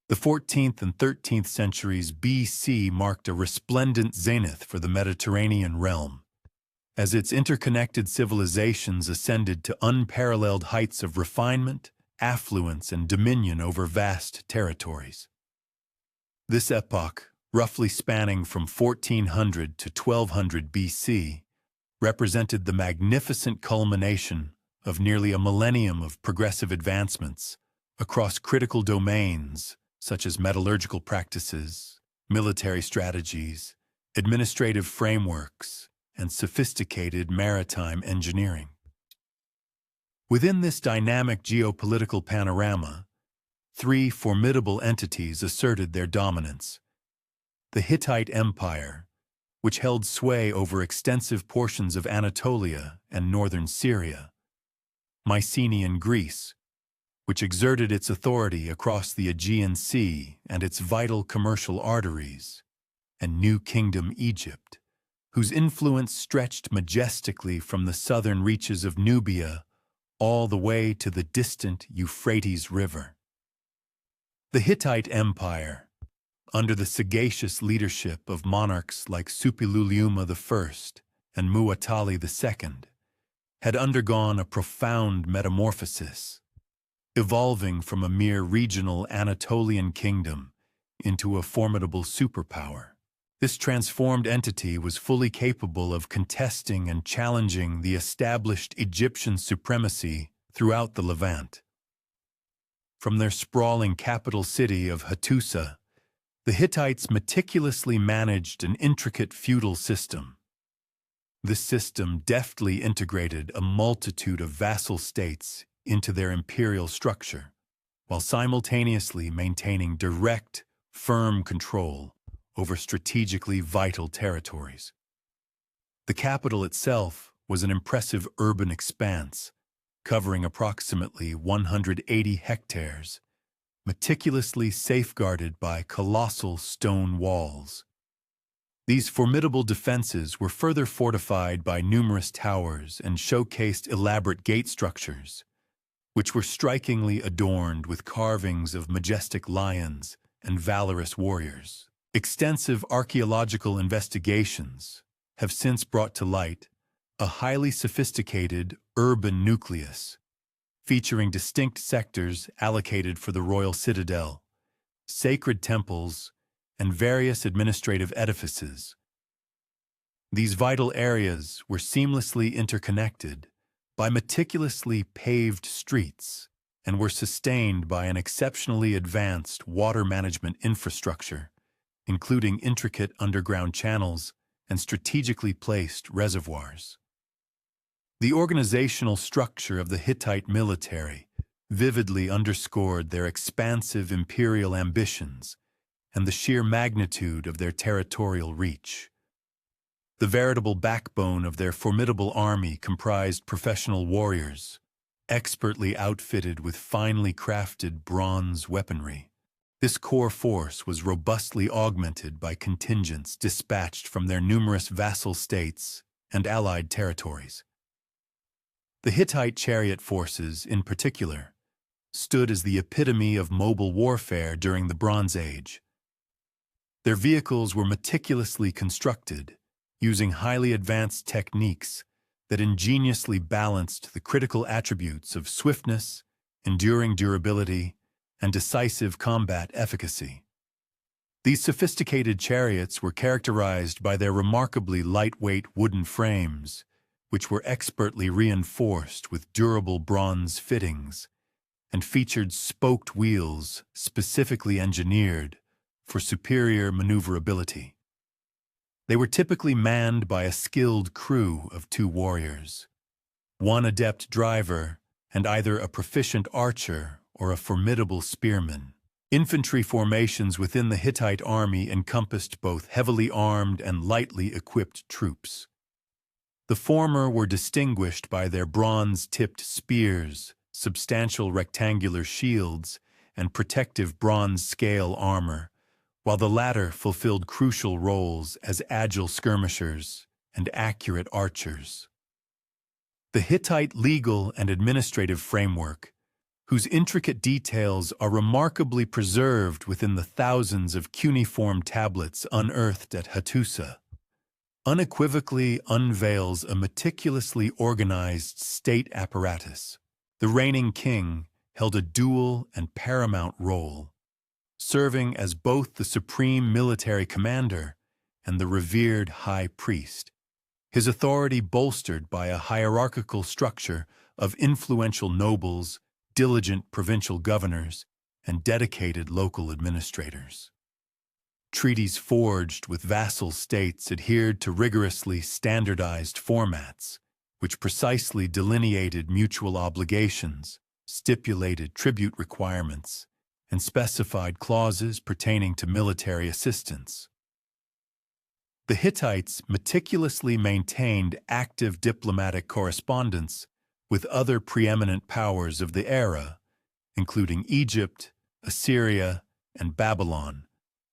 The 14th and 13th centuries BC marked a resplendent zenith for the Mediterranean realm, as its interconnected civilizations ascended to unparalleled heights of refinement, affluence, and dominion over vast territories. This epoch, roughly spanning from 1400 to 1200 BC, represented the magnificent culmination of nearly a millennium of progressive advancements across critical domains such as metallurgical practices, military strategies, administrative frameworks, and sophisticated maritime engineering. Within this dynamic geopolitical panorama, three formidable entities asserted their dominance. The Hittite Empire, which held sway over extensive portions of Anatolia and northern Syria; Mycenaean Greece, which exerted its authority across the Aegean Sea and its vital commercial arteries; and New Kingdom Egypt, whose influence stretched majestically from the southern reaches of Nubia all the way to the distant Euphrates River. The Hittite Empire, under the sagacious leadership of monarchs like Suppiluliuma I and Muwatalli II, had undergone a profound metamorphosis, evolving from a mere regional Anatolian kingdom into a formidable superpower. This transformed entity was fully capable of contesting and challenging the established Egyptian supremacy throughout the Levant. From their sprawling capital city of Hattusa, the Hittites meticulously managed an intricate feudal system. This system deftly integrated a multitude of vassal states into their imperial structure, while simultaneously maintaining direct, firm control over strategically vital territories. The capital itself was an impressive urban expanse, covering approximately 180 hectares, meticulously safeguarded by colossal stone walls. These formidable defenses were further fortified by numerous towers and showcased elaborate gate structures, which were strikingly adorned with carvings of majestic lions and valorous warriors. Extensive archaeological investigations have since brought to light a highly sophisticated urban nucleus, featuring distinct sectors allocated for the royal citadel, sacred temples, and various administrative edifices. These vital areas were seamlessly interconnected by meticulously paved streets and were sustained by an exceptionally advanced water management infrastructure, including intricate underground channels and strategically placed reservoirs. The organizational structure of the Hittite military vividly underscored their expansive imperial ambitions and the sheer magnitude of their territorial reach. The veritable backbone of their formidable army comprised professional warriors, expertly outfitted with finely crafted bronze weaponry. This core force was robustly augmented by contingents dispatched from their numerous vassal states and allied territories. The Hittite chariot forces, in particular, stood as the epitome of mobile warfare during the Bronze Age. Their vehicles were meticulously constructed, using highly advanced techniques that ingeniously balanced the critical attributes of swiftness, enduring durability, and decisive combat efficacy. These sophisticated chariots were characterized by their remarkably lightweight wooden frames, which were expertly reinforced with durable bronze fittings, and featured spoked wheels specifically engineered for superior maneuverability. They were typically manned by a skilled crew of 2 warriors, one adept driver and either a proficient archer or a formidable spearman. Infantry formations within the Hittite army encompassed both heavily armed and lightly equipped troops. The former were distinguished by their bronze-tipped spears, substantial rectangular shields, and protective bronze-scale armor, while the latter fulfilled crucial roles as agile skirmishers and accurate archers. The Hittite legal and administrative framework, whose intricate details are remarkably preserved within the thousands of cuneiform tablets unearthed at Hattusa, unequivocally unveils a meticulously organized state apparatus. The reigning king held a dual and paramount role, serving as both the supreme military commander and the revered high priest, his authority bolstered by a hierarchical structure of influential nobles, diligent provincial governors, and dedicated local administrators. Treaties forged with vassal states adhered to rigorously standardized formats, which precisely delineated mutual obligations, stipulated tribute requirements, and specified clauses pertaining to military assistance. The Hittites meticulously maintained active diplomatic correspondence with other preeminent powers of the era, including Egypt, Assyria, and Babylon,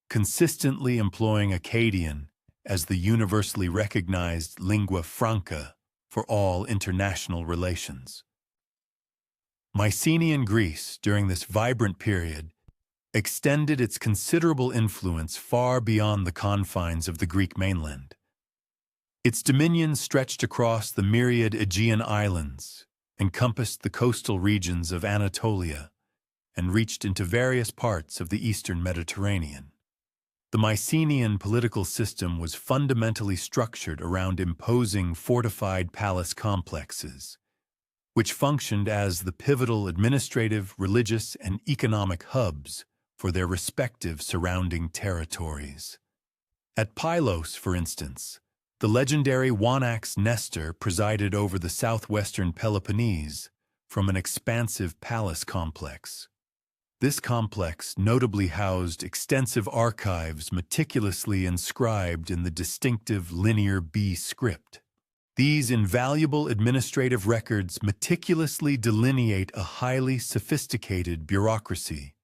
consistently employing Akkadian as the universally recognized lingua franca for all international relations. Mycenaean Greece, during this vibrant period, extended its considerable influence far beyond the confines of the Greek mainland. Its dominion stretched across the myriad Aegean islands, encompassed the coastal regions of Anatolia, and reached into various parts of the eastern Mediterranean. The Mycenaean political system was fundamentally structured around imposing fortified palace complexes, which functioned as the pivotal administrative, religious, and economic hubs for their respective surrounding territories. At Pylos, for instance, the legendary Wanax Nestor presided over the southwestern Peloponnese from an expansive palace complex. This complex notably housed extensive archives meticulously inscribed in the distinctive Linear B script. These invaluable administrative records meticulously delineate a highly sophisticated bureaucracy,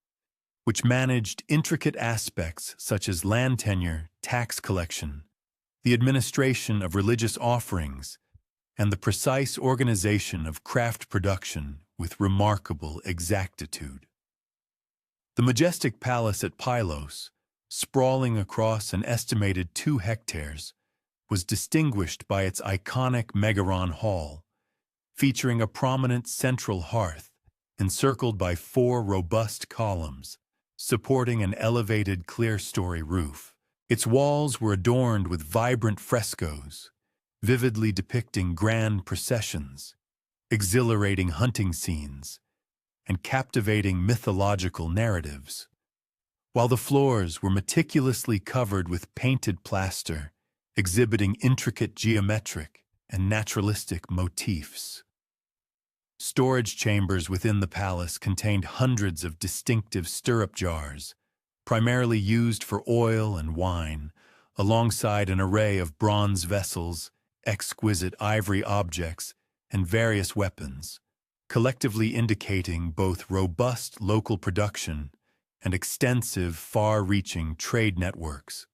which managed intricate aspects such as land tenure, tax collection, the administration of religious offerings, and the precise organization of craft production with remarkable exactitude. The majestic palace at Pylos, sprawling across an estimated 2 hectares, was distinguished by its iconic Megaron Hall, featuring a prominent central hearth encircled by 4 robust columns, supporting an elevated clerestory roof. Its walls were adorned with vibrant frescoes, vividly depicting grand processions, exhilarating hunting scenes, and captivating mythological narratives, while the floors were meticulously covered with painted plaster, exhibiting intricate geometric and naturalistic motifs. Storage chambers within the palace contained hundreds of distinctive stirrup jars, primarily used for oil and wine, alongside an array of bronze vessels, exquisite ivory objects, and various weapons, collectively indicating both robust local production and extensive, far-reaching trade networks.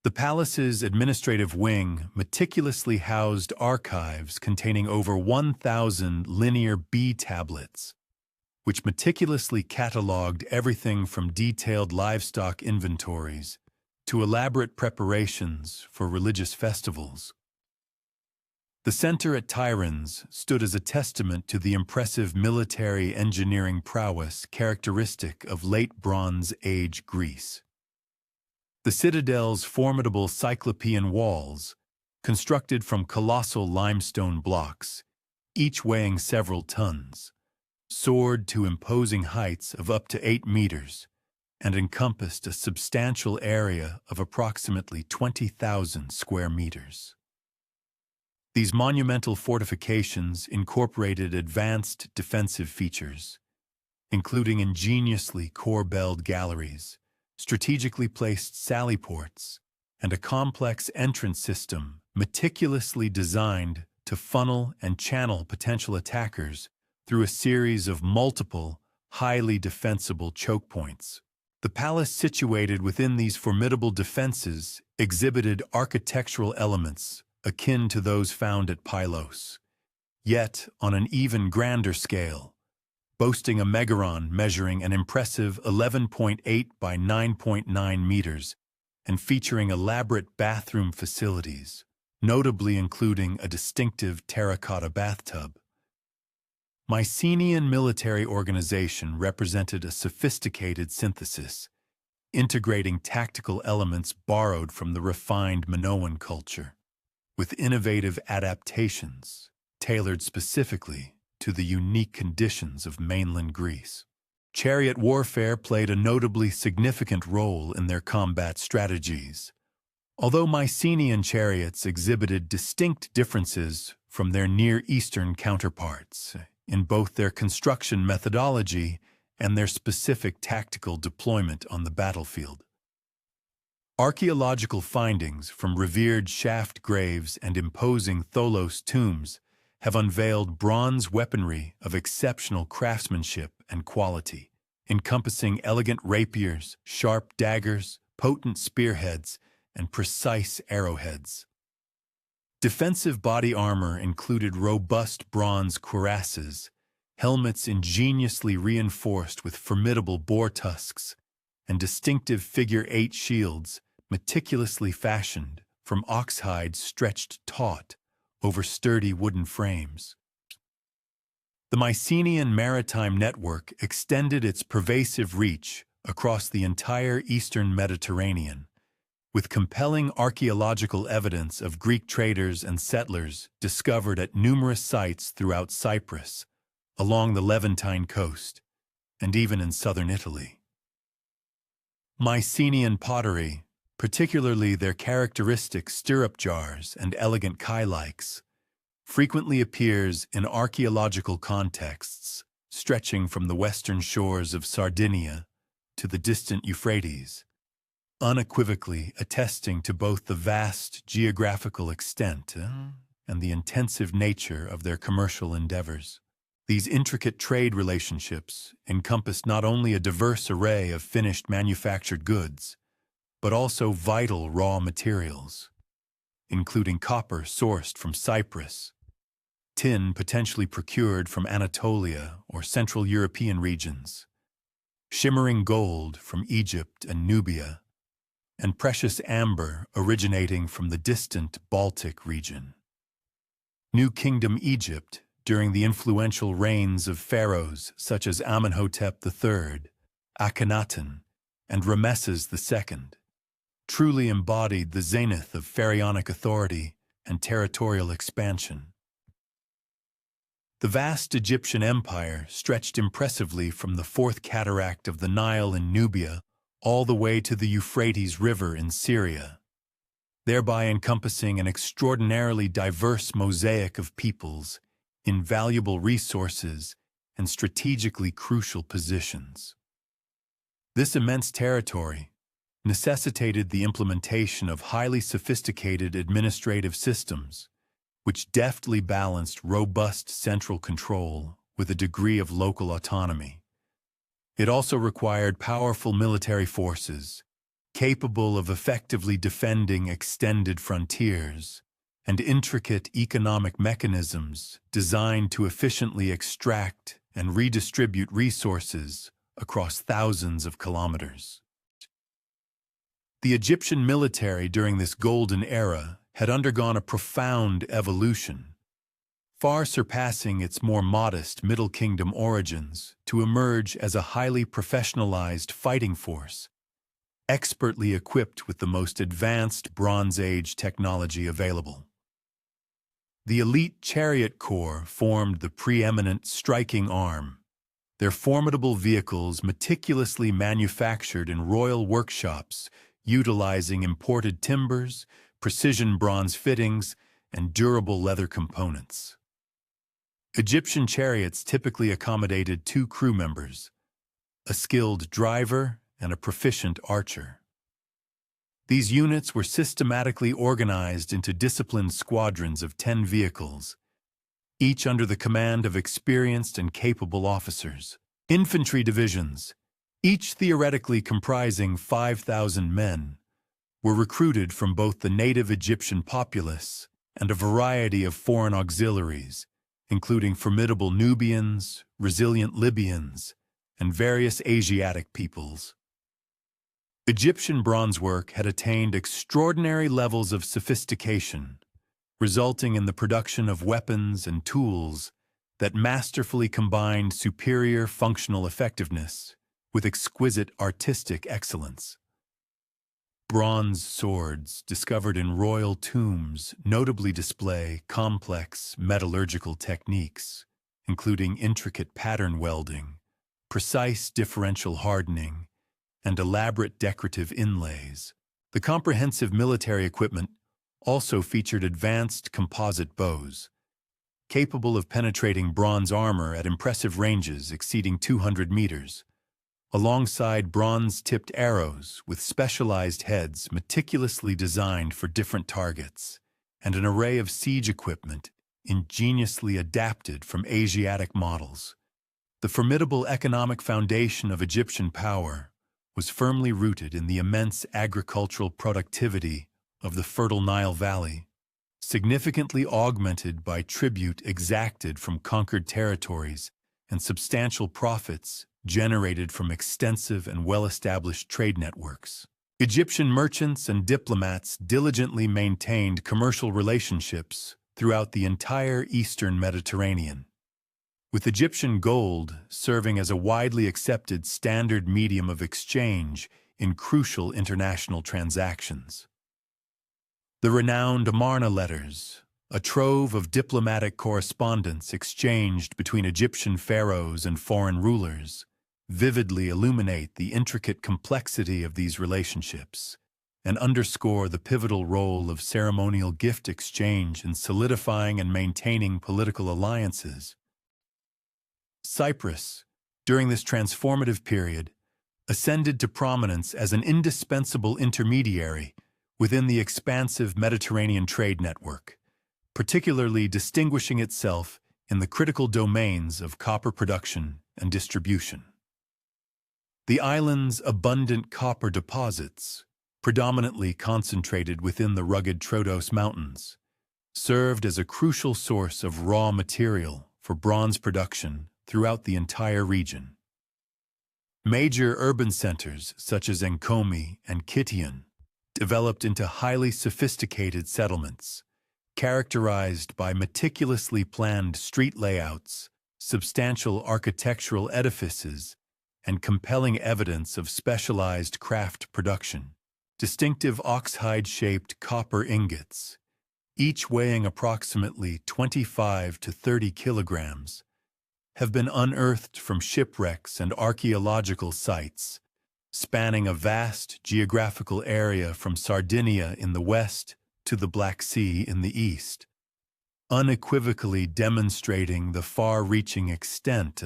The palace's administrative wing meticulously housed archives containing over 1,000 Linear B tablets, which meticulously catalogued everything from detailed livestock inventories to elaborate preparations for religious festivals. The center at Tiryns stood as a testament to the impressive military engineering prowess characteristic of late Bronze Age Greece. The citadel's formidable cyclopean walls, constructed from colossal limestone blocks, each weighing several tons, soared to imposing heights of up to 8 meters and encompassed a substantial area of approximately 20,000 square meters. These monumental fortifications incorporated advanced defensive features, including ingeniously corbelled galleries, strategically placed sally ports, and a complex entrance system meticulously designed to funnel and channel potential attackers through a series of multiple, highly defensible choke points. The palace situated within these formidable defenses exhibited architectural elements akin to those found at Pylos, yet on an even grander scale, boasting a megaron measuring an impressive 11.8 by 9.9 meters and featuring elaborate bathroom facilities, notably including a distinctive terracotta bathtub. Mycenaean military organization represented a sophisticated synthesis, integrating tactical elements borrowed from the refined Minoan culture, with innovative adaptations tailored specifically to the unique conditions of mainland Greece. Chariot warfare played a notably significant role in their combat strategies. Although Mycenaean chariots exhibited distinct differences from their Near Eastern counterparts in both their construction methodology and their specific tactical deployment on the battlefield. Archaeological findings from revered shaft graves and imposing tholos tombs have unveiled bronze weaponry of exceptional craftsmanship and quality, encompassing elegant rapiers, sharp daggers, potent spearheads, and precise arrowheads. Defensive body armor included robust bronze cuirasses, helmets ingeniously reinforced with formidable boar tusks, and distinctive figure-8 shields meticulously fashioned from oxhide stretched taut over sturdy wooden frames. The Mycenaean maritime network extended its pervasive reach across the entire eastern Mediterranean, with compelling archaeological evidence of Greek traders and settlers discovered at numerous sites throughout Cyprus, along the Levantine coast, and even in southern Italy. Mycenaean pottery, particularly their characteristic stirrup jars and elegant kylikes, frequently appears in archaeological contexts stretching from the western shores of Sardinia to the distant Euphrates, unequivocally attesting to both the vast geographical extent and the intensive nature of their commercial endeavors. These intricate trade relationships encompassed not only a diverse array of finished manufactured goods, but also vital raw materials, including copper sourced from Cyprus, tin potentially procured from Anatolia or Central European regions, shimmering gold from Egypt and Nubia, and precious amber originating from the distant Baltic region. New Kingdom Egypt, during the influential reigns of pharaohs such as Amenhotep III, Akhenaten, and Rameses II, truly embodied the zenith of pharaonic authority and territorial expansion. The vast Egyptian empire stretched impressively from the Fourth Cataract of the Nile in Nubia all the way to the Euphrates River in Syria, thereby encompassing an extraordinarily diverse mosaic of peoples, invaluable resources, and strategically crucial positions. This immense territory necessitated the implementation of highly sophisticated administrative systems, which deftly balanced robust central control with a degree of local autonomy. It also required powerful military forces, capable of effectively defending extended frontiers, and intricate economic mechanisms designed to efficiently extract and redistribute resources across thousands of kilometers. The Egyptian military during this golden era had undergone a profound evolution, far surpassing its more modest Middle Kingdom origins to emerge as a highly professionalized fighting force, expertly equipped with the most advanced Bronze Age technology available. The elite chariot corps formed the preeminent striking arm, their formidable vehicles meticulously manufactured in royal workshops utilizing imported timbers, precision bronze fittings, and durable leather components. Egyptian chariots typically accommodated 2 crew members, a skilled driver and a proficient archer. These units were systematically organized into disciplined squadrons of 10 vehicles, each under the command of experienced and capable officers. Infantry divisions, each theoretically comprising 5,000 men, were recruited from both the native Egyptian populace and a variety of foreign auxiliaries, including formidable Nubians, resilient Libyans, and various Asiatic peoples. Egyptian bronzework had attained extraordinary levels of sophistication, resulting in the production of weapons and tools that masterfully combined superior functional effectiveness with exquisite artistic excellence. Bronze swords discovered in royal tombs notably display complex metallurgical techniques, including intricate pattern welding, precise differential hardening, and elaborate decorative inlays. The comprehensive military equipment also featured advanced composite bows, capable of penetrating bronze armor at impressive ranges exceeding 200 meters, alongside bronze-tipped arrows with specialized heads meticulously designed for different targets, and an array of siege equipment ingeniously adapted from Asiatic models. The formidable economic foundation of Egyptian power was firmly rooted in the immense agricultural productivity of the fertile Nile Valley, significantly augmented by tribute exacted from conquered territories and substantial profits generated from extensive and well-established trade networks. Egyptian merchants and diplomats diligently maintained commercial relationships throughout the entire eastern Mediterranean, with Egyptian gold serving as a widely accepted standard medium of exchange in crucial international transactions. The renowned Amarna letters, a trove of diplomatic correspondence exchanged between Egyptian pharaohs and foreign rulers, vividly illuminate the intricate complexity of these relationships and underscore the pivotal role of ceremonial gift exchange in solidifying and maintaining political alliances. Cyprus, during this transformative period, ascended to prominence as an indispensable intermediary within the expansive Mediterranean trade network, particularly distinguishing itself in the critical domains of copper production and distribution. The island's abundant copper deposits, predominantly concentrated within the rugged Troodos Mountains, served as a crucial source of raw material for bronze production throughout the entire region. Major urban centers such as Enkomi and Kition developed into highly sophisticated settlements, characterized by meticulously planned street layouts, substantial architectural edifices, and compelling evidence of specialized craft production. Distinctive oxhide-shaped copper ingots, each weighing approximately 25 to 30 kilograms, have been unearthed from shipwrecks and archaeological sites, spanning a vast geographical area from Sardinia in the west to the Black Sea in the east, unequivocally demonstrating the far-reaching extent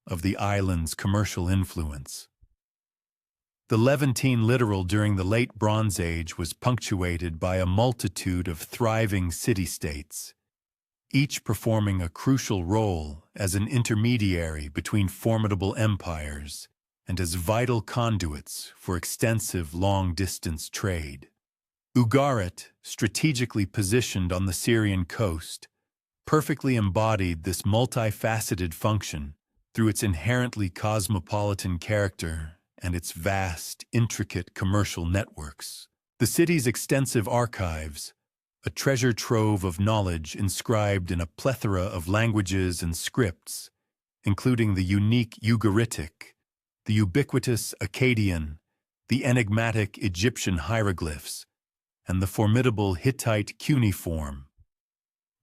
of the island's commercial influence. The Levantine littoral during the Late Bronze Age was punctuated by a multitude of thriving city-states, each performing a crucial role as an intermediary between formidable empires and as vital conduits for extensive long-distance trade. Ugarit, strategically positioned on the Syrian coast, perfectly embodied this multifaceted function through its inherently cosmopolitan character and its vast, intricate commercial networks. The city's extensive archives, a treasure trove of knowledge inscribed in a plethora of languages and scripts, including the unique Ugaritic, the ubiquitous Akkadian, the enigmatic Egyptian hieroglyphs, and the formidable Hittite cuneiform,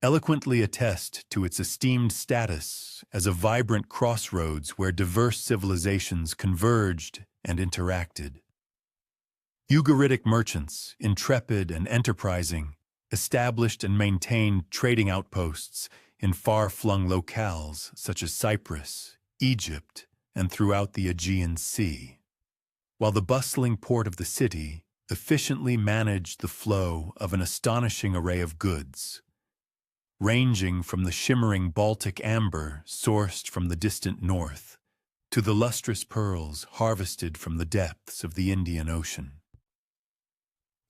eloquently attest to its esteemed status as a vibrant crossroads where diverse civilizations converged and interacted. Ugaritic merchants, intrepid and enterprising, established and maintained trading outposts in far-flung locales such as Cyprus, Egypt, and throughout the Aegean Sea, while the bustling port of the city efficiently managed the flow of an astonishing array of goods, ranging from the shimmering Baltic amber sourced from the distant north to the lustrous pearls harvested from the depths of the Indian Ocean.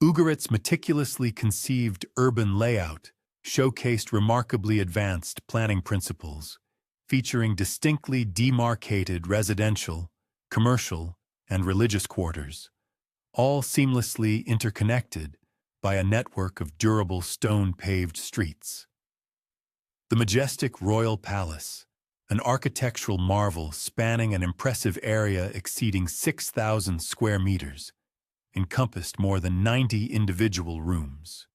Ugarit's meticulously conceived urban layout showcased remarkably advanced planning principles, featuring distinctly demarcated residential, commercial, and religious quarters, all seamlessly interconnected by a network of durable stone-paved streets. The majestic royal palace, an architectural marvel spanning an impressive area exceeding 6,000 square meters, encompassed more than 90 individual rooms.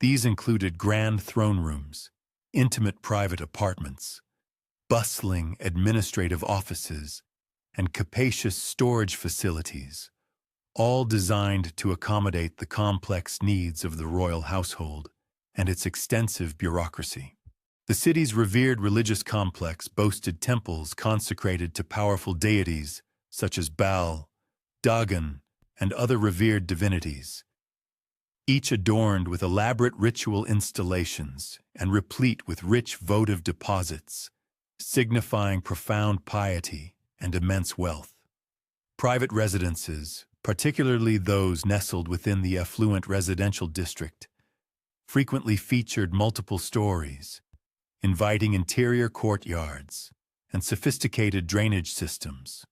These included grand throne rooms, intimate private apartments, bustling administrative offices, and capacious storage facilities, all designed to accommodate the complex needs of the royal household and its extensive bureaucracy. The city's revered religious complex boasted temples consecrated to powerful deities such as Baal, Dagon, and other revered divinities, each adorned with elaborate ritual installations and replete with rich votive deposits, signifying profound piety and immense wealth. Private residences, particularly those nestled within the affluent residential district, frequently featured multiple stories, inviting interior courtyards and sophisticated drainage systems,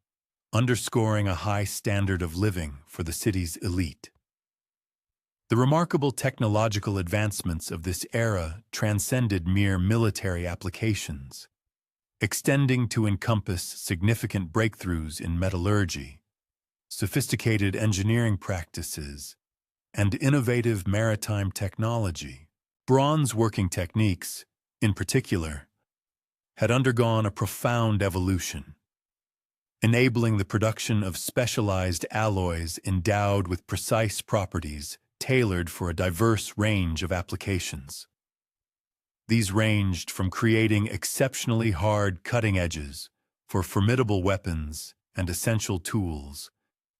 underscoring a high standard of living for the city's elite. The remarkable technological advancements of this era transcended mere military applications, extending to encompass significant breakthroughs in metallurgy, sophisticated engineering practices, and innovative maritime technology. Bronze working techniques, in particular, had undergone a profound evolution, enabling the production of specialized alloys endowed with precise properties tailored for a diverse range of applications. These ranged from creating exceptionally hard cutting edges for formidable weapons and essential tools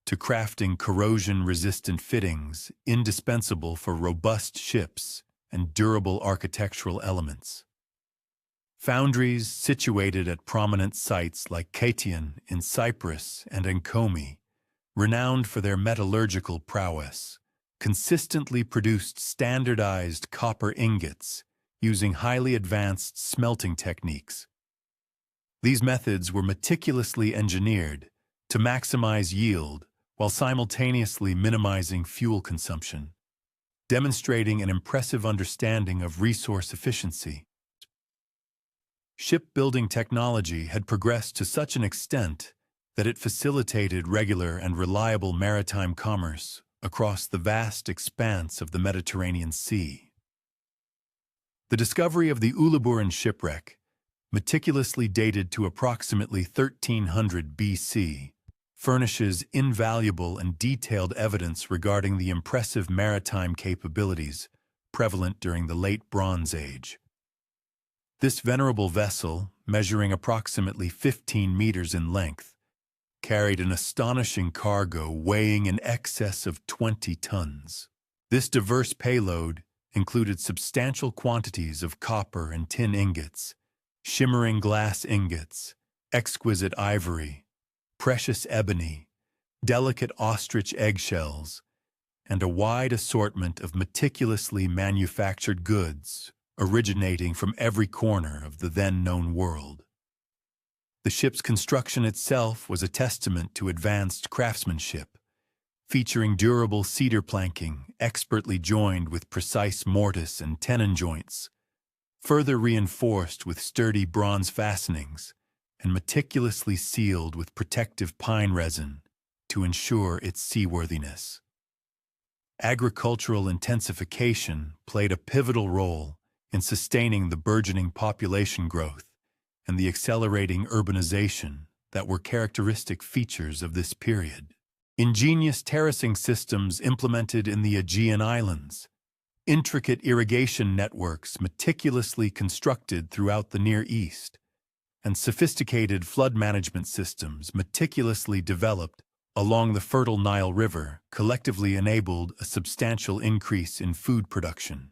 to crafting corrosion-resistant fittings indispensable for robust ships and durable architectural elements. Foundries situated at prominent sites like Katian in Cyprus and Enkomi, renowned for their metallurgical prowess, consistently produced standardized copper ingots using highly advanced smelting techniques. These methods were meticulously engineered to maximize yield while simultaneously minimizing fuel consumption, demonstrating an impressive understanding of resource efficiency. Shipbuilding technology had progressed to such an extent that it facilitated regular and reliable maritime commerce across the vast expanse of the Mediterranean Sea. The discovery of the Uluburun shipwreck, meticulously dated to approximately 1300 BC, furnishes invaluable and detailed evidence regarding the impressive maritime capabilities prevalent during the Late Bronze Age. This venerable vessel, measuring approximately 15 meters in length, carried an astonishing cargo weighing in excess of 20 tons. This diverse payload included substantial quantities of copper and tin ingots, shimmering glass ingots, exquisite ivory, precious ebony, delicate ostrich eggshells, and a wide assortment of meticulously manufactured goods originating from every corner of the then-known world. The ship's construction itself was a testament to advanced craftsmanship, featuring durable cedar planking expertly joined with precise mortise and tenon joints, further reinforced with sturdy bronze fastenings and meticulously sealed with protective pine resin to ensure its seaworthiness. Agricultural intensification played a pivotal role in sustaining the burgeoning population growth and the accelerating urbanization that were characteristic features of this period. Ingenious terracing systems implemented in the Aegean Islands, intricate irrigation networks meticulously constructed throughout the Near East, and sophisticated flood management systems meticulously developed along the fertile Nile River collectively enabled a substantial increase in food production.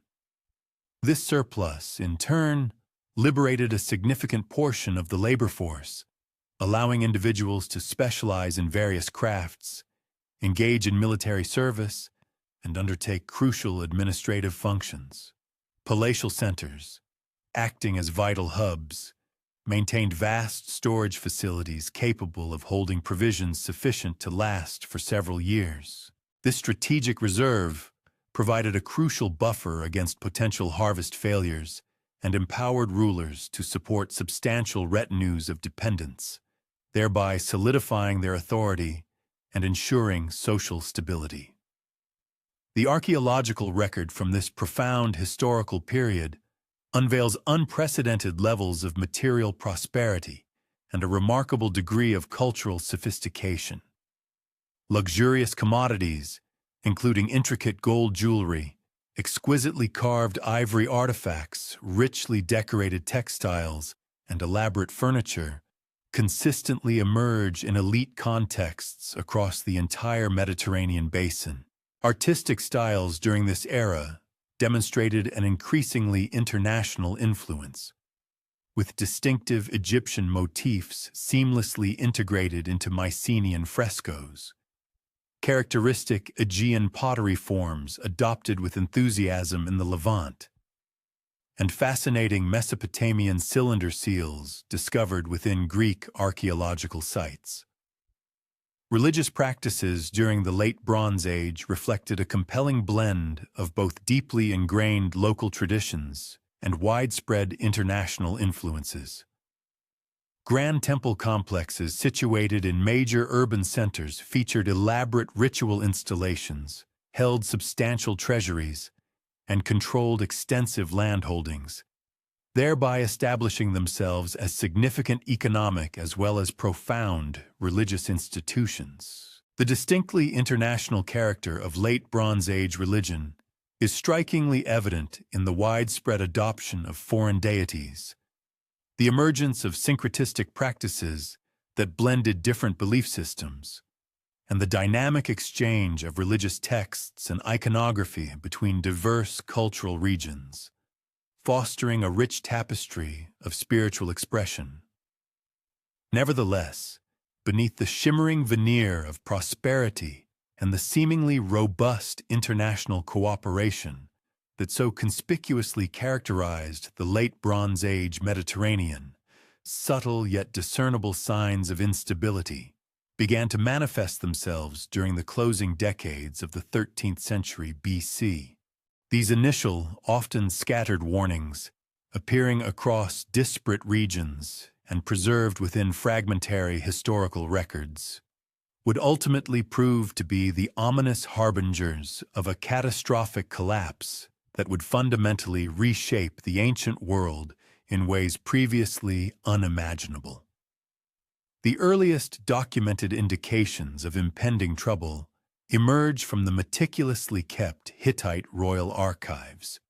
This surplus, in turn, liberated a significant portion of the labor force, allowing individuals to specialize in various crafts, engage in military service, and undertake crucial administrative functions. Palatial centers, acting as vital hubs, maintained vast storage facilities capable of holding provisions sufficient to last for several years. This strategic reserve provided a crucial buffer against potential harvest failures and empowered rulers to support substantial retinues of dependents, thereby solidifying their authority and ensuring social stability. The archaeological record from this profound historical period unveils unprecedented levels of material prosperity and a remarkable degree of cultural sophistication. Luxurious commodities, including intricate gold jewelry, exquisitely carved ivory artifacts, richly decorated textiles, and elaborate furniture, consistently emerge in elite contexts across the entire Mediterranean basin. Artistic styles during this era demonstrated an increasingly international influence, with distinctive Egyptian motifs seamlessly integrated into Mycenaean frescoes. Characteristic Aegean pottery forms adopted with enthusiasm in the Levant, and fascinating Mesopotamian cylinder seals discovered within Greek archaeological sites. Religious practices during the Late Bronze Age reflected a compelling blend of both deeply ingrained local traditions and widespread international influences. Grand temple complexes situated in major urban centers featured elaborate ritual installations, held substantial treasuries, and controlled extensive landholdings, thereby establishing themselves as significant economic as well as profound religious institutions. The distinctly international character of Late Bronze Age religion is strikingly evident in the widespread adoption of foreign deities, the emergence of syncretistic practices that blended different belief systems, and the dynamic exchange of religious texts and iconography between diverse cultural regions, fostering a rich tapestry of spiritual expression. Nevertheless, beneath the shimmering veneer of prosperity and the seemingly robust international cooperation that so conspicuously characterized the Late Bronze Age Mediterranean, subtle yet discernible signs of instability began to manifest themselves during the closing decades of the 13th century BC. These initial, often scattered warnings, appearing across disparate regions and preserved within fragmentary historical records, would ultimately prove to be the ominous harbingers of a catastrophic collapse that would fundamentally reshape the ancient world in ways previously unimaginable. The earliest documented indications of impending trouble emerge from the meticulously kept Hittite royal archives,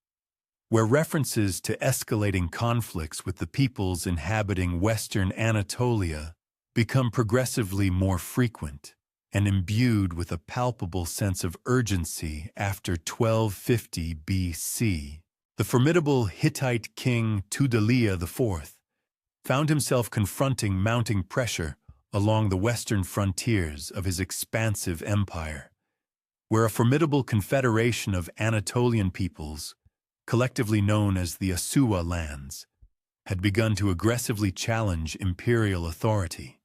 where references to escalating conflicts with the peoples inhabiting Western Anatolia become progressively more frequent and imbued with a palpable sense of urgency after 1250 BC. The formidable Hittite king Tudhaliya IV found himself confronting mounting pressure along the western frontiers of his expansive empire, where a formidable confederation of Anatolian peoples, collectively known as the Asuwa lands, had begun to aggressively challenge imperial authority.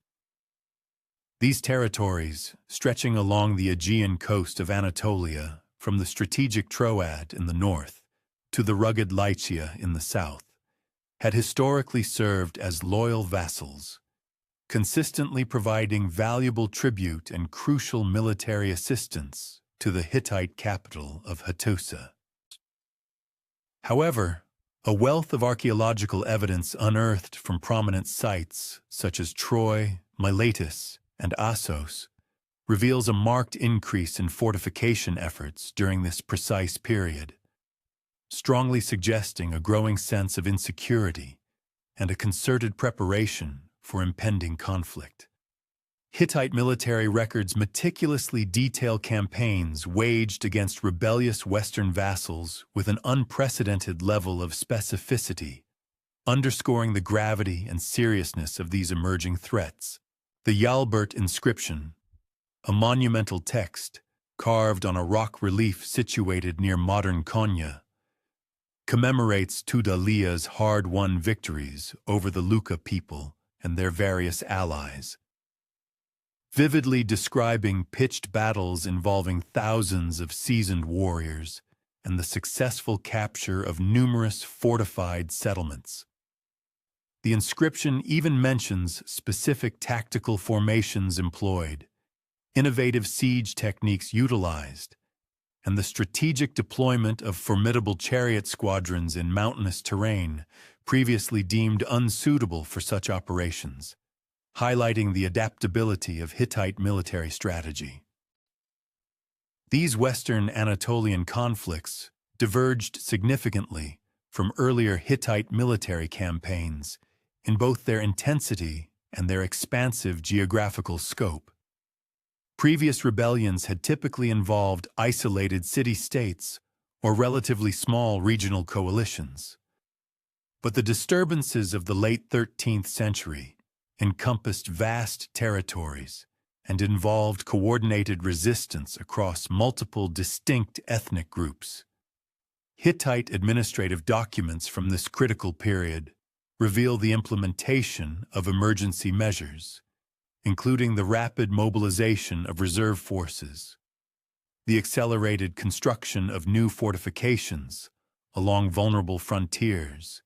These territories, stretching along the Aegean coast of Anatolia from the strategic Troad in the north to the rugged Lycia in the south, had historically served as loyal vassals, consistently providing valuable tribute and crucial military assistance to the Hittite capital of Hattusa. However, a wealth of archaeological evidence unearthed from prominent sites such as Troy, Miletus, and Assos reveals a marked increase in fortification efforts during this precise period, strongly suggesting a growing sense of insecurity and a concerted preparation for impending conflict. Hittite military records meticulously detail campaigns waged against rebellious Western vassals with an unprecedented level of specificity, underscoring the gravity and seriousness of these emerging threats. The Yalbert inscription, a monumental text carved on a rock relief situated near modern Konya, commemorates Tudhaliya's hard-won victories over the Luca people and their various allies, vividly describing pitched battles involving thousands of seasoned warriors and the successful capture of numerous fortified settlements. The inscription even mentions specific tactical formations employed, innovative siege techniques utilized, and the strategic deployment of formidable chariot squadrons in mountainous terrain previously deemed unsuitable for such operations, highlighting the adaptability of Hittite military strategy. These Western Anatolian conflicts diverged significantly from earlier Hittite military campaigns in both their intensity and their expansive geographical scope. Previous rebellions had typically involved isolated city-states or relatively small regional coalitions. But the disturbances of the late 13th century encompassed vast territories and involved coordinated resistance across multiple distinct ethnic groups. Hittite administrative documents from this critical period reveal the implementation of emergency measures, including the rapid mobilization of reserve forces, the accelerated construction of new fortifications along vulnerable frontiers,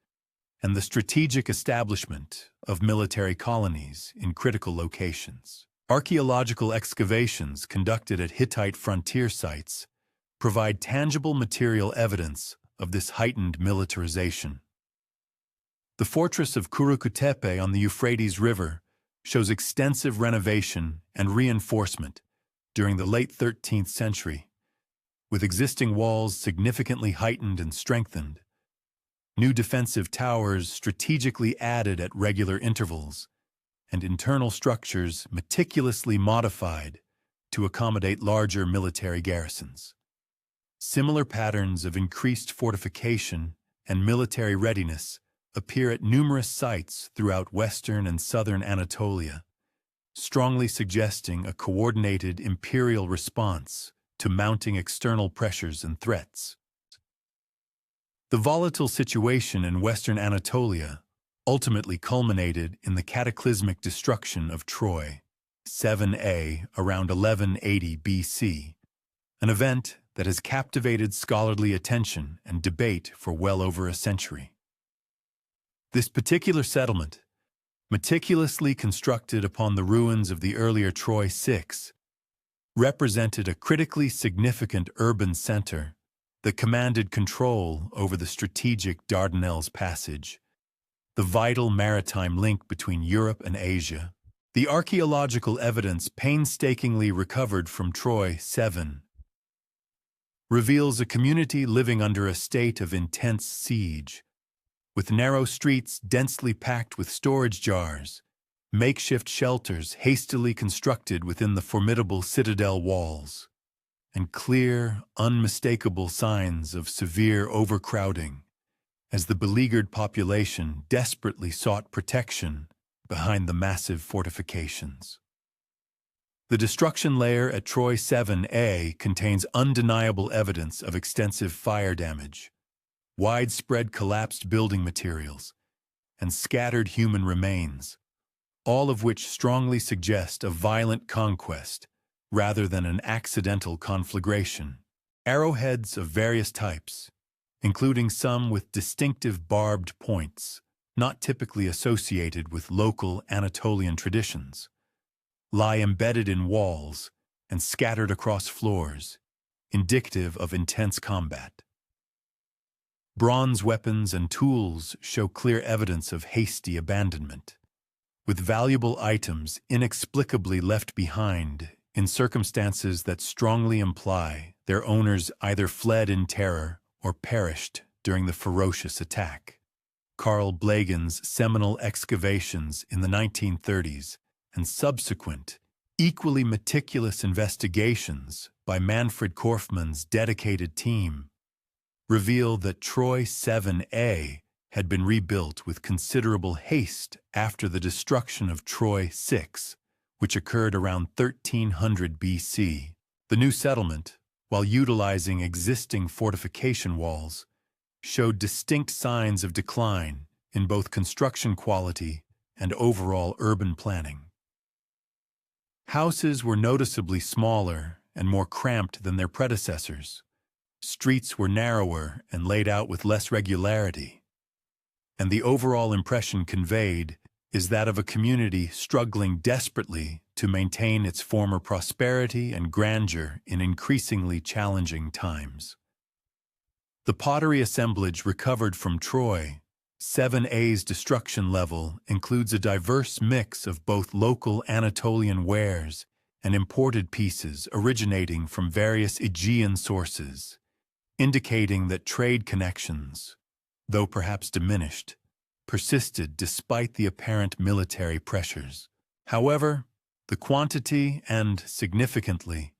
and the strategic establishment of military colonies in critical locations. Archaeological excavations conducted at Hittite frontier sites provide tangible material evidence of this heightened militarization. The fortress of Kurukutepe on the Euphrates River shows extensive renovation and reinforcement during the late 13th century, with existing walls significantly heightened and strengthened, new defensive towers strategically added at regular intervals, and internal structures meticulously modified to accommodate larger military garrisons. Similar patterns of increased fortification and military readiness appear at numerous sites throughout western and southern Anatolia, strongly suggesting a coordinated imperial response to mounting external pressures and threats. The volatile situation in western Anatolia ultimately culminated in the cataclysmic destruction of Troy, 7a, around 1180 BC, an event that has captivated scholarly attention and debate for well over a century. This particular settlement, meticulously constructed upon the ruins of the earlier Troy 6, represented a critically significant urban center that commanded control over the strategic Dardanelles Passage, the vital maritime link between Europe and Asia. The archaeological evidence painstakingly recovered from Troy 7 reveals a community living under a state of intense siege, with narrow streets densely packed with storage jars, makeshift shelters hastily constructed within the formidable citadel walls, and clear, unmistakable signs of severe overcrowding as the beleaguered population desperately sought protection behind the massive fortifications. The destruction layer at Troy 7a contains undeniable evidence of extensive fire damage, widespread collapsed building materials, and scattered human remains, all of which strongly suggest a violent conquest rather than an accidental conflagration. Arrowheads of various types, including some with distinctive barbed points, not typically associated with local Anatolian traditions, lie embedded in walls and scattered across floors, indicative of intense combat. Bronze weapons and tools show clear evidence of hasty abandonment, with valuable items inexplicably left behind in circumstances that strongly imply their owners either fled in terror or perished during the ferocious attack. Carl Blagen's seminal excavations in the 1930s and subsequent, equally meticulous investigations by Manfred Korfmann's dedicated team reveal that Troy 7a had been rebuilt with considerable haste after the destruction of Troy 6, which occurred around 1300 BC. The new settlement, while utilizing existing fortification walls, showed distinct signs of decline in both construction quality and overall urban planning. Houses were noticeably smaller and more cramped than their predecessors. Streets were narrower and laid out with less regularity. And the overall impression conveyed is that of a community struggling desperately to maintain its former prosperity and grandeur in increasingly challenging times. The pottery assemblage recovered from Troy, 7A's destruction level includes a diverse mix of both local Anatolian wares and imported pieces originating from various Aegean sources, indicating that trade connections, though perhaps diminished, persisted despite the apparent military pressures. However, the quantity and, significantly,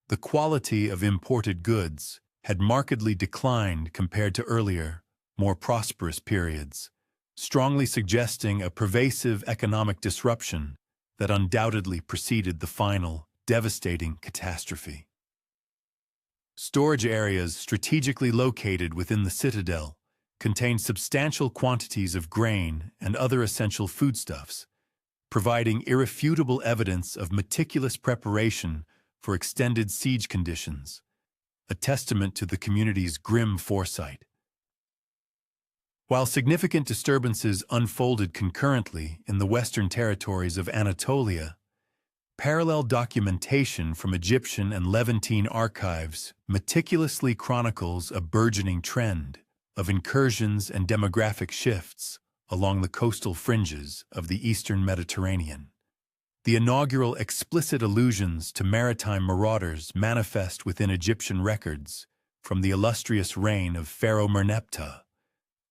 the quality of imported goods had markedly declined compared to earlier, more prosperous periods, strongly suggesting a pervasive economic disruption that undoubtedly preceded the final, devastating catastrophe. Storage areas strategically located within the citadel contained substantial quantities of grain and other essential foodstuffs, providing irrefutable evidence of meticulous preparation for extended siege conditions, a testament to the community's grim foresight. While significant disturbances unfolded concurrently in the western territories of Anatolia, parallel documentation from Egyptian and Levantine archives meticulously chronicles a burgeoning trend of incursions and demographic shifts along the coastal fringes of the eastern Mediterranean. The inaugural explicit allusions to maritime marauders manifest within Egyptian records from the illustrious reign of Pharaoh Merneptah,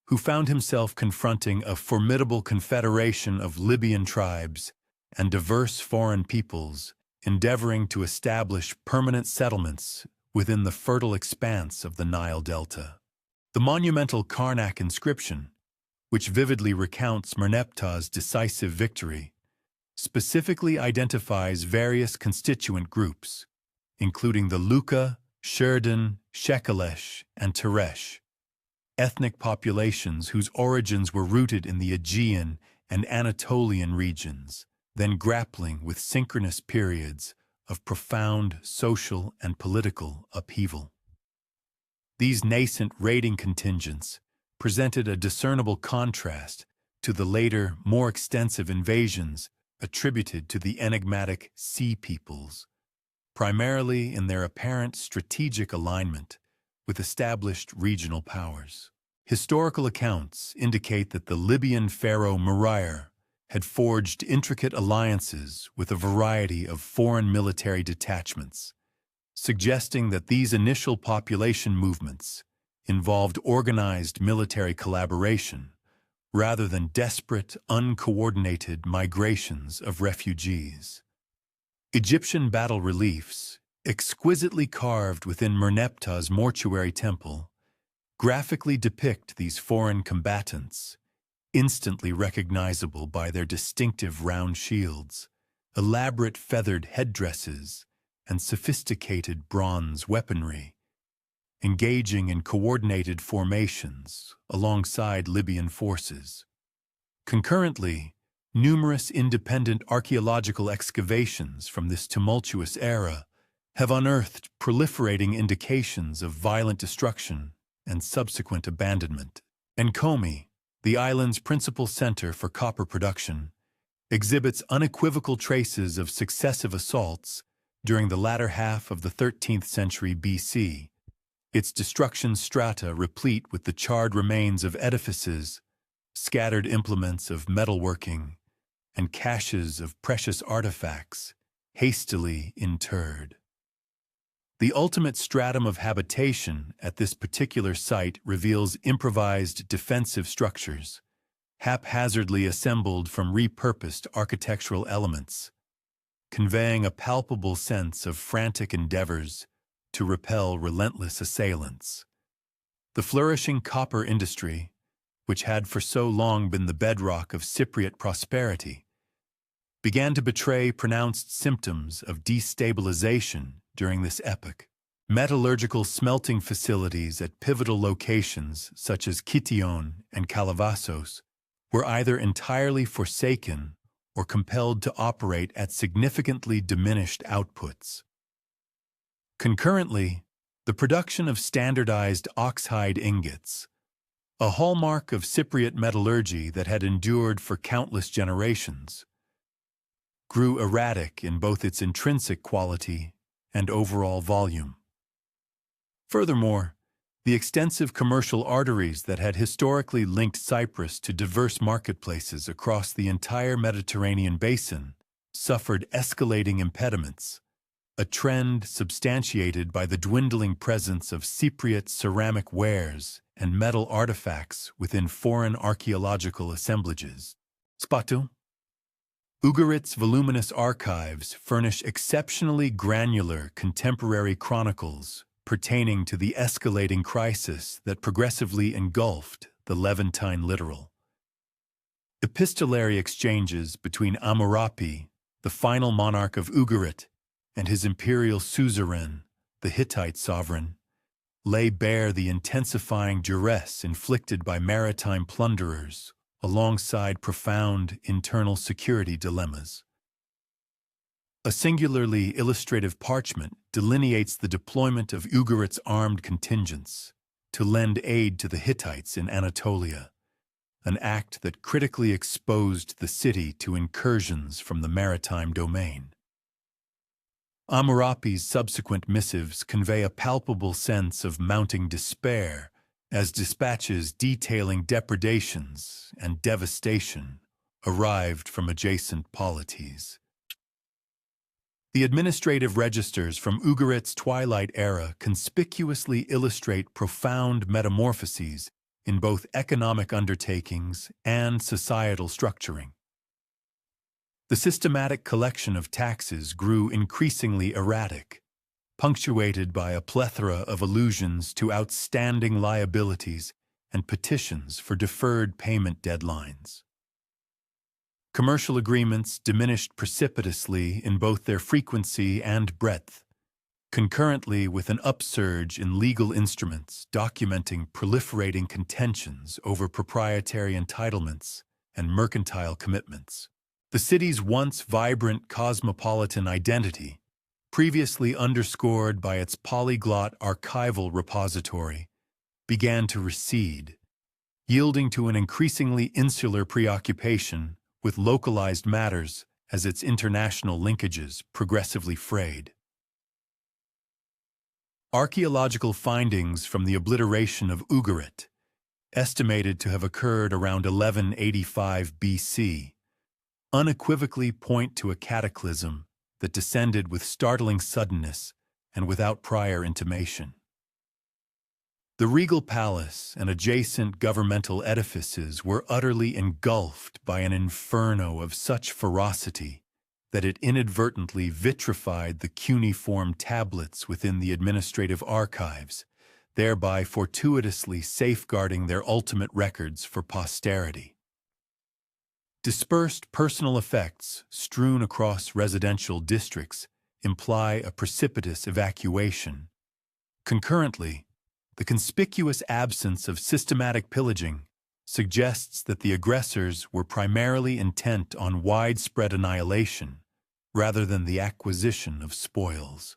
who found himself confronting a formidable confederation of Libyan tribes and diverse foreign peoples endeavoring to establish permanent settlements within the fertile expanse of the Nile Delta. The monumental Karnak inscription, which vividly recounts Merneptah's decisive victory, specifically identifies various constituent groups, including the Luka, Sherdan, Shekelesh, and Teresh, ethnic populations whose origins were rooted in the Aegean and Anatolian regions, then grappling with synchronous periods of profound social and political upheaval. These nascent raiding contingents presented a discernible contrast to the later, more extensive invasions attributed to the enigmatic Sea Peoples, primarily in their apparent strategic alignment with established regional powers. Historical accounts indicate that the Libyan pharaoh Murayr had forged intricate alliances with a variety of foreign military detachments, suggesting that these initial population movements involved organized military collaboration rather than desperate, uncoordinated migrations of refugees. Egyptian battle reliefs, exquisitely carved within Merneptah's mortuary temple, graphically depict these foreign combatants, instantly recognizable by their distinctive round shields, elaborate feathered headdresses, and sophisticated bronze weaponry, engaging in coordinated formations alongside Libyan forces. Concurrently, numerous independent archaeological excavations from this tumultuous era have unearthed proliferating indications of violent destruction and subsequent abandonment. Nkomi, the island's principal center for copper production, exhibits unequivocal traces of successive assaults during the latter half of the 13th century BC, its destruction strata replete with the charred remains of edifices, scattered implements of metalworking, and caches of precious artifacts hastily interred. The ultimate stratum of habitation at this particular site reveals improvised defensive structures, haphazardly assembled from repurposed architectural elements, conveying a palpable sense of frantic endeavors to repel relentless assailants. The flourishing copper industry, which had for so long been the bedrock of Cypriot prosperity, began to betray pronounced symptoms of destabilization during this epoch. Metallurgical smelting facilities at pivotal locations such as Kition and Calabasas were either entirely forsaken or compelled to operate at significantly diminished outputs. Concurrently, the production of standardized oxide ingots, a hallmark of Cypriot metallurgy that had endured for countless generations, grew erratic in both its intrinsic quality and overall volume. Furthermore, the extensive commercial arteries that had historically linked Cyprus to diverse marketplaces across the entire Mediterranean basin suffered escalating impediments, a trend substantiated by the dwindling presence of Cypriot ceramic wares and metal artifacts within foreign archaeological assemblages. Spatu. Ugarit's voluminous archives furnish exceptionally granular contemporary chronicles pertaining to the escalating crisis that progressively engulfed the Levantine littoral. Epistolary exchanges between Hammurapi, the final monarch of Ugarit, and his imperial suzerain, the Hittite sovereign, lay bare the intensifying duress inflicted by maritime plunderers alongside profound internal security dilemmas. A singularly illustrative parchment delineates the deployment of Ugarit's armed contingents to lend aid to the Hittites in Anatolia, an act that critically exposed the city to incursions from the maritime domain. Hammurapi's subsequent missives convey a palpable sense of mounting despair as dispatches detailing depredations and devastation arrived from adjacent polities. The administrative registers from Ugarit's twilight era conspicuously illustrate profound metamorphoses in both economic undertakings and societal structuring. The systematic collection of taxes grew increasingly erratic, punctuated by a plethora of allusions to outstanding liabilities and petitions for deferred payment deadlines. Commercial agreements diminished precipitously in both their frequency and breadth, concurrently with an upsurge in legal instruments documenting proliferating contentions over proprietary entitlements and mercantile commitments. The city's once vibrant cosmopolitan identity, previously underscored by its polyglot archival repository, began to recede, yielding to an increasingly insular preoccupation with localized matters as its international linkages progressively frayed. Archaeological findings from the obliteration of Ugarit, estimated to have occurred around 1185 BC, unequivocally point to a cataclysm that descended with startling suddenness and without prior intimation. The regal palace and adjacent governmental edifices were utterly engulfed by an inferno of such ferocity that it inadvertently vitrified the cuneiform tablets within the administrative archives, thereby fortuitously safeguarding their ultimate records for posterity. Dispersed personal effects strewn across residential districts imply a precipitous evacuation. Concurrently, the conspicuous absence of systematic pillaging suggests that the aggressors were primarily intent on widespread annihilation rather than the acquisition of spoils.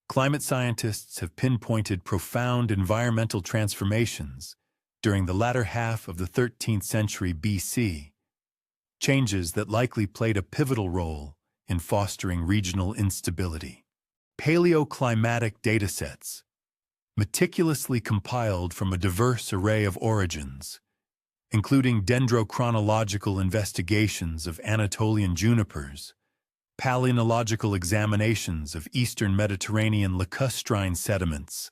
Climate scientists have pinpointed profound environmental transformations during the latter half of the 13th century BC, changes that likely played a pivotal role in fostering regional instability. Paleoclimatic datasets, meticulously compiled from a diverse array of origins, including dendrochronological investigations of Anatolian junipers, palynological examinations of Eastern Mediterranean lacustrine sediments,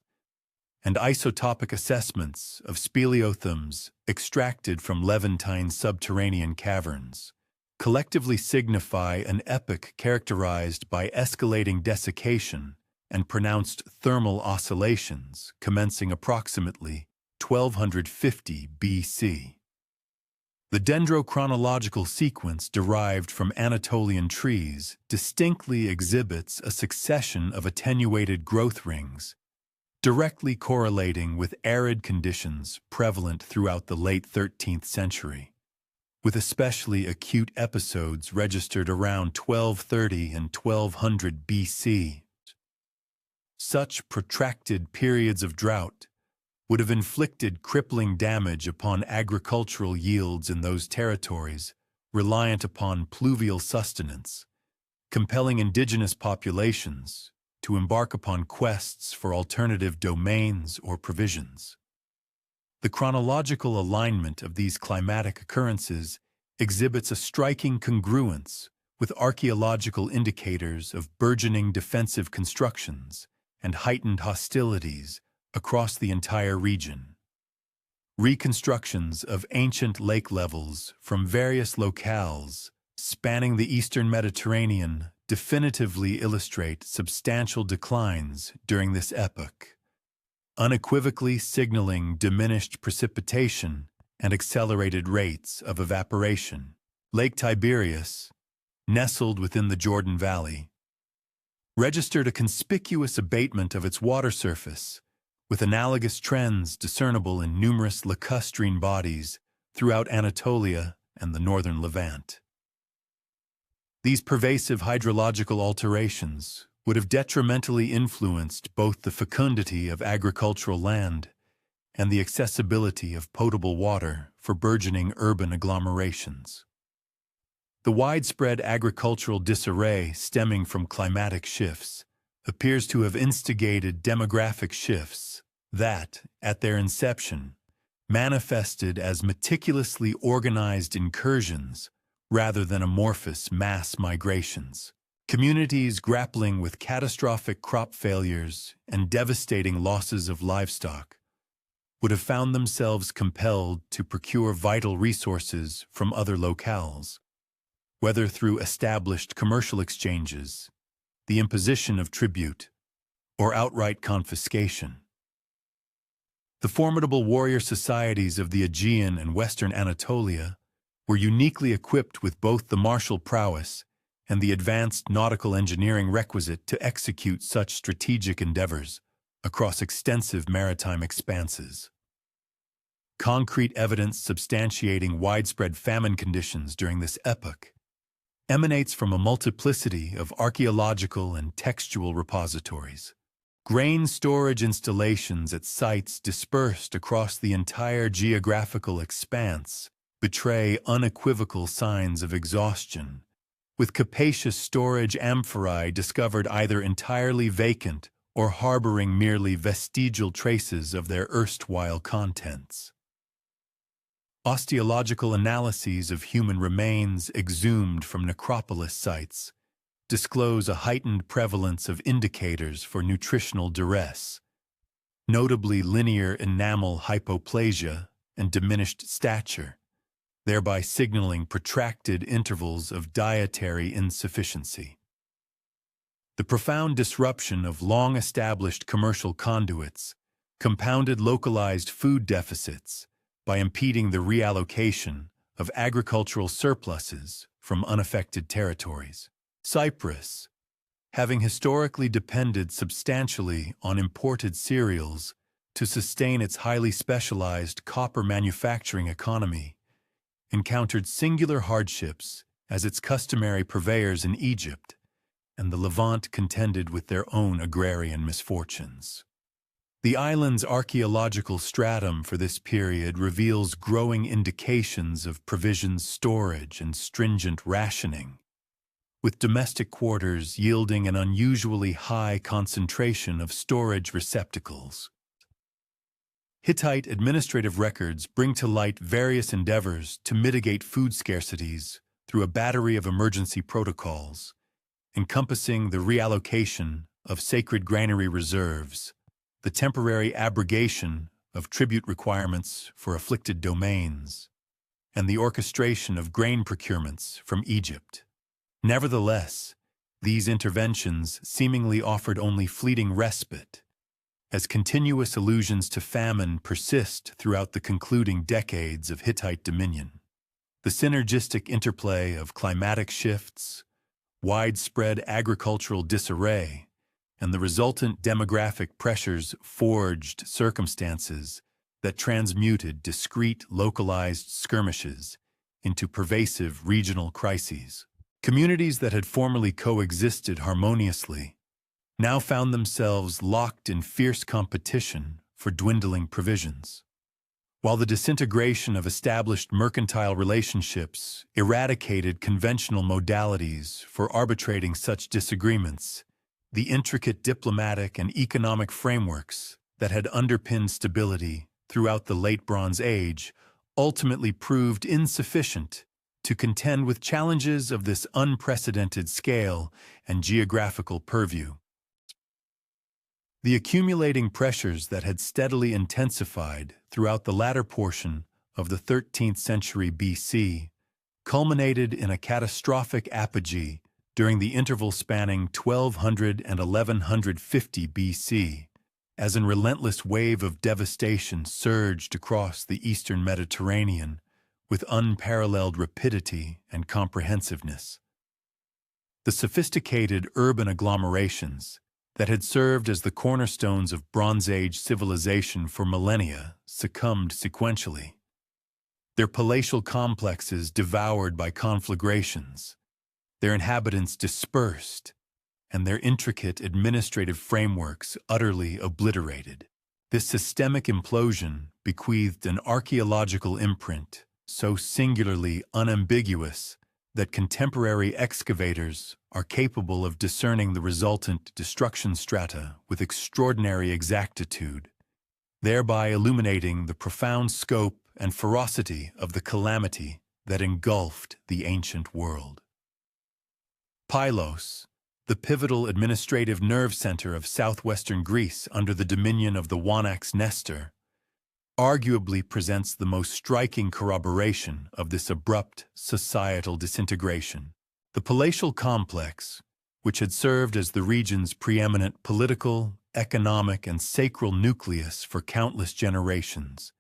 and isotopic assessments of speleothems extracted from Levantine subterranean caverns, collectively signify an epoch characterized by escalating desiccation and pronounced thermal oscillations commencing approximately 1250 BC. The dendrochronological sequence derived from Anatolian trees distinctly exhibits a succession of attenuated growth rings, directly correlating with arid conditions prevalent throughout the late 13th century, with especially acute episodes registered around 1230 and 1200 BC. Such protracted periods of drought would have inflicted crippling damage upon agricultural yields in those territories reliant upon pluvial sustenance, compelling indigenous populations to embark upon quests for alternative domains or provisions. The chronological alignment of these climatic occurrences exhibits a striking congruence with archaeological indicators of burgeoning defensive constructions and heightened hostilities across the entire region. Reconstructions of ancient lake levels from various locales spanning the eastern Mediterranean definitively illustrate substantial declines during this epoch, unequivocally signaling diminished precipitation and accelerated rates of evaporation. Lake Tiberias, nestled within the Jordan Valley, registered a conspicuous abatement of its water surface, with analogous trends discernible in numerous lacustrine bodies throughout Anatolia and the northern Levant. These pervasive hydrological alterations would have detrimentally influenced both the fecundity of agricultural land and the accessibility of potable water for burgeoning urban agglomerations. The widespread agricultural disarray stemming from climatic shifts appears to have instigated demographic shifts that, at their inception, manifested as meticulously organized incursions rather than amorphous mass migrations. Communities grappling with catastrophic crop failures and devastating losses of livestock would have found themselves compelled to procure vital resources from other locales, whether through established commercial exchanges, the imposition of tribute, or outright confiscation. The formidable warrior societies of the Aegean and Western Anatolia were uniquely equipped with both the martial prowess and the advanced nautical engineering requisite to execute such strategic endeavors across extensive maritime expanses. Concrete evidence substantiating widespread famine conditions during this epoch emanates from a multiplicity of archaeological and textual repositories. Grain storage installations at sites dispersed across the entire geographical expanse betray unequivocal signs of exhaustion, with capacious storage amphorae discovered either entirely vacant or harboring merely vestigial traces of their erstwhile contents. Osteological analyses of human remains exhumed from necropolis sites disclose a heightened prevalence of indicators for nutritional duress, notably linear enamel hypoplasia and diminished stature, thereby signaling protracted intervals of dietary insufficiency. The profound disruption of long-established commercial conduits compounded localized food deficits by impeding the reallocation of agricultural surpluses from unaffected territories. Cyprus, having historically depended substantially on imported cereals to sustain its highly specialized copper manufacturing economy, encountered singular hardships as its customary purveyors in Egypt, and the Levant contended with their own agrarian misfortunes. The island's archaeological stratum for this period reveals growing indications of provisions storage and stringent rationing, with domestic quarters yielding an unusually high concentration of storage receptacles. Hittite administrative records bring to light various endeavors to mitigate food scarcities through a battery of emergency protocols, encompassing the reallocation of sacred granary reserves, the temporary abrogation of tribute requirements for afflicted domains, and the orchestration of grain procurements from Egypt. Nevertheless, these interventions seemingly offered only fleeting respite, as continuous allusions to famine persist throughout the concluding decades of Hittite dominion. The synergistic interplay of climatic shifts, widespread agricultural disarray, and the resultant demographic pressures forged circumstances that transmuted discrete, localized skirmishes into pervasive regional crises. Communities that had formerly coexisted harmoniously now found themselves locked in fierce competition for dwindling provisions. While the disintegration of established mercantile relationships eradicated conventional modalities for arbitrating such disagreements, the intricate diplomatic and economic frameworks that had underpinned stability throughout the Late Bronze Age ultimately proved insufficient to contend with challenges of this unprecedented scale and geographical purview. The accumulating pressures that had steadily intensified throughout the latter portion of the 13th century BC culminated in a catastrophic apogee during the interval spanning 1200 and 1150 BC, as a relentless wave of devastation surged across the eastern Mediterranean with unparalleled rapidity and comprehensiveness. The sophisticated urban agglomerations that had served as the cornerstones of Bronze Age civilization for millennia succumbed sequentially, their palatial complexes devoured by conflagrations, their inhabitants dispersed, and their intricate administrative frameworks utterly obliterated. This systemic implosion bequeathed an archaeological imprint so singularly unambiguous that contemporary excavators are capable of discerning the resultant destruction strata with extraordinary exactitude, thereby illuminating the profound scope and ferocity of the calamity that engulfed the ancient world. Pylos, the pivotal administrative nerve center of southwestern Greece under the dominion of the Wanax Nestor, arguably presents the most striking corroboration of this abrupt societal disintegration. The palatial complex, which had served as the region's preeminent political, economic, and sacral nucleus for countless generations,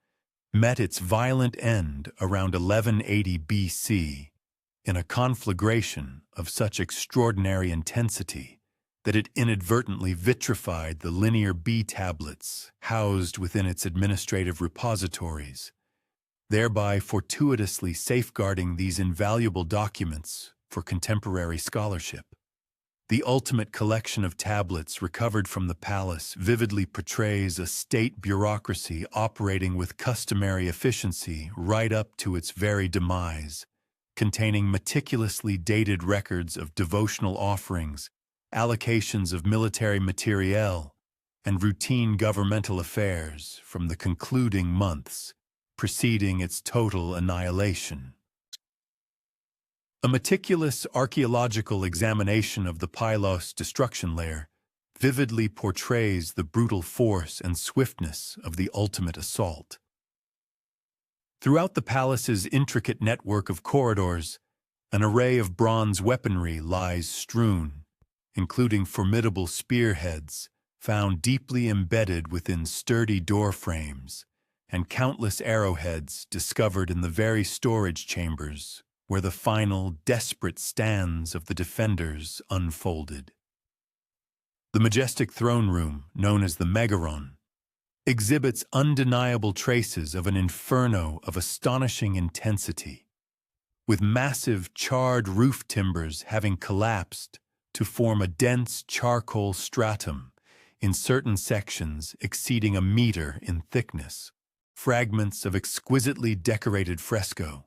met its violent end around 1180 BC in a conflagration of such extraordinary intensity that it inadvertently vitrified the linear B tablets housed within its administrative repositories, thereby fortuitously safeguarding these invaluable documents for contemporary scholarship. The ultimate collection of tablets recovered from the palace vividly portrays a state bureaucracy operating with customary efficiency right up to its very demise, containing meticulously dated records of devotional offerings, allocations of military materiel, and routine governmental affairs from the concluding months preceding its total annihilation. A meticulous archaeological examination of the Pylos destruction layer vividly portrays the brutal force and swiftness of the ultimate assault. Throughout the palace's intricate network of corridors, an array of bronze weaponry lies strewn, including formidable spearheads found deeply embedded within sturdy door frames, and countless arrowheads discovered in the very storage chambers where the final, desperate stands of the defenders unfolded. The majestic throne room, known as the Megaron, exhibits undeniable traces of an inferno of astonishing intensity, with massive charred roof timbers having collapsed to form a dense charcoal stratum in certain sections exceeding a meter in thickness. Fragments of exquisitely decorated fresco,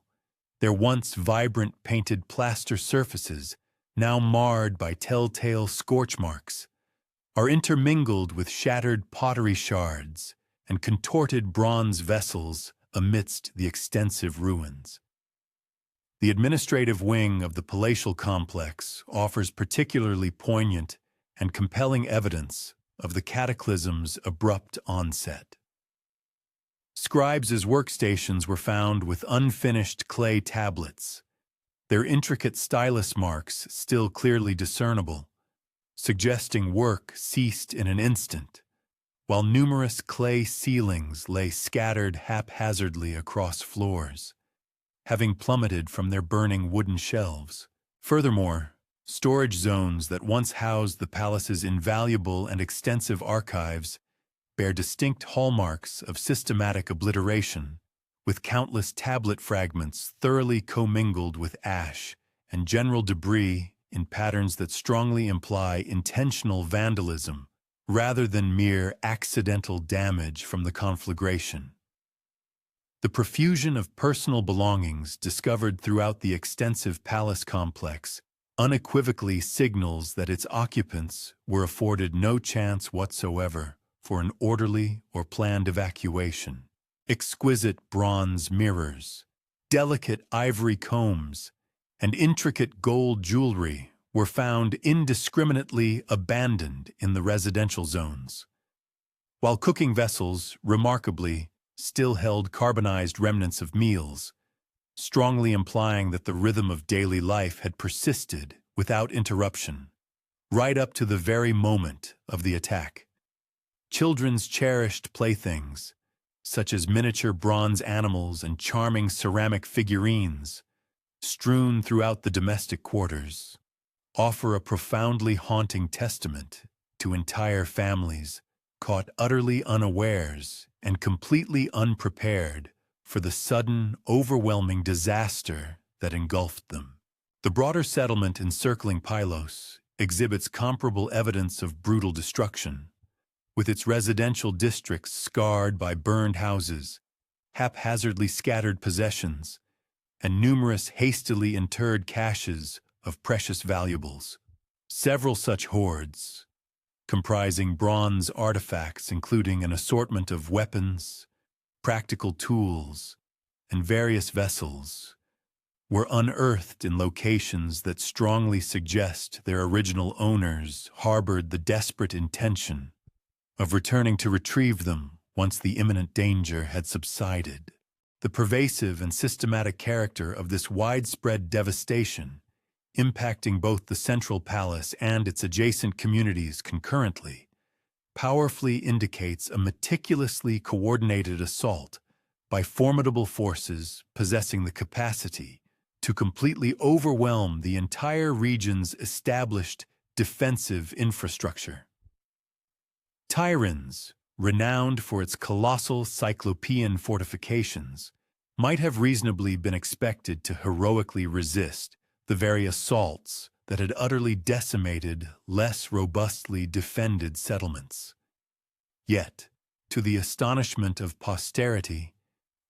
their once vibrant painted plaster surfaces now marred by telltale scorch marks, are intermingled with shattered pottery shards and contorted bronze vessels amidst the extensive ruins. The administrative wing of the palatial complex offers particularly poignant and compelling evidence of the cataclysm's abrupt onset. Scribes' workstations were found with unfinished clay tablets, their intricate stylus marks still clearly discernible, suggesting work ceased in an instant, while numerous clay ceilings lay scattered haphazardly across floors, having plummeted from their burning wooden shelves. Furthermore, storage zones that once housed the palace's invaluable and extensive archives bear distinct hallmarks of systematic obliteration, with countless tablet fragments thoroughly commingled with ash and general debris in patterns that strongly imply intentional vandalism rather than mere accidental damage from the conflagration. The profusion of personal belongings discovered throughout the extensive palace complex unequivocally signals that its occupants were afforded no chance whatsoever for an orderly or planned evacuation. Exquisite bronze mirrors, delicate ivory combs, and intricate gold jewelry were found indiscriminately abandoned in the residential zones, while cooking vessels, remarkably, still held carbonized remnants of meals, strongly implying that the rhythm of daily life had persisted without interruption, right up to the very moment of the attack. Children's cherished playthings, such as miniature bronze animals and charming ceramic figurines, strewn throughout the domestic quarters, offer a profoundly haunting testament to entire families caught utterly unawares and completely unprepared for the sudden, overwhelming disaster that engulfed them. The broader settlement encircling Pylos exhibits comparable evidence of brutal destruction, with its residential districts scarred by burned houses, haphazardly scattered possessions, and numerous hastily interred caches of precious valuables. Several such hoards, comprising bronze artifacts including an assortment of weapons, practical tools, and various vessels, were unearthed in locations that strongly suggest their original owners harbored the desperate intention of returning to retrieve them once the imminent danger had subsided. The pervasive and systematic character of this widespread devastation, impacting both the central palace and its adjacent communities concurrently, powerfully indicates a meticulously coordinated assault by formidable forces possessing the capacity to completely overwhelm the entire region's established defensive infrastructure. Tiryns, renowned for its colossal cyclopean fortifications, might have reasonably been expected to heroically resist the very assaults that had utterly decimated less robustly defended settlements. Yet, to the astonishment of posterity,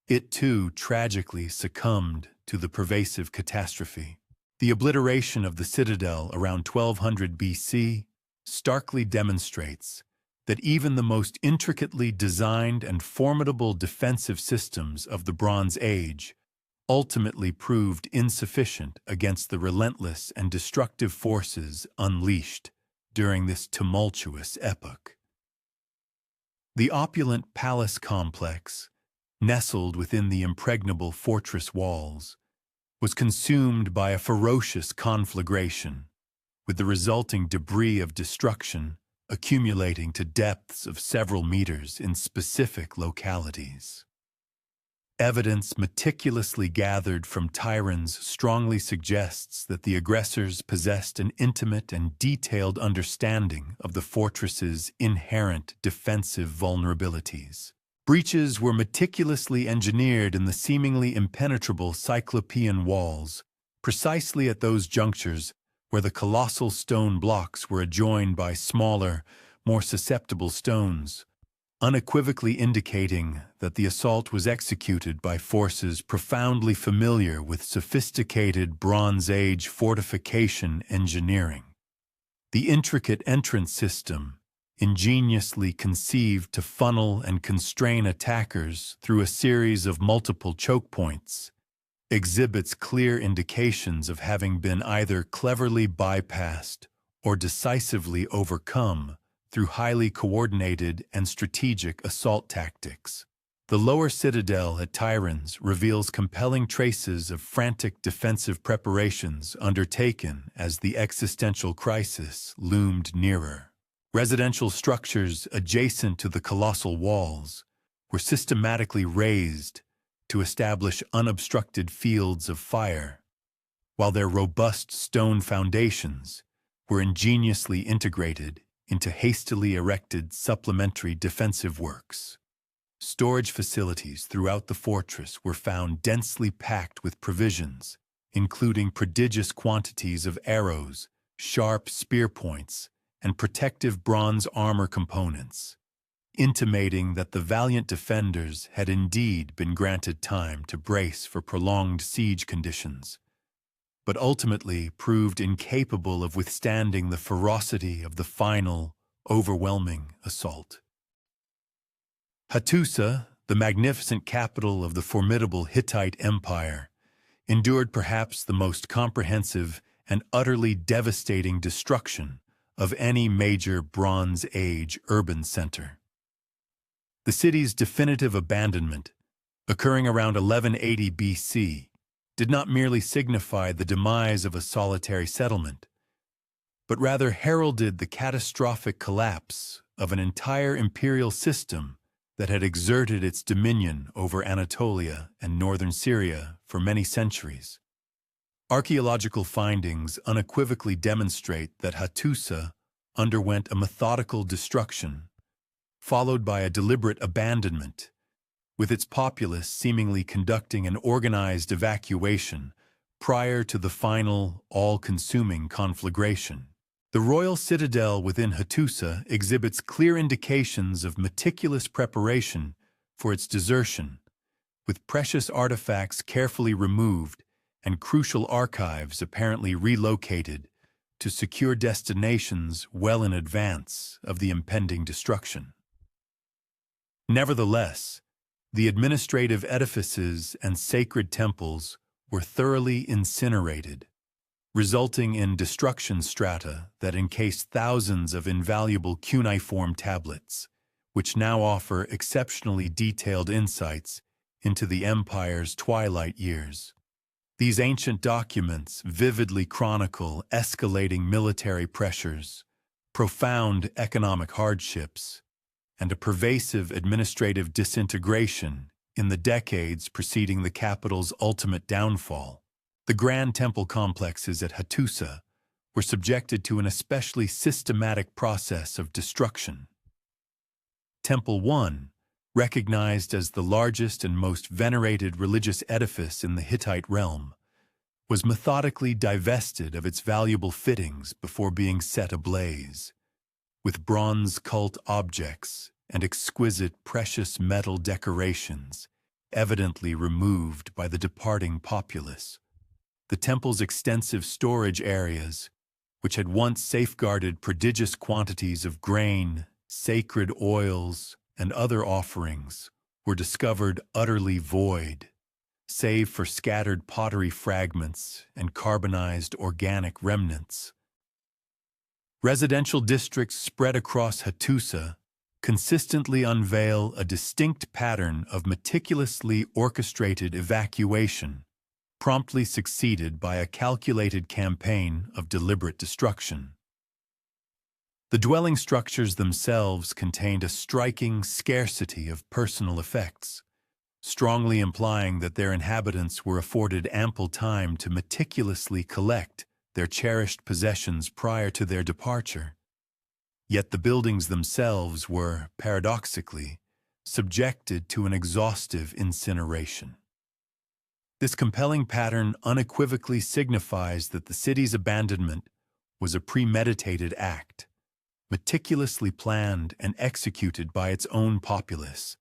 it too tragically succumbed to the pervasive catastrophe. The obliteration of the citadel around 1200 BC starkly demonstrates that even the most intricately designed and formidable defensive systems of the Bronze Age ultimately proved insufficient against the relentless and destructive forces unleashed during this tumultuous epoch. The opulent palace complex, nestled within the impregnable fortress walls, was consumed by a ferocious conflagration, with the resulting debris of destruction accumulating to depths of several meters in specific localities. Evidence meticulously gathered from Tiryns strongly suggests that the aggressors possessed an intimate and detailed understanding of the fortress's inherent defensive vulnerabilities. Breaches were meticulously engineered in the seemingly impenetrable cyclopean walls, precisely at those junctures where the colossal stone blocks were adjoined by smaller, more susceptible stones, unequivocally indicating that the assault was executed by forces profoundly familiar with sophisticated Bronze Age fortification engineering. The intricate entrance system, ingeniously conceived to funnel and constrain attackers through a series of multiple choke points, exhibits clear indications of having been either cleverly bypassed or decisively overcome through highly coordinated and strategic assault tactics. The lower citadel at Tiryns reveals compelling traces of frantic defensive preparations undertaken as the existential crisis loomed nearer. Residential structures adjacent to the colossal walls were systematically razed, to establish unobstructed fields of fire, while their robust stone foundations were ingeniously integrated into hastily erected supplementary defensive works. Storage facilities throughout the fortress were found densely packed with provisions, including prodigious quantities of arrows, sharp spear points, and protective bronze armor components, intimating that the valiant defenders had indeed been granted time to brace for prolonged siege conditions, but ultimately proved incapable of withstanding the ferocity of the final, overwhelming assault. Hattusa, the magnificent capital of the formidable Hittite Empire, endured perhaps the most comprehensive and utterly devastating destruction of any major Bronze Age urban center. The city's definitive abandonment, occurring around 1180 BC, did not merely signify the demise of a solitary settlement, but rather heralded the catastrophic collapse of an entire imperial system that had exerted its dominion over Anatolia and northern Syria for many centuries. Archaeological findings unequivocally demonstrate that Hattusa underwent a methodical destruction, followed by a deliberate abandonment, with its populace seemingly conducting an organized evacuation prior to the final, all-consuming conflagration. The royal citadel within Hattusa exhibits clear indications of meticulous preparation for its desertion, with precious artifacts carefully removed and crucial archives apparently relocated to secure destinations well in advance of the impending destruction. Nevertheless, the administrative edifices and sacred temples were thoroughly incinerated, resulting in destruction strata that encased thousands of invaluable cuneiform tablets, which now offer exceptionally detailed insights into the empire's twilight years. These ancient documents vividly chronicle escalating military pressures, profound economic hardships, and a pervasive administrative disintegration in the decades preceding the capital's ultimate downfall. The grand temple complexes at Hattusa were subjected to an especially systematic process of destruction. Temple 1, recognized as the largest and most venerated religious edifice in the Hittite realm, was methodically divested of its valuable fittings before being set ablaze, with bronze cult objects and exquisite precious metal decorations evidently removed by the departing populace. The temple's extensive storage areas, which had once safeguarded prodigious quantities of grain, sacred oils, and other offerings, were discovered utterly void, save for scattered pottery fragments and carbonized organic remnants. Residential districts spread across Hattusa consistently unveil a distinct pattern of meticulously orchestrated evacuation, promptly succeeded by a calculated campaign of deliberate destruction. The dwelling structures themselves contained a striking scarcity of personal effects, strongly implying that their inhabitants were afforded ample time to meticulously collect their cherished possessions prior to their departure. Yet the buildings themselves were, paradoxically, subjected to an exhaustive incineration. This compelling pattern unequivocally signifies that the city's abandonment was a premeditated act, meticulously planned and executed by its own populace,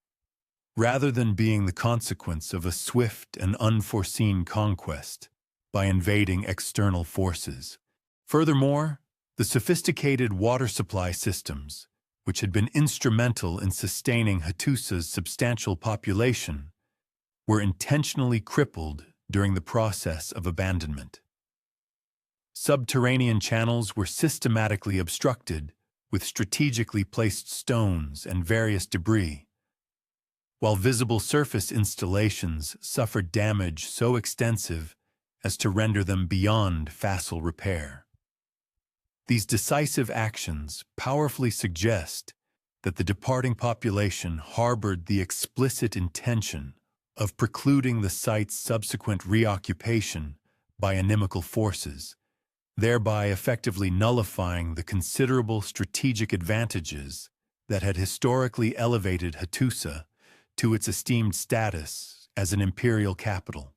rather than being the consequence of a swift and unforeseen conquest by invading external forces. Furthermore, the sophisticated water supply systems, which had been instrumental in sustaining Hattusa's substantial population, were intentionally crippled during the process of abandonment. Subterranean channels were systematically obstructed with strategically placed stones and various debris, while visible surface installations suffered damage so extensive as to render them beyond facile repair. These decisive actions powerfully suggest that the departing population harbored the explicit intention of precluding the site's subsequent reoccupation by inimical forces, thereby effectively nullifying the considerable strategic advantages that had historically elevated Hattusa to its esteemed status as an imperial capital.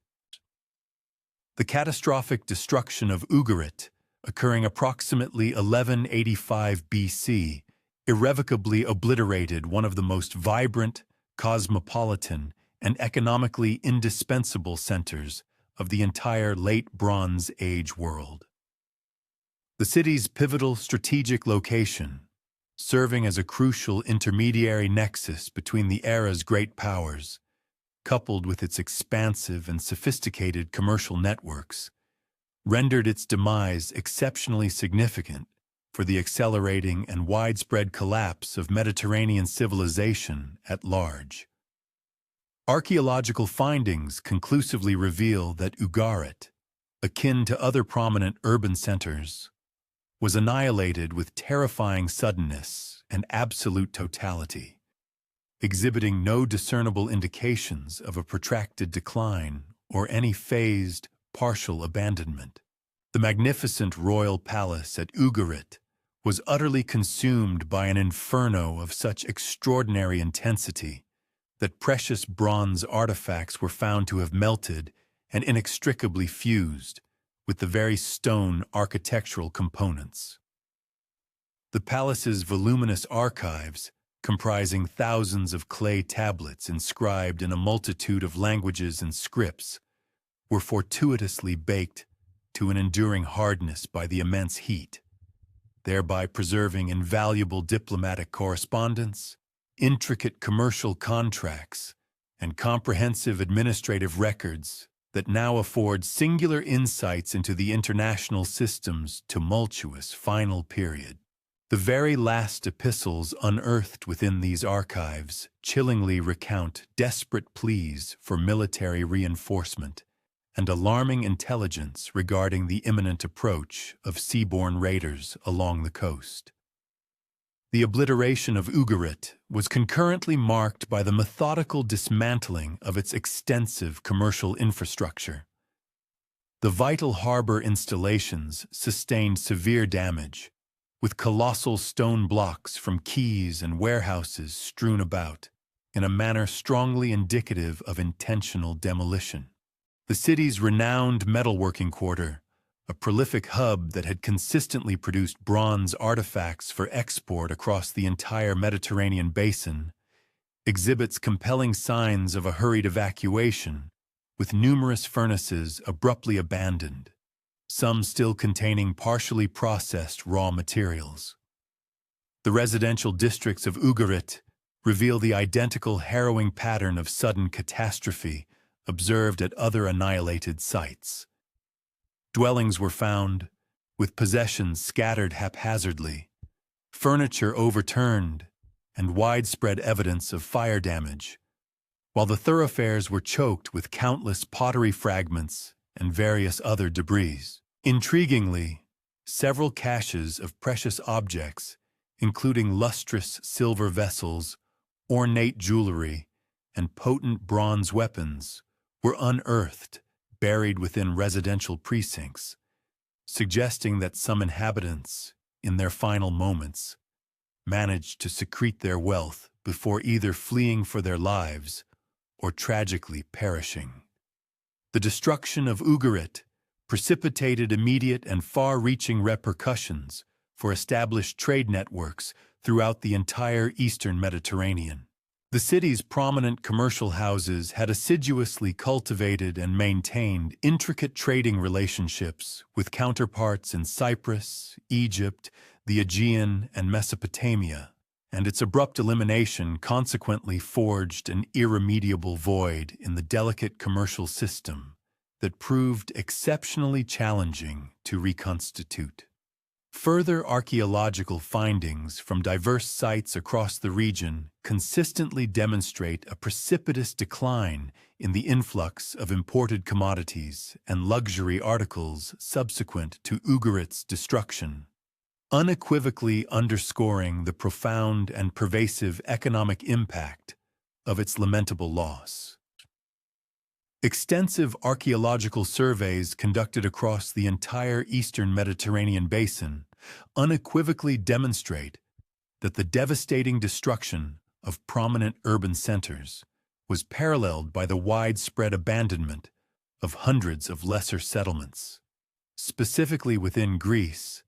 The catastrophic destruction of Ugarit, occurring approximately 1185 BC, irrevocably obliterated one of the most vibrant, cosmopolitan, and economically indispensable centers of the entire Late Bronze Age world. The city's pivotal strategic location, serving as a crucial intermediary nexus between the era's great powers, coupled with its expansive and sophisticated commercial networks, rendered its demise exceptionally significant for the accelerating and widespread collapse of Mediterranean civilization at large. Archaeological findings conclusively reveal that Ugarit, akin to other prominent urban centers, was annihilated with terrifying suddenness and absolute totality, exhibiting no discernible indications of a protracted decline or any phased, partial abandonment. The magnificent royal palace at Ugarit was utterly consumed by an inferno of such extraordinary intensity that precious bronze artifacts were found to have melted and inextricably fused with the very stone architectural components. The palace's voluminous archives, comprising thousands of clay tablets inscribed in a multitude of languages and scripts, were fortuitously baked to an enduring hardness by the immense heat, thereby preserving invaluable diplomatic correspondence, intricate commercial contracts, and comprehensive administrative records that now afford singular insights into the international system's tumultuous final period. The very last epistles unearthed within these archives chillingly recount desperate pleas for military reinforcement and alarming intelligence regarding the imminent approach of seaborne raiders along the coast. The obliteration of Ugarit was concurrently marked by the methodical dismantling of its extensive commercial infrastructure. The vital harbor installations sustained severe damage, with colossal stone blocks from quays and warehouses strewn about, in a manner strongly indicative of intentional demolition. The city's renowned metalworking quarter, a prolific hub that had consistently produced bronze artifacts for export across the entire Mediterranean basin, exhibits compelling signs of a hurried evacuation, with numerous furnaces abruptly abandoned, some still containing partially processed raw materials. The residential districts of Ugarit reveal the identical harrowing pattern of sudden catastrophe observed at other annihilated sites. Dwellings were found, with possessions scattered haphazardly, furniture overturned, and widespread evidence of fire damage, while the thoroughfares were choked with countless pottery fragments and various other debris. Intriguingly, several caches of precious objects, including lustrous silver vessels, ornate jewelry, and potent bronze weapons, were unearthed, buried within residential precincts, suggesting that some inhabitants, in their final moments, managed to secrete their wealth before either fleeing for their lives or tragically perishing. The destruction of Ugarit precipitated immediate and far-reaching repercussions for established trade networks throughout the entire eastern Mediterranean. The city's prominent commercial houses had assiduously cultivated and maintained intricate trading relationships with counterparts in Cyprus, Egypt, the Aegean, and Mesopotamia, and its abrupt elimination consequently forged an irremediable void in the delicate commercial system that proved exceptionally challenging to reconstitute. Further archaeological findings from diverse sites across the region consistently demonstrate a precipitous decline in the influx of imported commodities and luxury articles subsequent to Ugarit's destruction, unequivocally underscoring the profound and pervasive economic impact of its lamentable loss. Extensive archaeological surveys conducted across the entire eastern Mediterranean basin unequivocally demonstrate that the devastating destruction of prominent urban centers was paralleled by the widespread abandonment of hundreds of lesser settlements. Specifically within Greece,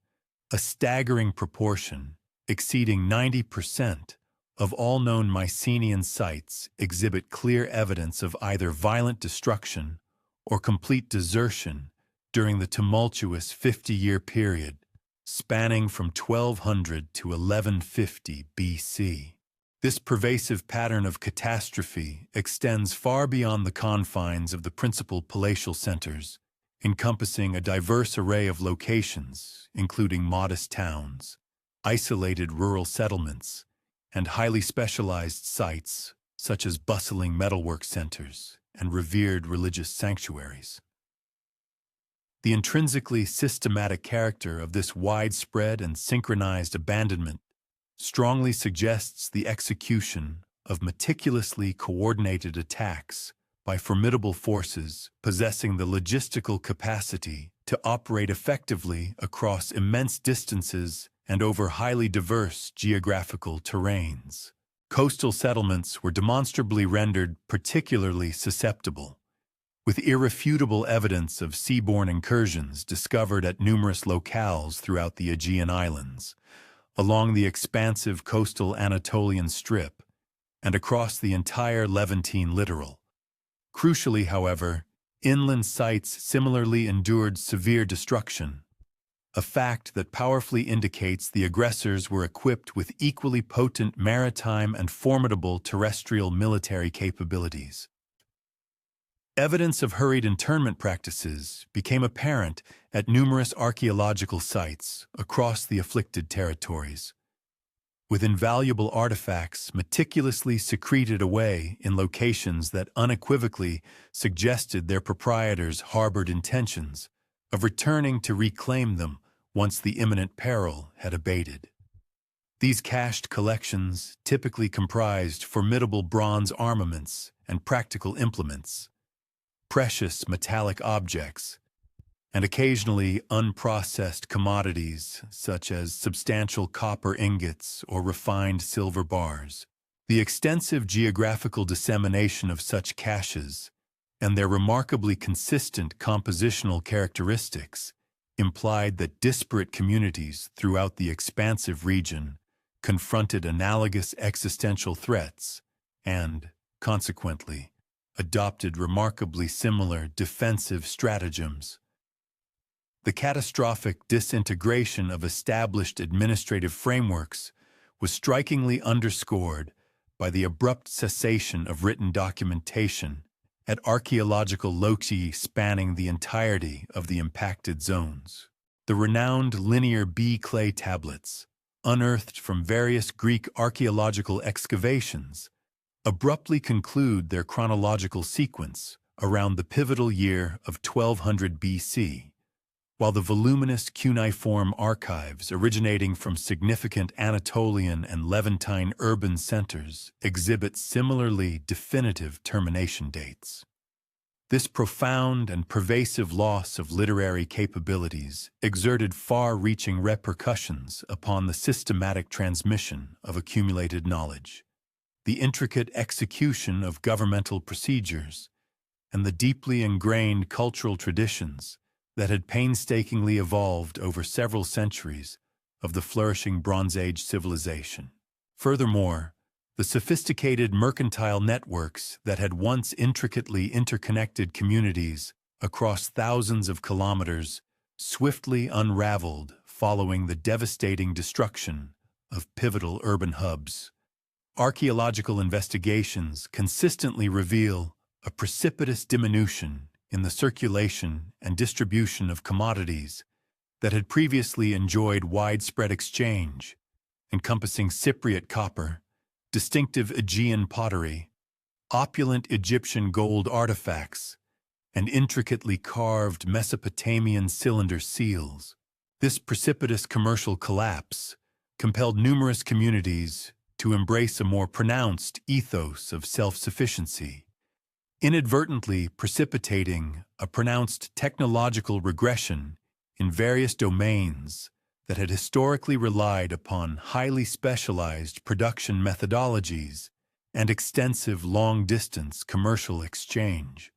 a staggering proportion, exceeding 90% of all known Mycenaean sites exhibit clear evidence of either violent destruction or complete desertion during the tumultuous 50-year period spanning from 1200 to 1150 BC. This pervasive pattern of catastrophe extends far beyond the confines of the principal palatial centers, encompassing a diverse array of locations, including modest towns, isolated rural settlements, and highly specialized sites such as bustling metalwork centers and revered religious sanctuaries. The intrinsically systematic character of this widespread and synchronized abandonment strongly suggests the execution of meticulously coordinated attacks by formidable forces possessing the logistical capacity to operate effectively across immense distances and over highly diverse geographical terrains. Coastal settlements were demonstrably rendered particularly susceptible, with irrefutable evidence of seaborne incursions discovered at numerous locales throughout the Aegean Islands, along the expansive coastal Anatolian strip, and across the entire Levantine littoral. Crucially, however, inland sites similarly endured severe destruction, a fact that powerfully indicates the aggressors were equipped with equally potent maritime and formidable terrestrial military capabilities. Evidence of hurried internment practices became apparent at numerous archaeological sites across the afflicted territories, with invaluable artifacts meticulously secreted away in locations that unequivocally suggested their proprietors harbored intentions of returning to reclaim them once the imminent peril had abated. These cached collections typically comprised formidable bronze armaments and practical implements, precious metallic objects, and occasionally unprocessed commodities such as substantial copper ingots or refined silver bars. The extensive geographical dissemination of such caches and their remarkably consistent compositional characteristics implied that disparate communities throughout the expansive region confronted analogous existential threats and, consequently, adopted remarkably similar defensive stratagems. The catastrophic disintegration of established administrative frameworks was strikingly underscored by the abrupt cessation of written documentation at archaeological loci spanning the entirety of the impacted zones. The renowned linear B clay tablets, unearthed from various Greek archaeological excavations, abruptly conclude their chronological sequence around the pivotal year of 1200 BC, while the voluminous cuneiform archives originating from significant Anatolian and Levantine urban centers exhibit similarly definitive termination dates. This profound and pervasive loss of literary capabilities exerted far-reaching repercussions upon the systematic transmission of accumulated knowledge, the intricate execution of governmental procedures, and the deeply ingrained cultural traditions that had painstakingly evolved over several centuries of the flourishing Bronze Age civilization. Furthermore, the sophisticated mercantile networks that had once intricately interconnected communities across thousands of kilometers swiftly unraveled following the devastating destruction of pivotal urban hubs. Archaeological investigations consistently reveal a precipitous diminution in the circulation and distribution of commodities that had previously enjoyed widespread exchange, encompassing Cypriot copper, distinctive Aegean pottery, opulent Egyptian gold artifacts, and intricately carved Mesopotamian cylinder seals. This precipitous commercial collapse compelled numerous communities to embrace a more pronounced ethos of self-sufficiency, inadvertently precipitating a pronounced technological regression in various domains that had historically relied upon highly specialized production methodologies and extensive long-distance commercial exchange.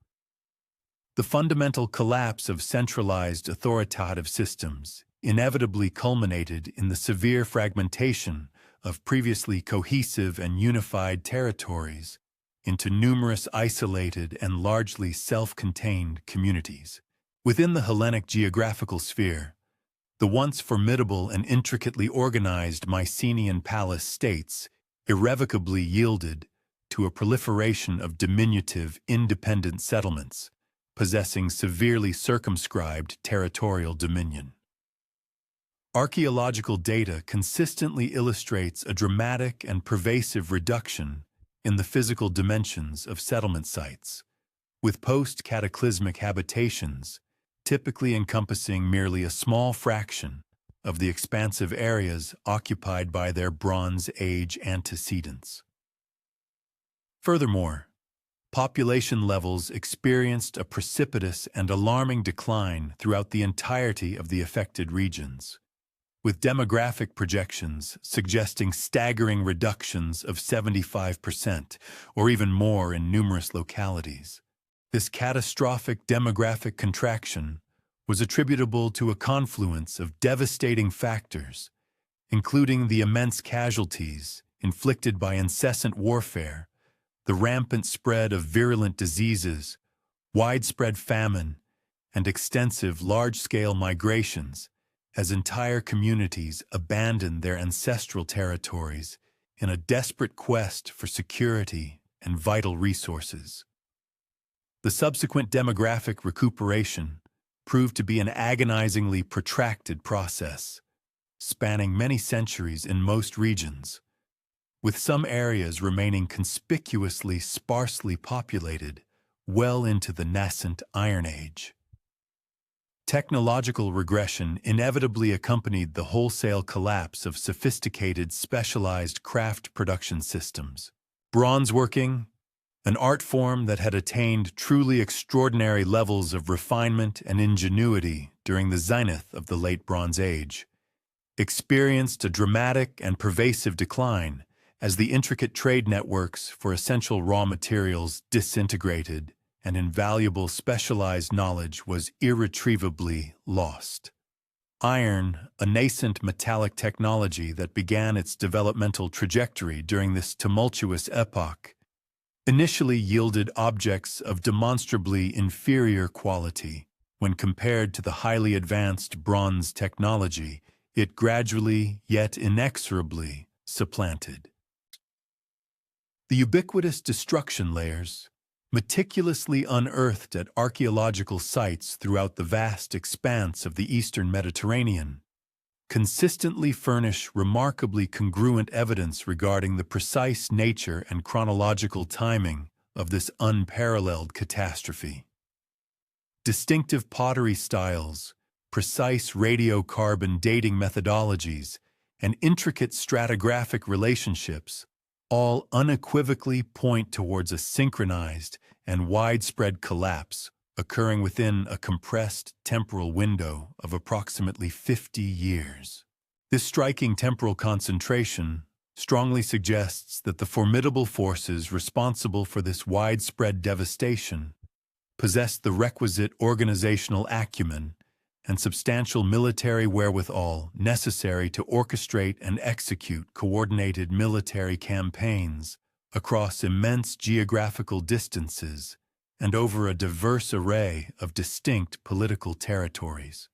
The fundamental collapse of centralized authoritative systems inevitably culminated in the severe fragmentation of previously cohesive and unified territories into numerous isolated and largely self-contained communities. Within the Hellenic geographical sphere, the once formidable and intricately organized Mycenaean palace states irrevocably yielded to a proliferation of diminutive, independent settlements, possessing severely circumscribed territorial dominion. Archaeological data consistently illustrates a dramatic and pervasive reduction in the physical dimensions of settlement sites, with post-cataclysmic habitations typically encompassing merely a small fraction of the expansive areas occupied by their Bronze Age antecedents. Furthermore, population levels experienced a precipitous and alarming decline throughout the entirety of the affected regions, with demographic projections suggesting staggering reductions of 75% or even more in numerous localities. This catastrophic demographic contraction was attributable to a confluence of devastating factors, including the immense casualties inflicted by incessant warfare, the rampant spread of virulent diseases, widespread famine, and extensive large-scale migrations as entire communities abandoned their ancestral territories in a desperate quest for security and vital resources. The subsequent demographic recuperation proved to be an agonizingly protracted process, spanning many centuries in most regions, with some areas remaining conspicuously sparsely populated well into the nascent Iron Age. Technological regression inevitably accompanied the wholesale collapse of sophisticated, specialized craft production systems. Bronzeworking, an art form that had attained truly extraordinary levels of refinement and ingenuity during the zenith of the Late Bronze Age, experienced a dramatic and pervasive decline as the intricate trade networks for essential raw materials disintegrated and invaluable specialized knowledge was irretrievably lost. Iron, a nascent metallic technology that began its developmental trajectory during this tumultuous epoch, initially yielded objects of demonstrably inferior quality. When compared to the highly advanced bronze technology, it gradually, yet inexorably, supplanted. The ubiquitous destruction layers, meticulously unearthed at archaeological sites throughout the vast expanse of the eastern Mediterranean, consistently furnish remarkably congruent evidence regarding the precise nature and chronological timing of this unparalleled catastrophe. Distinctive pottery styles, precise radiocarbon dating methodologies, and intricate stratigraphic relationships all unequivocally point towards a synchronized and widespread collapse occurring within a compressed temporal window of approximately 50 years. This striking temporal concentration strongly suggests that the formidable forces responsible for this widespread devastation possessed the requisite organizational acumen and substantial military wherewithal necessary to orchestrate and execute coordinated military campaigns across immense geographical distances and over a diverse array of distinct political territories.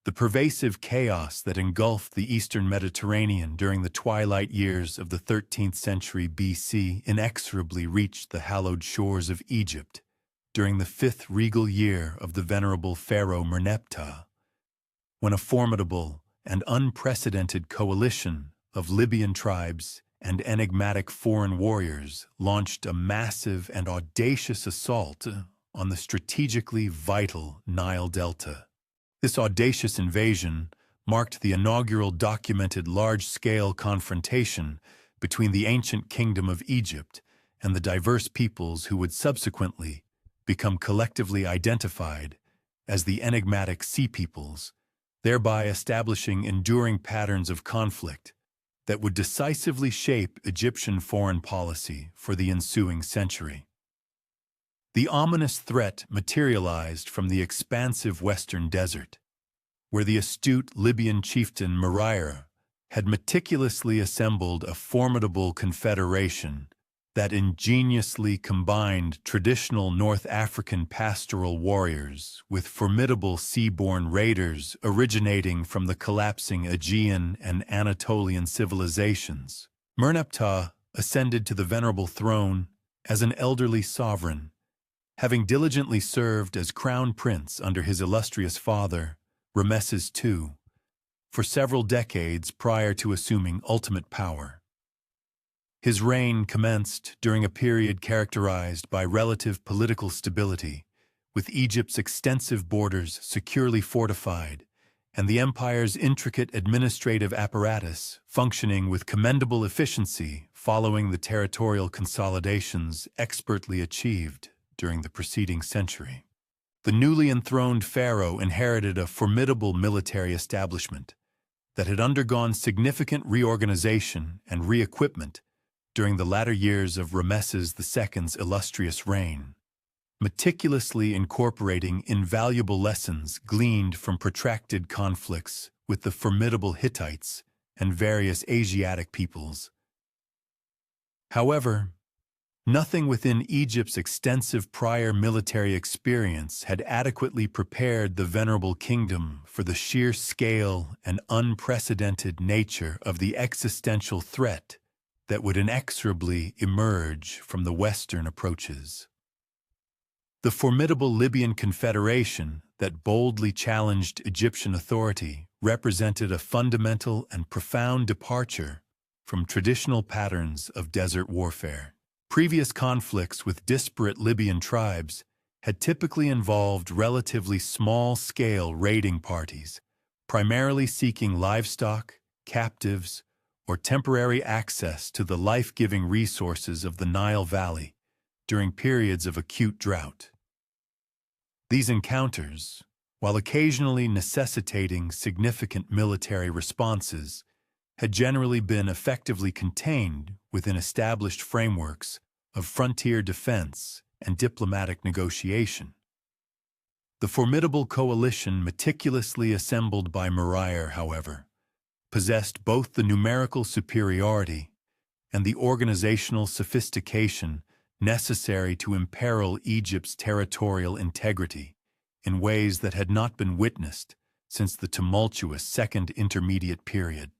The pervasive chaos that engulfed the eastern Mediterranean during the twilight years of the 13th century BC inexorably reached the hallowed shores of Egypt during the 5th regal year of the venerable pharaoh Merneptah, when a formidable and unprecedented coalition of Libyan tribes and enigmatic foreign warriors launched a massive and audacious assault on the strategically vital Nile Delta. This audacious invasion marked the inaugural documented large-scale confrontation between the ancient kingdom of Egypt and the diverse peoples who would subsequently become collectively identified as the enigmatic Sea Peoples, thereby establishing enduring patterns of conflict that would decisively shape Egyptian foreign policy for the ensuing century. The ominous threat materialized from the expansive western desert, where the astute Libyan chieftain Muraira had meticulously assembled a formidable confederation that ingeniously combined traditional North African pastoral warriors with formidable seaborne raiders originating from the collapsing Aegean and Anatolian civilizations. Merneptah ascended to the venerable throne as an elderly sovereign, having diligently served as crown prince under his illustrious father, Rameses II, for several decades prior to assuming ultimate power. His reign commenced during a period characterized by relative political stability, with Egypt's extensive borders securely fortified and the empire's intricate administrative apparatus functioning with commendable efficiency following the territorial consolidations expertly achieved during the preceding century. The newly enthroned pharaoh inherited a formidable military establishment that had undergone significant reorganization and re-equipment during the latter years of Rameses II's illustrious reign, meticulously incorporating invaluable lessons gleaned from protracted conflicts with the formidable Hittites and various Asiatic peoples. However, nothing within Egypt's extensive prior military experience had adequately prepared the venerable kingdom for the sheer scale and unprecedented nature of the existential threat that would inexorably emerge from the Western approaches. The formidable Libyan confederation that boldly challenged Egyptian authority represented a fundamental and profound departure from traditional patterns of desert warfare. Previous conflicts with disparate Libyan tribes had typically involved relatively small-scale raiding parties, primarily seeking livestock, captives, or temporary access to the life-giving resources of the Nile Valley during periods of acute drought. These encounters, while occasionally necessitating significant military responses, had generally been effectively contained within established frameworks of frontier defense and diplomatic negotiation. The formidable coalition meticulously assembled by Muraira, however, possessed both the numerical superiority and the organizational sophistication necessary to imperil Egypt's territorial integrity in ways that had not been witnessed since the tumultuous Second Intermediate Period.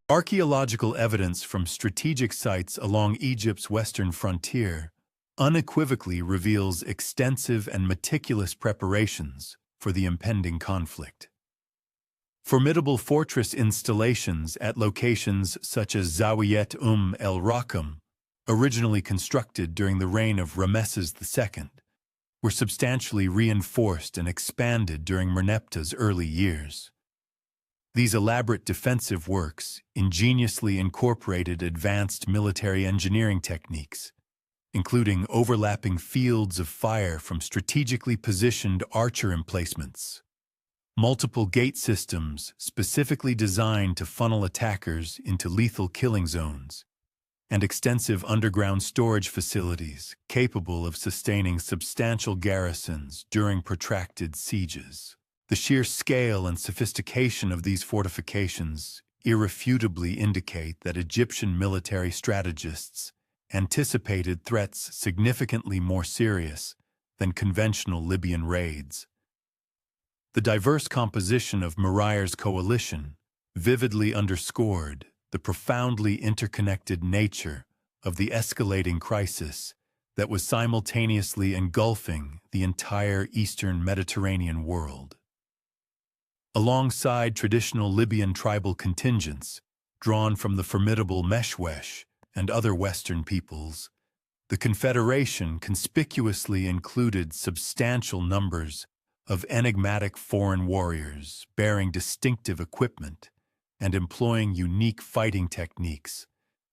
Archaeological evidence from strategic sites along Egypt's western frontier unequivocally reveals extensive and meticulous preparations for the impending conflict. Formidable fortress installations at locations such as Zawiyet el-Rakam, originally constructed during the reign of Rameses II, were substantially reinforced and expanded during Merneptah's early years. These elaborate defensive works ingeniously incorporated advanced military engineering techniques, including overlapping fields of fire from strategically positioned archer emplacements, multiple gate systems specifically designed to funnel attackers into lethal killing zones, and extensive underground storage facilities capable of sustaining substantial garrisons during protracted sieges. The sheer scale and sophistication of these fortifications irrefutably indicate that Egyptian military strategists anticipated threats significantly more serious than conventional Libyan raids. The diverse composition of Muraira's coalition vividly underscored the profoundly interconnected nature of the escalating crisis that was simultaneously engulfing the entire Eastern Mediterranean world. Alongside traditional Libyan tribal contingents drawn from the formidable Meshwesh and other Western peoples, the Confederation conspicuously included substantial numbers of enigmatic foreign warriors bearing distinctive equipment and employing unique fighting techniques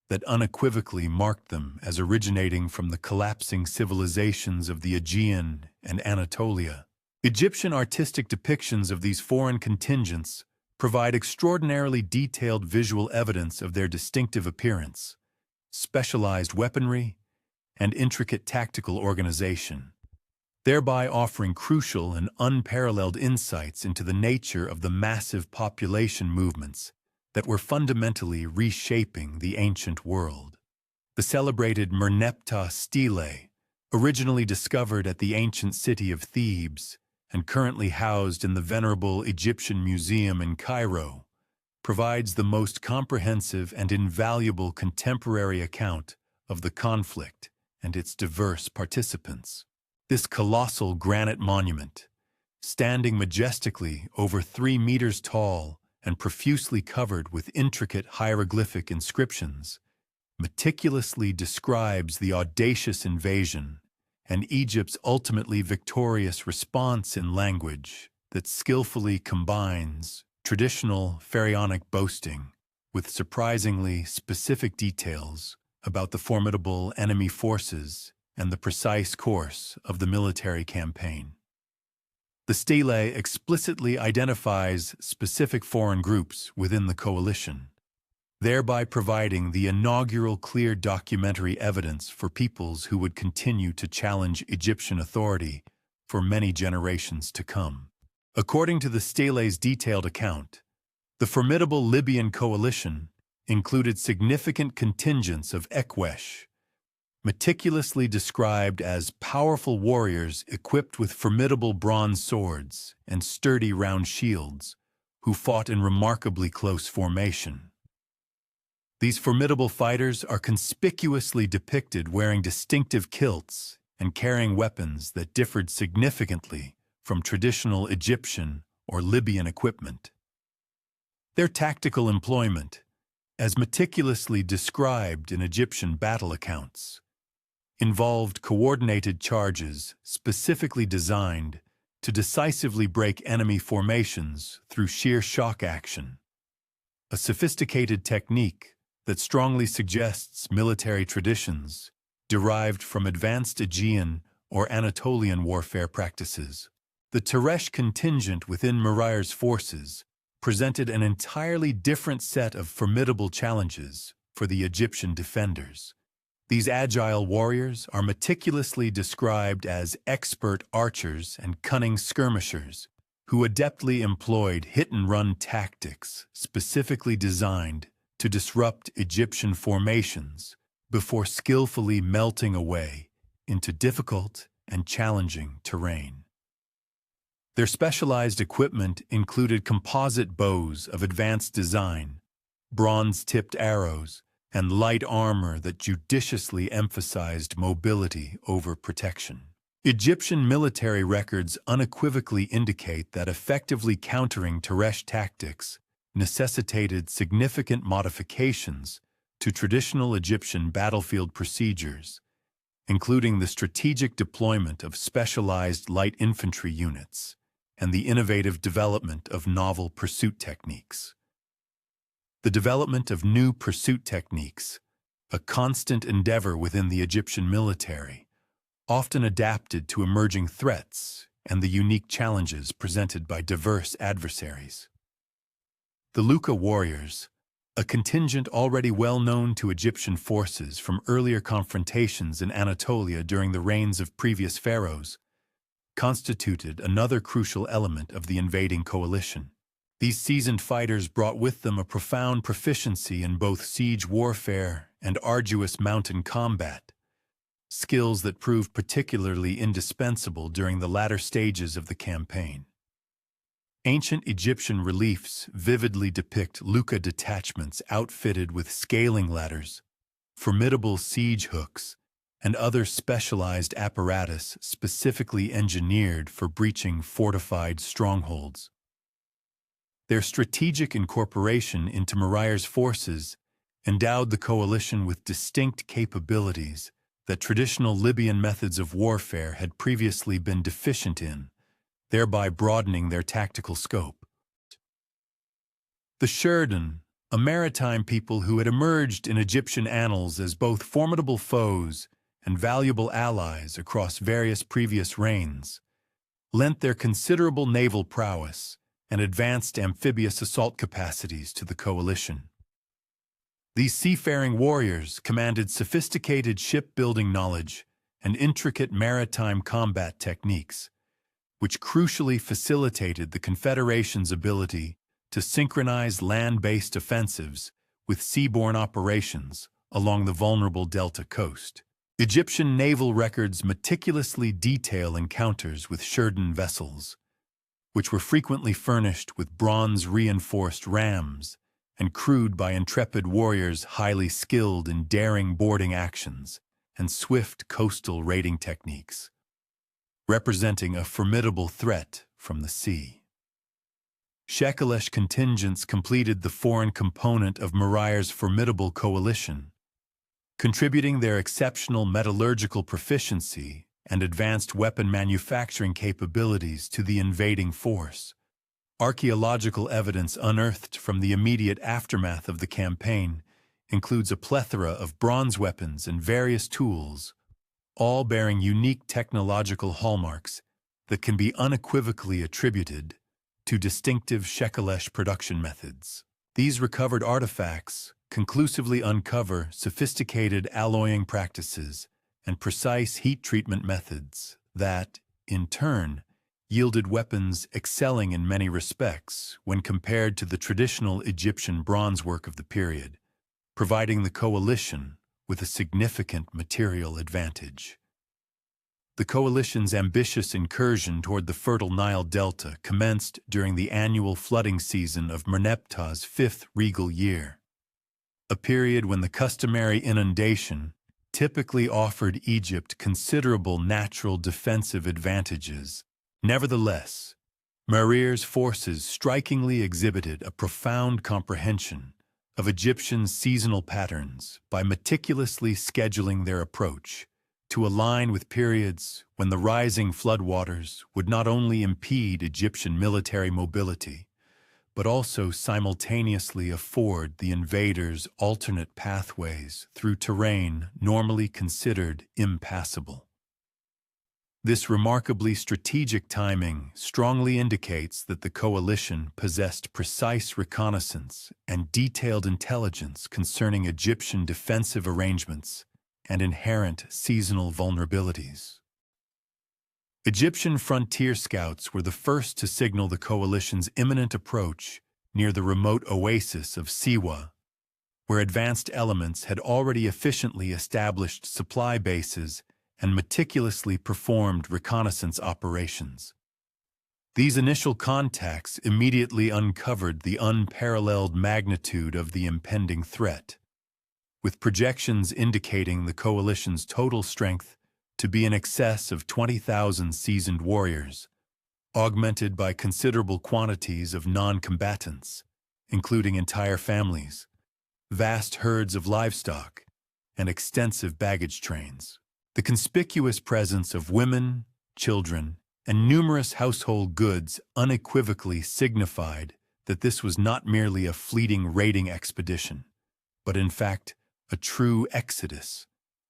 that unequivocally marked them as originating from the collapsing civilizations of the Aegean and Anatolia. Egyptian artistic depictions of these foreign contingents provide extraordinarily detailed visual evidence of their distinctive appearance, specialized weaponry, and intricate tactical organization, thereby offering crucial and unparalleled insights into the nature of the massive population movements that were fundamentally reshaping the ancient world. The celebrated Merneptah stele, originally discovered at the ancient city of Thebes and currently housed in the venerable Egyptian Museum in Cairo, provides the most comprehensive and invaluable contemporary account of the conflict and its diverse participants. This colossal granite monument, standing majestically over 3 meters tall and profusely covered with intricate hieroglyphic inscriptions, meticulously describes the audacious invasion and Egypt's ultimately victorious response in language that skillfully combines traditional pharaonic boasting with surprisingly specific details about the formidable enemy forces and the precise course of the military campaign. The stele explicitly identifies specific foreign groups within the coalition, thereby providing the inaugural clear documentary evidence for peoples who would continue to challenge Egyptian authority for many generations to come. According to the stele's detailed account, the formidable Libyan coalition included significant contingents of Ekwesh, meticulously described as powerful warriors equipped with formidable bronze swords and sturdy round shields, who fought in remarkably close formation. These formidable fighters are conspicuously depicted wearing distinctive kilts and carrying weapons that differed significantly from traditional Egyptian or Libyan equipment. Their tactical employment, as meticulously described in Egyptian battle accounts, involved coordinated charges specifically designed to decisively break enemy formations through sheer shock action, a sophisticated technique that strongly suggests military traditions derived from advanced Aegean or Anatolian warfare practices. The Teresh contingent within Murayer's forces presented an entirely different set of formidable challenges for the Egyptian defenders. These agile warriors are meticulously described as expert archers and cunning skirmishers who adeptly employed hit-and-run tactics specifically designed to disrupt Egyptian formations before skillfully melting away into difficult and challenging terrain. Their specialized equipment included composite bows of advanced design, bronze-tipped arrows, and light armor that judiciously emphasized mobility over protection. Egyptian military records unequivocally indicate that effectively countering Teresh tactics necessitated significant modifications to traditional Egyptian battlefield procedures, including the strategic deployment of specialized light infantry units and the innovative development of novel pursuit techniques. The development of new pursuit techniques, a constant endeavor within the Egyptian military, often adapted to emerging threats and the unique challenges presented by diverse adversaries. The Luka warriors, a contingent already well known to Egyptian forces from earlier confrontations in Anatolia during the reigns of previous pharaohs, constituted another crucial element of the invading coalition. These seasoned fighters brought with them a profound proficiency in both siege warfare and arduous mountain combat, skills that proved particularly indispensable during the latter stages of the campaign. Ancient Egyptian reliefs vividly depict Luka detachments outfitted with scaling ladders, formidable siege hooks, and other specialized apparatus specifically engineered for breaching fortified strongholds. Their strategic incorporation into Murayer's forces endowed the coalition with distinct capabilities that traditional Libyan methods of warfare had previously been deficient in, thereby broadening their tactical scope. The Sheridan, a maritime people who had emerged in Egyptian annals as both formidable foes and valuable allies across various previous reigns, lent their considerable naval prowess and advanced amphibious assault capacities to the coalition. These seafaring warriors commanded sophisticated shipbuilding knowledge and intricate maritime combat techniques, which crucially facilitated the Confederation's ability to synchronize land-based offensives with seaborne operations along the vulnerable Delta coast. Egyptian naval records meticulously detail encounters with Sheridan vessels, which were frequently furnished with bronze-reinforced rams and crewed by intrepid warriors highly skilled in daring boarding actions and swift coastal raiding techniques, representing a formidable threat from the sea. Shekelesh contingents completed the foreign component of Murayer's formidable coalition, contributing their exceptional metallurgical proficiency and advanced weapon manufacturing capabilities to the invading force. Archaeological evidence unearthed from the immediate aftermath of the campaign includes a plethora of bronze weapons and various tools, all bearing unique technological hallmarks that can be unequivocally attributed to distinctive Shekelesh production methods. These recovered artifacts conclusively uncover sophisticated alloying practices and precise heat treatment methods that, in turn, yielded weapons excelling in many respects when compared to the traditional Egyptian bronze work of the period, providing the coalition with a significant material advantage. The coalition's ambitious incursion toward the fertile Nile Delta commenced during the annual flooding season of Merneptah's fifth regal year, a period when the customary inundation typically offered Egypt considerable natural defensive advantages. Nevertheless, Murayer's forces strikingly exhibited a profound comprehension of Egyptian seasonal patterns by meticulously scheduling their approach to align with periods when the rising floodwaters would not only impede Egyptian military mobility, but also simultaneously afford the invaders alternate pathways through terrain normally considered impassable. This remarkably strategic timing strongly indicates that the coalition possessed precise reconnaissance and detailed intelligence concerning Egyptian defensive arrangements and inherent seasonal vulnerabilities. Egyptian frontier scouts were the first to signal the coalition's imminent approach near the remote oasis of Siwa, where advanced elements had already efficiently established supply bases and meticulously performed reconnaissance operations. These initial contacts immediately uncovered the unparalleled magnitude of the impending threat, with projections indicating the coalition's total strength to be in excess of 20,000 seasoned warriors, augmented by considerable quantities of non-combatants, including entire families, vast herds of livestock, and extensive baggage trains. The conspicuous presence of women, children, and numerous household goods unequivocally signified that this was not merely a fleeting raiding expedition, but in fact a true exodus,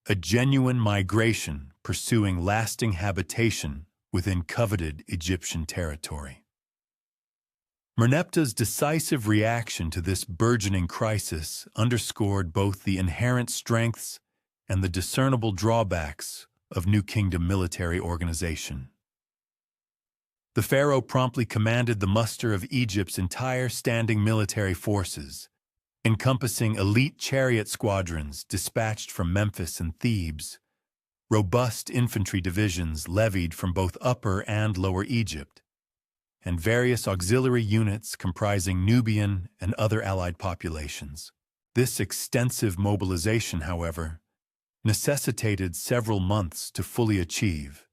a genuine migration pursuing lasting habitation within coveted Egyptian territory. Merneptah's decisive reaction to this burgeoning crisis underscored both the inherent strengths and the discernible drawbacks of New Kingdom military organization. The pharaoh promptly commanded the muster of Egypt's entire standing military forces, encompassing elite chariot squadrons dispatched from Memphis and Thebes, robust infantry divisions levied from both Upper and Lower Egypt, and various auxiliary units comprising Nubian and other allied populations. This extensive mobilization, however, necessitated several months to fully achieve,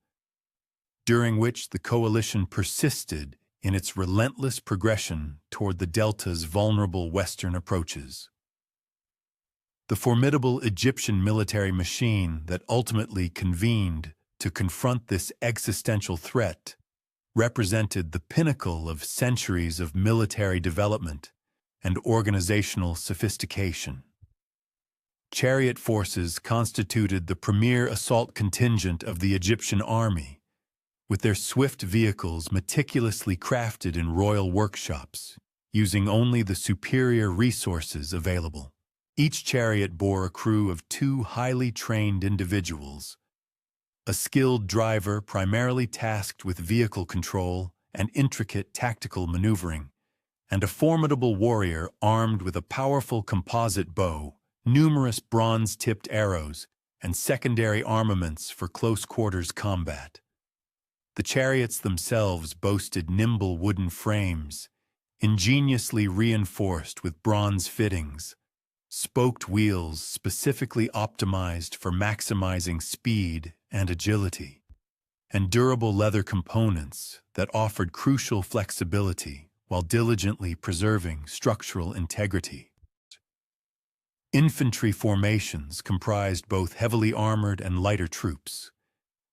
during which the coalition persisted in its relentless progression toward the Delta's vulnerable western approaches. The formidable Egyptian military machine that ultimately convened to confront this existential threat represented the pinnacle of centuries of military development and organizational sophistication. Chariot forces constituted the premier assault contingent of the Egyptian army, with their swift vehicles meticulously crafted in royal workshops, using only the superior resources available. Each chariot bore a crew of 2 highly trained individuals, a skilled driver primarily tasked with vehicle control and intricate tactical maneuvering, and a formidable warrior armed with a powerful composite bow, numerous bronze-tipped arrows, and secondary armaments for close-quarters combat. The chariots themselves boasted nimble wooden frames, ingeniously reinforced with bronze fittings, spoked wheels specifically optimized for maximizing speed and agility, and durable leather components that offered crucial flexibility while diligently preserving structural integrity. Infantry formations comprised both heavily armored and lighter troops,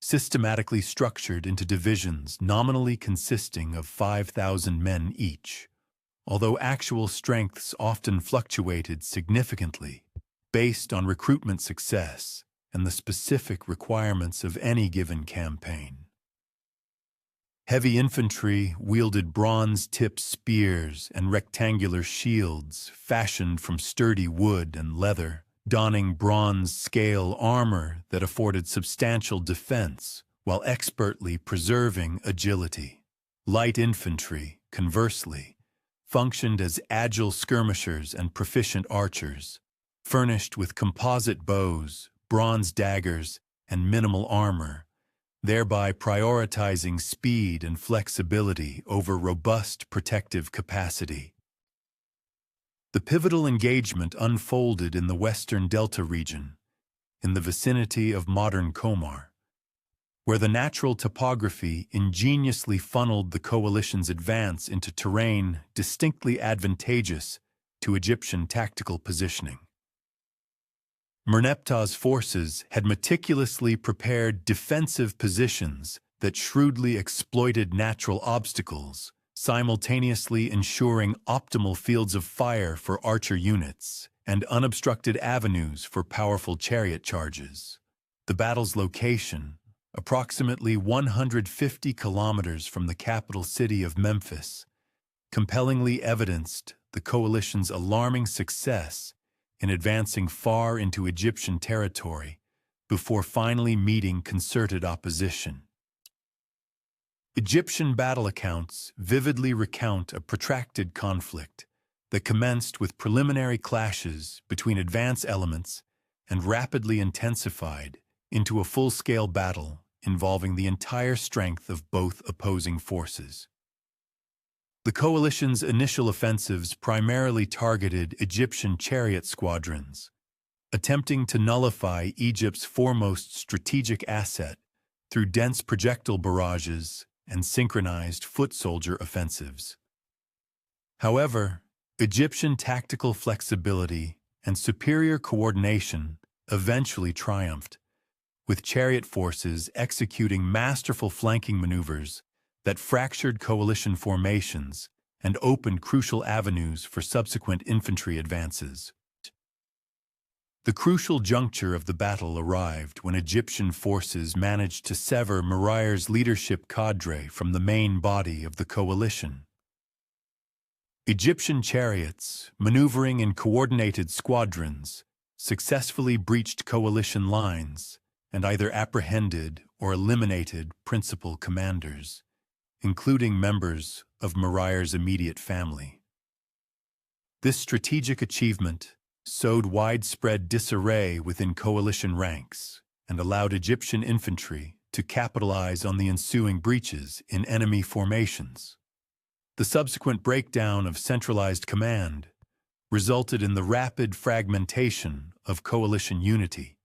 systematically structured into divisions nominally consisting of 5,000 men each, although actual strengths often fluctuated significantly based on recruitment success and the specific requirements of any given campaign. Heavy infantry wielded bronze-tipped spears and rectangular shields fashioned from sturdy wood and leather, donning bronze-scale armor that afforded substantial defense while expertly preserving agility. Light infantry, conversely, functioned as agile skirmishers and proficient archers, furnished with composite bows, bronze daggers, and minimal armor, thereby prioritizing speed and flexibility over robust protective capacity. The pivotal engagement unfolded in the western Delta region, in the vicinity of modern Comar, where the natural topography ingeniously funneled the coalition's advance into terrain distinctly advantageous to Egyptian tactical positioning. Merneptah's forces had meticulously prepared defensive positions that shrewdly exploited natural obstacles, simultaneously ensuring optimal fields of fire for archer units and unobstructed avenues for powerful chariot charges. The battle's location, approximately 150 kilometers from the capital city of Memphis, compellingly evidenced the coalition's alarming success in advancing far into Egyptian territory before finally meeting concerted opposition. Egyptian battle accounts vividly recount a protracted conflict that commenced with preliminary clashes between advance elements and rapidly intensified into a full-scale battle involving the entire strength of both opposing forces. The coalition's initial offensives primarily targeted Egyptian chariot squadrons, attempting to nullify Egypt's foremost strategic asset through dense projectile barrages and synchronized foot soldier offensives. However, Egyptian tactical flexibility and superior coordination eventually triumphed, with chariot forces executing masterful flanking maneuvers that fractured coalition formations and opened crucial avenues for subsequent infantry advances. The crucial juncture of the battle arrived when Egyptian forces managed to sever Murayer's leadership cadre from the main body of the coalition. Egyptian chariots, maneuvering in coordinated squadrons, successfully breached coalition lines and either apprehended or eliminated principal commanders, including members of Murayer's immediate family. This strategic achievement sowed widespread disarray within coalition ranks and allowed Egyptian infantry to capitalize on the ensuing breaches in enemy formations. The subsequent breakdown of centralized command resulted in the rapid fragmentation of coalition unity,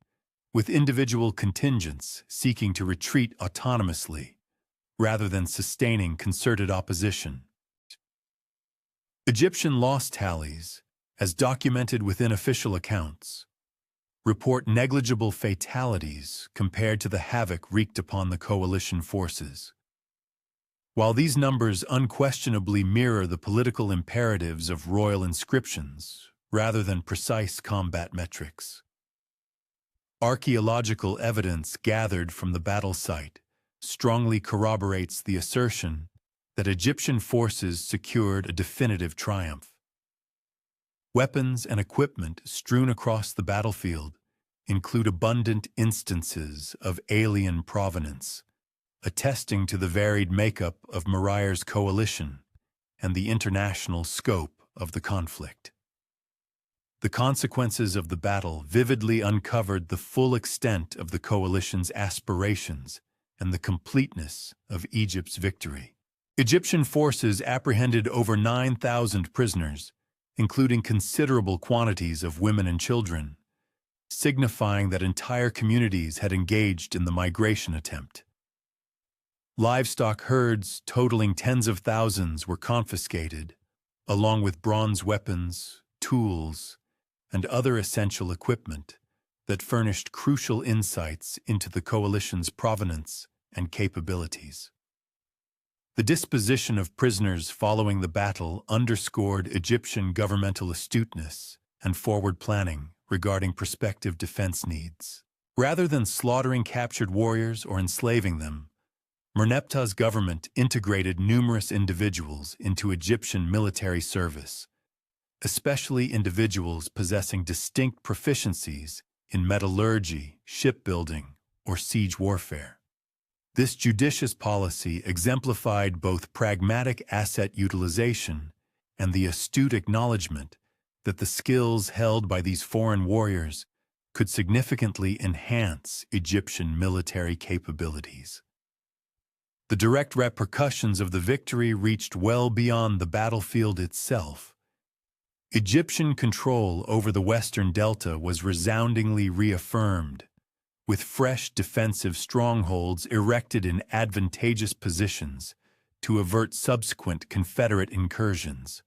with individual contingents seeking to retreat autonomously rather than sustaining concerted opposition. Egyptian loss tallies, as documented within official accounts, report negligible fatalities compared to the havoc wreaked upon the coalition forces. While these numbers unquestionably mirror the political imperatives of royal inscriptions, rather than precise combat metrics, archaeological evidence gathered from the battle site strongly corroborates the assertion that Egyptian forces secured a definitive triumph. Weapons and equipment strewn across the battlefield include abundant instances of alien provenance, attesting to the varied makeup of Murayer's coalition and the international scope of the conflict. The consequences of the battle vividly uncovered the full extent of the coalition's aspirations and the completeness of Egypt's victory. Egyptian forces apprehended over 9,000 prisoners, including considerable quantities of women and children, signifying that entire communities had engaged in the migration attempt. Livestock herds totaling tens of thousands were confiscated, along with bronze weapons, tools, and other essential equipment that furnished crucial insights into the coalition's provenance and capabilities. The disposition of prisoners following the battle underscored Egyptian governmental astuteness and forward planning regarding prospective defense needs. Rather than slaughtering captured warriors or enslaving them, Merneptah's government integrated numerous individuals into Egyptian military service, especially individuals possessing distinct proficiencies in metallurgy, shipbuilding, or siege warfare. This judicious policy exemplified both pragmatic asset utilization and the astute acknowledgement that the skills held by these foreign warriors could significantly enhance Egyptian military capabilities. The direct repercussions of the victory reached well beyond the battlefield itself. Egyptian control over the Western Delta was resoundingly reaffirmed, with fresh defensive strongholds erected in advantageous positions to avert subsequent Confederate incursions.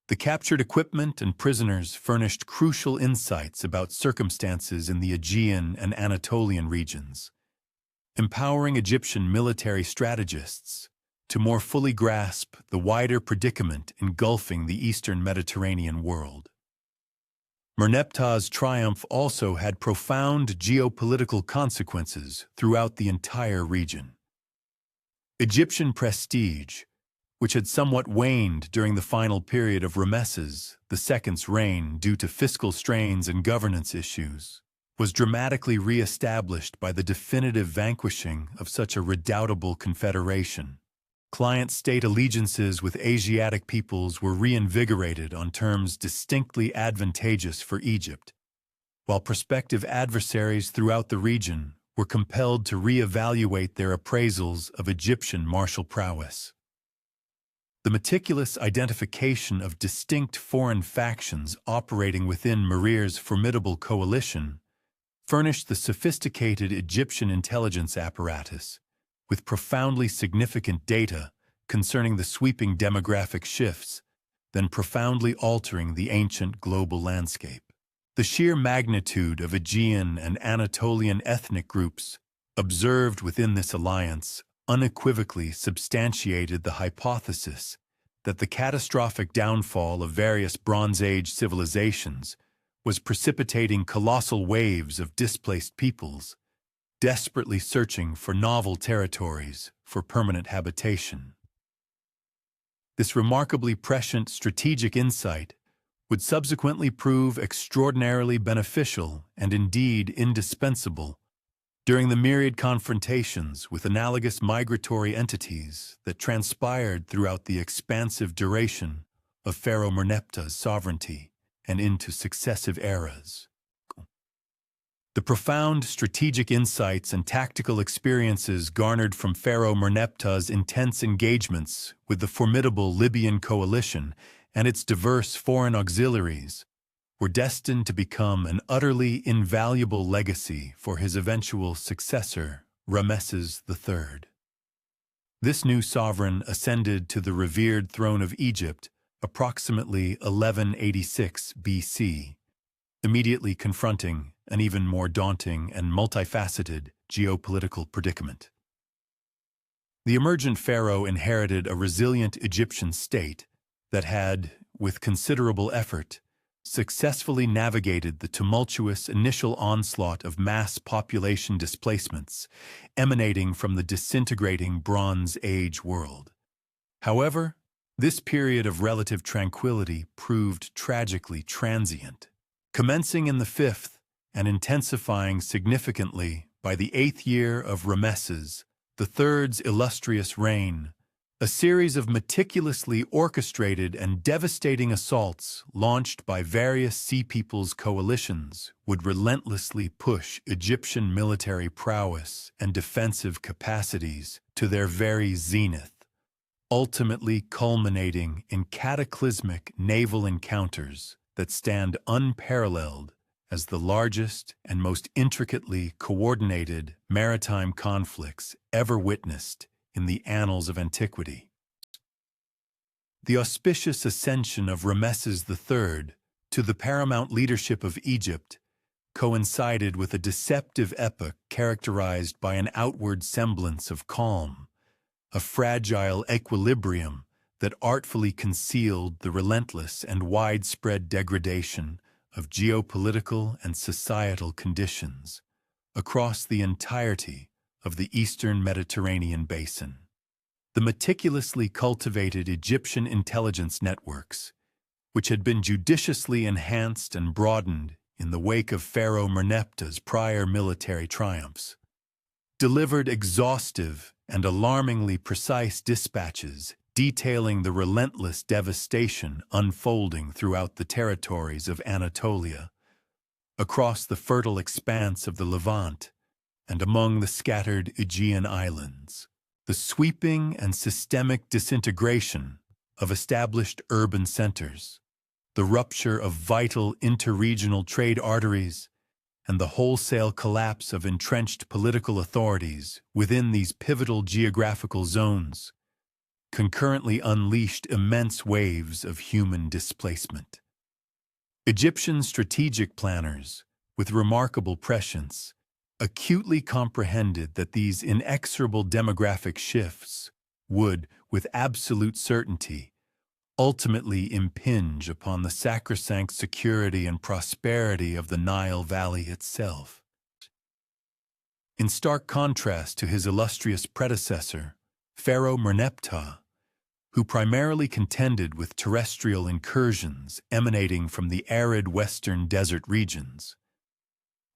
The captured equipment and prisoners furnished crucial insights about circumstances in the Aegean and Anatolian regions, empowering Egyptian military strategists to more fully grasp the wider predicament engulfing the Eastern Mediterranean world. Merneptah's triumph also had profound geopolitical consequences throughout the entire region. Egyptian prestige, which had somewhat waned during the final period of Ramesses II's reign due to fiscal strains and governance issues, was dramatically re-established by the definitive vanquishing of such a redoubtable confederation. Client-state allegiances with Asiatic peoples were reinvigorated on terms distinctly advantageous for Egypt, while prospective adversaries throughout the region were compelled to re-evaluate their appraisals of Egyptian martial prowess. The meticulous identification of distinct foreign factions operating within Murayer's formidable coalition furnished the sophisticated Egyptian intelligence apparatus with profoundly significant data concerning the sweeping demographic shifts, then profoundly altering the ancient global landscape. The sheer magnitude of Aegean and Anatolian ethnic groups observed within this alliance unequivocally substantiated the hypothesis that the catastrophic downfall of various Bronze Age civilizations was precipitating colossal waves of displaced peoples, desperately searching for novel territories for permanent habitation. This remarkably prescient strategic insight would subsequently prove extraordinarily beneficial and indeed indispensable during the myriad confrontations with analogous migratory entities that transpired throughout the expansive duration of Pharaoh Merneptah's sovereignty and into successive eras. The profound strategic insights and tactical experiences garnered from Pharaoh Merneptah's intense engagements with the formidable Libyan coalition and its diverse foreign auxiliaries were destined to become an utterly invaluable legacy for his eventual successor, Ramesses III. This new sovereign ascended to the revered throne of Egypt approximately 1186 BC, immediately confronting an even more daunting and multifaceted geopolitical predicament. The emergent pharaoh inherited a resilient Egyptian state that had, with considerable effort, successfully navigated the tumultuous initial onslaught of mass population displacements emanating from the disintegrating Bronze Age world. However, this period of relative tranquility proved tragically transient, commencing in the 5th and intensifying significantly by the 8th year of Ramesses III's illustrious reign. A series of meticulously orchestrated and devastating assaults launched by various Sea Peoples coalitions would relentlessly push Egyptian military prowess and defensive capacities to their very zenith, ultimately culminating in cataclysmic naval encounters that stand unparalleled as the largest and most intricately coordinated maritime conflicts ever witnessed in the annals of antiquity. The auspicious ascension of Ramesses III to the paramount leadership of Egypt coincided with a deceptive epoch characterized by an outward semblance of calm, a fragile equilibrium that artfully concealed the relentless and widespread degradation of geopolitical and societal conditions across the entirety of the eastern Mediterranean basin. The meticulously cultivated Egyptian intelligence networks, which had been judiciously enhanced and broadened in the wake of Pharaoh Merneptah's prior military triumphs, delivered exhaustive and alarmingly precise dispatches detailing the relentless devastation unfolding throughout the territories of Anatolia, across the fertile expanse of the Levant, and among the scattered Aegean islands. The sweeping and systemic disintegration of established urban centers, the rupture of vital interregional trade arteries, and the wholesale collapse of entrenched political authorities within these pivotal geographical zones concurrently unleashed immense waves of human displacement. Egyptian strategic planners, with remarkable prescience, acutely comprehended that these inexorable demographic shifts would, with absolute certainty, ultimately impinge upon the sacrosanct security and prosperity of the Nile Valley itself. In stark contrast to his illustrious predecessor, Pharaoh Merneptah, who primarily contended with terrestrial incursions emanating from the arid western desert regions,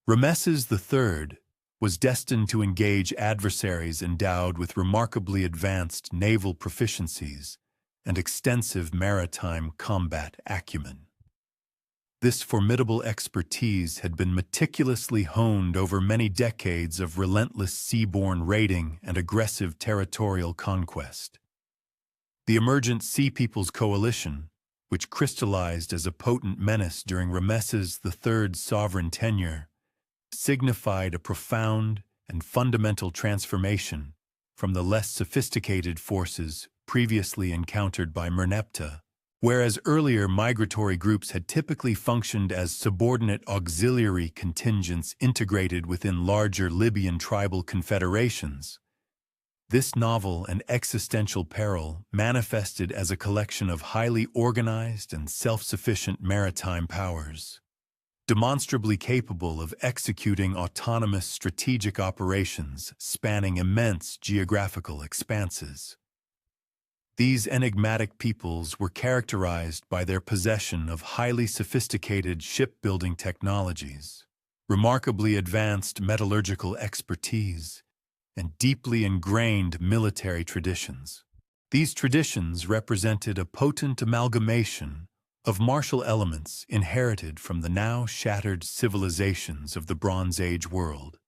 Ramesses III was destined to engage adversaries endowed with remarkably advanced naval proficiencies and extensive maritime combat acumen. This formidable expertise had been meticulously honed over many decades of relentless seaborne raiding and aggressive territorial conquest. The emergent Sea Peoples coalition, which crystallized as a potent menace during Ramesses III's sovereign tenure, signified a profound and fundamental transformation from the less sophisticated forces previously encountered by Merneptah. Whereas earlier migratory groups had typically functioned as subordinate auxiliary contingents integrated within larger Libyan tribal confederations, this novel and existential peril manifested as a collection of highly organized and self-sufficient maritime powers, demonstrably capable of executing autonomous strategic operations spanning immense geographical expanses. These enigmatic peoples were characterized by their possession of highly sophisticated shipbuilding technologies, remarkably advanced metallurgical expertise, and deeply ingrained military traditions. These traditions represented a potent amalgamation of martial elements inherited from the now shattered civilizations of the Bronze Age world,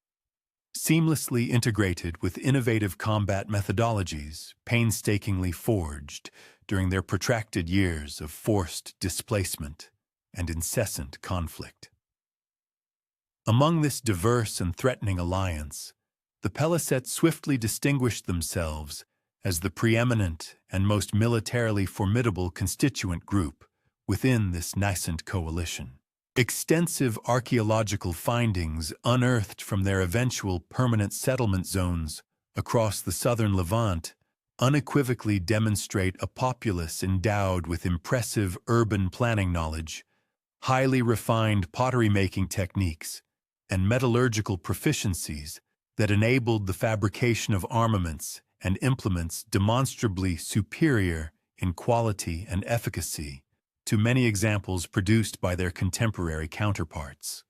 seamlessly integrated with innovative combat methodologies painstakingly forged during their protracted years of forced displacement and incessant conflict. Among this diverse and threatening alliance, the Peliset swiftly distinguished themselves as the preeminent and most militarily formidable constituent group within this nascent coalition. Extensive archaeological findings unearthed from their eventual permanent settlement zones across the southern Levant unequivocally demonstrate a populace endowed with impressive urban planning knowledge, highly refined pottery-making techniques, and metallurgical proficiencies that enabled the fabrication of armaments and implements demonstrably superior in quality and efficacy to many examples produced by their contemporary counterparts.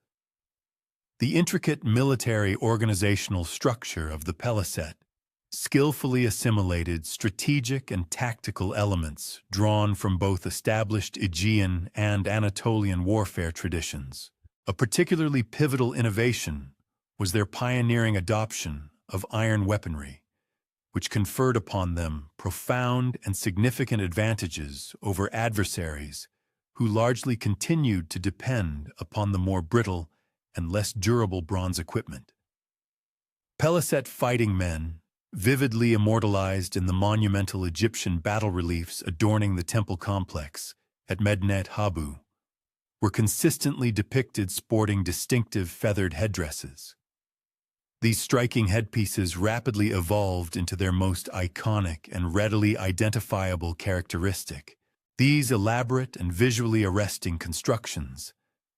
The intricate military organizational structure of the Paliset skillfully assimilated strategic and tactical elements drawn from both established Aegean and Anatolian warfare traditions. A particularly pivotal innovation was their pioneering adoption of iron weaponry, which conferred upon them profound and significant advantages over adversaries who largely continued to depend upon the more brittle and less durable bronze equipment. Paliset fighting men, vividly immortalized in the monumental Egyptian battle reliefs adorning the temple complex at Medinet Habu, were consistently depicted sporting distinctive feathered headdresses. These striking headpieces rapidly evolved into their most iconic and readily identifiable characteristic. These elaborate and visually arresting constructions,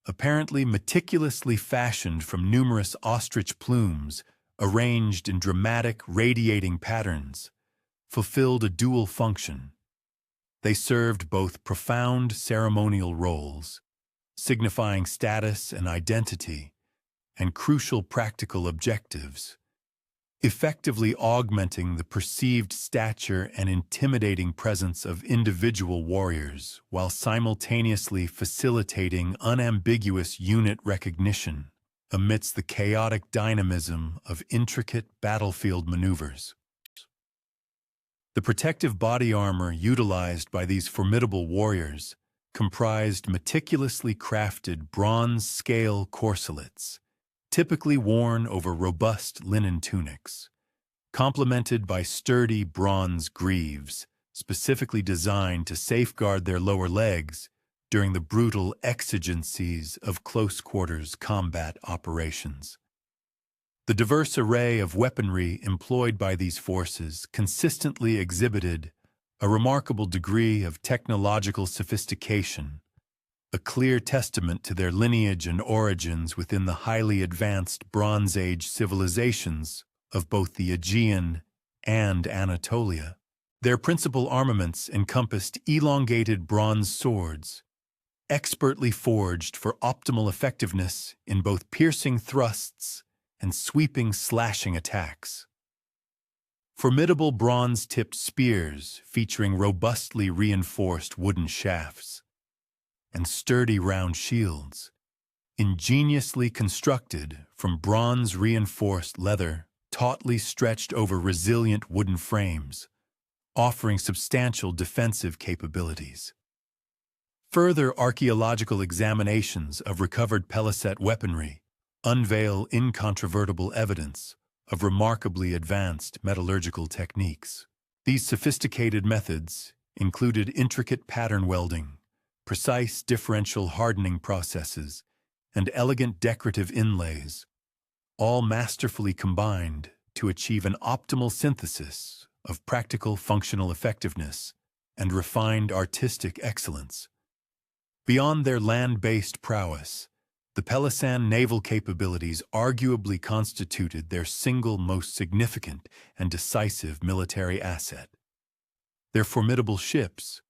apparently meticulously fashioned from numerous ostrich plumes arranged in dramatic, radiating patterns, fulfilled a dual function. They served both profound ceremonial roles, signifying status and identity, and crucial practical objectives, effectively augmenting the perceived stature and intimidating presence of individual warriors while simultaneously facilitating unambiguous unit recognition amidst the chaotic dynamism of intricate battlefield maneuvers. The protective body armor utilized by these formidable warriors comprised meticulously crafted bronze-scale corselets, typically worn over robust linen tunics, complemented by sturdy bronze greaves specifically designed to safeguard their lower legs during the brutal exigencies of close-quarters combat operations. The diverse array of weaponry employed by these forces consistently exhibited a remarkable degree of technological sophistication, a clear testament to their lineage and origins within the highly advanced Bronze Age civilizations of both the Aegean and Anatolia. Their principal armaments encompassed elongated bronze swords, expertly forged for optimal effectiveness in both piercing thrusts and sweeping slashing attacks. Formidable bronze-tipped spears featuring robustly reinforced wooden shafts, and sturdy round shields, ingeniously constructed from bronze-reinforced leather tautly stretched over resilient wooden frames, offering substantial defensive capabilities. Further archaeological examinations of recovered Paliset weaponry unveil incontrovertible evidence of remarkably advanced metallurgical techniques. These sophisticated methods included intricate pattern welding, precise differential hardening processes, and elegant decorative inlays, all masterfully combined to achieve an optimal synthesis of practical functional effectiveness and refined artistic excellence. Beyond their land-based prowess, the Pelisan naval capabilities arguably constituted their single most significant and decisive military asset. Their formidable ships,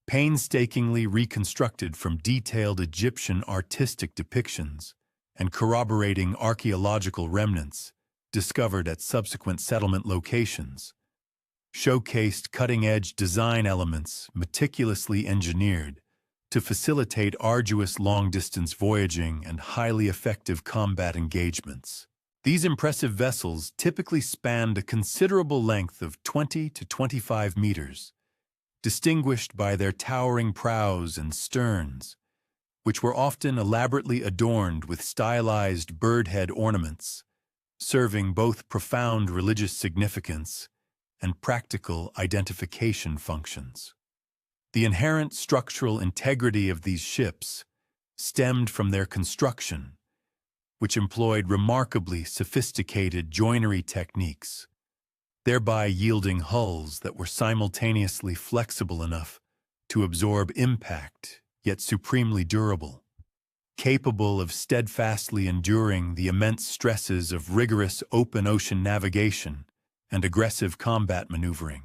painstakingly reconstructed from detailed Egyptian artistic depictions and corroborating archaeological remnants discovered at subsequent settlement locations, showcased cutting-edge design elements meticulously engineered to facilitate arduous long-distance voyaging and highly effective combat engagements. These impressive vessels typically spanned a considerable length of 20 to 25 meters, distinguished by their towering prows and sterns, which were often elaborately adorned with stylized bird-head ornaments, serving both profound religious significance and practical identification functions. The inherent structural integrity of these ships stemmed from their construction, which employed remarkably sophisticated joinery techniques, thereby yielding hulls that were simultaneously flexible enough to absorb impact, yet supremely durable, capable of steadfastly enduring the immense stresses of rigorous open ocean navigation and aggressive combat maneuvering.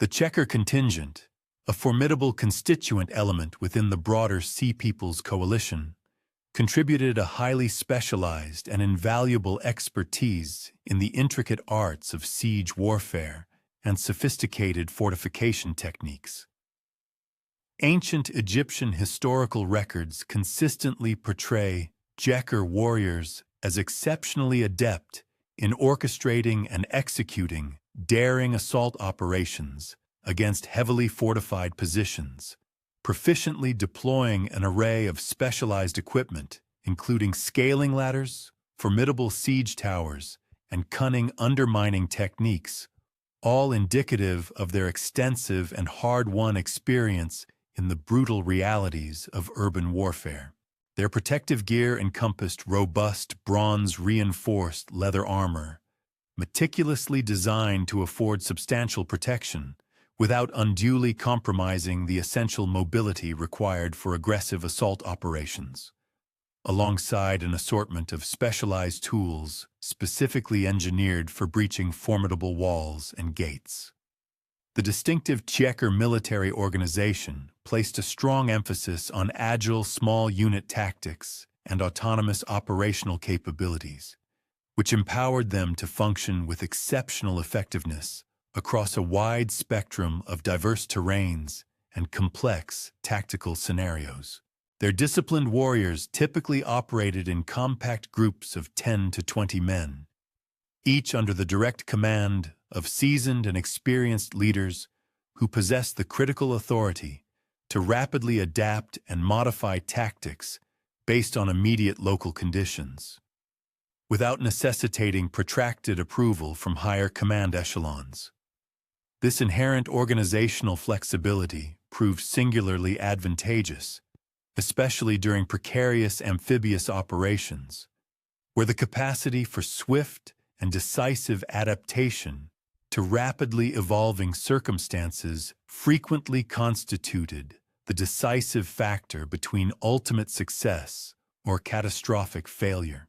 The Checker contingent, a formidable constituent element within the broader Sea Peoples Coalition, contributed a highly specialized and invaluable expertise in the intricate arts of siege warfare and sophisticated fortification techniques. Ancient Egyptian historical records consistently portray Checker warriors as exceptionally adept in orchestrating and executing daring assault operations against heavily fortified positions, proficiently deploying an array of specialized equipment, including scaling ladders, formidable siege towers, and cunning undermining techniques, all indicative of their extensive and hard-won experience in the brutal realities of urban warfare. Their protective gear encompassed robust, bronze-reinforced leather armor, meticulously designed to afford substantial protection, without unduly compromising the essential mobility required for aggressive assault operations, alongside an assortment of specialized tools specifically engineered for breaching formidable walls and gates. The distinctive Checker military organization placed a strong emphasis on agile small unit tactics and autonomous operational capabilities, which empowered them to function with exceptional effectiveness across a wide spectrum of diverse terrains and complex tactical scenarios. Their disciplined warriors typically operated in compact groups of 10 to 20 men, each under the direct command of seasoned and experienced leaders who possessed the critical authority to rapidly adapt and modify tactics based on immediate local conditions, without necessitating protracted approval from higher command echelons. This inherent organizational flexibility proved singularly advantageous, especially during precarious amphibious operations, where the capacity for swift and decisive adaptation to rapidly evolving circumstances frequently constituted the decisive factor between ultimate success or catastrophic failure.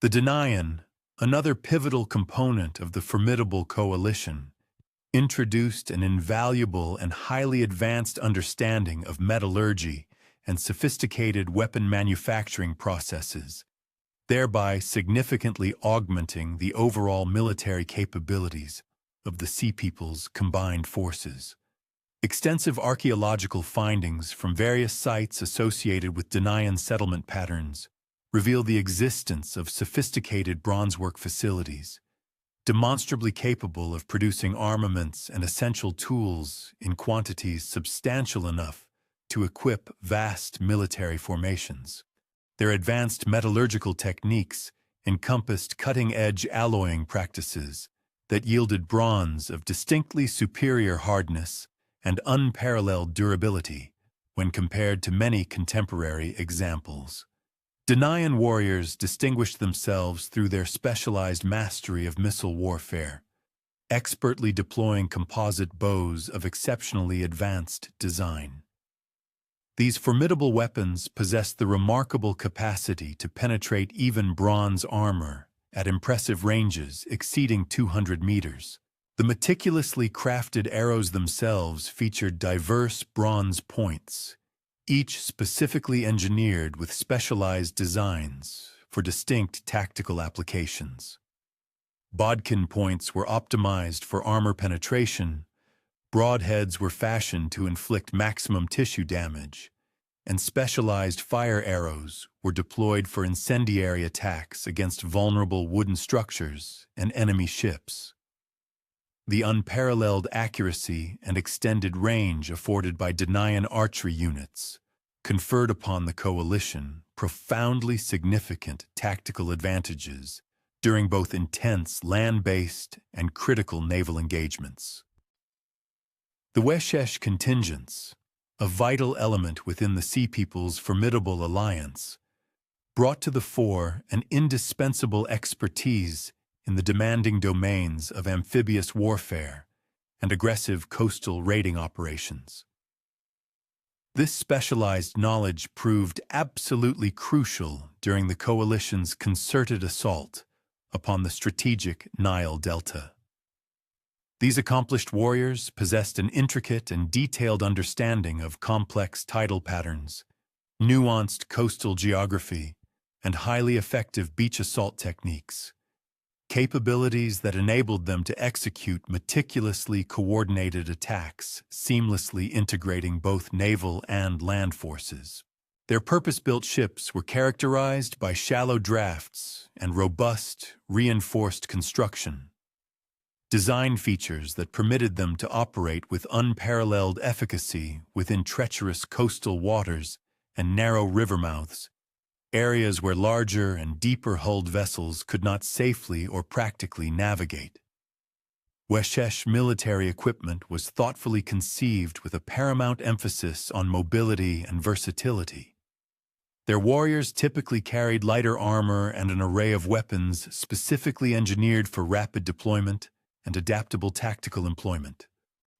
The Danaan, another pivotal component of the formidable coalition, introduced an invaluable and highly advanced understanding of metallurgy and sophisticated weapon manufacturing processes, thereby significantly augmenting the overall military capabilities of the Sea Peoples' combined forces. Extensive archaeological findings from various sites associated with Danaan settlement patterns reveal the existence of sophisticated bronzework facilities, demonstrably capable of producing armaments and essential tools in quantities substantial enough to equip vast military formations. Their advanced metallurgical techniques encompassed cutting-edge alloying practices that yielded bronze of distinctly superior hardness and unparalleled durability when compared to many contemporary examples. Danaan warriors distinguished themselves through their specialized mastery of missile warfare, expertly deploying composite bows of exceptionally advanced design. These formidable weapons possessed the remarkable capacity to penetrate even bronze armor at impressive ranges exceeding 200 meters. The meticulously crafted arrows themselves featured diverse bronze points, each specifically engineered with specialized designs for distinct tactical applications. Bodkin points were optimized for armor penetration, broadheads were fashioned to inflict maximum tissue damage, and specialized fire arrows were deployed for incendiary attacks against vulnerable wooden structures and enemy ships. The unparalleled accuracy and extended range afforded by Danaan archery units conferred upon the coalition profoundly significant tactical advantages during both intense land-based and critical naval engagements. The Weshesh contingents, a vital element within the Sea Peoples' formidable alliance, brought to the fore an indispensable expertise in the demanding domains of amphibious warfare and aggressive coastal raiding operations. This specialized knowledge proved absolutely crucial during the coalition's concerted assault upon the strategic Nile Delta. These accomplished warriors possessed an intricate and detailed understanding of complex tidal patterns, nuanced coastal geography, and highly effective beach assault techniques, capabilities that enabled them to execute meticulously coordinated attacks, seamlessly integrating both naval and land forces. Their purpose-built ships were characterized by shallow drafts and robust, reinforced construction, design features that permitted them to operate with unparalleled efficacy within treacherous coastal waters and narrow river mouths, areas where larger and deeper-hulled vessels could not safely or practically navigate. Weshesh military equipment was thoughtfully conceived with a paramount emphasis on mobility and versatility. Their warriors typically carried lighter armor and an array of weapons specifically engineered for rapid deployment and adaptable tactical employment.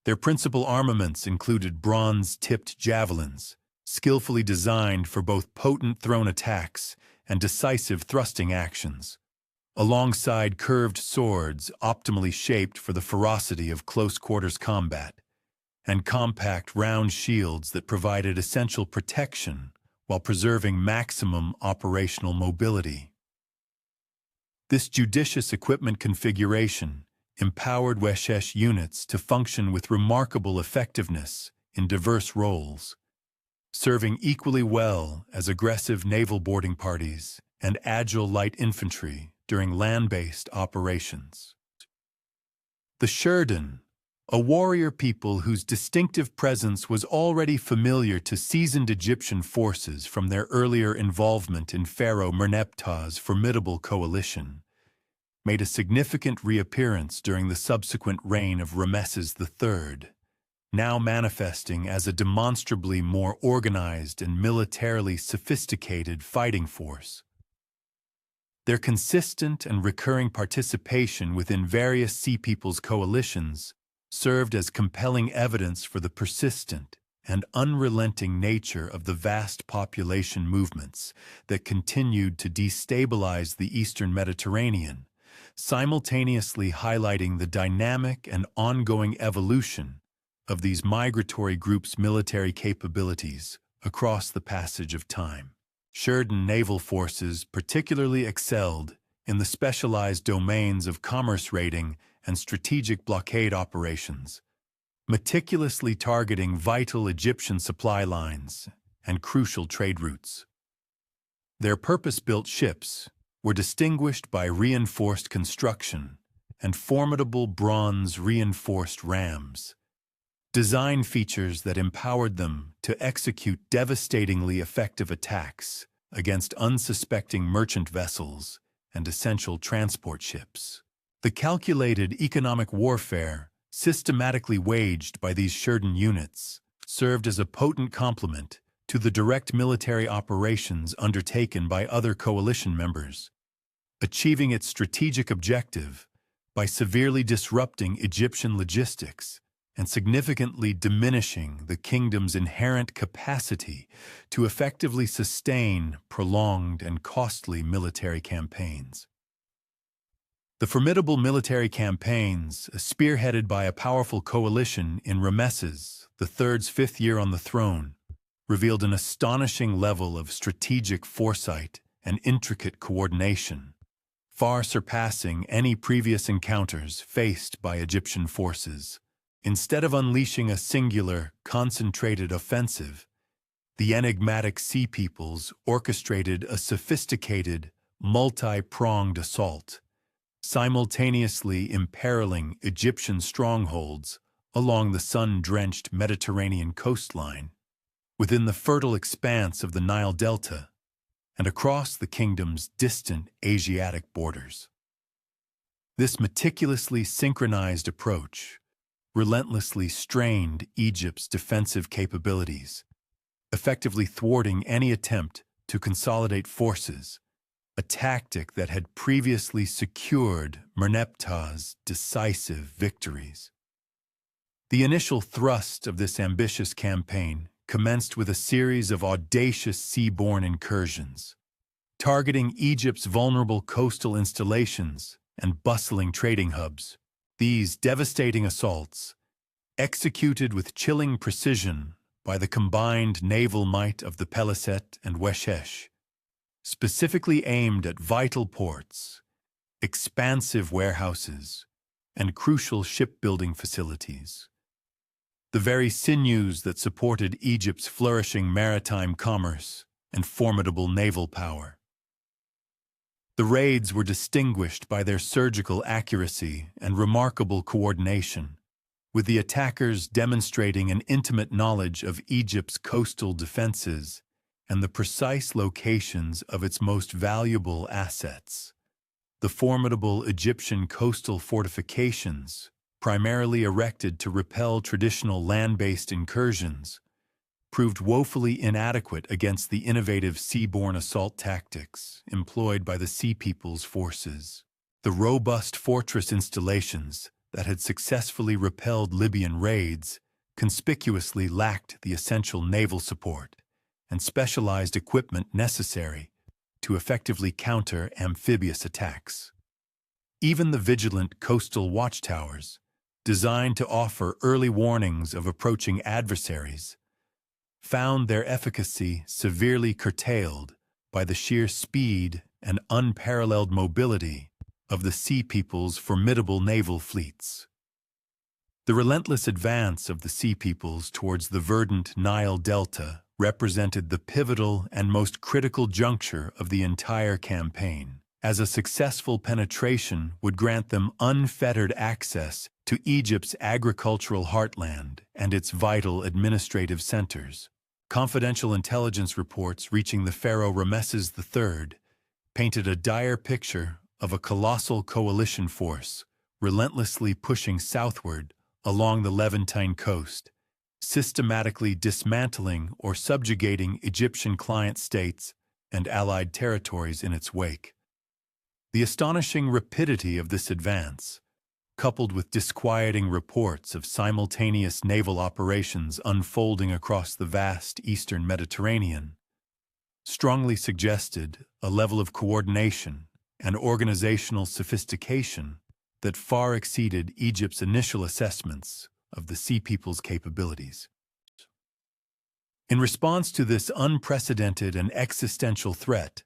Their principal armaments included bronze-tipped javelins, skillfully designed for both potent thrown attacks and decisive thrusting actions, alongside curved swords optimally shaped for the ferocity of close-quarters combat, and compact round shields that provided essential protection while preserving maximum operational mobility. This judicious equipment configuration empowered Weshesh units to function with remarkable effectiveness in diverse roles, serving equally well as aggressive naval boarding parties and agile light infantry during land-based operations. The Sherdun, a warrior people whose distinctive presence was already familiar to seasoned Egyptian forces from their earlier involvement in Pharaoh Merneptah's formidable coalition, made a significant reappearance during the subsequent reign of Ramesses III, now manifesting as a demonstrably more organized and militarily sophisticated fighting force. Their consistent and recurring participation within various Sea Peoples coalitions served as compelling evidence for the persistent and unrelenting nature of the vast population movements that continued to destabilize the Eastern Mediterranean, simultaneously highlighting the dynamic and ongoing evolution of these migratory groups' military capabilities across the passage of time. Sherdun naval forces particularly excelled in the specialized domains of commerce raiding and strategic blockade operations, meticulously targeting vital Egyptian supply lines and crucial trade routes. Their purpose-built ships were distinguished by reinforced construction and formidable bronze-reinforced rams, design features that empowered them to execute devastatingly effective attacks against unsuspecting merchant vessels and essential transport ships. The calculated economic warfare systematically waged by these Sherdun units served as a potent complement to the direct military operations undertaken by other coalition members, achieving its strategic objective by severely disrupting Egyptian logistics and significantly diminishing the kingdom's inherent capacity to effectively sustain prolonged and costly military campaigns. The formidable military campaigns, spearheaded by a powerful coalition in Ramesses III's fifth year on the throne, revealed an astonishing level of strategic foresight and intricate coordination, far surpassing any previous encounters faced by Egyptian forces. Instead of unleashing a singular, concentrated offensive, the enigmatic Sea Peoples orchestrated a sophisticated, multi-pronged assault, simultaneously imperiling Egyptian strongholds along the sun-drenched Mediterranean coastline, within the fertile expanse of the Nile Delta, and across the kingdom's distant Asiatic borders. This meticulously synchronized approach relentlessly strained Egypt's defensive capabilities, effectively thwarting any attempt to consolidate forces a tactic that had previously secured Merneptah's decisive victories. The initial thrust of this ambitious campaign commenced with a series of audacious seaborne incursions, targeting Egypt's vulnerable coastal installations and bustling trading hubs. These devastating assaults, executed with chilling precision by the combined naval might of the Peliset and Weshesh, specifically aimed at vital ports, expansive warehouses, and crucial shipbuilding facilities. The very sinews that supported Egypt's flourishing maritime commerce and formidable naval power. The raids were distinguished by their surgical accuracy and remarkable coordination, with the attackers demonstrating an intimate knowledge of Egypt's coastal defenses and the precise locations of its most valuable assets. The formidable Egyptian coastal fortifications, primarily erected to repel traditional land-based incursions, proved woefully inadequate against the innovative seaborne assault tactics employed by the Sea People's forces. The robust fortress installations that had successfully repelled Libyan raids conspicuously lacked the essential naval support and specialized equipment necessary to effectively counter amphibious attacks. Even the vigilant coastal watchtowers, designed to offer early warnings of approaching adversaries, found their efficacy severely curtailed by the sheer speed and unparalleled mobility of the Sea People's formidable naval fleets. The relentless advance of the Sea Peoples towards the verdant Nile Delta represented the pivotal and most critical juncture of the entire campaign, as a successful penetration would grant them unfettered access to Egypt's agricultural heartland and its vital administrative centers. Confidential intelligence reports reaching the pharaoh Ramesses III painted a dire picture of a colossal coalition force relentlessly pushing southward along the Levantine coast, systematically dismantling or subjugating Egyptian client states and allied territories in its wake. The astonishing rapidity of this advance, coupled with disquieting reports of simultaneous naval operations unfolding across the vast eastern Mediterranean, strongly suggested a level of coordination and organizational sophistication that far exceeded Egypt's initial assessments of the Sea People's capabilities. In response to this unprecedented and existential threat,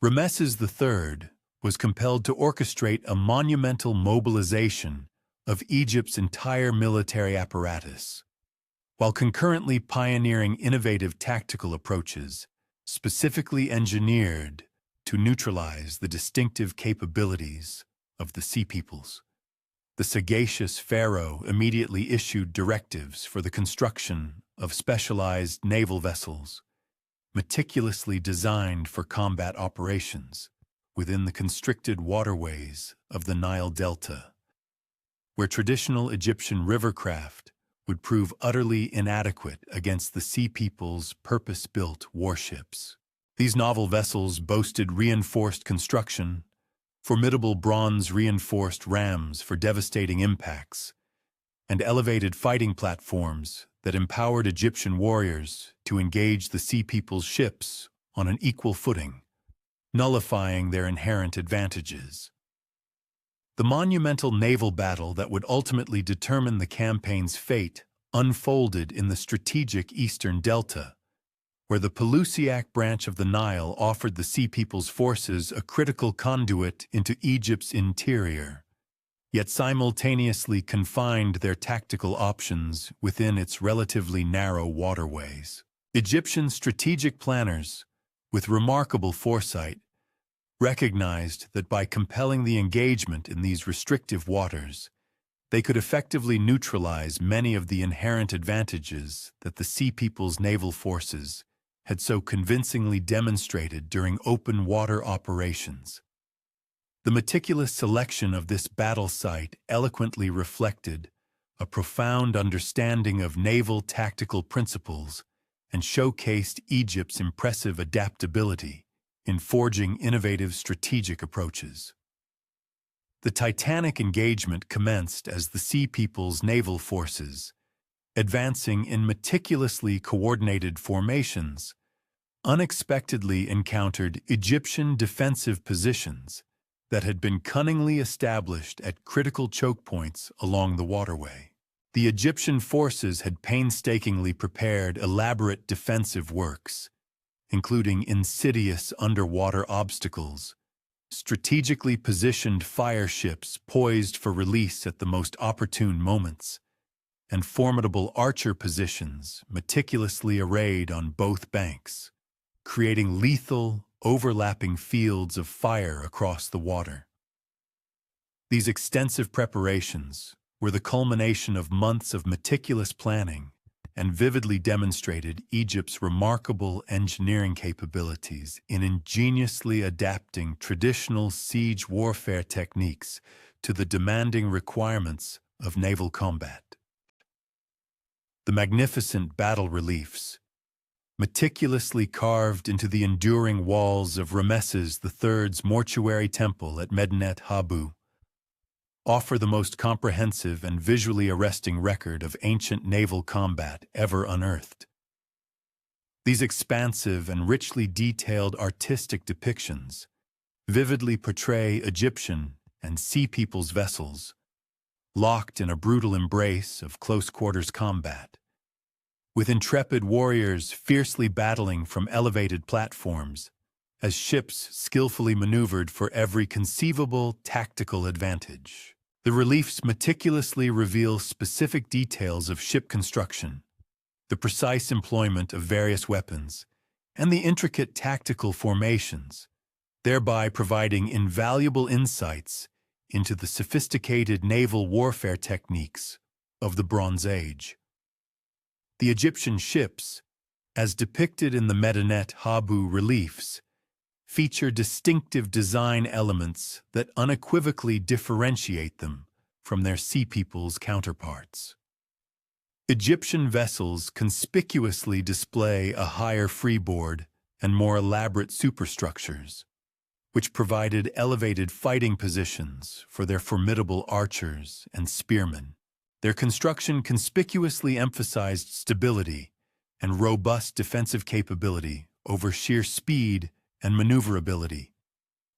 Ramesses III was compelled to orchestrate a monumental mobilization of Egypt's entire military apparatus, while concurrently pioneering innovative tactical approaches specifically engineered to neutralize the distinctive capabilities of the Sea Peoples. The sagacious pharaoh immediately issued directives for the construction of specialized naval vessels, meticulously designed for combat operations within the constricted waterways of the Nile Delta, where traditional Egyptian rivercraft would prove utterly inadequate against the Sea People's purpose-built warships. These novel vessels boasted reinforced construction, formidable bronze-reinforced rams for devastating impacts, and elevated fighting platforms that empowered Egyptian warriors to engage the Sea People's ships on an equal footing, nullifying their inherent advantages. The monumental naval battle that would ultimately determine the campaign's fate unfolded in the strategic Eastern Delta, where the Pelusiac branch of the Nile offered the Sea People's forces a critical conduit into Egypt's interior, yet simultaneously confined their tactical options within its relatively narrow waterways. Egyptian strategic planners, with remarkable foresight, recognized that by compelling the engagement in these restrictive waters, they could effectively neutralize many of the inherent advantages that the Sea People's naval forces had so convincingly demonstrated during open water operations. The meticulous selection of this battle site eloquently reflected a profound understanding of naval tactical principles and showcased Egypt's impressive adaptability in forging innovative strategic approaches. The Titanic engagement commenced as the Sea People's naval forces, advancing in meticulously coordinated formations, unexpectedly encountered Egyptian defensive positions that had been cunningly established at critical choke points along the waterway. The Egyptian forces had painstakingly prepared elaborate defensive works, including insidious underwater obstacles, strategically positioned fire ships poised for release at the most opportune moments, and formidable archer positions meticulously arrayed on both banks, creating lethal, overlapping fields of fire across the water. These extensive preparations were the culmination of months of meticulous planning and vividly demonstrated Egypt's remarkable engineering capabilities in ingeniously adapting traditional siege warfare techniques to the demanding requirements of naval combat. The magnificent battle reliefs, meticulously carved into the enduring walls of Ramesses III's mortuary temple at Medinet Habu, offer the most comprehensive and visually arresting record of ancient naval combat ever unearthed. These expansive and richly detailed artistic depictions vividly portray Egyptian and Sea People's vessels, locked in a brutal embrace of close-quarters combat, with intrepid warriors fiercely battling from elevated platforms, as ships skillfully maneuvered for every conceivable tactical advantage. The reliefs meticulously reveal specific details of ship construction, the precise employment of various weapons, and the intricate tactical formations, thereby providing invaluable insights into the sophisticated naval warfare techniques of the Bronze Age. The Egyptian ships, as depicted in the Medinet Habu reliefs, feature distinctive design elements that unequivocally differentiate them from their Sea People's counterparts. Egyptian vessels conspicuously display a higher freeboard and more elaborate superstructures, which provided elevated fighting positions for their formidable archers and spearmen. Their construction conspicuously emphasized stability and robust defensive capability over sheer speed and maneuverability,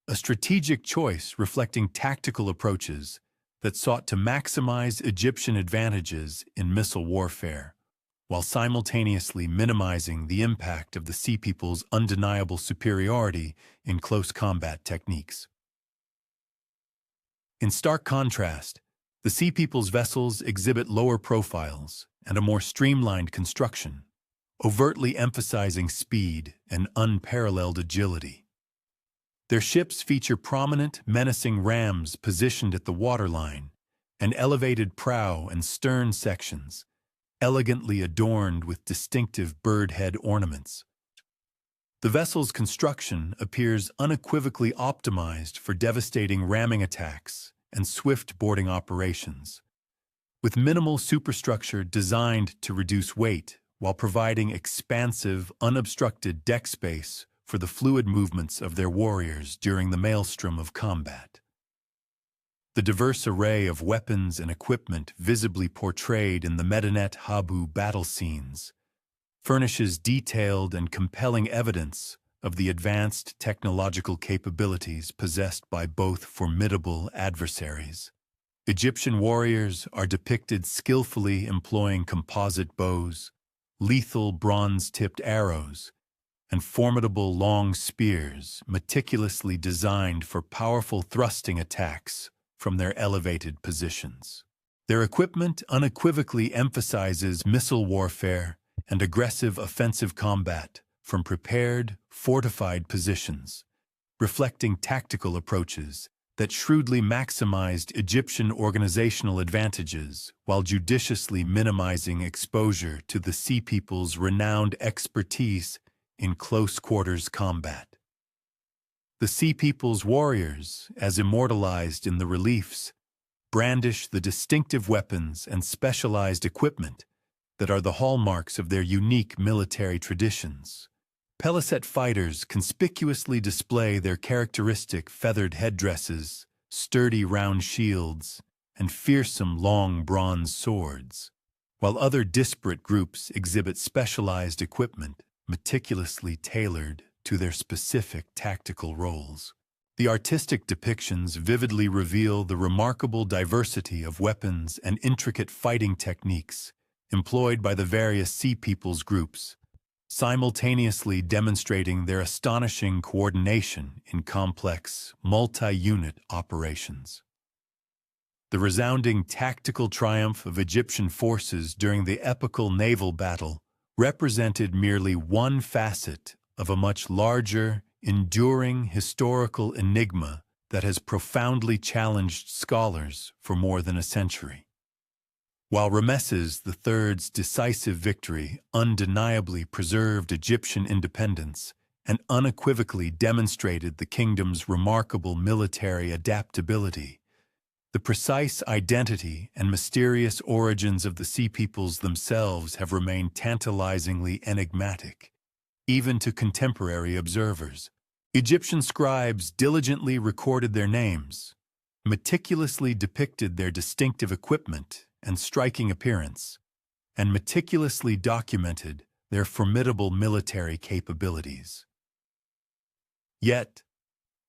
a strategic choice reflecting tactical approaches that sought to maximize Egyptian advantages in missile warfare, while simultaneously minimizing the impact of the Sea People's undeniable superiority in close combat techniques. In stark contrast, the Sea People's vessels exhibit lower profiles and a more streamlined construction, overtly emphasizing speed and unparalleled agility. Their ships feature prominent, menacing rams positioned at the waterline and elevated prow and stern sections, elegantly adorned with distinctive bird head ornaments. The vessel's construction appears unequivocally optimized for devastating ramming attacks and swift boarding operations, with minimal superstructure designed to reduce weight while providing expansive, unobstructed deck space for the fluid movements of their warriors during the maelstrom of combat. The diverse array of weapons and equipment visibly portrayed in the Medinet Habu battle scenes furnishes detailed and compelling evidence of the advanced technological capabilities possessed by both formidable adversaries. Egyptian warriors are depicted skillfully employing composite bows, lethal bronze-tipped arrows, and formidable long spears meticulously designed for powerful thrusting attacks from their elevated positions. Their equipment unequivocally emphasizes missile warfare and aggressive offensive combat from prepared, fortified positions, reflecting tactical approaches that shrewdly maximized Egyptian organizational advantages while judiciously minimizing exposure to the Sea People's renowned expertise in close-quarters combat. The Sea People's warriors, as immortalized in the reliefs, brandish the distinctive weapons and specialized equipment that are the hallmarks of their unique military traditions, Peliset fighters conspicuously display their characteristic feathered headdresses, sturdy round shields, and fearsome long bronze swords, while other disparate groups exhibit specialized equipment meticulously tailored to their specific tactical roles. The artistic depictions vividly reveal the remarkable diversity of weapons and intricate fighting techniques employed by the various Sea Peoples groups, simultaneously demonstrating their astonishing coordination in complex, multi-unit operations. The resounding tactical triumph of Egyptian forces during the epical naval battle represented merely one facet of a much larger, enduring historical enigma that has profoundly challenged scholars for more than a century. While Ramesses III's decisive victory undeniably preserved Egyptian independence and unequivocally demonstrated the kingdom's remarkable military adaptability, the precise identity and mysterious origins of the Sea Peoples themselves have remained tantalizingly enigmatic, even to contemporary observers. Egyptian scribes diligently recorded their names, meticulously depicted their distinctive equipment and striking appearance, and meticulously documented their formidable military capabilities. Yet,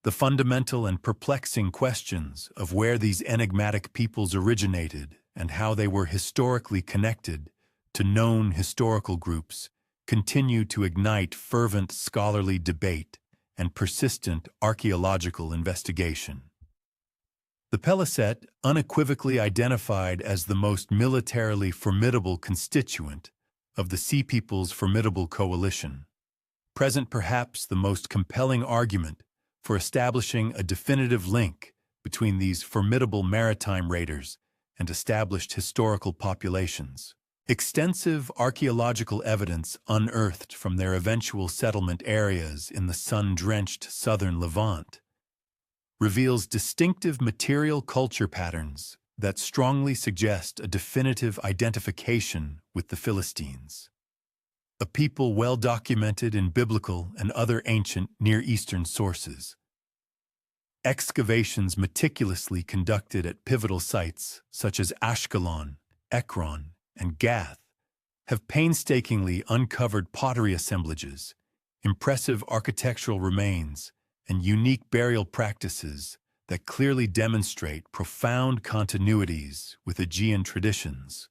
the fundamental and perplexing questions of where these enigmatic peoples originated and how they were historically connected to known historical groups continue to ignite fervent scholarly debate and persistent archaeological investigation. The Peliset, unequivocally identified as the most militarily formidable constituent of the Sea Peoples' formidable coalition, present perhaps the most compelling argument for establishing a definitive link between these formidable maritime raiders and established historical populations. Extensive archaeological evidence unearthed from their eventual settlement areas in the sun-drenched southern Levant reveals distinctive material culture patterns that strongly suggest a definitive identification with the Philistines, a people well documented in biblical and other ancient Near Eastern sources. Excavations meticulously conducted at pivotal sites such as Ashkelon, Ekron, and Gath have painstakingly uncovered pottery assemblages, impressive architectural remains, and unique burial practices that clearly demonstrate profound continuities with Aegean traditions,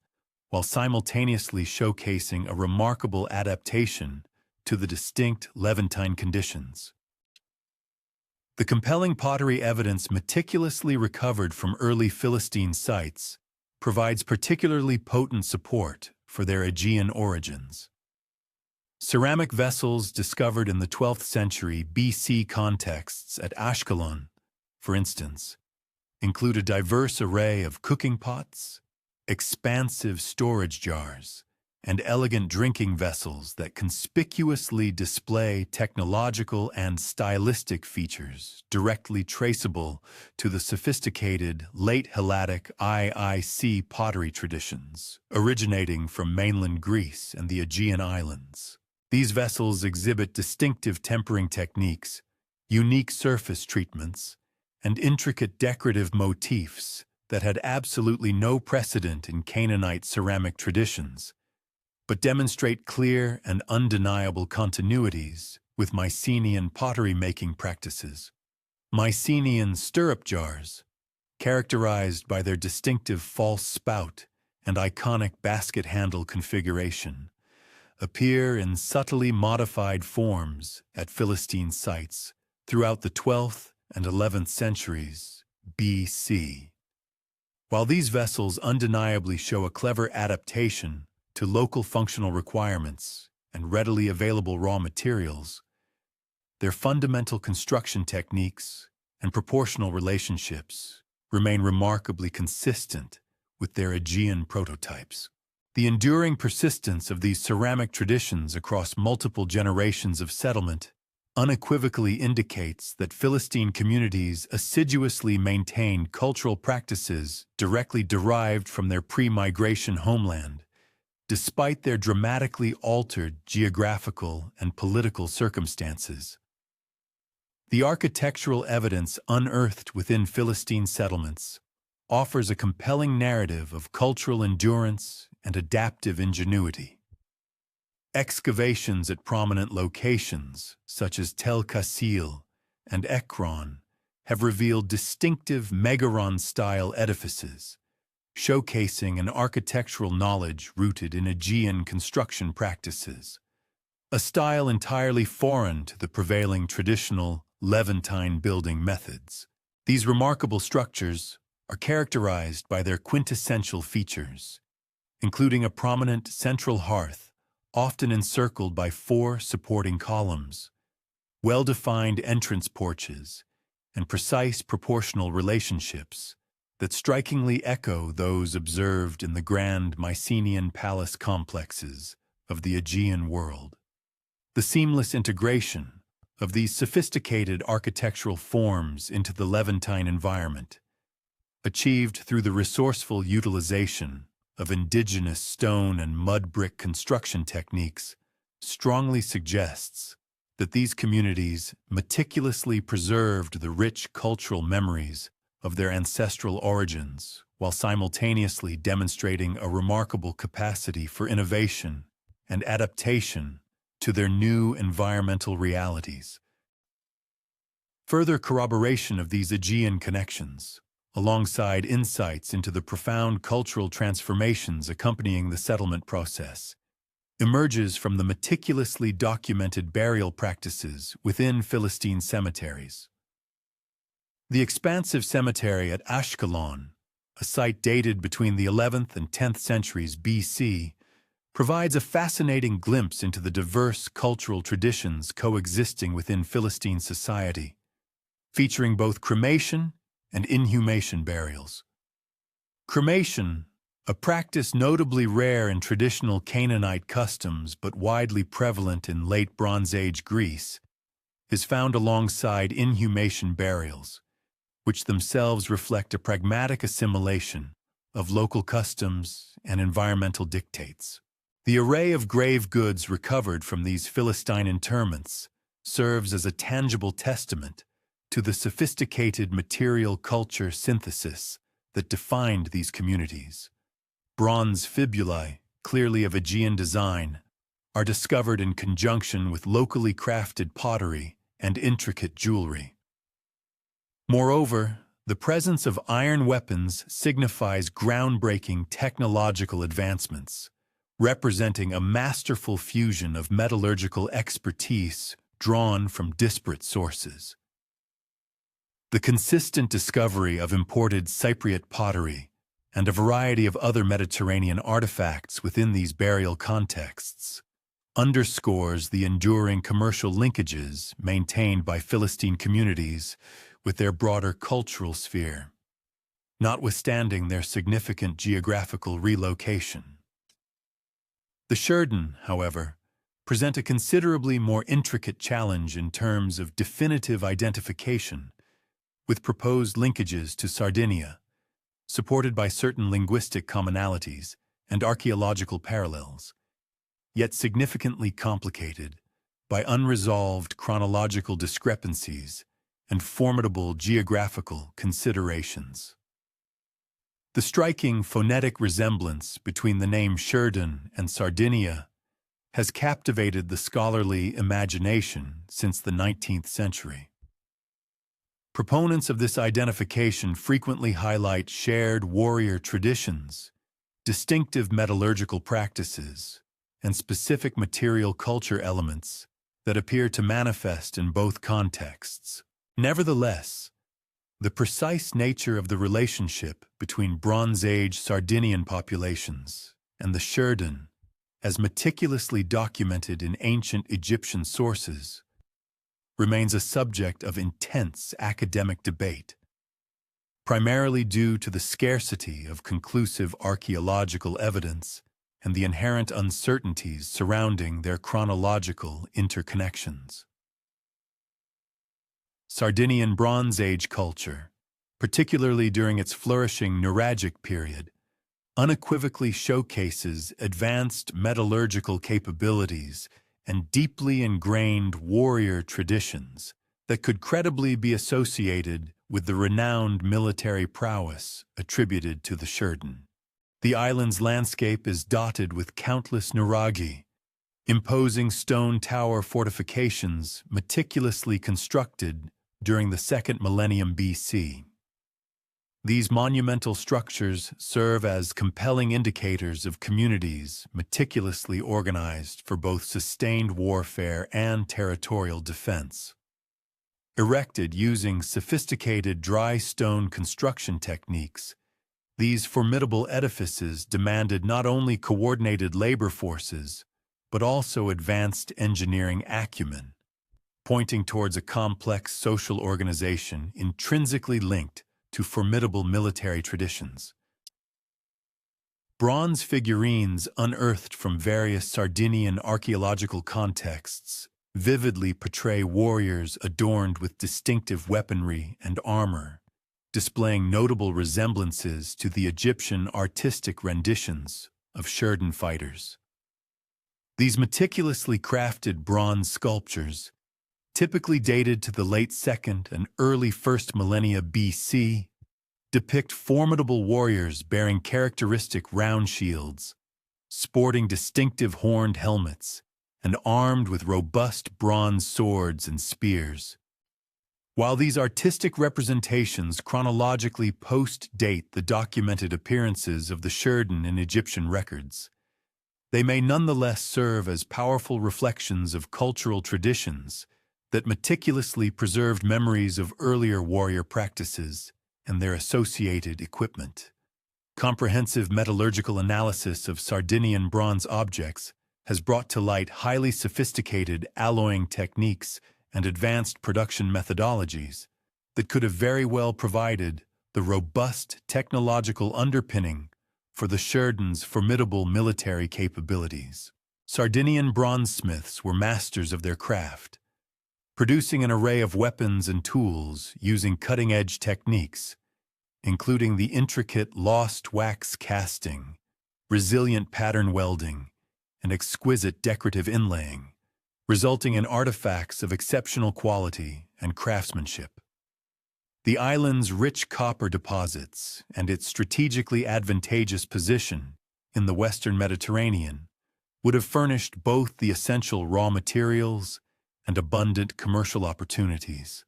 while simultaneously showcasing a remarkable adaptation to the distinct Levantine conditions. The compelling pottery evidence meticulously recovered from early Philistine sites provides particularly potent support for their Aegean origins. Ceramic vessels discovered in the 12th century BC contexts at Ashkelon, for instance, include a diverse array of cooking pots, expansive storage jars, and elegant drinking vessels that conspicuously display technological and stylistic features directly traceable to the sophisticated late Helladic IIC pottery traditions originating from mainland Greece and the Aegean Islands. These vessels exhibit distinctive tempering techniques, unique surface treatments, and intricate decorative motifs that had absolutely no precedent in Canaanite ceramic traditions, but demonstrate clear and undeniable continuities with Mycenaean pottery-making practices. Mycenaean stirrup jars, characterized by their distinctive false spout and iconic basket handle configuration, appear in subtly modified forms at Philistine sites throughout the 12th and 11th centuries BC. While these vessels undeniably show a clever adaptation to local functional requirements and readily available raw materials, their fundamental construction techniques and proportional relationships remain remarkably consistent with their Aegean prototypes. The enduring persistence of these ceramic traditions across multiple generations of settlement unequivocally indicates that Philistine communities assiduously maintained cultural practices directly derived from their pre-migration homeland, despite their dramatically altered geographical and political circumstances. The architectural evidence unearthed within Philistine settlements offers a compelling narrative of cultural endurance and adaptive ingenuity. Excavations at prominent locations, such as Tel Kassil and Ekron, have revealed distinctive megaron-style edifices, showcasing an architectural knowledge rooted in Aegean construction practices, a style entirely foreign to the prevailing traditional Levantine building methods. These remarkable structures are characterized by their quintessential features, including a prominent central hearth, often encircled by 4 supporting columns, well-defined entrance porches, and precise proportional relationships that strikingly echo those observed in the grand Mycenaean palace complexes of the Aegean world. The seamless integration of these sophisticated architectural forms into the Levantine environment, achieved through the resourceful utilization of indigenous stone and mud brick construction techniques, strongly suggests that these communities meticulously preserved the rich cultural memories of their ancestral origins while simultaneously demonstrating a remarkable capacity for innovation and adaptation to their new environmental realities. Further corroboration of these Aegean connections, alongside insights into the profound cultural transformations accompanying the settlement process, emerges from the meticulously documented burial practices within Philistine cemeteries. The expansive cemetery at Ashkelon, a site dated between the 11th and 10th centuries BC, provides a fascinating glimpse into the diverse cultural traditions coexisting within Philistine society, featuring both cremation and inhumation burials. Cremation, a practice notably rare in traditional Canaanite customs but widely prevalent in late Bronze Age Greece, is found alongside inhumation burials, which themselves reflect a pragmatic assimilation of local customs and environmental dictates. The array of grave goods recovered from these Philistine interments serves as a tangible testament to the sophisticated material culture synthesis that defined these communities. Bronze fibulae, clearly of Aegean design, are discovered in conjunction with locally crafted pottery and intricate jewelry. Moreover, the presence of iron weapons signifies groundbreaking technological advancements, representing a masterful fusion of metallurgical expertise drawn from disparate sources. The consistent discovery of imported Cypriot pottery and a variety of other Mediterranean artifacts within these burial contexts underscores the enduring commercial linkages maintained by Philistine communities with their broader cultural sphere, notwithstanding their significant geographical relocation. The Shurden, however, present a considerably more intricate challenge in terms of definitive identification, with proposed linkages to Sardinia, supported by certain linguistic commonalities and archaeological parallels, yet significantly complicated by unresolved chronological discrepancies and formidable geographical considerations. The striking phonetic resemblance between the name Shurden and Sardinia has captivated the scholarly imagination since the 19th century. Proponents of this identification frequently highlight shared warrior traditions, distinctive metallurgical practices, and specific material culture elements that appear to manifest in both contexts. Nevertheless, the precise nature of the relationship between Bronze Age Sardinian populations and the Shurden, as meticulously documented in ancient Egyptian sources, remains a subject of intense academic debate, primarily due to the scarcity of conclusive archaeological evidence and the inherent uncertainties surrounding their chronological interconnections. Sardinian Bronze Age culture, particularly during its flourishing Nuragic period, unequivocally showcases advanced metallurgical capabilities and deeply ingrained warrior traditions that could credibly be associated with the renowned military prowess attributed to the Sheridan. The island's landscape is dotted with countless nuraghi, imposing stone tower fortifications meticulously constructed during the 2nd millennium BC. These monumental structures serve as compelling indicators of communities meticulously organized for both sustained warfare and territorial defense. Erected using sophisticated dry stone construction techniques, these formidable edifices demanded not only coordinated labor forces, but also advanced engineering acumen, pointing towards a complex social organization intrinsically linked to formidable military traditions. Bronze figurines unearthed from various Sardinian archaeological contexts vividly portray warriors adorned with distinctive weaponry and armor, displaying notable resemblances to the Egyptian artistic renditions of Sheridan fighters. These meticulously crafted bronze sculptures, typically dated to the late 2nd and early 1st millennia BC, depict formidable warriors bearing characteristic round shields, sporting distinctive horned helmets, and armed with robust bronze swords and spears. While these artistic representations chronologically post-date the documented appearances of the Sheridan in Egyptian records, they may nonetheless serve as powerful reflections of cultural traditions that meticulously preserved memories of earlier warrior practices and their associated equipment. Comprehensive metallurgical analysis of Sardinian bronze objects has brought to light highly sophisticated alloying techniques and advanced production methodologies that could have very well provided the robust technological underpinning for the Sheridan's formidable military capabilities. Sardinian bronzesmiths were masters of their craft, producing an array of weapons and tools using cutting-edge techniques, including the intricate lost wax casting, resilient pattern welding, and exquisite decorative inlaying, resulting in artifacts of exceptional quality and craftsmanship. The island's rich copper deposits and its strategically advantageous position in the Western Mediterranean would have furnished both the essential raw materials and abundant commercial opportunities,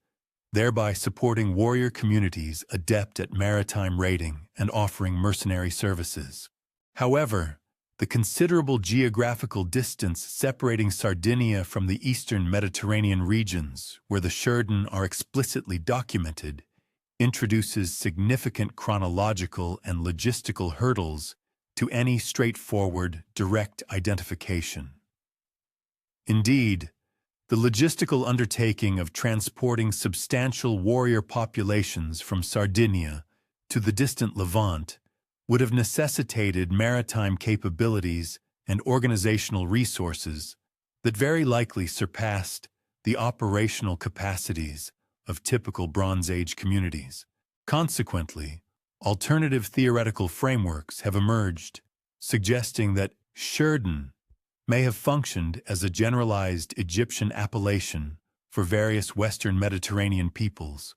thereby supporting warrior communities adept at maritime raiding and offering mercenary services. However, the considerable geographical distance separating Sardinia from the eastern Mediterranean regions, where the Sheridan are explicitly documented, introduces significant chronological and logistical hurdles to any straightforward, direct identification. Indeed, the logistical undertaking of transporting substantial warrior populations from Sardinia to the distant Levant would have necessitated maritime capabilities and organizational resources that very likely surpassed the operational capacities of typical Bronze Age communities. Consequently, alternative theoretical frameworks have emerged, suggesting that Sheridan may have functioned as a generalized Egyptian appellation for various Western Mediterranean peoples,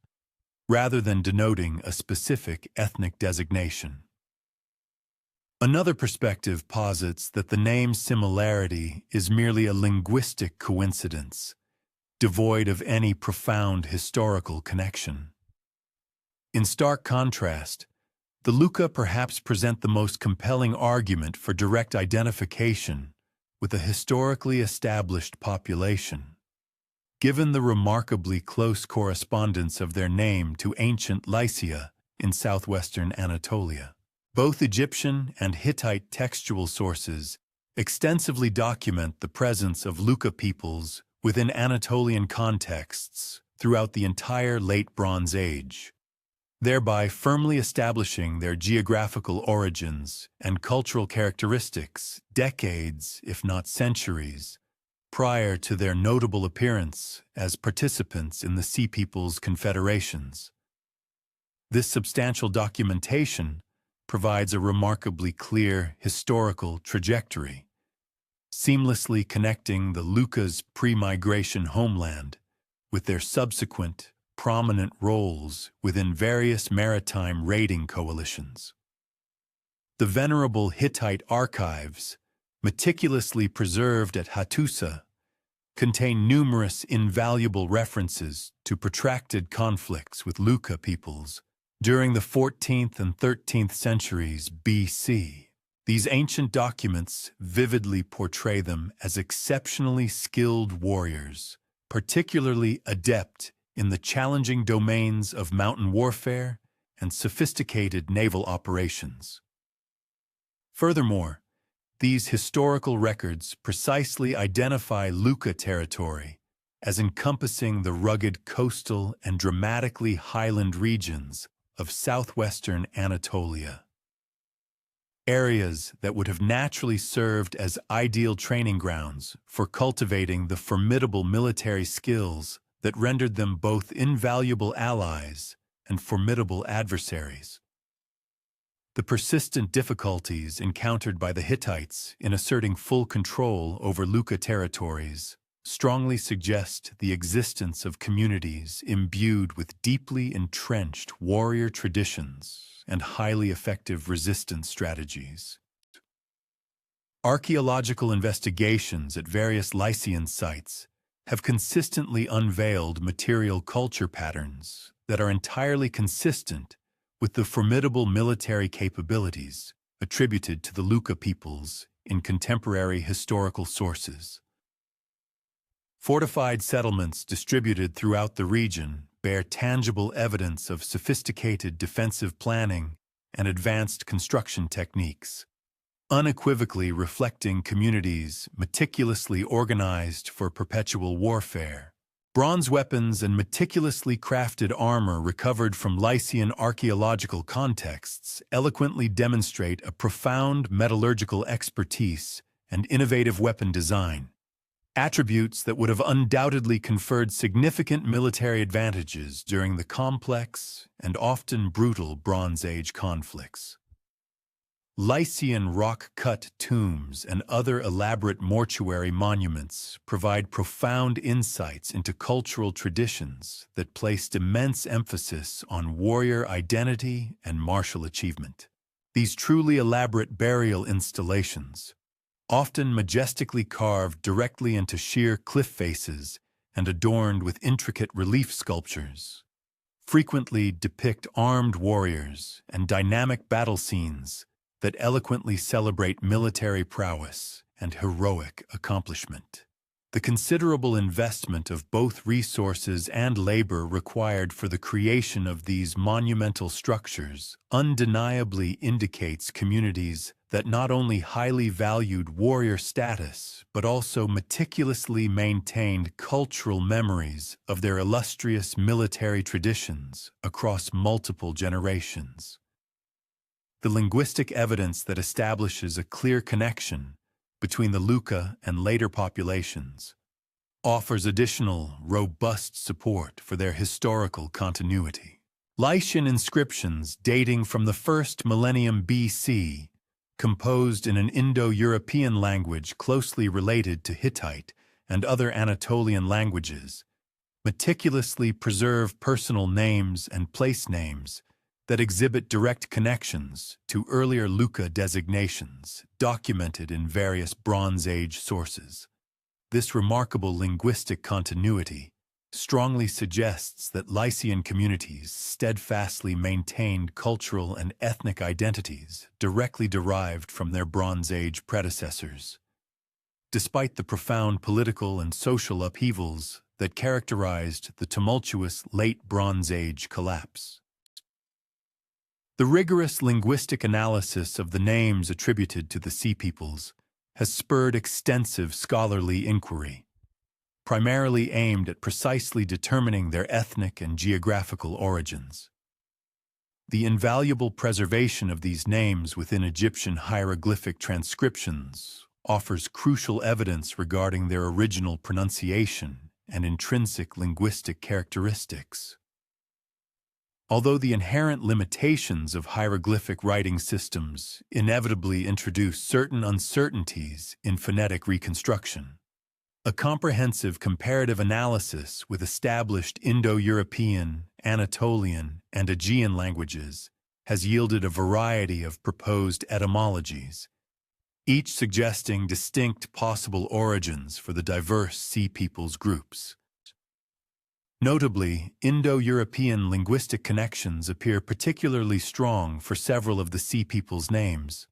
rather than denoting a specific ethnic designation. Another perspective posits that the name similarity is merely a linguistic coincidence, devoid of any profound historical connection. In stark contrast, the Luca perhaps present the most compelling argument for direct identification with a historically established population, given the remarkably close correspondence of their name to ancient Lycia in southwestern Anatolia. Both Egyptian and Hittite textual sources extensively document the presence of Luca peoples within Anatolian contexts throughout the entire Late Bronze Age, thereby firmly establishing their geographical origins and cultural characteristics decades, if not centuries, prior to their notable appearance as participants in the Sea Peoples' confederations. This substantial documentation provides a remarkably clear historical trajectory, seamlessly connecting the Lucas' pre-migration homeland with their subsequent prominent roles within various maritime raiding coalitions. The venerable Hittite archives, meticulously preserved at Hattusa, contain numerous invaluable references to protracted conflicts with Luca peoples during the 14th and 13th centuries BC. These ancient documents vividly portray them as exceptionally skilled warriors, particularly adept in the challenging domains of mountain warfare and sophisticated naval operations. Furthermore, these historical records precisely identify Luca territory as encompassing the rugged coastal and dramatically highland regions of southwestern Anatolia. Areas that would have naturally served as ideal training grounds for cultivating the formidable military skills that rendered them both invaluable allies and formidable adversaries. The persistent difficulties encountered by the Hittites in asserting full control over Luca territories strongly suggest the existence of communities imbued with deeply entrenched warrior traditions and highly effective resistance strategies. Archaeological investigations at various Lycian sites have consistently unveiled material culture patterns that are entirely consistent with the formidable military capabilities attributed to the Luca peoples in contemporary historical sources. Fortified settlements distributed throughout the region bear tangible evidence of sophisticated defensive planning and advanced construction techniques, unequivocally reflecting communities meticulously organized for perpetual warfare. Bronze weapons and meticulously crafted armor recovered from Lycian archaeological contexts eloquently demonstrate a profound metallurgical expertise and innovative weapon design, attributes that would have undoubtedly conferred significant military advantages during the complex and often brutal Bronze Age conflicts. Lycian rock-cut tombs and other elaborate mortuary monuments provide profound insights into cultural traditions that placed immense emphasis on warrior identity and martial achievement. These truly elaborate burial installations, often majestically carved directly into sheer cliff faces and adorned with intricate relief sculptures, frequently depict armed warriors and dynamic battle scenes that eloquently celebrate military prowess and heroic accomplishment. The considerable investment of both resources and labor required for the creation of these monumental structures undeniably indicates communities that not only highly valued warrior status, but also meticulously maintained cultural memories of their illustrious military traditions across multiple generations. The linguistic evidence that establishes a clear connection between the Luca and later populations offers additional, robust support for their historical continuity. Lycian inscriptions dating from the 1st millennium BC, composed in an Indo-European language closely related to Hittite and other Anatolian languages, meticulously preserve personal names and place names that exhibit direct connections to earlier Luca designations documented in various Bronze Age sources. This remarkable linguistic continuity strongly suggests that Lycian communities steadfastly maintained cultural and ethnic identities directly derived from their Bronze Age predecessors. Despite the profound political and social upheavals that characterized the tumultuous late Bronze Age collapse, the rigorous linguistic analysis of the names attributed to the Sea Peoples has spurred extensive scholarly inquiry, primarily aimed at precisely determining their ethnic and geographical origins. The invaluable preservation of these names within Egyptian hieroglyphic transcriptions offers crucial evidence regarding their original pronunciation and intrinsic linguistic characteristics. Although the inherent limitations of hieroglyphic writing systems inevitably introduce certain uncertainties in phonetic reconstruction, a comprehensive comparative analysis with established Indo-European, Anatolian, and Aegean languages has yielded a variety of proposed etymologies, each suggesting distinct possible origins for the diverse Sea Peoples groups. Notably, Indo-European linguistic connections appear particularly strong for several of the Sea Peoples' names.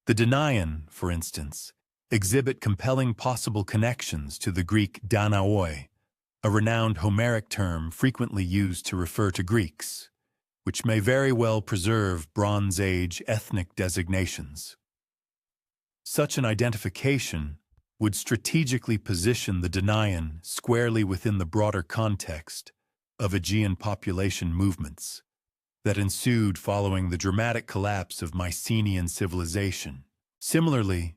The Danaian, for instance, exhibit compelling possible connections to the Greek Danaoi, a renowned Homeric term frequently used to refer to Greeks, which may very well preserve Bronze Age ethnic designations. Such an identification would strategically position the Danaian squarely within the broader context of Aegean population movements that ensued following the dramatic collapse of Mycenaean civilization. Similarly,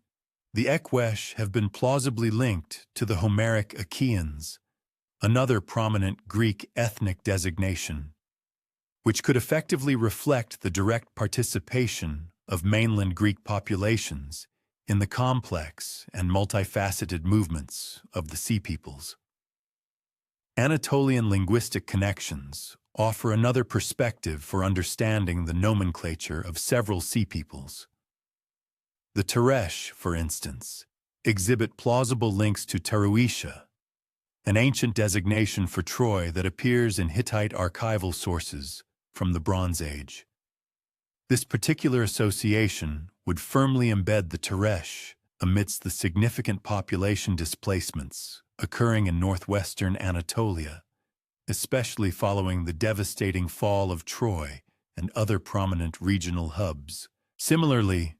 the Ekwesh have been plausibly linked to the Homeric Achaeans, another prominent Greek ethnic designation, which could effectively reflect the direct participation of mainland Greek populations in the complex and multifaceted movements of the Sea Peoples. Anatolian linguistic connections offer another perspective for understanding the nomenclature of several Sea Peoples. The Teresh, for instance, exhibit plausible links to Teruisha, an ancient designation for Troy that appears in Hittite archival sources from the Bronze Age. This particular association would firmly embed the Teresh amidst the significant population displacements occurring in northwestern Anatolia, especially following the devastating fall of Troy and other prominent regional hubs. Similarly,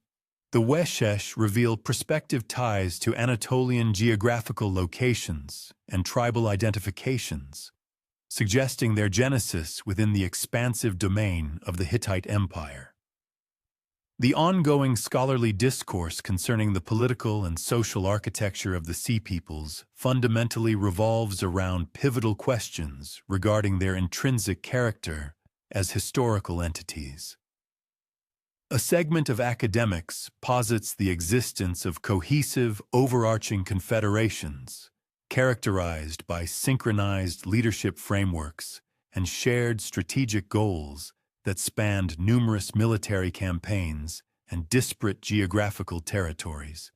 the Weshesh reveal prospective ties to Anatolian geographical locations and tribal identifications, suggesting their genesis within the expansive domain of the Hittite Empire. The ongoing scholarly discourse concerning the political and social architecture of the Sea Peoples fundamentally revolves around pivotal questions regarding their intrinsic character as historical entities. A segment of academics posits the existence of cohesive, overarching confederations, characterized by synchronized leadership frameworks and shared strategic goals that spanned numerous military campaigns and disparate geographical territories.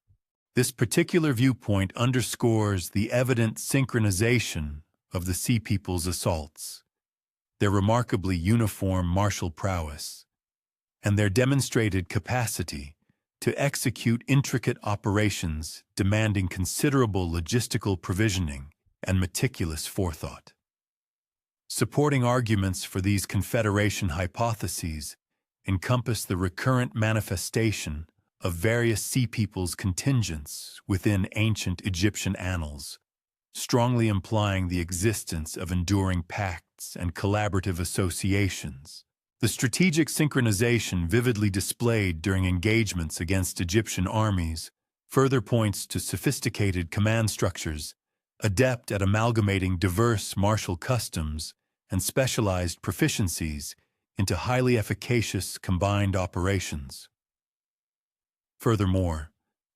This particular viewpoint underscores the evident synchronization of the Sea Peoples' assaults, their remarkably uniform martial prowess, and their demonstrated capacity to execute intricate operations demanding considerable logistical provisioning and meticulous forethought. Supporting arguments for these confederation hypotheses encompass the recurrent manifestation of various Sea Peoples contingents within ancient Egyptian annals, strongly implying the existence of enduring pacts and collaborative associations. The strategic synchronization vividly displayed during engagements against Egyptian armies further points to sophisticated command structures, adept at amalgamating diverse martial customs and specialized proficiencies into highly efficacious combined operations. Furthermore,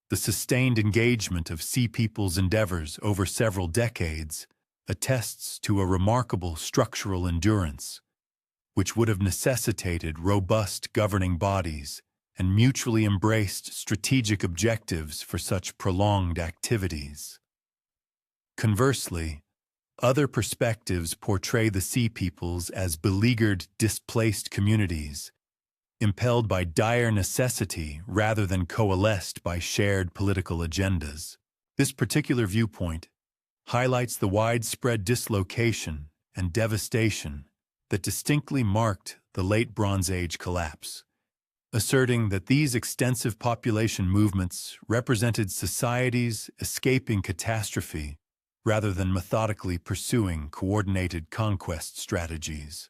the sustained engagement of Sea Peoples' endeavors over several decades attests to a remarkable structural endurance, which would have necessitated robust governing bodies and mutually embraced strategic objectives for such prolonged activities. Conversely, other perspectives portray the Sea Peoples as beleaguered, displaced communities, impelled by dire necessity rather than coalesced by shared political agendas. This particular viewpoint highlights the widespread dislocation and devastation that distinctly marked the late Bronze Age collapse, asserting that these extensive population movements represented societies escaping catastrophe rather than methodically pursuing coordinated conquest strategies.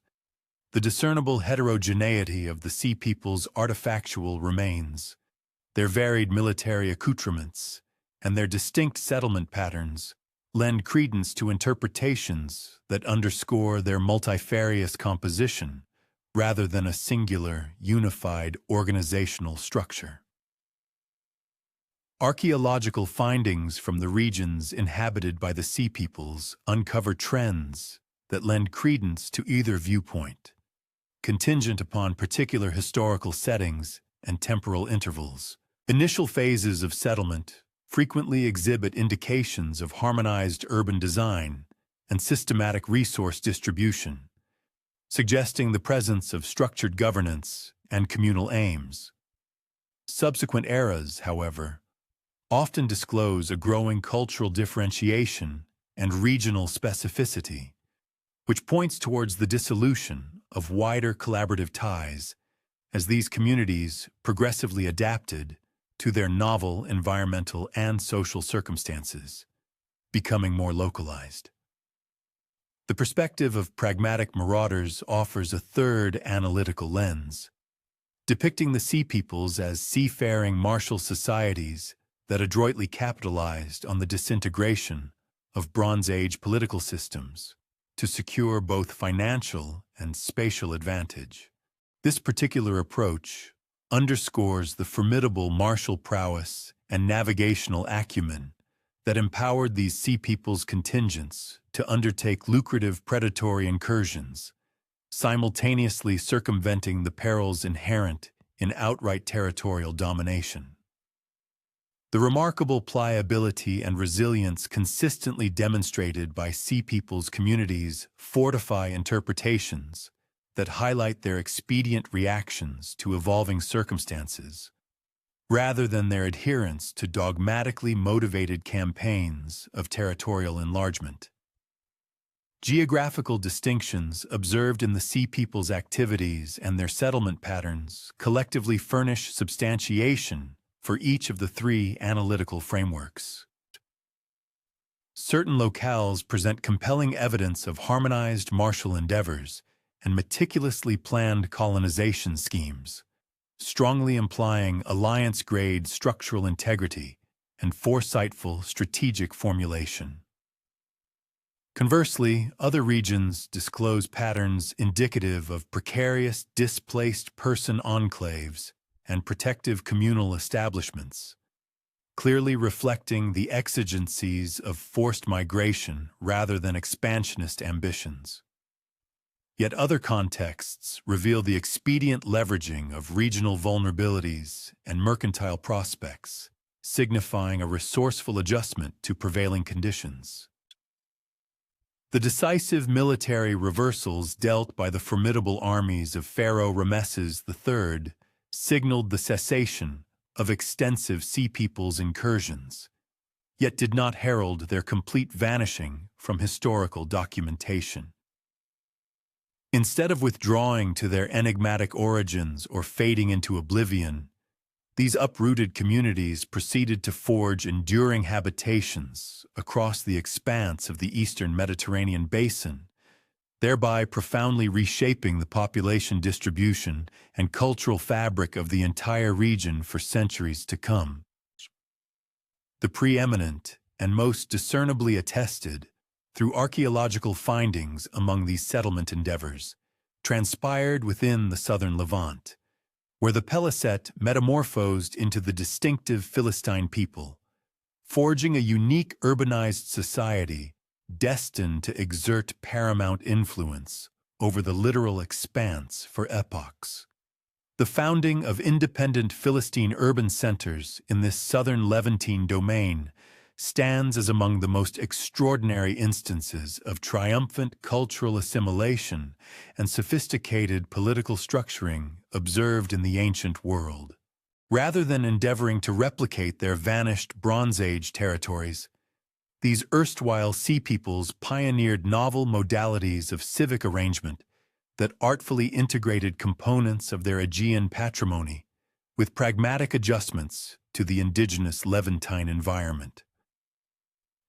The discernible heterogeneity of the Sea Peoples' artifactual remains, their varied military accoutrements, and their distinct settlement patterns lend credence to interpretations that underscore their multifarious composition rather than a singular, unified organizational structure. Archaeological findings from the regions inhabited by the Sea Peoples uncover trends that lend credence to either viewpoint, contingent upon particular historical settings and temporal intervals. Initial phases of settlement frequently exhibit indications of harmonized urban design and systematic resource distribution, suggesting the presence of structured governance and communal aims. Subsequent eras, however, often disclose a growing cultural differentiation and regional specificity, which points towards the dissolution of wider collaborative ties as these communities progressively adapted to their novel environmental and social circumstances, becoming more localized. The perspective of pragmatic marauders offers a third analytical lens, depicting the Sea Peoples as seafaring martial societies that adroitly capitalized on the disintegration of Bronze Age political systems to secure both financial and spatial advantage. This particular approach underscores the formidable martial prowess and navigational acumen that empowered these Sea Peoples' contingents to undertake lucrative predatory incursions, simultaneously circumventing the perils inherent in outright territorial domination. The remarkable pliability and resilience consistently demonstrated by Sea Peoples communities fortify interpretations that highlight their expedient reactions to evolving circumstances, rather than their adherence to dogmatically motivated campaigns of territorial enlargement. Geographical distinctions observed in the Sea Peoples' activities and their settlement patterns collectively furnish substantiation for each of the three analytical frameworks. Certain locales present compelling evidence of harmonized martial endeavors and meticulously planned colonization schemes, strongly implying alliance-grade structural integrity and foresightful strategic formulation. Conversely, other regions disclose patterns indicative of precarious displaced person enclaves and protective communal establishments, clearly reflecting the exigencies of forced migration rather than expansionist ambitions. Yet other contexts reveal the expedient leveraging of regional vulnerabilities and mercantile prospects, signifying a resourceful adjustment to prevailing conditions. The decisive military reversals dealt by the formidable armies of Pharaoh Rameses III signaled the cessation of extensive Sea Peoples incursions, yet did not herald their complete vanishing from historical documentation. Instead of withdrawing to their enigmatic origins or fading into oblivion, these uprooted communities proceeded to forge enduring habitations across the expanse of the eastern Mediterranean basin, thereby profoundly reshaping the population distribution and cultural fabric of the entire region for centuries to come. The preeminent and most discernibly attested through archaeological findings among these settlement endeavors transpired within the southern Levant, where the Peliset metamorphosed into the distinctive Philistine people, forging a unique urbanized society destined to exert paramount influence over the literal expanse for epochs. The founding of independent Philistine urban centers in this southern Levantine domain stands as among the most extraordinary instances of triumphant cultural assimilation and sophisticated political structuring observed in the ancient world. Rather than endeavoring to replicate their vanished Bronze Age territories, these erstwhile Sea Peoples pioneered novel modalities of civic arrangement that artfully integrated components of their Aegean patrimony with pragmatic adjustments to the indigenous Levantine environment.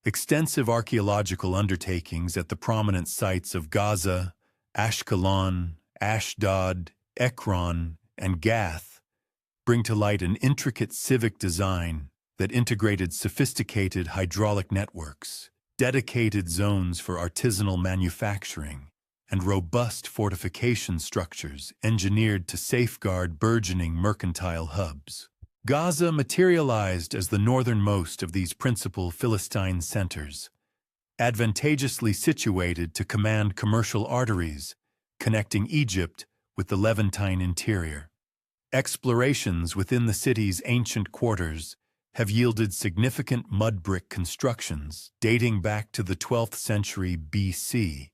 Extensive archaeological undertakings at the prominent sites of Gaza, Ashkelon, Ashdod, Ekron, and Gath bring to light an intricate civic design that integrated sophisticated hydraulic networks, dedicated zones for artisanal manufacturing, and robust fortification structures engineered to safeguard burgeoning mercantile hubs. Gaza materialized as the northernmost of these principal Philistine centers, advantageously situated to command commercial arteries connecting Egypt with the Levantine interior. Explorations within the city's ancient quarters have yielded significant mud brick constructions dating back to the 12th century BC,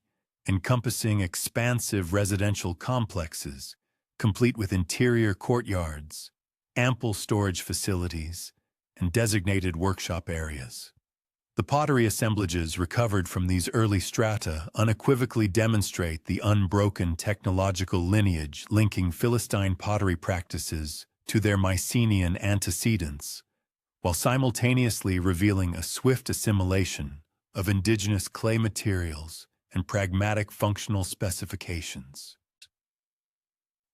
encompassing expansive residential complexes, complete with interior courtyards, ample storage facilities, and designated workshop areas. The pottery assemblages recovered from these early strata unequivocally demonstrate the unbroken technological lineage linking Philistine pottery practices to their Mycenaean antecedents, while simultaneously revealing a swift assimilation of indigenous clay materials and pragmatic functional specifications.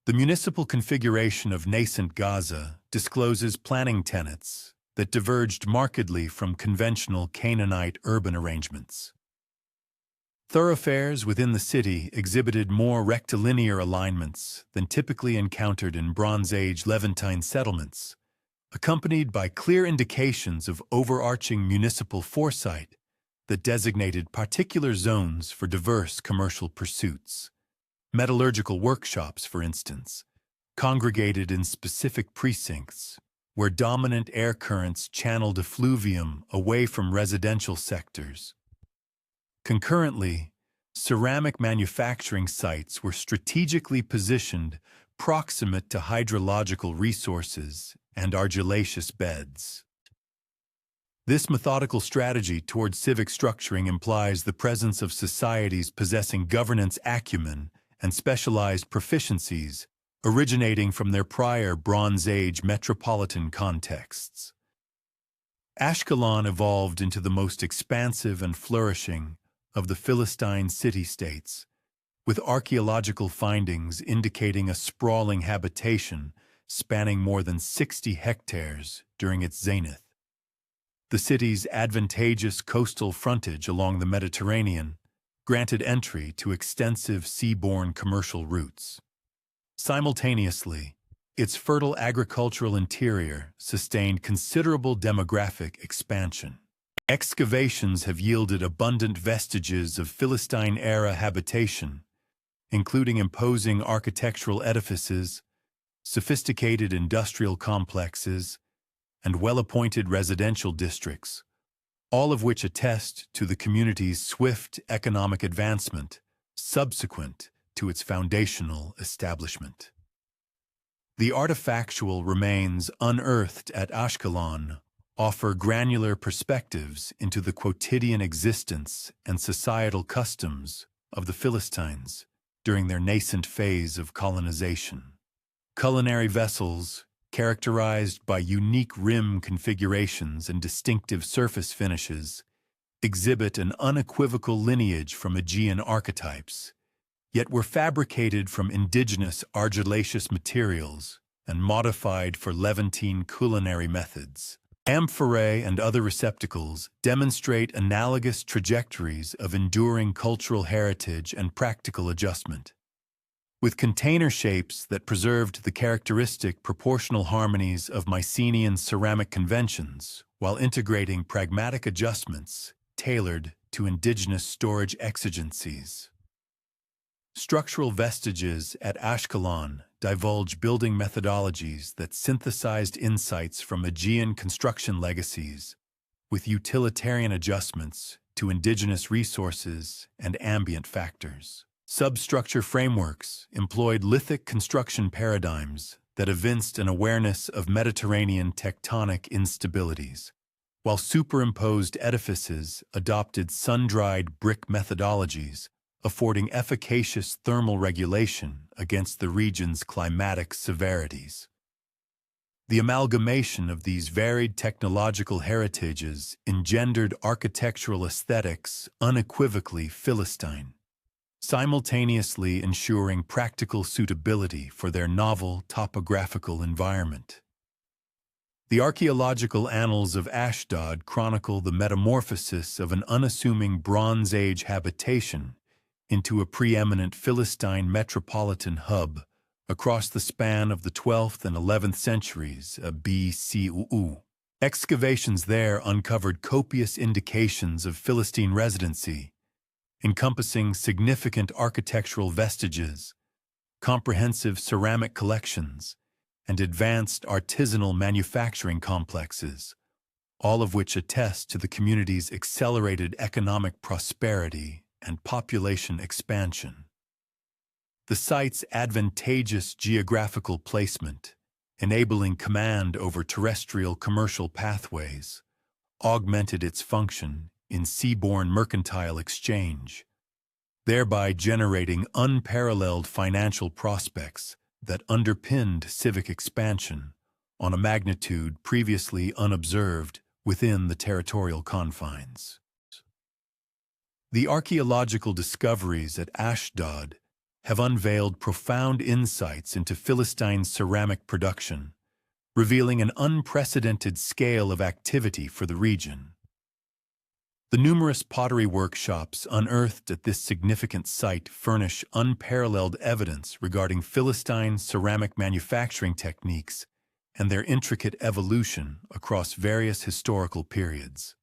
The municipal configuration of nascent Gaza discloses planning tenets that diverged markedly from conventional Canaanite urban arrangements. Thoroughfares within the city exhibited more rectilinear alignments than typically encountered in Bronze Age Levantine settlements, accompanied by clear indications of overarching municipal foresight that designated particular zones for diverse commercial pursuits. Metallurgical workshops, for instance, congregated in specific precincts where dominant air currents channeled effluvium away from residential sectors. Concurrently, ceramic manufacturing sites were strategically positioned proximate to hydrological resources and argillaceous beds. This methodical strategy toward civic structuring implies the presence of societies possessing governance acumen and specialized proficiencies originating from their prior Bronze Age metropolitan contexts. Ashkelon evolved into the most expansive and flourishing of the Philistine city-states, with archaeological findings indicating a sprawling habitation spanning more than 60 hectares during its zenith. The city's advantageous coastal frontage along the Mediterranean granted entry to extensive seaborne commercial routes. Simultaneously, its fertile agricultural interior sustained considerable demographic expansion. Excavations have yielded abundant vestiges of Philistine-era habitation, including imposing architectural edifices, sophisticated industrial complexes, and well-appointed residential districts, all of which attest to the community's swift economic advancement subsequent to its foundational establishment. The artifactual remains unearthed at Ashkelon offer granular perspectives into the quotidian existence and societal customs of the Philistines during their nascent phase of colonization. Culinary vessels, characterized by unique rim configurations and distinctive surface finishes, exhibit an unequivocal lineage from Aegean archetypes, yet were fabricated from indigenous argillaceous materials and modified for Levantine culinary methods. Amphorae and other receptacles demonstrate analogous trajectories of enduring cultural heritage and practical adjustment. With container shapes that preserved the characteristic proportional harmonies of Mycenaean ceramic conventions while integrating pragmatic adjustments tailored to indigenous storage exigencies. Structural vestiges at Ashkelon divulge building methodologies that synthesized insights from Aegean construction legacies with utilitarian adjustments to indigenous resources and ambient factors. Substructure frameworks employed lithic construction paradigms that evinced an awareness of Mediterranean tectonic instabilities, while superimposed edifices adopted sun-dried brick methodologies, affording efficacious thermal regulation against the region's climatic severities. The amalgamation of these varied technological heritages engendered architectural aesthetics unequivocally Philistine, simultaneously ensuring practical suitability for their novel topographical environment. The archaeological annals of Ashdod chronicle the metamorphosis of an unassuming Bronze Age habitation into a preeminent Philistine metropolitan hub across the span of the 12th and 11th centuries BCUU. Excavations there uncovered copious indications of Philistine residency, encompassing significant architectural vestiges, comprehensive ceramic collections, and advanced artisanal manufacturing complexes, all of which attest to the community's accelerated economic prosperity and population expansion. The site's advantageous geographical placement, enabling command over terrestrial commercial pathways, augmented its function in seaborne mercantile exchange, thereby generating unparalleled financial prospects that underpinned civic expansion on a magnitude previously unobserved within the territorial confines. The archaeological discoveries at Ashdod have unveiled profound insights into Philistine ceramic production, revealing an unprecedented scale of activity for the region. The numerous pottery workshops unearthed at this significant site furnish unparalleled evidence regarding Philistine ceramic manufacturing techniques and their intricate evolution across various historical periods.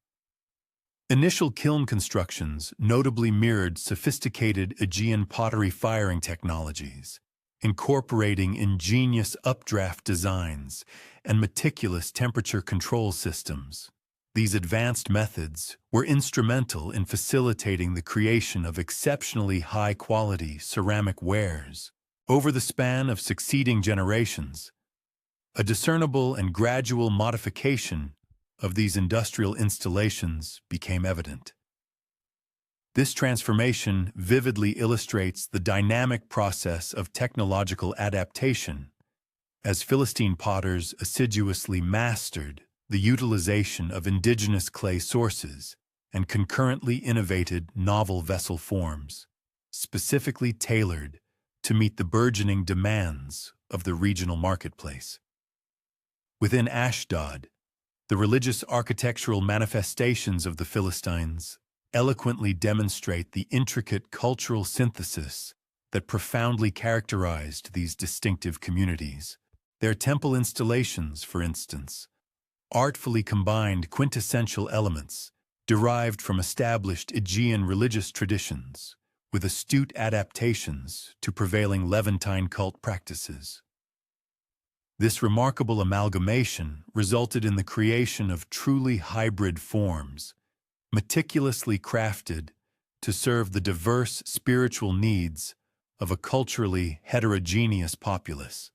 Initial kiln constructions notably mirrored sophisticated Aegean pottery firing technologies, incorporating ingenious updraft designs and meticulous temperature control systems. These advanced methods were instrumental in facilitating the creation of exceptionally high-quality ceramic wares. Over the span of succeeding generations, a discernible and gradual modification of these industrial installations became evident. This transformation vividly illustrates the dynamic process of technological adaptation, as Philistine potters assiduously mastered the utilization of indigenous clay sources and concurrently innovated novel vessel forms, specifically tailored to meet the burgeoning demands of the regional marketplace. Within Ashdod, the religious architectural manifestations of the Philistines eloquently demonstrate the intricate cultural synthesis that profoundly characterized these distinctive communities. Their temple installations, for instance, artfully combined quintessential elements derived from established Aegean religious traditions with astute adaptations to prevailing Levantine cult practices. This remarkable amalgamation resulted in the creation of truly hybrid forms, meticulously crafted to serve the diverse spiritual needs of a culturally heterogeneous populace.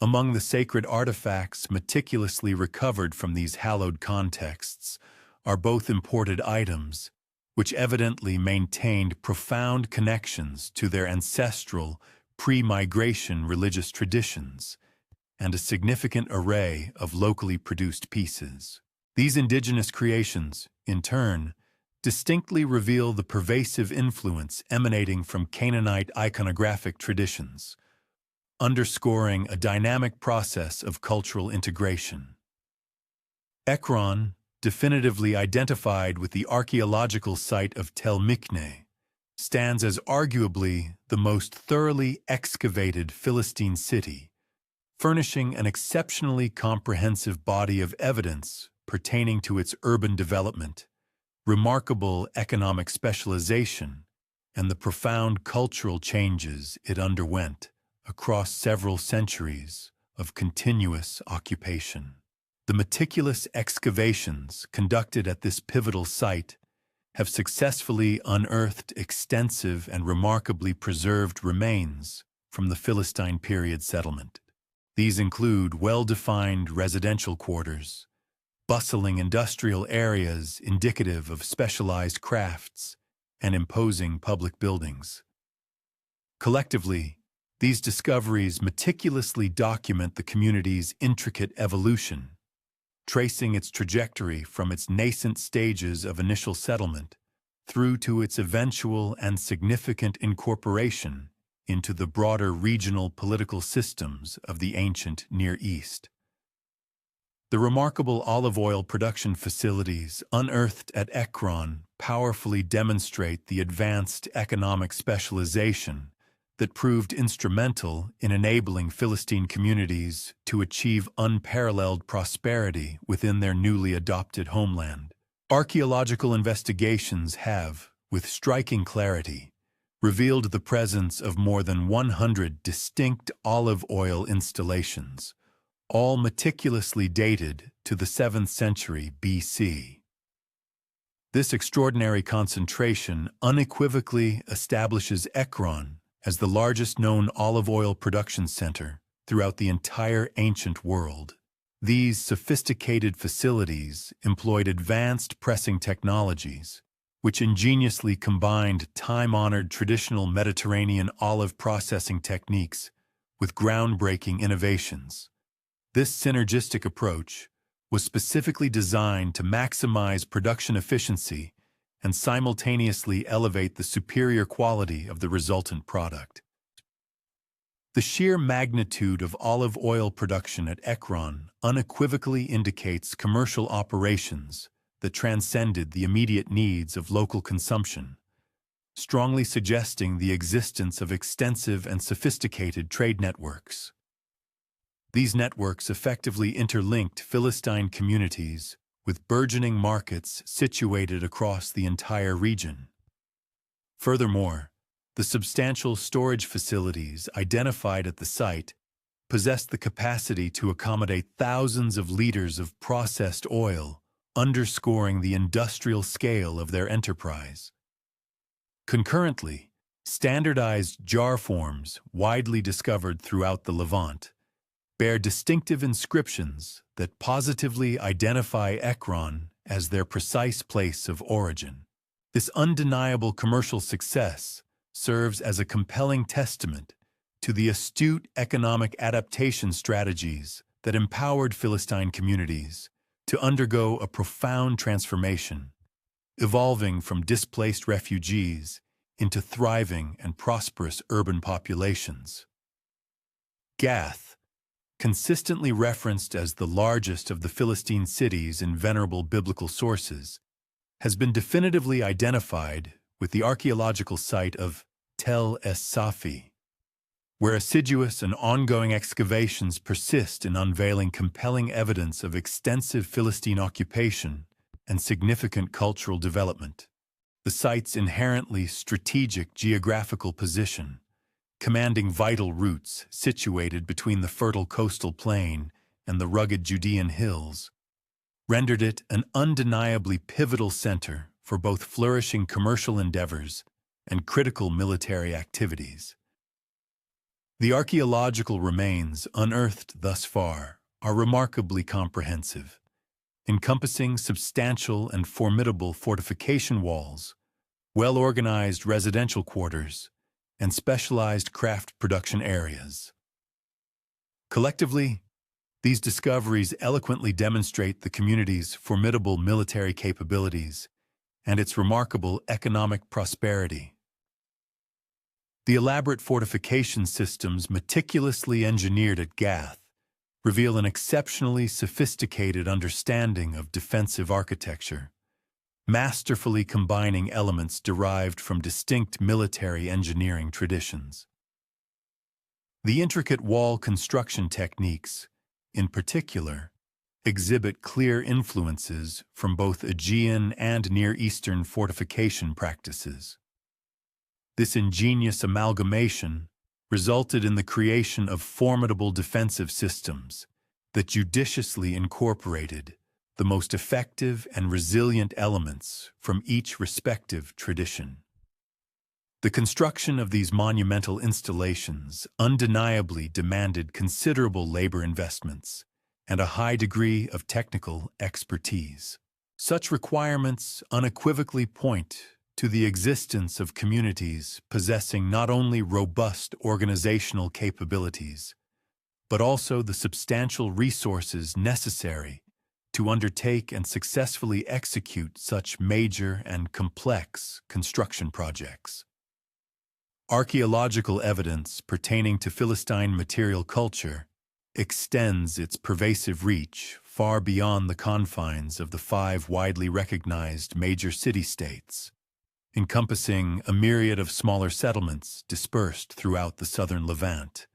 Among the sacred artifacts meticulously recovered from these hallowed contexts are both imported items, which evidently maintained profound connections to their ancestral, pre-migration religious traditions, and a significant array of locally produced pieces. These indigenous creations, in turn, distinctly reveal the pervasive influence emanating from Canaanite iconographic traditions, underscoring a dynamic process of cultural integration. Ekron, definitively identified with the archaeological site of Tel Mikne, stands as arguably the most thoroughly excavated Philistine city, furnishing an exceptionally comprehensive body of evidence pertaining to its urban development, remarkable economic specialization, and the profound cultural changes it underwent across several centuries of continuous occupation. The meticulous excavations conducted at this pivotal site have successfully unearthed extensive and remarkably preserved remains from the Philistine period settlement. These include well-defined residential quarters, bustling industrial areas indicative of specialized crafts, and imposing public buildings. Collectively, these discoveries meticulously document the community's intricate evolution, tracing its trajectory from its nascent stages of initial settlement through to its eventual and significant incorporation into the broader regional political systems of the ancient Near East. The remarkable olive oil production facilities unearthed at Ekron powerfully demonstrate the advanced economic specialization that proved instrumental in enabling Philistine communities to achieve unparalleled prosperity within their newly adopted homeland. Archaeological investigations have, with striking clarity, revealed the presence of more than 100 distinct olive oil installations, all meticulously dated to the 7th century BC. This extraordinary concentration unequivocally establishes Ekron as the largest known olive oil production center throughout the entire ancient world. These sophisticated facilities employed advanced pressing technologies, which ingeniously combined time-honored traditional Mediterranean olive processing techniques with groundbreaking innovations. This synergistic approach was specifically designed to maximize production efficiency and simultaneously elevate the superior quality of the resultant product. The sheer magnitude of olive oil production at Ekron unequivocally indicates commercial operations that transcended the immediate needs of local consumption, strongly suggesting the existence of extensive and sophisticated trade networks. These networks effectively interlinked Philistine communities with burgeoning markets situated across the entire region. Furthermore, the substantial storage facilities identified at the site possessed the capacity to accommodate thousands of liters of processed oil, underscoring the industrial scale of their enterprise. Concurrently, standardized jar forms, widely discovered throughout the Levant, bear distinctive inscriptions that positively identify Ekron as their precise place of origin. This undeniable commercial success serves as a compelling testament to the astute economic adaptation strategies that empowered Philistine communities to undergo a profound transformation, evolving from displaced refugees into thriving and prosperous urban populations. Gath, consistently referenced as the largest of the Philistine cities in venerable biblical sources, has been definitively identified with the archaeological site of Tel Es-Safi, where assiduous and ongoing excavations persist in unveiling compelling evidence of extensive Philistine occupation and significant cultural development. The site's inherently strategic geographical position, commanding vital routes situated between the fertile coastal plain and the rugged Judean hills, rendered it an undeniably pivotal center for both flourishing commercial endeavors and critical military activities. The archaeological remains unearthed thus far are remarkably comprehensive, encompassing substantial and formidable fortification walls, well-organized residential quarters, and specialized craft production areas. Collectively, these discoveries eloquently demonstrate the community's formidable military capabilities and its remarkable economic prosperity. The elaborate fortification systems meticulously engineered at Gath reveal an exceptionally sophisticated understanding of defensive architecture, masterfully combining elements derived from distinct military engineering traditions. The intricate wall construction techniques, in particular, exhibit clear influences from both Aegean and Near Eastern fortification practices. This ingenious amalgamation resulted in the creation of formidable defensive systems that judiciously incorporated the most effective and resilient elements from each respective tradition. The construction of these monumental installations undeniably demanded considerable labor investments and a high degree of technical expertise. Such requirements unequivocally point to the existence of communities possessing not only robust organizational capabilities, but also the substantial resources necessary to undertake and successfully execute such major and complex construction projects. Archaeological evidence pertaining to Philistine material culture extends its pervasive reach far beyond the confines of the 5 widely recognized major city-states, encompassing a myriad of smaller settlements dispersed throughout the southern Levant.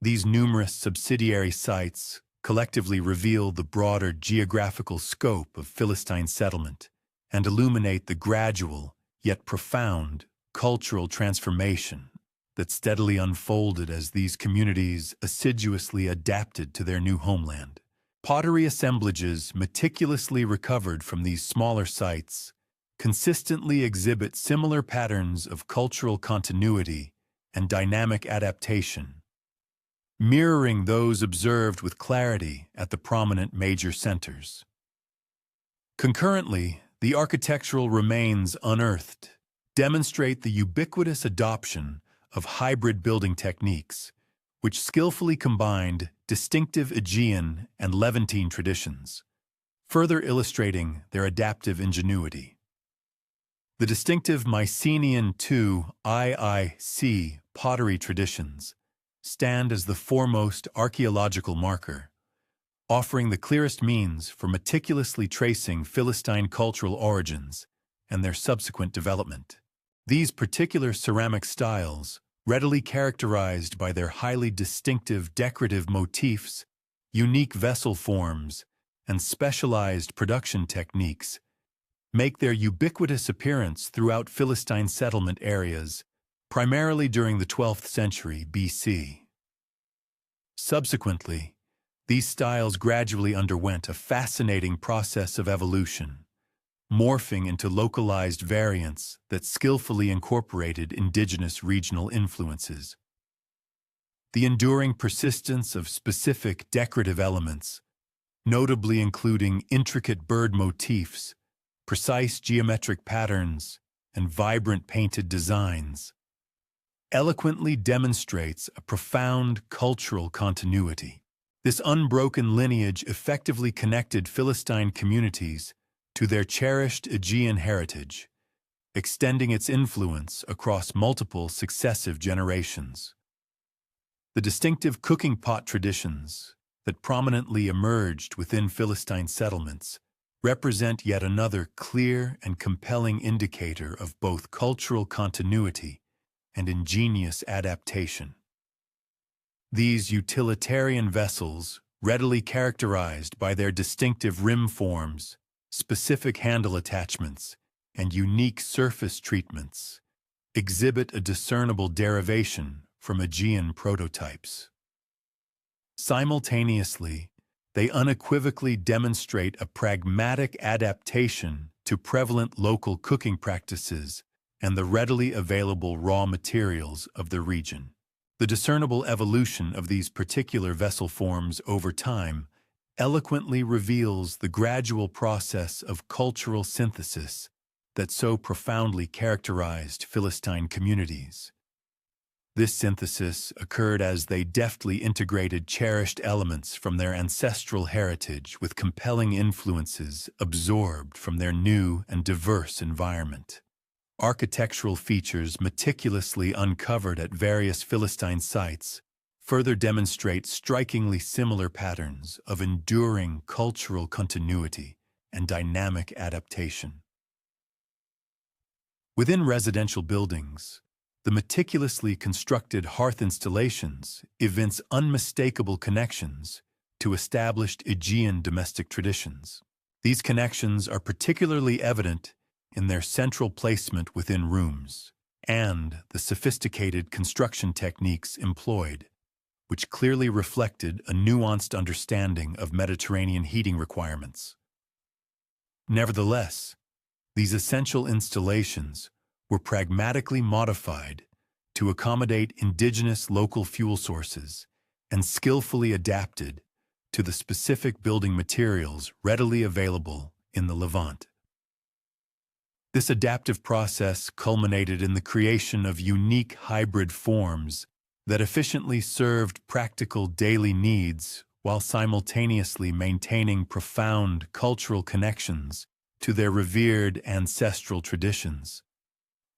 These numerous subsidiary sites collectively reveal the broader geographical scope of Philistine settlement and illuminate the gradual, yet profound, cultural transformation that steadily unfolded as these communities assiduously adapted to their new homeland. Pottery assemblages meticulously recovered from these smaller sites consistently exhibit similar patterns of cultural continuity and dynamic adaptation, mirroring those observed with clarity at the prominent major centers. Concurrently, the architectural remains unearthed demonstrate the ubiquitous adoption of hybrid building techniques, which skillfully combined distinctive Aegean and Levantine traditions, further illustrating their adaptive ingenuity. The distinctive Mycenaean II IIC pottery traditions stand as the foremost archaeological marker, offering the clearest means for meticulously tracing Philistine cultural origins and their subsequent development. These particular ceramic styles, readily characterized by their highly distinctive decorative motifs, unique vessel forms, and specialized production techniques, make their ubiquitous appearance throughout Philistine settlement areas, primarily during the 12th century BC. Subsequently, these styles gradually underwent a fascinating process of evolution, morphing into localized variants that skillfully incorporated indigenous regional influences. The enduring persistence of specific decorative elements, notably including intricate bird motifs, precise geometric patterns, and vibrant painted designs, eloquently demonstrates a profound cultural continuity. This unbroken lineage effectively connected Philistine communities to their cherished Aegean heritage, extending its influence across multiple successive generations. The distinctive cooking pot traditions that prominently emerged within Philistine settlements represent yet another clear and compelling indicator of both cultural continuity and ingenious adaptation. These utilitarian vessels, readily characterized by their distinctive rim forms, specific handle attachments, and unique surface treatments, exhibit a discernible derivation from Aegean prototypes. Simultaneously, they unequivocally demonstrate a pragmatic adaptation to prevalent local cooking practices and the readily available raw materials of the region. The discernible evolution of these particular vessel forms over time eloquently reveals the gradual process of cultural synthesis that so profoundly characterized Philistine communities. This synthesis occurred as they deftly integrated cherished elements from their ancestral heritage with compelling influences absorbed from their new and diverse environment. Architectural features meticulously uncovered at various Philistine sites further demonstrate strikingly similar patterns of enduring cultural continuity and dynamic adaptation. Within residential buildings, the meticulously constructed hearth installations evince unmistakable connections to established Aegean domestic traditions. These connections are particularly evident in their central placement within rooms and the sophisticated construction techniques employed, which clearly reflected a nuanced understanding of Mediterranean heating requirements. Nevertheless, these essential installations were pragmatically modified to accommodate indigenous local fuel sources and skillfully adapted to the specific building materials readily available in the Levant. This adaptive process culminated in the creation of unique hybrid forms that efficiently served practical daily needs while simultaneously maintaining profound cultural connections to their revered ancestral traditions,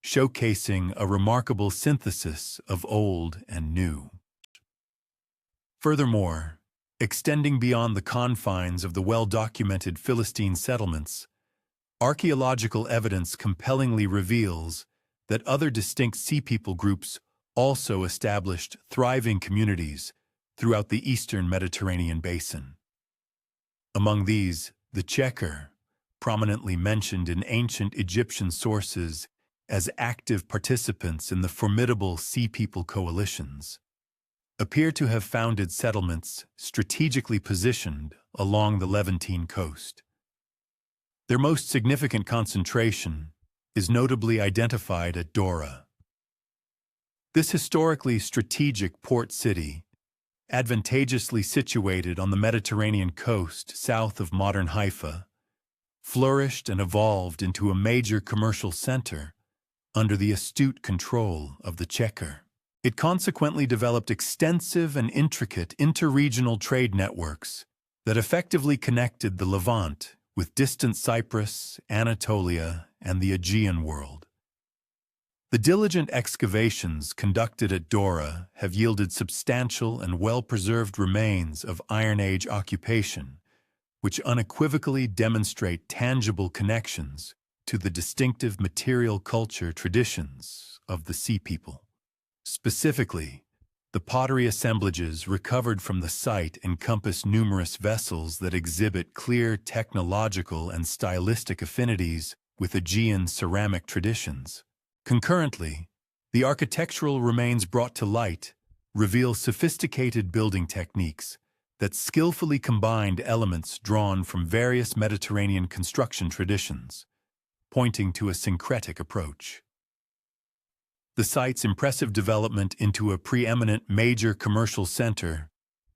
showcasing a remarkable synthesis of old and new. Furthermore, extending beyond the confines of the well-documented Philistine settlements, archaeological evidence compellingly reveals that other distinct Sea People groups also established thriving communities throughout the eastern Mediterranean basin. Among these, the Checker, prominently mentioned in ancient Egyptian sources as active participants in the formidable Sea People coalitions, appear to have founded settlements strategically positioned along the Levantine coast. Their most significant concentration is notably identified at Dora. This historically strategic port city, advantageously situated on the Mediterranean coast south of modern Haifa, flourished and evolved into a major commercial center under the astute control of the Checker. It consequently developed extensive and intricate interregional trade networks that effectively connected the Levant with distant Cyprus, Anatolia, and the Aegean world. The diligent excavations conducted at Dora have yielded substantial and well-preserved remains of Iron Age occupation, which unequivocally demonstrate tangible connections to the distinctive material culture traditions of the Sea People. Specifically, the pottery assemblages recovered from the site encompass numerous vessels that exhibit clear technological and stylistic affinities with Aegean ceramic traditions. Concurrently, the architectural remains brought to light reveal sophisticated building techniques that skillfully combined elements drawn from various Mediterranean construction traditions, pointing to a syncretic approach. The site's impressive development into a preeminent major commercial center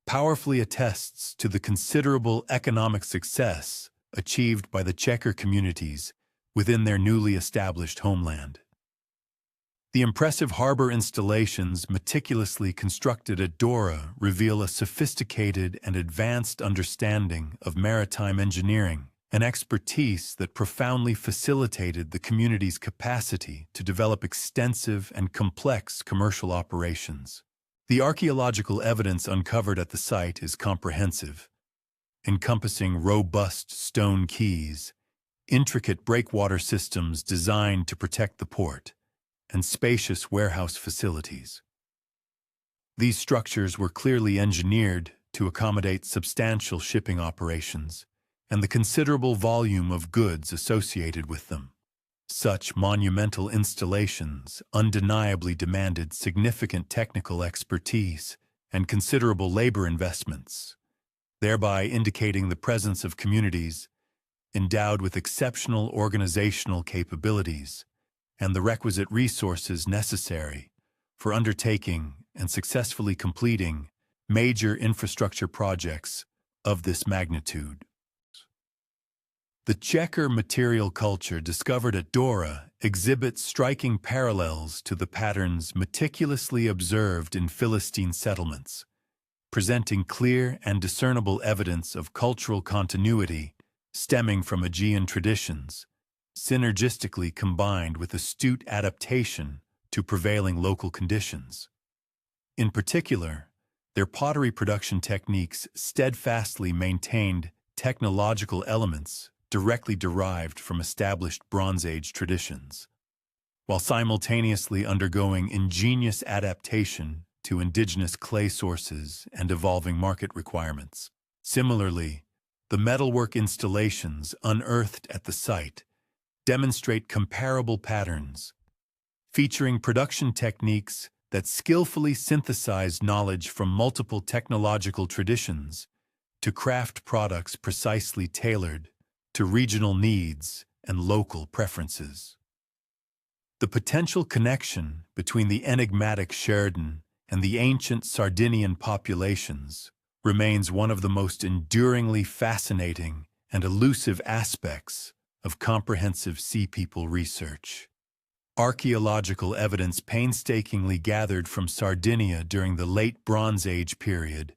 powerfully attests to the considerable economic success achieved by the Checker communities within their newly established homeland. The impressive harbor installations meticulously constructed at Dora reveal a sophisticated and advanced understanding of maritime engineering, an expertise that profoundly facilitated the community's capacity to develop extensive and complex commercial operations. The archaeological evidence uncovered at the site is comprehensive, encompassing robust stone quays, intricate breakwater systems designed to protect the port, and spacious warehouse facilities. These structures were clearly engineered to accommodate substantial shipping operations and the considerable volume of goods associated with them. Such monumental installations undeniably demanded significant technical expertise and considerable labor investments, thereby indicating the presence of communities endowed with exceptional organizational capabilities and the requisite resources necessary for undertaking and successfully completing major infrastructure projects of this magnitude. The Checker material culture discovered at Dora exhibits striking parallels to the patterns meticulously observed in Philistine settlements, presenting clear and discernible evidence of cultural continuity stemming from Aegean traditions, synergistically combined with astute adaptation to prevailing local conditions. In particular, their pottery production techniques steadfastly maintained technological elements directly derived from established Bronze Age traditions, while simultaneously undergoing ingenious adaptation to indigenous clay sources and evolving market requirements. Similarly, the metalwork installations unearthed at the site demonstrate comparable patterns, featuring production techniques that skillfully synthesize knowledge from multiple technological traditions to craft products precisely tailored to regional needs and local preferences. The potential connection between the enigmatic Sheridan and the ancient Sardinian populations remains one of the most enduringly fascinating and elusive aspects of comprehensive Sea People research. Archaeological evidence painstakingly gathered from Sardinia during the late Bronze Age period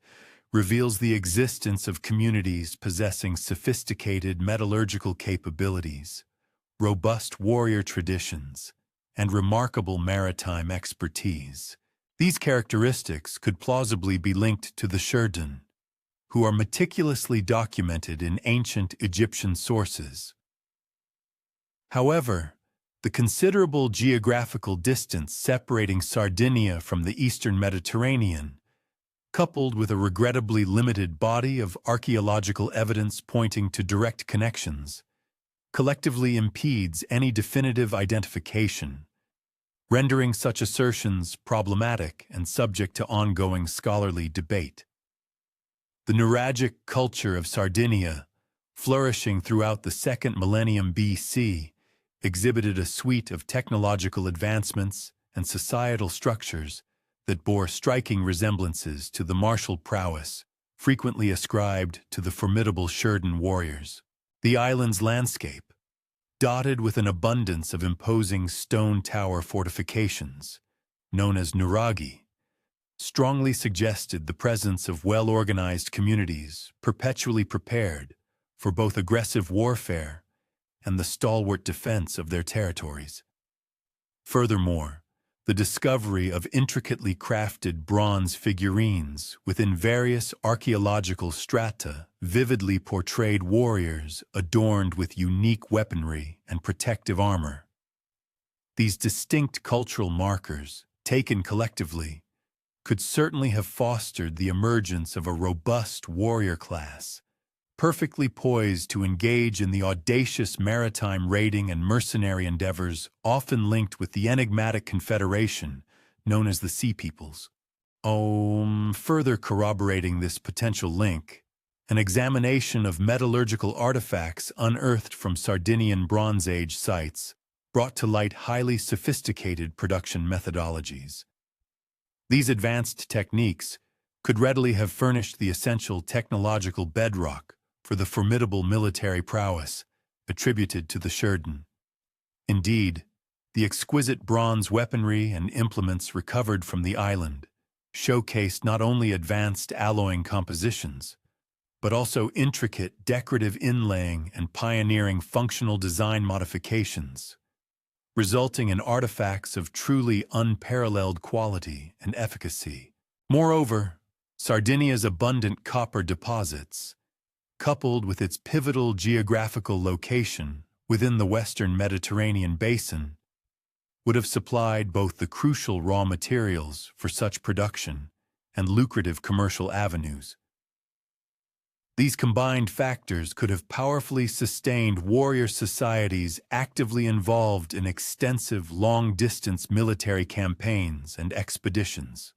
reveals the existence of communities possessing sophisticated metallurgical capabilities, robust warrior traditions, and remarkable maritime expertise, These characteristics could plausibly be linked to the Sherdun, who are meticulously documented in ancient Egyptian sources. However, the considerable geographical distance separating Sardinia from the eastern Mediterranean, coupled with a regrettably limited body of archaeological evidence pointing to direct connections, collectively impedes any definitive identification, rendering such assertions problematic and subject to ongoing scholarly debate. The Nuragic culture of Sardinia, flourishing throughout the second millennium BC, exhibited a suite of technological advancements and societal structures that bore striking resemblances to the martial prowess frequently ascribed to the formidable Sherdun warriors. The island's landscape, dotted with an abundance of imposing stone tower fortifications, known as nuragi, strongly suggested the presence of well-organized communities perpetually prepared for both aggressive warfare and the stalwart defense of their territories. Furthermore, the discovery of intricately crafted bronze figurines within various archaeological strata vividly portrayed warriors adorned with unique weaponry and protective armor. These distinct cultural markers, taken collectively, could certainly have fostered the emergence of a robust warrior class, perfectly poised to engage in the audacious maritime raiding and mercenary endeavors often linked with the enigmatic confederation known as the Sea Peoples. Further corroborating this potential link, an examination of metallurgical artifacts unearthed from Sardinian Bronze Age sites brought to light highly sophisticated production methodologies. These advanced techniques could readily have furnished the essential technological bedrock for the formidable military prowess attributed to the Sherdun. Indeed, the exquisite bronze weaponry and implements recovered from the island showcased not only advanced alloying compositions, but also intricate decorative inlaying and pioneering functional design modifications, resulting in artifacts of truly unparalleled quality and efficacy. Moreover, Sardinia's abundant copper deposits, coupled with its pivotal geographical location within the western Mediterranean basin, would have supplied both the crucial raw materials for such production and lucrative commercial avenues. These combined factors could have powerfully sustained warrior societies actively involved in extensive long-distance military campaigns and expeditions.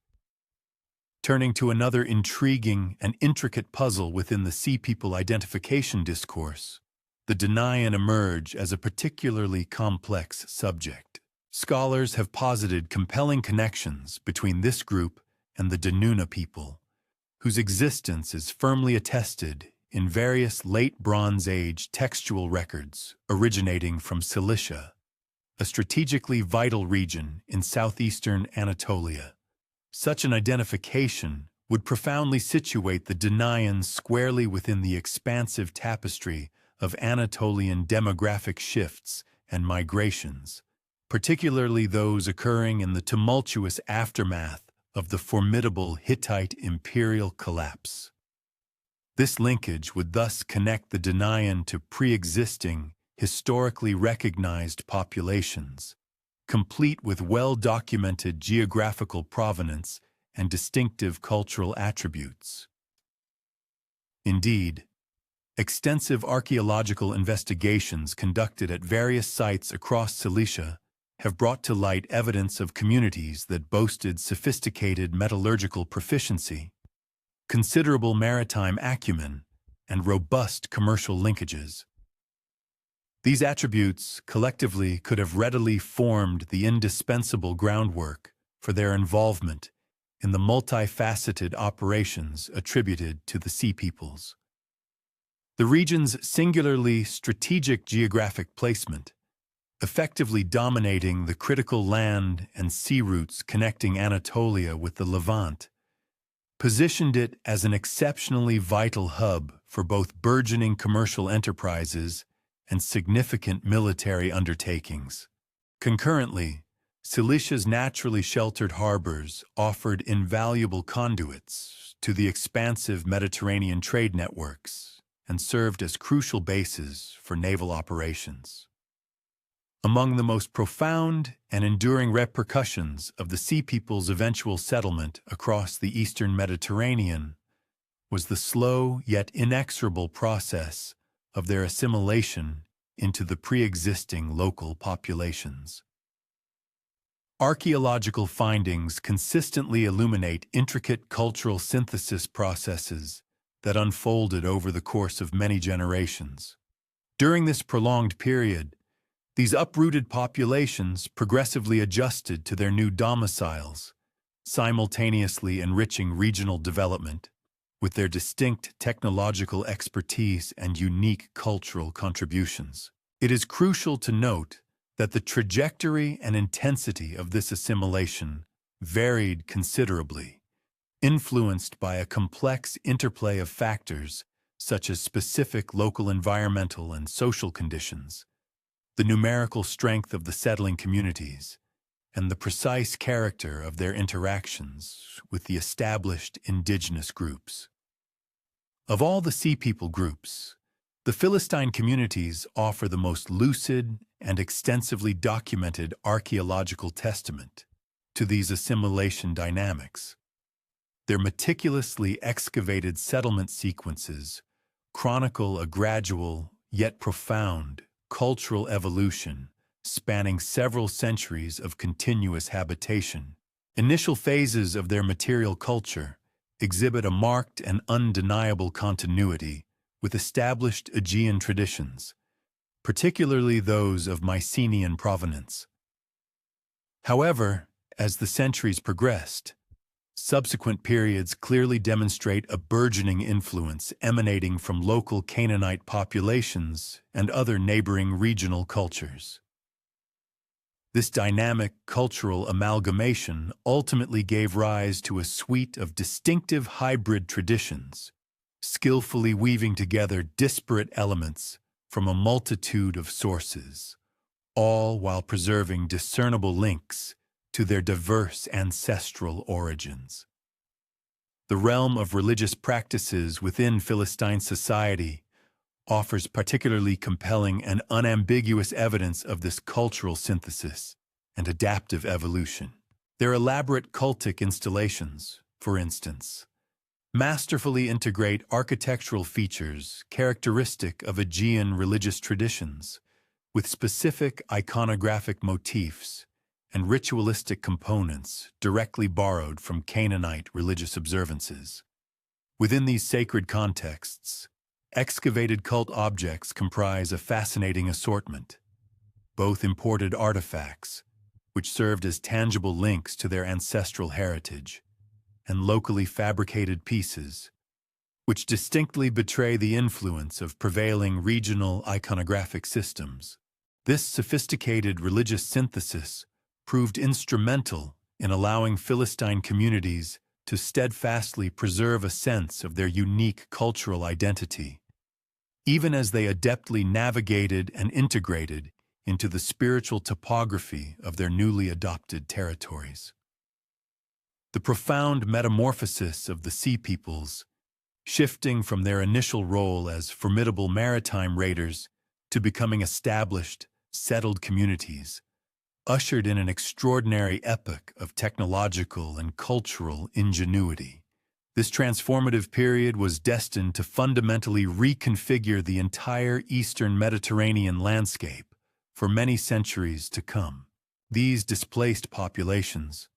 Turning to another intriguing and intricate puzzle within the Sea People identification discourse, the Danaan emerge as a particularly complex subject. Scholars have posited compelling connections between this group and the Danuna people, whose existence is firmly attested in various late Bronze Age textual records originating from Cilicia, a strategically vital region in southeastern Anatolia. Such an identification would profoundly situate the Danaan squarely within the expansive tapestry of Anatolian demographic shifts and migrations, particularly those occurring in the tumultuous aftermath of the formidable Hittite imperial collapse. This linkage would thus connect the Danaan to pre-existing, historically recognized populations, complete with well-documented geographical provenance and distinctive cultural attributes. Indeed, extensive archaeological investigations conducted at various sites across Cilicia have brought to light evidence of communities that boasted sophisticated metallurgical proficiency, considerable maritime acumen, and robust commercial linkages. These attributes collectively could have readily formed the indispensable groundwork for their involvement in the multifaceted operations attributed to the Sea Peoples. The region's singularly strategic geographic placement, effectively dominating the critical land and sea routes connecting Anatolia with the Levant, positioned it as an exceptionally vital hub for both burgeoning commercial enterprises and significant military undertakings. Concurrently, Cilicia's naturally sheltered harbors offered invaluable conduits to the expansive Mediterranean trade networks and served as crucial bases for naval operations. Among the most profound and enduring repercussions of the Sea People's eventual settlement across the eastern Mediterranean was the slow yet inexorable process of their assimilation into the pre-existing local populations. Archaeological findings consistently illuminate intricate cultural synthesis processes that unfolded over the course of many generations. During this prolonged period, these uprooted populations progressively adjusted to their new domiciles, simultaneously enriching regional development with their distinct technological expertise and unique cultural contributions. It is crucial to note that the trajectory and intensity of this assimilation varied considerably, influenced by a complex interplay of factors such as specific local environmental and social conditions, the numerical strength of the settling communities, and the precise character of their interactions with the established indigenous groups. Of all the Sea People groups, the Philistine communities offer the most lucid and extensively documented archaeological testament to these assimilation dynamics. Their meticulously excavated settlement sequences chronicle a gradual yet profound cultural evolution spanning several centuries of continuous habitation. Initial phases of their material culture exhibit a marked and undeniable continuity with established Aegean traditions, particularly those of Mycenaean provenance. However, as the centuries progressed, subsequent periods clearly demonstrate a burgeoning influence emanating from local Canaanite populations and other neighboring regional cultures. This dynamic cultural amalgamation ultimately gave rise to a suite of distinctive hybrid traditions, skillfully weaving together disparate elements from a multitude of sources, all while preserving discernible links to their diverse ancestral origins. The realm of religious practices within Philistine society offers particularly compelling and unambiguous evidence of this cultural synthesis and adaptive evolution. Their elaborate cultic installations, for instance, masterfully integrate architectural features characteristic of Aegean religious traditions with specific iconographic motifs and ritualistic components directly borrowed from Canaanite religious observances. Within these sacred contexts, excavated cult objects comprise a fascinating assortment, both imported artifacts, which served as tangible links to their ancestral heritage, and locally fabricated pieces, which distinctly betray the influence of prevailing regional iconographic systems. This sophisticated religious synthesis proved instrumental in allowing Philistine communities to steadfastly preserve a sense of their unique cultural identity, even as they adeptly navigated and integrated into the spiritual topography of their newly adopted territories. The profound metamorphosis of the Sea Peoples, shifting from their initial role as formidable maritime raiders to becoming established, settled communities, ushered in an extraordinary epoch of technological and cultural ingenuity. This transformative period was destined to fundamentally reconfigure the entire Eastern Mediterranean landscape for many centuries to come. These displaced populations,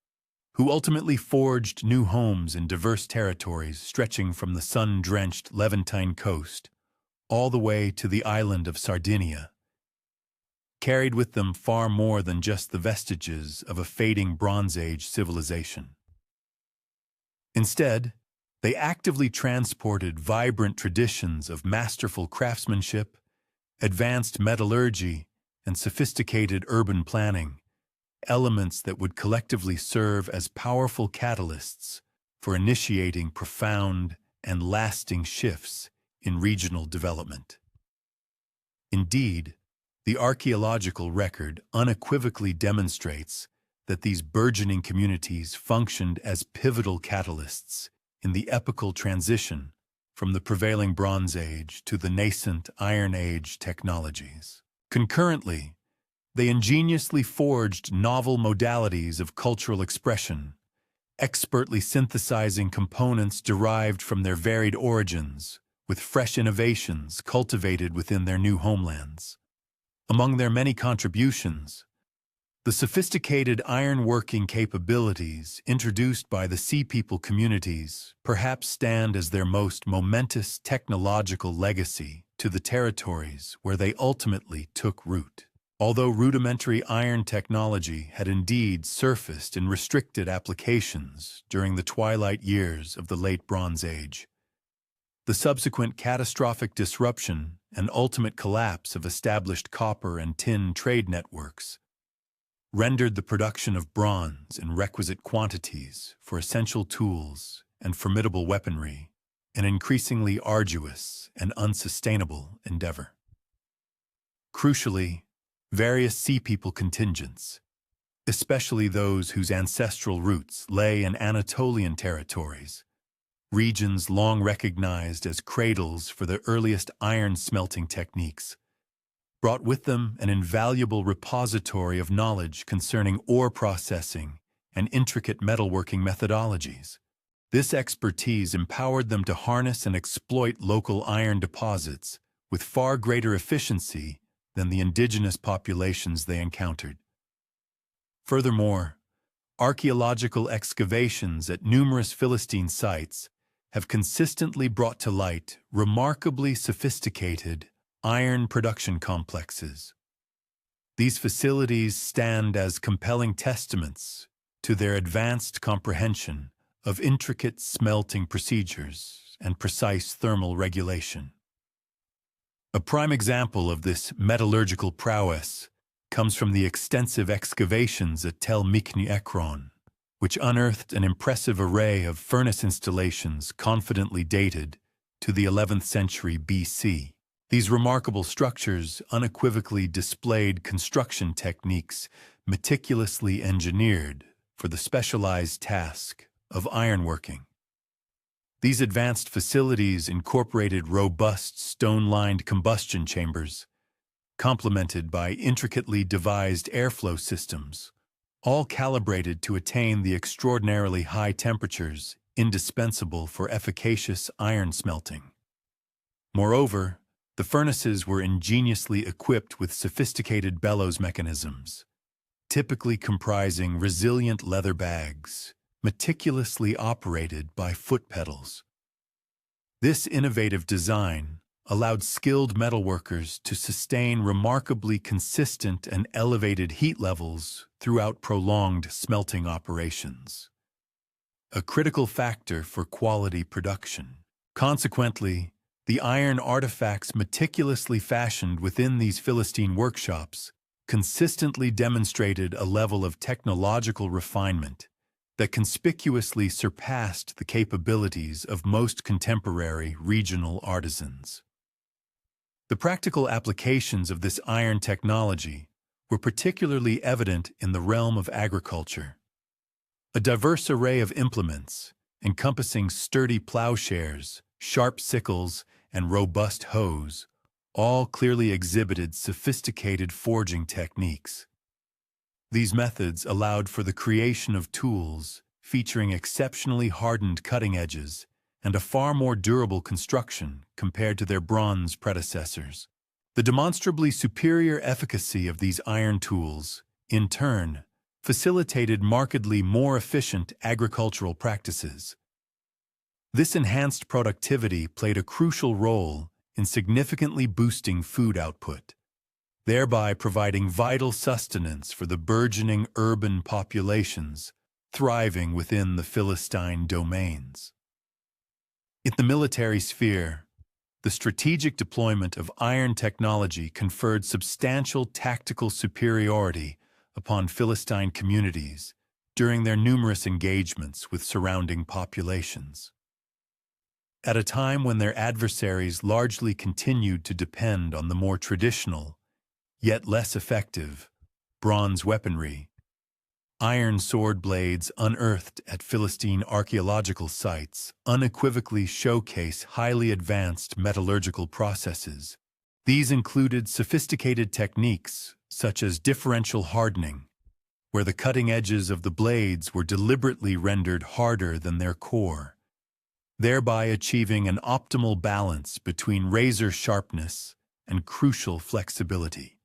who ultimately forged new homes in diverse territories stretching from the sun-drenched Levantine coast all the way to the island of Sardinia, carried with them far more than just the vestiges of a fading Bronze Age civilization. Instead, they actively transported vibrant traditions of masterful craftsmanship, advanced metallurgy, and sophisticated urban planning, elements that would collectively serve as powerful catalysts for initiating profound and lasting shifts in regional development. Indeed, the archaeological record unequivocally demonstrates that these burgeoning communities functioned as pivotal catalysts in the epochal transition from the prevailing Bronze Age to the nascent Iron Age technologies. Concurrently, they ingeniously forged novel modalities of cultural expression, expertly synthesizing components derived from their varied origins with fresh innovations cultivated within their new homelands. Among their many contributions, the sophisticated ironworking capabilities introduced by the Sea People communities perhaps stand as their most momentous technological legacy to the territories where they ultimately took root. Although rudimentary iron technology had indeed surfaced in restricted applications during the twilight years of the Late Bronze Age, the subsequent catastrophic disruption and ultimate collapse of established copper and tin trade networks rendered the production of bronze in requisite quantities for essential tools and formidable weaponry an increasingly arduous and unsustainable endeavor. Crucially, various Sea People contingents, especially those whose ancestral roots lay in Anatolian territories, regions long recognized as cradles for the earliest iron smelting techniques, brought with them an invaluable repository of knowledge concerning ore processing and intricate metalworking methodologies. This expertise empowered them to harness and exploit local iron deposits with far greater efficiency than the indigenous populations they encountered. Furthermore, archaeological excavations at numerous Philistine sites have consistently brought to light remarkably sophisticated iron production complexes. These facilities stand as compelling testaments to their advanced comprehension of intricate smelting procedures and precise thermal regulation. A prime example of this metallurgical prowess comes from the extensive excavations at Tel Mikni Ekron, which unearthed an impressive array of furnace installations confidently dated to the 11th century BC. These remarkable structures unequivocally displayed construction techniques meticulously engineered for the specialized task of ironworking. These advanced facilities incorporated robust stone-lined combustion chambers, complemented by intricately devised airflow systems, all calibrated to attain the extraordinarily high temperatures indispensable for efficacious iron smelting. Moreover, the furnaces were ingeniously equipped with sophisticated bellows mechanisms, typically comprising resilient leather bags, meticulously operated by foot pedals. This innovative design allowed skilled metalworkers to sustain remarkably consistent and elevated heat levels throughout prolonged smelting operations, a critical factor for quality production. Consequently, the iron artifacts meticulously fashioned within these Philistine workshops consistently demonstrated a level of technological refinement that conspicuously surpassed the capabilities of most contemporary regional artisans. The practical applications of this iron technology were particularly evident in the realm of agriculture. A diverse array of implements, encompassing sturdy plowshares, sharp sickles, and robust hoes, all clearly exhibited sophisticated forging techniques. These methods allowed for the creation of tools featuring exceptionally hardened cutting edges and a far more durable construction compared to their bronze predecessors. The demonstrably superior efficacy of these iron tools, in turn, facilitated markedly more efficient agricultural practices. This enhanced productivity played a crucial role in significantly boosting food output, thereby providing vital sustenance for the burgeoning urban populations thriving within the Philistine domains. In the military sphere, the strategic deployment of iron technology conferred substantial tactical superiority upon Philistine communities during their numerous engagements with surrounding populations. At a time when their adversaries largely continued to depend on the more traditional, yet less effective, bronze weaponry, Iron sword blades unearthed at Philistine archaeological sites unequivocally showcase highly advanced metallurgical processes. These included sophisticated techniques such as differential hardening, where the cutting edges of the blades were deliberately rendered harder than their core, thereby achieving an optimal balance between razor sharpness and crucial flexibility.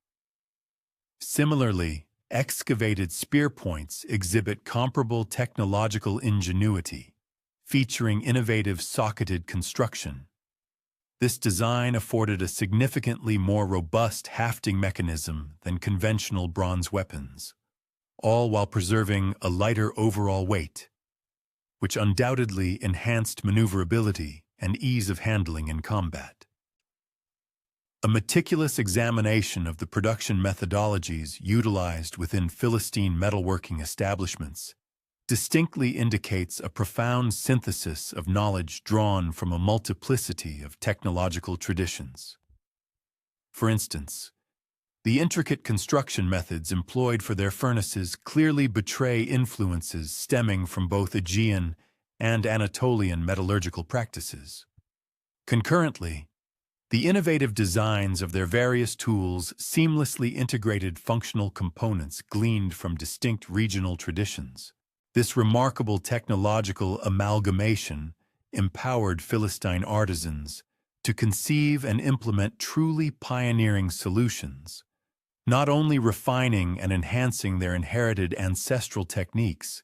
Similarly, excavated spear points exhibit comparable technological ingenuity, featuring innovative socketed construction. This design afforded a significantly more robust hafting mechanism than conventional bronze weapons, all while preserving a lighter overall weight, which undoubtedly enhanced maneuverability and ease of handling in combat. A meticulous examination of the production methodologies utilized within Philistine metalworking establishments distinctly indicates a profound synthesis of knowledge drawn from a multiplicity of technological traditions. For instance, the intricate construction methods employed for their furnaces clearly betray influences stemming from both Aegean and Anatolian metallurgical practices. Concurrently, the innovative designs of their various tools seamlessly integrated functional components gleaned from distinct regional traditions. This remarkable technological amalgamation empowered Philistine artisans to conceive and implement truly pioneering solutions, not only refining and enhancing their inherited ancestral techniques,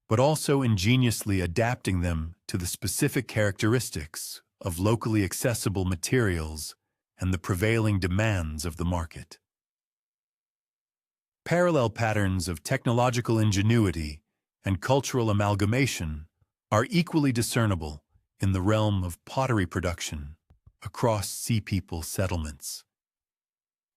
but also ingeniously adapting them to the specific characteristics of locally accessible materials and the prevailing demands of the market. Parallel patterns of technological ingenuity and cultural amalgamation are equally discernible in the realm of pottery production across Sea People settlements.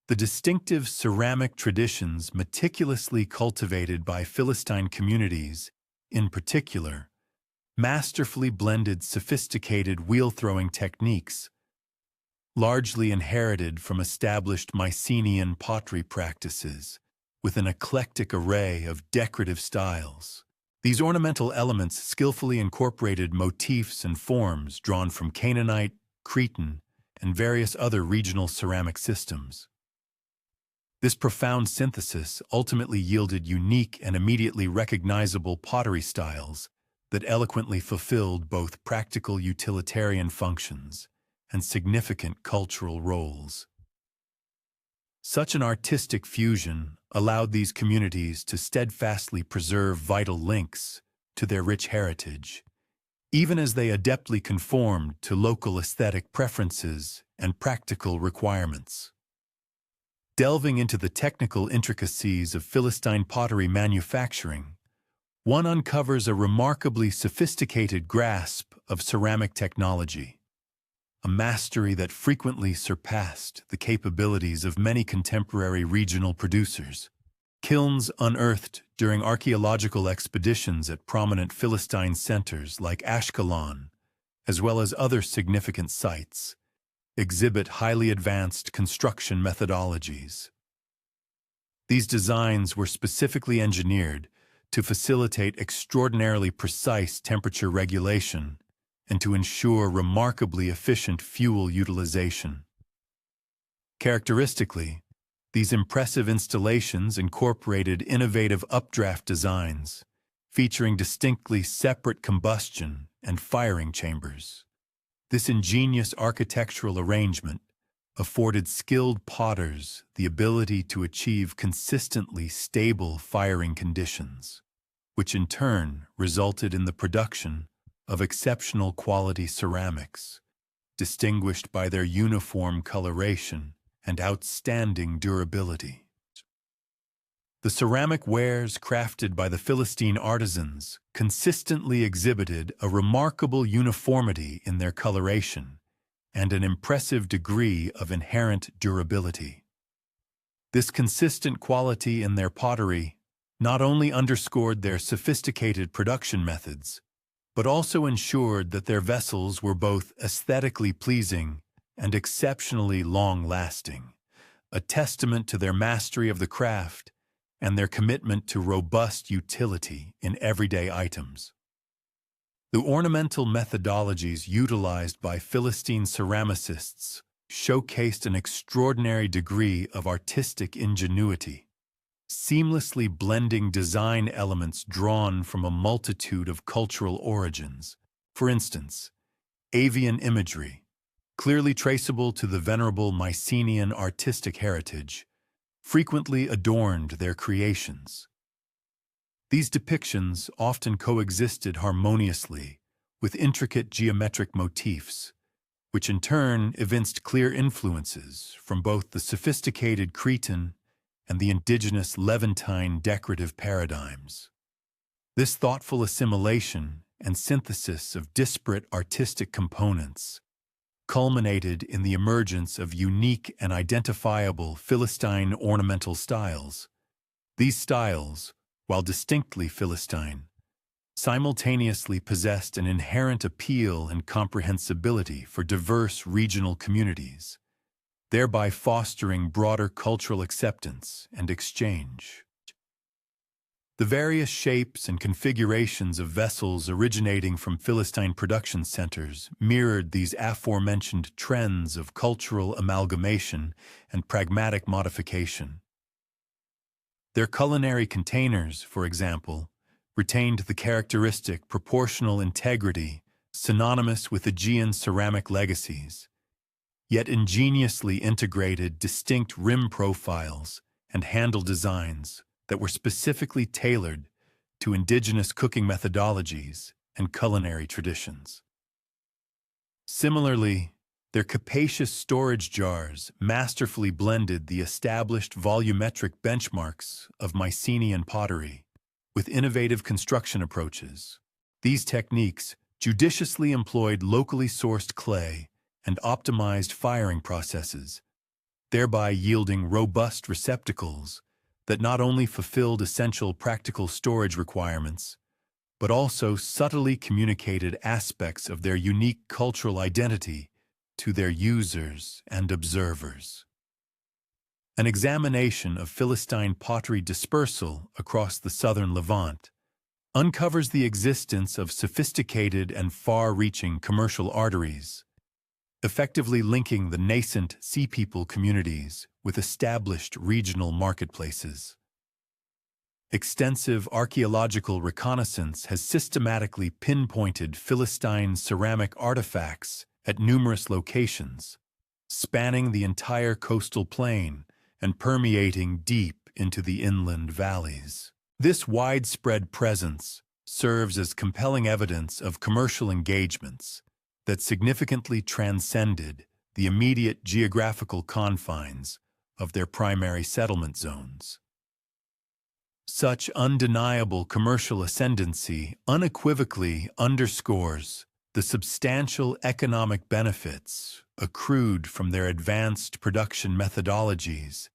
The distinctive ceramic traditions meticulously cultivated by Philistine communities, in particular, masterfully blended sophisticated wheel-throwing techniques, largely inherited from established Mycenaean pottery practices, with an eclectic array of decorative styles. These ornamental elements skillfully incorporated motifs and forms drawn from Canaanite, Cretan, and various other regional ceramic systems. This profound synthesis ultimately yielded unique and immediately recognizable pottery styles that eloquently fulfilled both practical utilitarian functions and significant cultural roles. Such an artistic fusion allowed these communities to steadfastly preserve vital links to their rich heritage, even as they adeptly conformed to local aesthetic preferences and practical requirements. Delving into the technical intricacies of Philistine pottery manufacturing, one uncovers a remarkably sophisticated grasp of ceramic technology, a mastery that frequently surpassed the capabilities of many contemporary regional producers. Kilns unearthed during archaeological expeditions at prominent Philistine centers like Ashkelon, as well as other significant sites, exhibit highly advanced construction methodologies. These designs were specifically engineered to facilitate extraordinarily precise temperature regulation and to ensure remarkably efficient fuel utilization. Characteristically, these impressive installations incorporated innovative updraft designs, featuring distinctly separate combustion and firing chambers. This ingenious architectural arrangement afforded skilled potters the ability to achieve consistently stable firing conditions, which in turn resulted in the production of exceptional quality ceramics, distinguished by their uniform coloration and outstanding durability. The ceramic wares crafted by the Philistine artisans consistently exhibited a remarkable uniformity in their coloration and an impressive degree of inherent durability. This consistent quality in their pottery not only underscored their sophisticated production methods, but also ensured that their vessels were both aesthetically pleasing and exceptionally long-lasting, a testament to their mastery of the craft and their commitment to robust utility in everyday items. The ornamental methodologies utilized by Philistine ceramicists showcased an extraordinary degree of artistic ingenuity, seamlessly blending design elements drawn from a multitude of cultural origins. For instance, avian imagery, clearly traceable to the venerable Mycenaean artistic heritage, frequently adorned their creations. These depictions often coexisted harmoniously with intricate geometric motifs, which in turn evinced clear influences from both the sophisticated Cretan and the indigenous Levantine decorative paradigms. This thoughtful assimilation and synthesis of disparate artistic components culminated in the emergence of unique and identifiable Philistine ornamental styles. These styles, while distinctly Philistine, simultaneously possessed an inherent appeal and comprehensibility for diverse regional communities, thereby fostering broader cultural acceptance and exchange. The various shapes and configurations of vessels originating from Philistine production centers mirrored these aforementioned trends of cultural amalgamation and pragmatic modification. Their culinary containers, for example, retained the characteristic proportional integrity synonymous with Aegean ceramic legacies, yet ingeniously integrated distinct rim profiles and handle designs that were specifically tailored to indigenous cooking methodologies and culinary traditions. Similarly, their capacious storage jars masterfully blended the established volumetric benchmarks of Mycenaean pottery with innovative construction approaches. These techniques judiciously employed locally sourced clay and optimized firing processes, thereby yielding robust receptacles that not only fulfilled essential practical storage requirements, but also subtly communicated aspects of their unique cultural identity to their users and observers. An examination of Philistine pottery dispersal across the southern Levant uncovers the existence of sophisticated and far-reaching commercial arteries, effectively linking the nascent Sea People communities with established regional marketplaces. Extensive archaeological reconnaissance has systematically pinpointed Philistine ceramic artifacts at numerous locations, spanning the entire coastal plain and permeating deep into the inland valleys. This widespread presence serves as compelling evidence of commercial engagements that significantly transcended the immediate geographical confines of their primary settlement zones. Such undeniable commercial ascendancy unequivocally underscores the substantial economic benefits accrued from their advanced production methodologies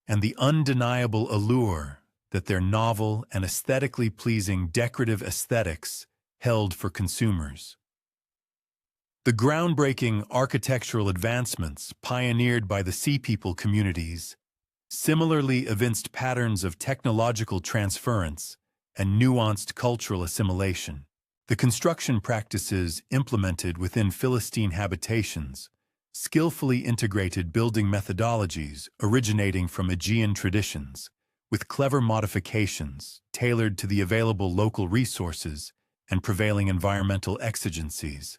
and the undeniable allure that their novel and aesthetically pleasing decorative aesthetics held for consumers. The groundbreaking architectural advancements pioneered by the Sea People communities similarly evinced patterns of technological transference and nuanced cultural assimilation. The construction practices implemented within Philistine habitations skillfully integrated building methodologies originating from Aegean traditions, with clever modifications tailored to the available local resources and prevailing environmental exigencies.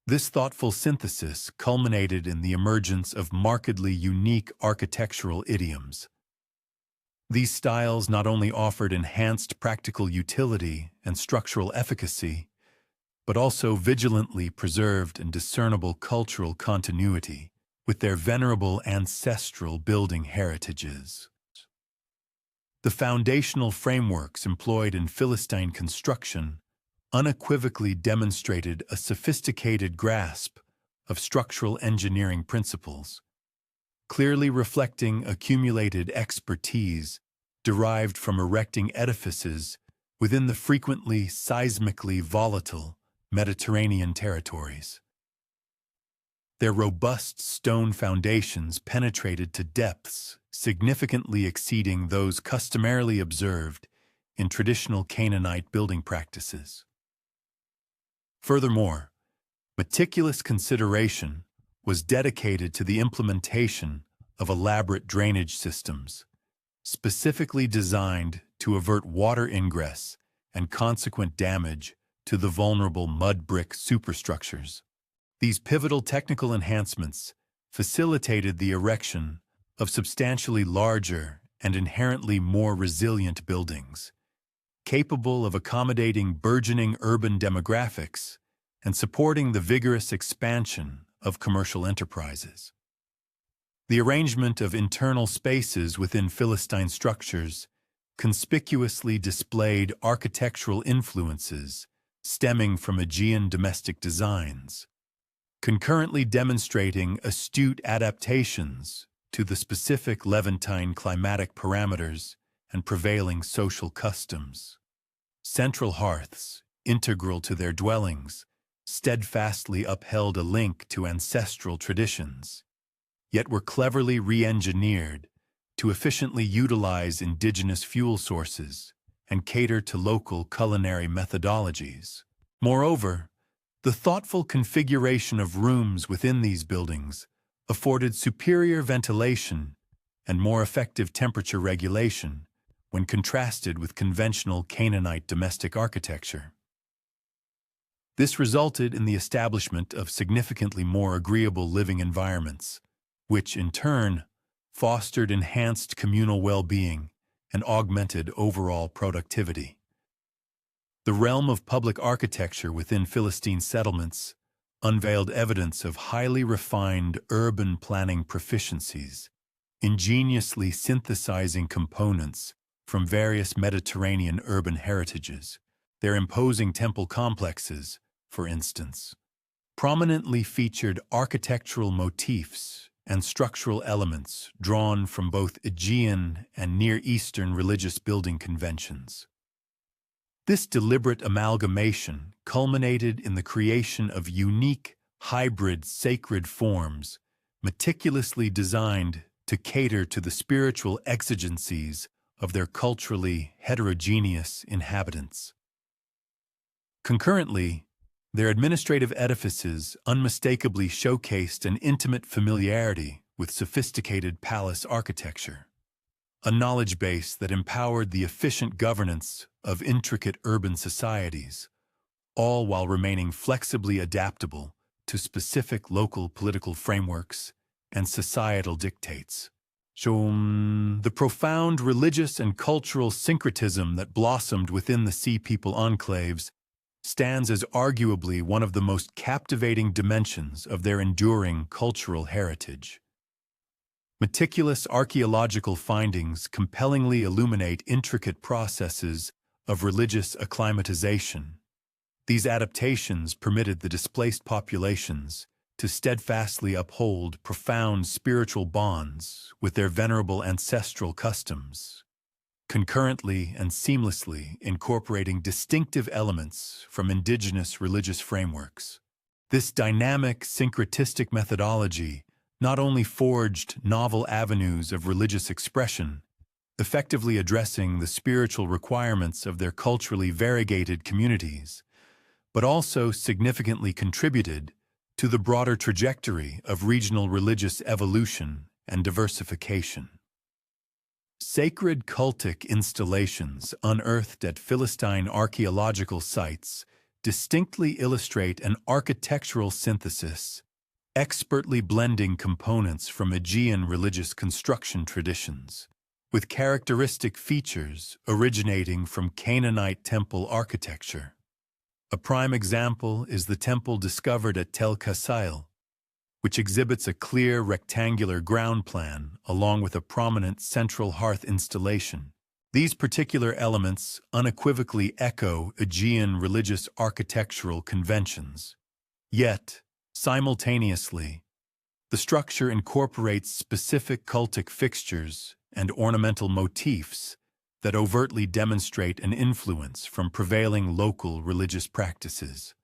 This thoughtful synthesis culminated in the emergence of markedly unique architectural idioms. These styles not only offered enhanced practical utility and structural efficacy, but also vigilantly preserved and discernible cultural continuity with their venerable ancestral building heritages. The foundational frameworks employed in Philistine construction unequivocally demonstrated a sophisticated grasp of structural engineering principles, clearly reflecting accumulated expertise derived from erecting edifices within the frequently seismically volatile Mediterranean territories. Their robust stone foundations penetrated to depths significantly exceeding those customarily observed in traditional Canaanite building practices. Furthermore, meticulous consideration was dedicated to the implementation of elaborate drainage systems, specifically designed to avert water ingress and consequent damage to the vulnerable mud brick superstructures. These pivotal technical enhancements facilitated the erection of substantially larger and inherently more resilient buildings, capable of accommodating burgeoning urban demographics and supporting the vigorous expansion of commercial enterprises. The arrangement of internal spaces within Philistine structures conspicuously displayed architectural influences stemming from Aegean domestic designs, concurrently demonstrating astute adaptations to the specific Levantine climatic parameters and prevailing social customs. Central hearths, integral to their dwellings, steadfastly upheld a link to ancestral traditions, yet were cleverly re-engineered to efficiently utilize indigenous fuel sources and cater to local culinary methodologies. Moreover, the thoughtful configuration of rooms within these buildings afforded superior ventilation and more effective temperature regulation when contrasted with conventional Canaanite domestic architecture. This resulted in the establishment of significantly more agreeable living environments, which, in turn, fostered enhanced communal well-being and augmented overall productivity. The realm of public architecture within Philistine settlements unveiled evidence of highly refined urban planning proficiencies, ingeniously synthesizing components from various Mediterranean urban heritages. Their imposing temple complexes, for instance, prominently featured architectural motifs and structural elements drawn from both Aegean and Near Eastern religious building conventions. This deliberate amalgamation culminated in the creation of unique, hybrid sacred forms, meticulously designed to cater to the spiritual exigencies of their culturally heterogeneous inhabitants. Concurrently, their administrative edifices unmistakably showcased an intimate familiarity with sophisticated palace architecture, a knowledge base that empowered the efficient governance of intricate urban societies, all while remaining flexibly adaptable to specific local political frameworks and societal dictates. The profound religious and cultural syncretism that blossomed within the Sea People enclaves stands as arguably one of the most captivating dimensions of their enduring cultural heritage. Meticulous archaeological findings compellingly illuminate intricate processes of religious acclimatization. These adaptations permitted the displaced populations to steadfastly uphold profound spiritual bonds with their venerable ancestral customs, concurrently and seamlessly incorporating distinctive elements from indigenous religious frameworks. This dynamic, syncretistic methodology not only forged novel avenues of religious expression, effectively addressing the spiritual requirements of their culturally variegated communities, but also significantly contributed to the broader trajectory of regional religious evolution and diversification. Sacred cultic installations unearthed at Philistine archaeological sites distinctly illustrate an architectural synthesis, expertly blending components from Aegean religious construction traditions, with characteristic features originating from Canaanite temple architecture. A prime example is the temple discovered at Tel Kasil, which exhibits a clear rectangular ground plan along with a prominent central hearth installation. These particular elements unequivocally echo Aegean religious architectural conventions. Yet, simultaneously, the structure incorporates specific cultic fixtures and ornamental motifs that overtly demonstrate an influence from prevailing local religious practices.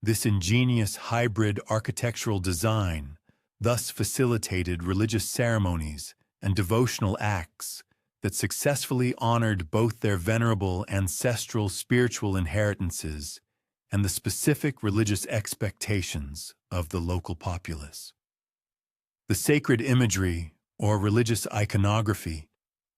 This ingenious hybrid architectural design thus facilitated religious ceremonies and devotional acts that successfully honored both their venerable ancestral spiritual inheritances and the specific religious expectations of the local populace. The sacred imagery, or religious iconography,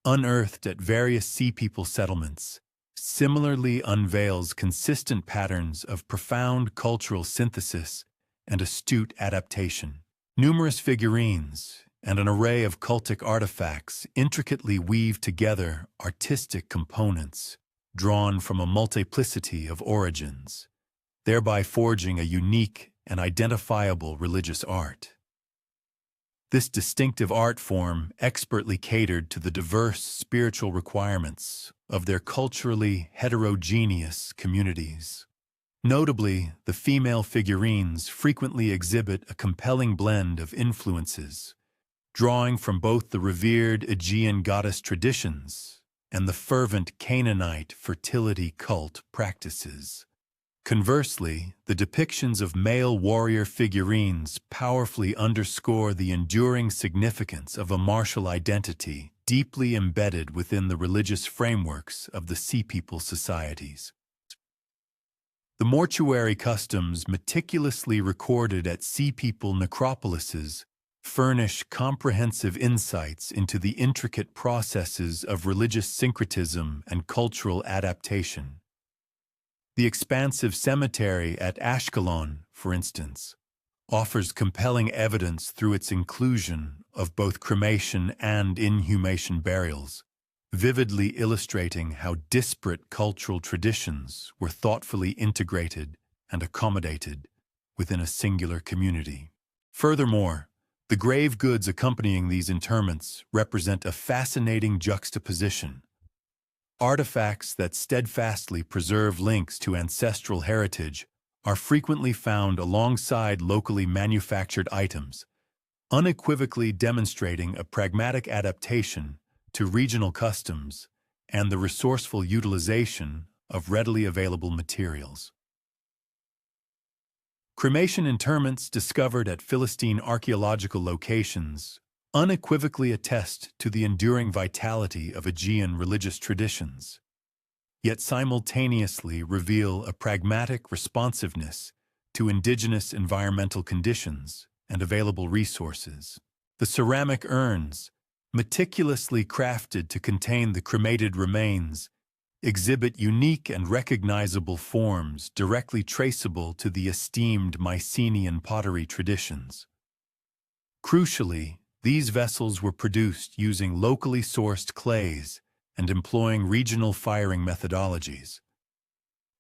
unearthed at various Sea People settlements, similarly unveils consistent patterns of profound cultural synthesis and astute adaptation. Numerous figurines and an array of cultic artifacts intricately weave together artistic components drawn from a multiplicity of origins, thereby forging a unique and identifiable religious art. This distinctive art form expertly catered to the diverse spiritual requirements of their culturally heterogeneous communities. Notably, the female figurines frequently exhibit a compelling blend of influences, drawing from both the revered Aegean goddess traditions and the fervent Canaanite fertility cult practices. Conversely, the depictions of male warrior figurines powerfully underscore the enduring significance of a martial identity deeply embedded within the religious frameworks of the Sea People societies. The mortuary customs meticulously recorded at Sea People necropolises furnish comprehensive insights into the intricate processes of religious syncretism and cultural adaptation. The expansive cemetery at Ashkelon, for instance, offers compelling evidence through its inclusion of both cremation and inhumation burials, vividly illustrating how disparate cultural traditions were thoughtfully integrated and accommodated within a singular community. Furthermore, the grave goods accompanying these interments represent a fascinating juxtaposition. Artifacts that steadfastly preserve links to ancestral heritage are frequently found alongside locally manufactured items, unequivocally demonstrating a pragmatic adaptation to regional customs and the resourceful utilization of readily available materials. Cremation interments discovered at Philistine archaeological locations unequivocally attest to the enduring vitality of Aegean religious traditions, yet simultaneously reveal a pragmatic responsiveness to indigenous environmental conditions and available resources. The ceramic urns, meticulously crafted to contain the cremated remains, exhibit unique and recognizable forms directly traceable to the esteemed Mycenaean pottery traditions. Crucially, these vessels were produced using locally sourced clays and employing regional firing methodologies.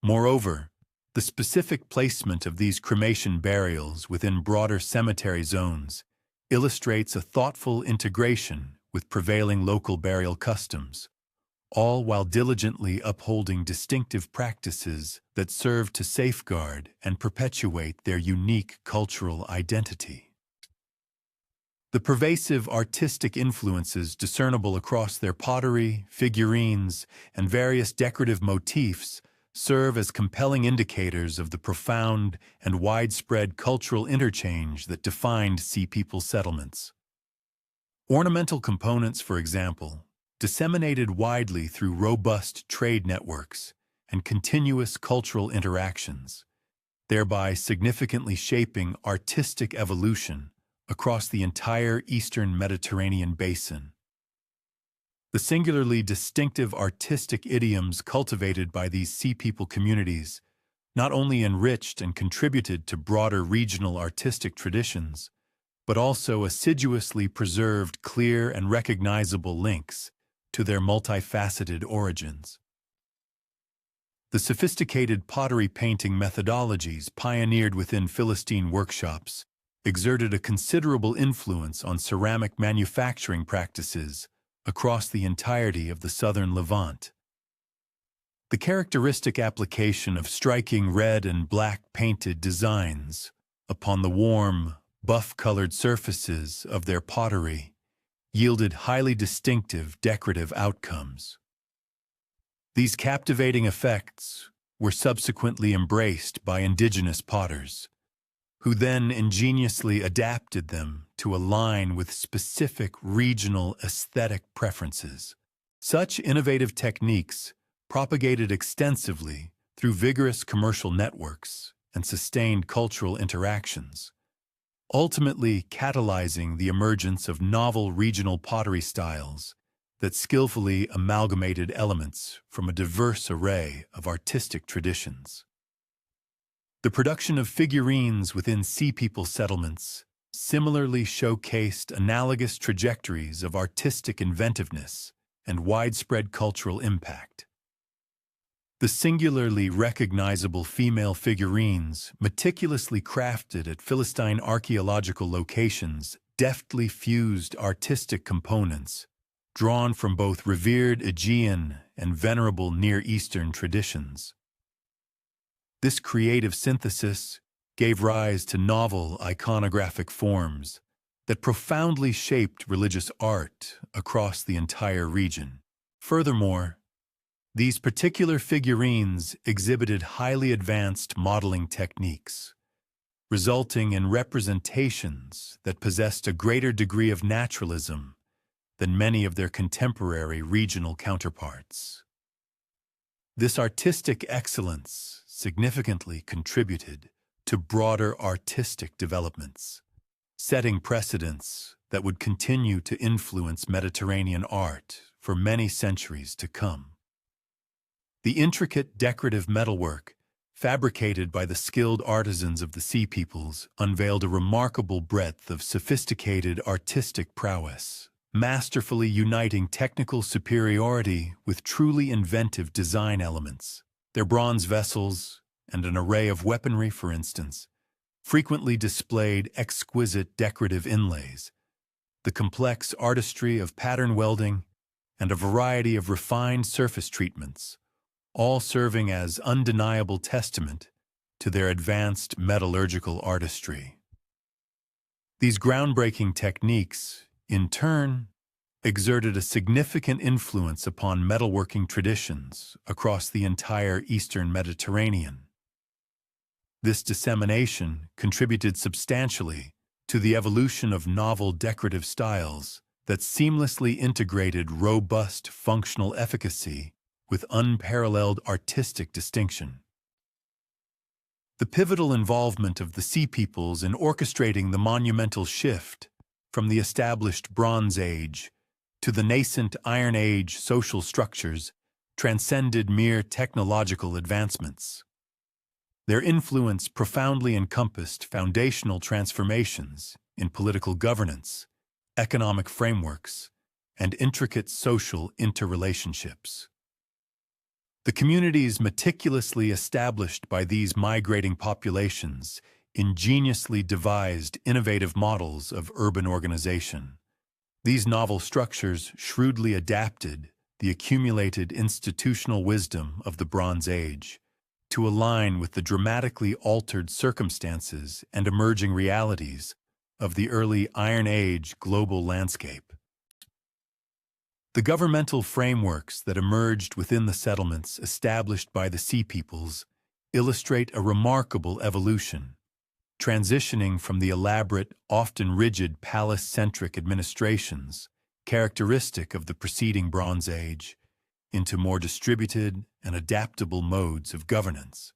Moreover, the specific placement of these cremation burials within broader cemetery zones illustrates a thoughtful integration with prevailing local burial customs, all while diligently upholding distinctive practices that serve to safeguard and perpetuate their unique cultural identity. The pervasive artistic influences discernible across their pottery, figurines, and various decorative motifs serve as compelling indicators of the profound and widespread cultural interchange that defined Sea People settlements. Ornamental components, for example, disseminated widely through robust trade networks and continuous cultural interactions, thereby significantly shaping artistic evolution across the entire eastern Mediterranean basin. The singularly distinctive artistic idioms cultivated by these Sea People communities not only enriched and contributed to broader regional artistic traditions, but also assiduously preserved clear and recognizable links to their multifaceted origins. The sophisticated pottery painting methodologies pioneered within Philistine workshops exerted a considerable influence on ceramic manufacturing practices across the entirety of the southern Levant. The characteristic application of striking red and black painted designs upon the warm, buff-colored surfaces of their pottery yielded highly distinctive decorative outcomes. These captivating effects were subsequently embraced by indigenous potters, who then ingeniously adapted them to align with specific regional aesthetic preferences. Such innovative techniques propagated extensively through vigorous commercial networks and sustained cultural interactions, ultimately catalyzing the emergence of novel regional pottery styles that skillfully amalgamated elements from a diverse array of artistic traditions. The production of figurines within Sea People settlements similarly showcased analogous trajectories of artistic inventiveness and widespread cultural impact. The singularly recognizable female figurines, meticulously crafted at Philistine archaeological locations, deftly fused artistic components drawn from both revered Aegean and venerable Near Eastern traditions. This creative synthesis gave rise to novel iconographic forms that profoundly shaped religious art across the entire region. Furthermore, these particular figurines exhibited highly advanced modeling techniques, resulting in representations that possessed a greater degree of naturalism than many of their contemporary regional counterparts. This artistic excellence significantly contributed to broader artistic developments, setting precedents that would continue to influence Mediterranean art for many centuries to come. The intricate decorative metalwork fabricated by the skilled artisans of the Sea Peoples unveiled a remarkable breadth of sophisticated artistic prowess, masterfully uniting technical superiority with truly inventive design elements. Their bronze vessels, and an array of weaponry, for instance, frequently displayed exquisite decorative inlays, the complex artistry of pattern welding, and a variety of refined surface treatments, all serving as undeniable testament to their advanced metallurgical artistry. These groundbreaking techniques, in turn, exerted a significant influence upon metalworking traditions across the entire Eastern Mediterranean. This dissemination contributed substantially to the evolution of novel decorative styles that seamlessly integrated robust functional efficacy with unparalleled artistic distinction. The pivotal involvement of the Sea Peoples in orchestrating the monumental shift from the established Bronze Age to the nascent Iron Age social structures transcended mere technological advancements. Their influence profoundly encompassed foundational transformations in political governance, economic frameworks, and intricate social interrelationships. The communities meticulously established by these migrating populations ingeniously devised innovative models of urban organization. These novel structures shrewdly adapted the accumulated institutional wisdom of the Bronze Age to align with the dramatically altered circumstances and emerging realities of the early Iron Age global landscape. The governmental frameworks that emerged within the settlements established by the Sea Peoples illustrate a remarkable evolution, transitioning from the elaborate, often rigid palace-centric administrations characteristic of the preceding Bronze Age into more distributed and adaptable modes of governance.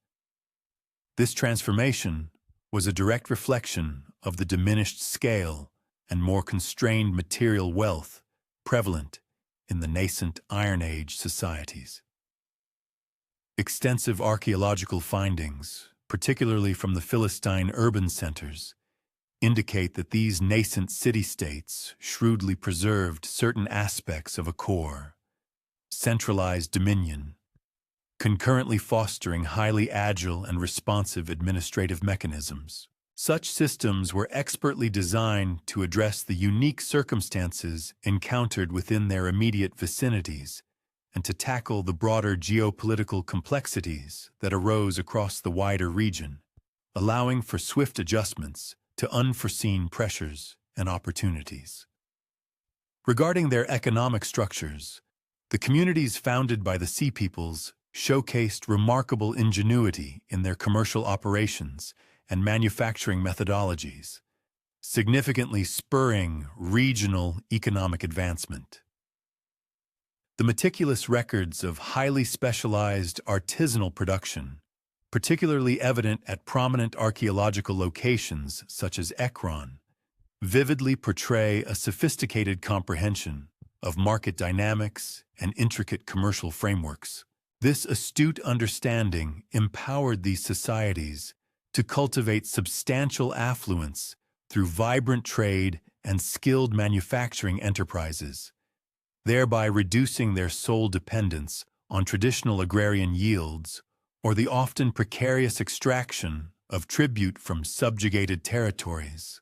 This transformation was a direct reflection of the diminished scale and more constrained material wealth prevalent in the nascent Iron Age societies. Extensive archaeological findings, particularly from the Philistine urban centers, indicate that these nascent city-states shrewdly preserved certain aspects of a core, centralized dominion, concurrently fostering highly agile and responsive administrative mechanisms. Such systems were expertly designed to address the unique circumstances encountered within their immediate vicinities and to tackle the broader geopolitical complexities that arose across the wider region, allowing for swift adjustments to unforeseen pressures and opportunities. Regarding their economic structures, the communities founded by the Sea Peoples showcased remarkable ingenuity in their commercial operations and manufacturing methodologies, significantly spurring regional economic advancement. The meticulous records of highly specialized artisanal production, particularly evident at prominent archaeological locations such as Ekron, vividly portray a sophisticated comprehension of market dynamics and intricate commercial frameworks. This astute understanding empowered these societies to cultivate substantial affluence through vibrant trade and skilled manufacturing enterprises, thereby reducing their sole dependence on traditional agrarian yields or the often precarious extraction of tribute from subjugated territories,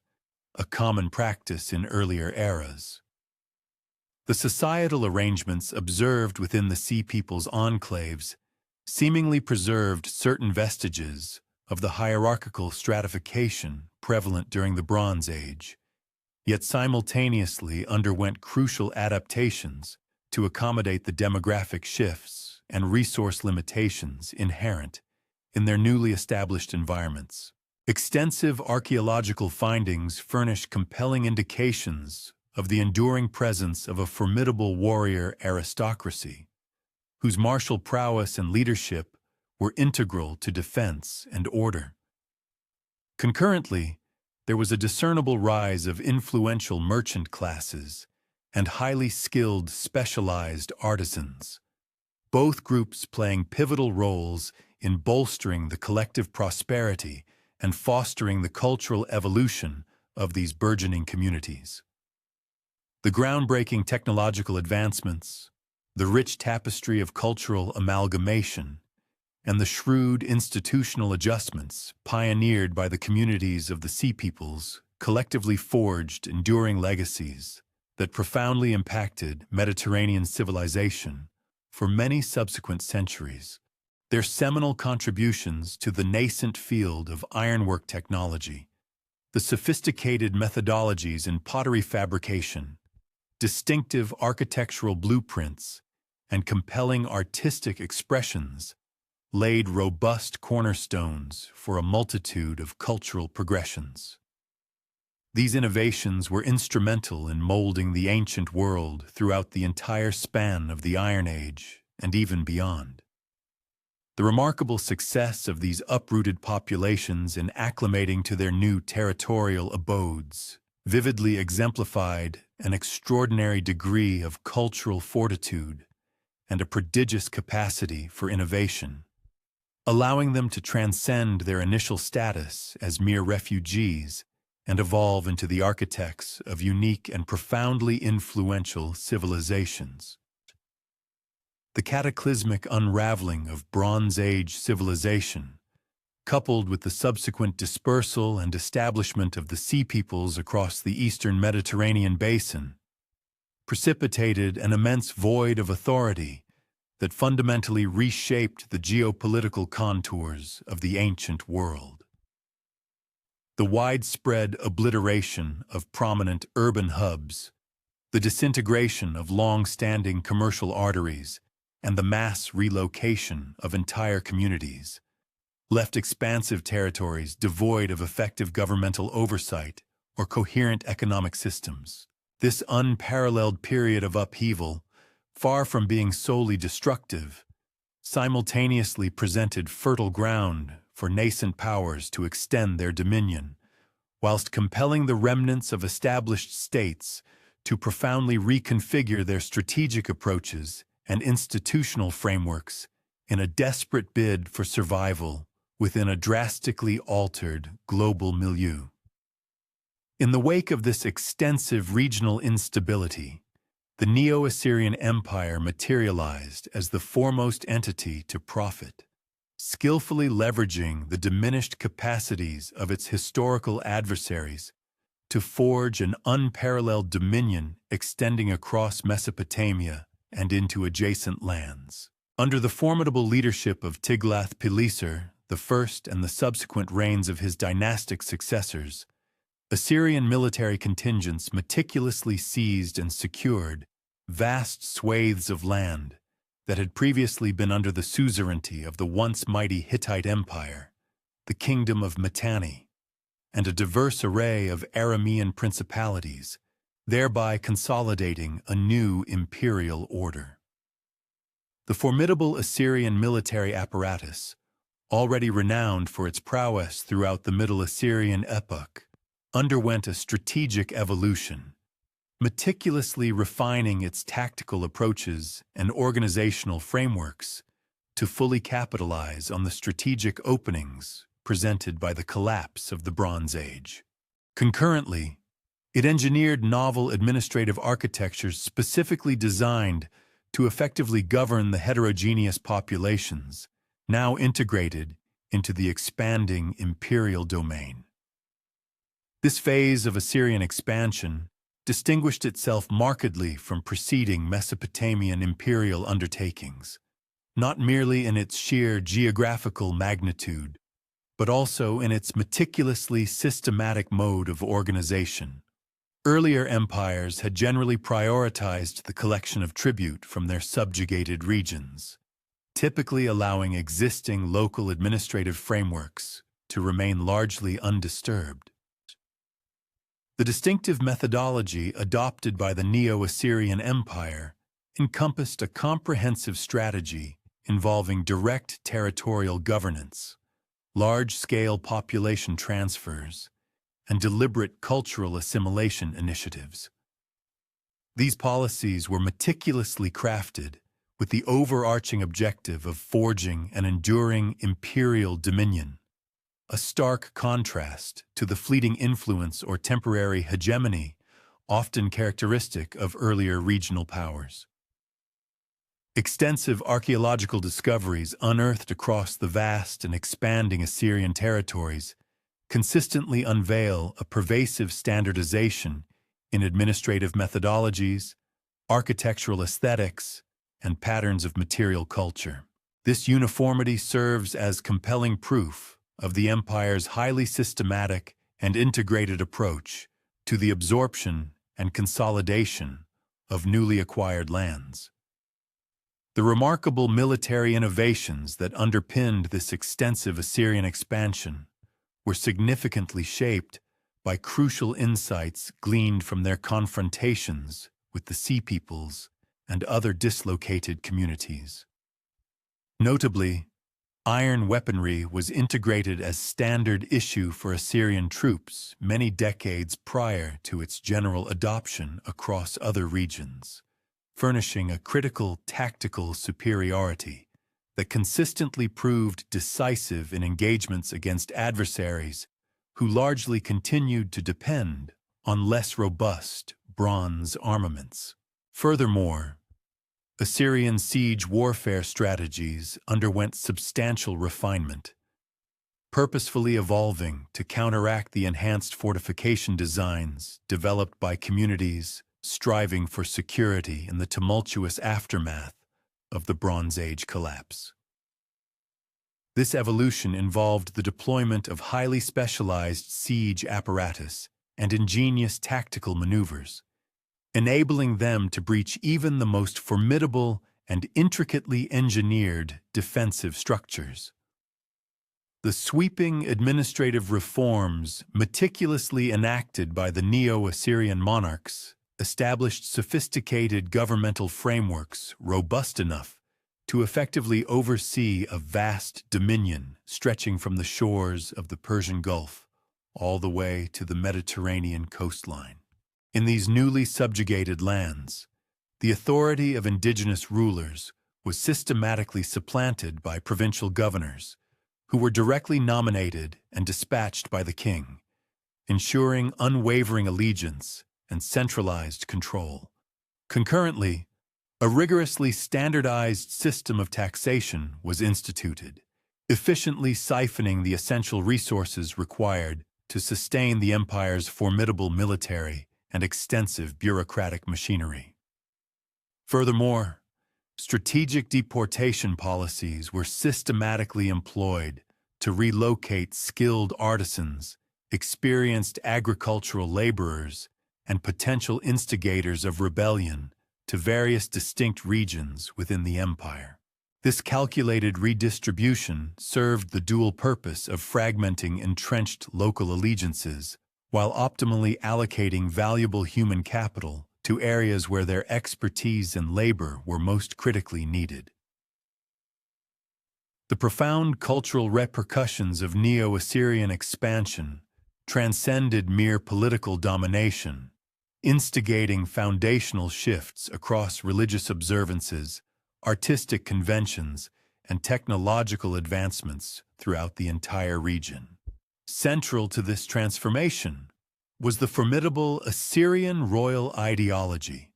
a common practice in earlier eras. The societal arrangements observed within the Sea People's enclaves seemingly preserved certain vestiges of the hierarchical stratification prevalent during the Bronze Age, yet simultaneously underwent crucial adaptations to accommodate the demographic shifts and resource limitations inherent in their newly established environments. Extensive archaeological findings furnish compelling indications of the enduring presence of a formidable warrior aristocracy, whose martial prowess and leadership were integral to defense and order. Concurrently, there was a discernible rise of influential merchant classes and highly skilled specialized artisans, both groups playing pivotal roles in bolstering the collective prosperity and fostering the cultural evolution of these burgeoning communities. The groundbreaking technological advancements, the rich tapestry of cultural amalgamation, and the shrewd institutional adjustments pioneered by the communities of the Sea Peoples collectively forged enduring legacies that profoundly impacted Mediterranean civilization for many subsequent centuries. Their seminal contributions to the nascent field of ironwork technology, the sophisticated methodologies in pottery fabrication, distinctive architectural blueprints, and compelling artistic expressions laid robust cornerstones for a multitude of cultural progressions. These innovations were instrumental in molding the ancient world throughout the entire span of the Iron Age and even beyond. The remarkable success of these uprooted populations in acclimating to their new territorial abodes vividly exemplified an extraordinary degree of cultural fortitude and a prodigious capacity for innovation, allowing them to transcend their initial status as mere refugees and evolve into the architects of unique and profoundly influential civilizations. The cataclysmic unraveling of Bronze Age civilization, coupled with the subsequent dispersal and establishment of the Sea Peoples across the eastern Mediterranean basin, precipitated an immense void of authority that fundamentally reshaped the geopolitical contours of the ancient world. The widespread obliteration of prominent urban hubs, the disintegration of long-standing commercial arteries, and the mass relocation of entire communities left expansive territories devoid of effective governmental oversight or coherent economic systems. This unparalleled period of upheaval, far from being solely destructive, simultaneously presented fertile ground for nascent powers to extend their dominion, whilst compelling the remnants of established states to profoundly reconfigure their strategic approaches and institutional frameworks in a desperate bid for survival within a drastically altered global milieu. In the wake of this extensive regional instability, the Neo-Assyrian Empire materialized as the foremost entity to profit, skillfully leveraging the diminished capacities of its historical adversaries to forge an unparalleled dominion extending across Mesopotamia and into adjacent lands. Under the formidable leadership of Tiglath-Pileser I and the subsequent reigns of his dynastic successors, Assyrian military contingents meticulously seized and secured vast swathes of land that had previously been under the suzerainty of the once mighty Hittite Empire, the kingdom of Mitanni, and a diverse array of Aramean principalities, thereby consolidating a new imperial order. The formidable Assyrian military apparatus, already renowned for its prowess throughout the Middle Assyrian epoch, underwent a strategic evolution, meticulously refining its tactical approaches and organizational frameworks to fully capitalize on the strategic openings presented by the collapse of the Bronze Age. Concurrently, it engineered novel administrative architectures specifically designed to effectively govern the heterogeneous populations now integrated into the expanding imperial domain. This phase of Assyrian expansion distinguished itself markedly from preceding Mesopotamian imperial undertakings, not merely in its sheer geographical magnitude, but also in its meticulously systematic mode of organization. Earlier empires had generally prioritized the collection of tribute from their subjugated regions, typically allowing existing local administrative frameworks to remain largely undisturbed. The distinctive methodology adopted by the Neo-Assyrian Empire encompassed a comprehensive strategy involving direct territorial governance, large-scale population transfers, and deliberate cultural assimilation initiatives. These policies were meticulously crafted with the overarching objective of forging an enduring imperial dominion, a stark contrast to the fleeting influence or temporary hegemony often characteristic of earlier regional powers. Extensive archaeological discoveries unearthed across the vast and expanding Assyrian territories consistently unveil a pervasive standardization in administrative methodologies, architectural aesthetics, and patterns of material culture. This uniformity serves as compelling proof of the empire's highly systematic and integrated approach to the absorption and consolidation of newly acquired lands. The remarkable military innovations that underpinned this extensive Assyrian expansion were significantly shaped by crucial insights gleaned from their confrontations with the Sea Peoples and other dislocated communities. Notably, iron weaponry was integrated as standard issue for Assyrian troops many decades prior to its general adoption across other regions, furnishing a critical tactical superiority that consistently proved decisive in engagements against adversaries who largely continued to depend on less robust bronze armaments. Furthermore, Assyrian siege warfare strategies underwent substantial refinement, purposefully evolving to counteract the enhanced fortification designs developed by communities striving for security in the tumultuous aftermath of the Bronze Age collapse. This evolution involved the deployment of highly specialized siege apparatus and ingenious tactical maneuvers, enabling them to breach even the most formidable and intricately engineered defensive structures. The sweeping administrative reforms meticulously enacted by the Neo-Assyrian monarchs established sophisticated governmental frameworks robust enough to effectively oversee a vast dominion stretching from the shores of the Persian Gulf all the way to the Mediterranean coastline. In these newly subjugated lands, the authority of indigenous rulers was systematically supplanted by provincial governors, who were directly nominated and dispatched by the king, ensuring unwavering allegiance and centralized control. Concurrently, a rigorously standardized system of taxation was instituted, efficiently siphoning the essential resources required to sustain the empire's formidable military and extensive bureaucratic machinery. Furthermore, strategic deportation policies were systematically employed to relocate skilled artisans, experienced agricultural laborers, and potential instigators of rebellion to various distinct regions within the empire. This calculated redistribution served the dual purpose of fragmenting entrenched local allegiances while optimally allocating valuable human capital to areas where their expertise and labor were most critically needed. The profound cultural repercussions of Neo-Assyrian expansion transcended mere political domination, instigating foundational shifts across religious observances, artistic conventions, and technological advancements throughout the entire region. Central to this transformation was the formidable Assyrian royal ideology,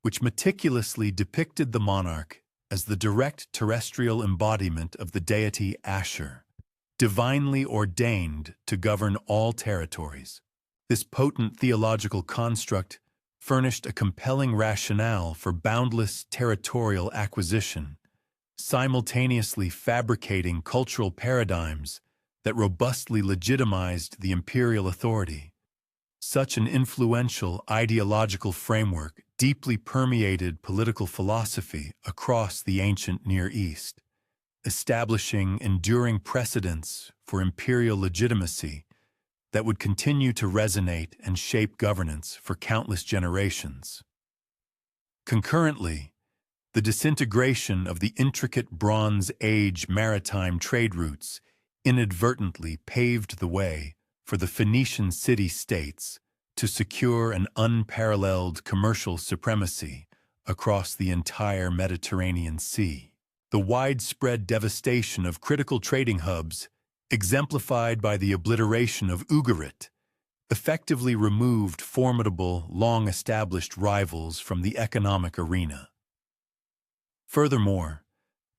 which meticulously depicted the monarch as the direct terrestrial embodiment of the deity Ashur, divinely ordained to govern all territories. This potent theological construct furnished a compelling rationale for boundless territorial acquisition, simultaneously fabricating cultural paradigms that robustly legitimized the imperial authority. Such an influential ideological framework deeply permeated political philosophy across the ancient Near East, establishing enduring precedents for imperial legitimacy that would continue to resonate and shape governance for countless generations. Concurrently, the disintegration of the intricate Bronze Age maritime trade routes inadvertently paved the way for the Phoenician city-states to secure an unparalleled commercial supremacy across the entire Mediterranean Sea. The widespread devastation of critical trading hubs, exemplified by the obliteration of Ugarit, effectively removed formidable, long-established rivals from the economic arena. Furthermore,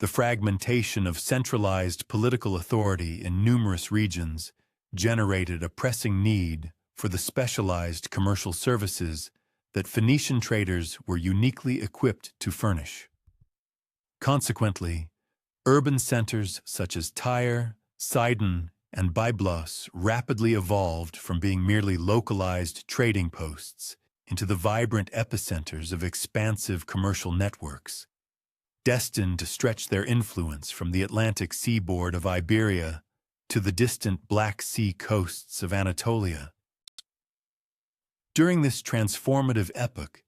the fragmentation of centralized political authority in numerous regions generated a pressing need for the specialized commercial services that Phoenician traders were uniquely equipped to furnish. Consequently, urban centers such as Tyre, Sidon, and Byblos rapidly evolved from being merely localized trading posts into the vibrant epicenters of expansive commercial networks, destined to stretch their influence from the Atlantic seaboard of Iberia to the distant Black Sea coasts of Anatolia. During this transformative epoch,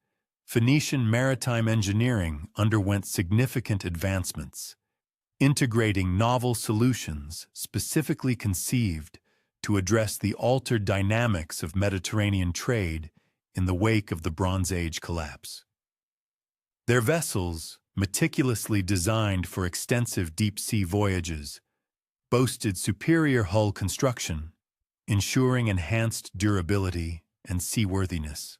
Phoenician maritime engineering underwent significant advancements, integrating novel solutions specifically conceived to address the altered dynamics of Mediterranean trade in the wake of the Bronze Age collapse. Their vessels, meticulously designed for extensive deep-sea voyages, boasted superior hull construction, ensuring enhanced durability and seaworthiness.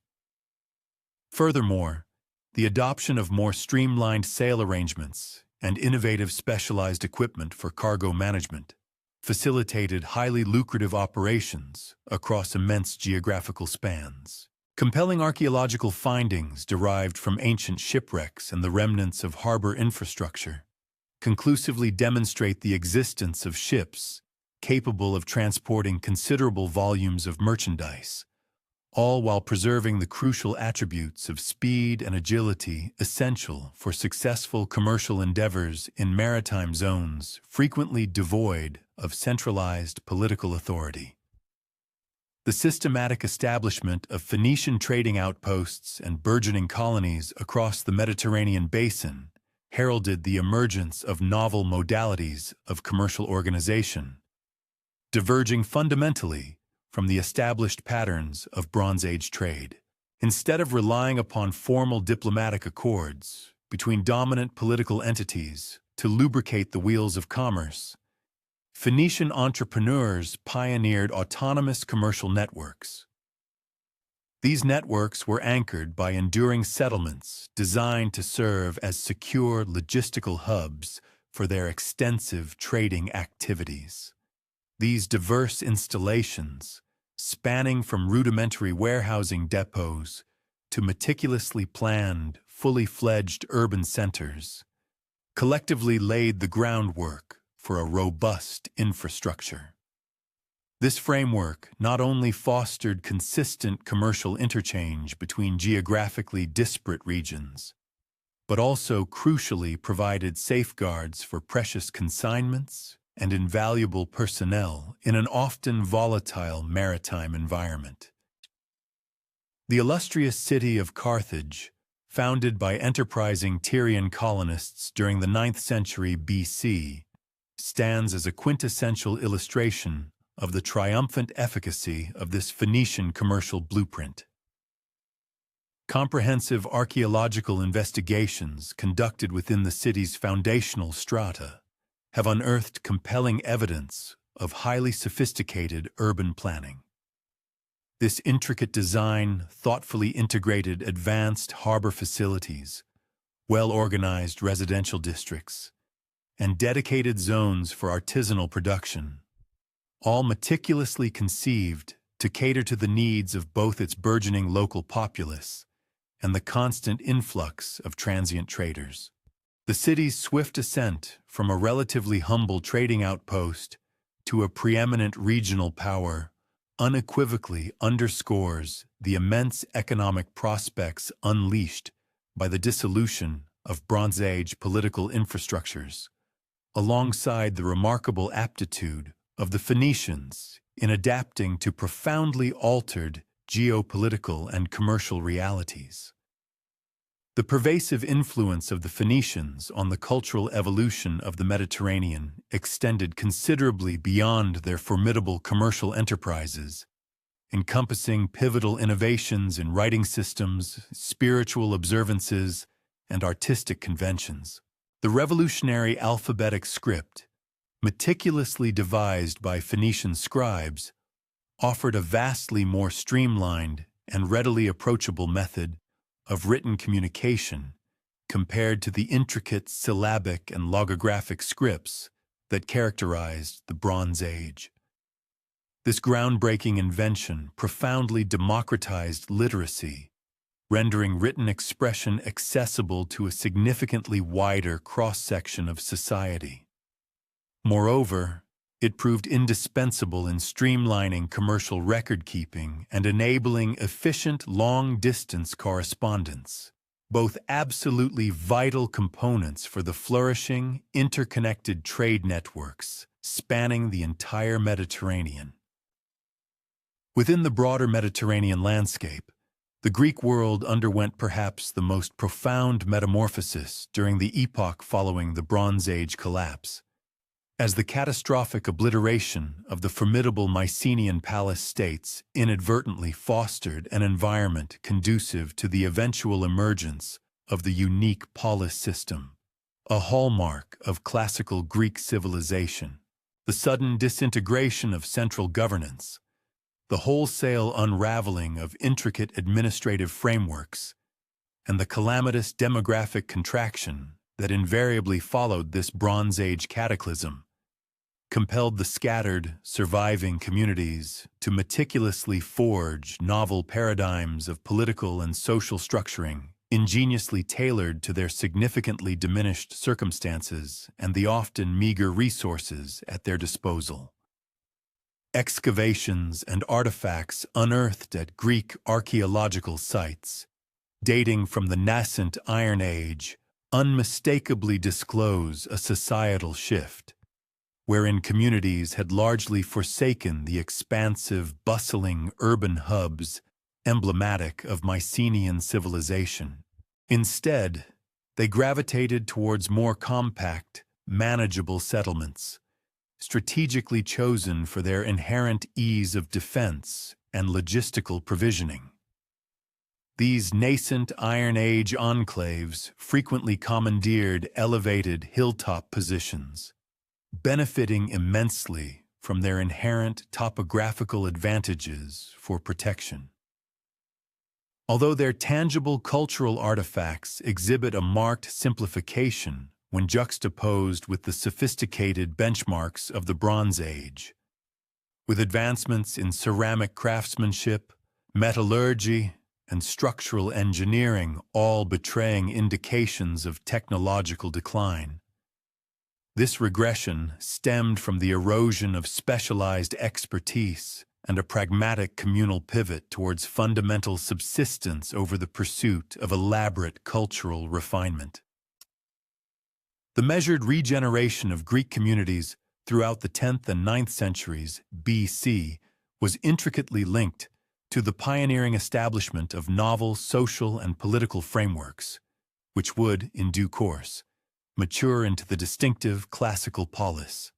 Furthermore, the adoption of more streamlined sail arrangements and innovative specialized equipment for cargo management facilitated highly lucrative operations across immense geographical spans. Compelling archaeological findings derived from ancient shipwrecks and the remnants of harbor infrastructure conclusively demonstrate the existence of ships capable of transporting considerable volumes of merchandise, all while preserving the crucial attributes of speed and agility essential for successful commercial endeavors in maritime zones frequently devoid of centralized political authority. The systematic establishment of Phoenician trading outposts and burgeoning colonies across the Mediterranean basin heralded the emergence of novel modalities of commercial organization, diverging fundamentally from the established patterns of Bronze Age trade. Instead of relying upon formal diplomatic accords between dominant political entities to lubricate the wheels of commerce, Phoenician entrepreneurs pioneered autonomous commercial networks. These networks were anchored by enduring settlements designed to serve as secure logistical hubs for their extensive trading activities. These diverse installations, spanning from rudimentary warehousing depots to meticulously planned, fully fledged urban centers, collectively laid the groundwork for a robust infrastructure. This framework not only fostered consistent commercial interchange between geographically disparate regions, but also crucially provided safeguards for precious consignments and invaluable personnel in an often volatile maritime environment. The illustrious city of Carthage, founded by enterprising Tyrian colonists during the 9th century BC, stands as a quintessential illustration of the triumphant efficacy of this Phoenician commercial blueprint. Comprehensive archaeological investigations conducted within the city's foundational strata have unearthed compelling evidence of highly sophisticated urban planning. This intricate design thoughtfully integrated advanced harbor facilities, well-organized residential districts, and dedicated zones for artisanal production, all meticulously conceived to cater to the needs of both its burgeoning local populace and the constant influx of transient traders. The city's swift ascent from a relatively humble trading outpost to a preeminent regional power unequivocally underscores the immense economic prospects unleashed by the dissolution of Bronze Age political infrastructures, alongside the remarkable aptitude of the Phoenicians in adapting to profoundly altered geopolitical and commercial realities. The pervasive influence of the Phoenicians on the cultural evolution of the Mediterranean extended considerably beyond their formidable commercial enterprises, encompassing pivotal innovations in writing systems, spiritual observances, and artistic conventions. The revolutionary alphabetic script, meticulously devised by Phoenician scribes, offered a vastly more streamlined and readily approachable method of written communication compared to the intricate syllabic and logographic scripts that characterized the Bronze Age. This groundbreaking invention profoundly democratized literacy, rendering written expression accessible to a significantly wider cross-section of society. Moreover, it proved indispensable in streamlining commercial record-keeping and enabling efficient long-distance correspondence, both absolutely vital components for the flourishing, interconnected trade networks spanning the entire Mediterranean. Within the broader Mediterranean landscape, the Greek world underwent perhaps the most profound metamorphosis during the epoch following the Bronze Age collapse, as the catastrophic obliteration of the formidable Mycenaean palace states inadvertently fostered an environment conducive to the eventual emergence of the unique polis system, a hallmark of classical Greek civilization. The sudden disintegration of central governance, the wholesale unraveling of intricate administrative frameworks, and the calamitous demographic contraction that invariably followed this Bronze Age cataclysm compelled the scattered, surviving communities to meticulously forge novel paradigms of political and social structuring, ingeniously tailored to their significantly diminished circumstances and the often meager resources at their disposal. Excavations and artifacts unearthed at Greek archaeological sites, dating from the nascent Iron Age, unmistakably disclose a societal shift, wherein communities had largely forsaken the expansive, bustling urban hubs emblematic of Mycenaean civilization. Instead, they gravitated towards more compact, manageable settlements, strategically chosen for their inherent ease of defense and logistical provisioning. These nascent Iron Age enclaves frequently commandeered elevated hilltop positions, benefiting immensely from their inherent topographical advantages for protection. Although their tangible cultural artifacts exhibit a marked simplification when juxtaposed with the sophisticated benchmarks of the Bronze Age, with advancements in ceramic craftsmanship, metallurgy, and structural engineering all betraying indications of technological decline, this regression stemmed from the erosion of specialized expertise and a pragmatic communal pivot towards fundamental subsistence over the pursuit of elaborate cultural refinement. The measured regeneration of Greek communities throughout the 10th and 9th centuries BC was intricately linked to the pioneering establishment of novel social and political frameworks, which would, in due course, mature into the distinctive classical polis.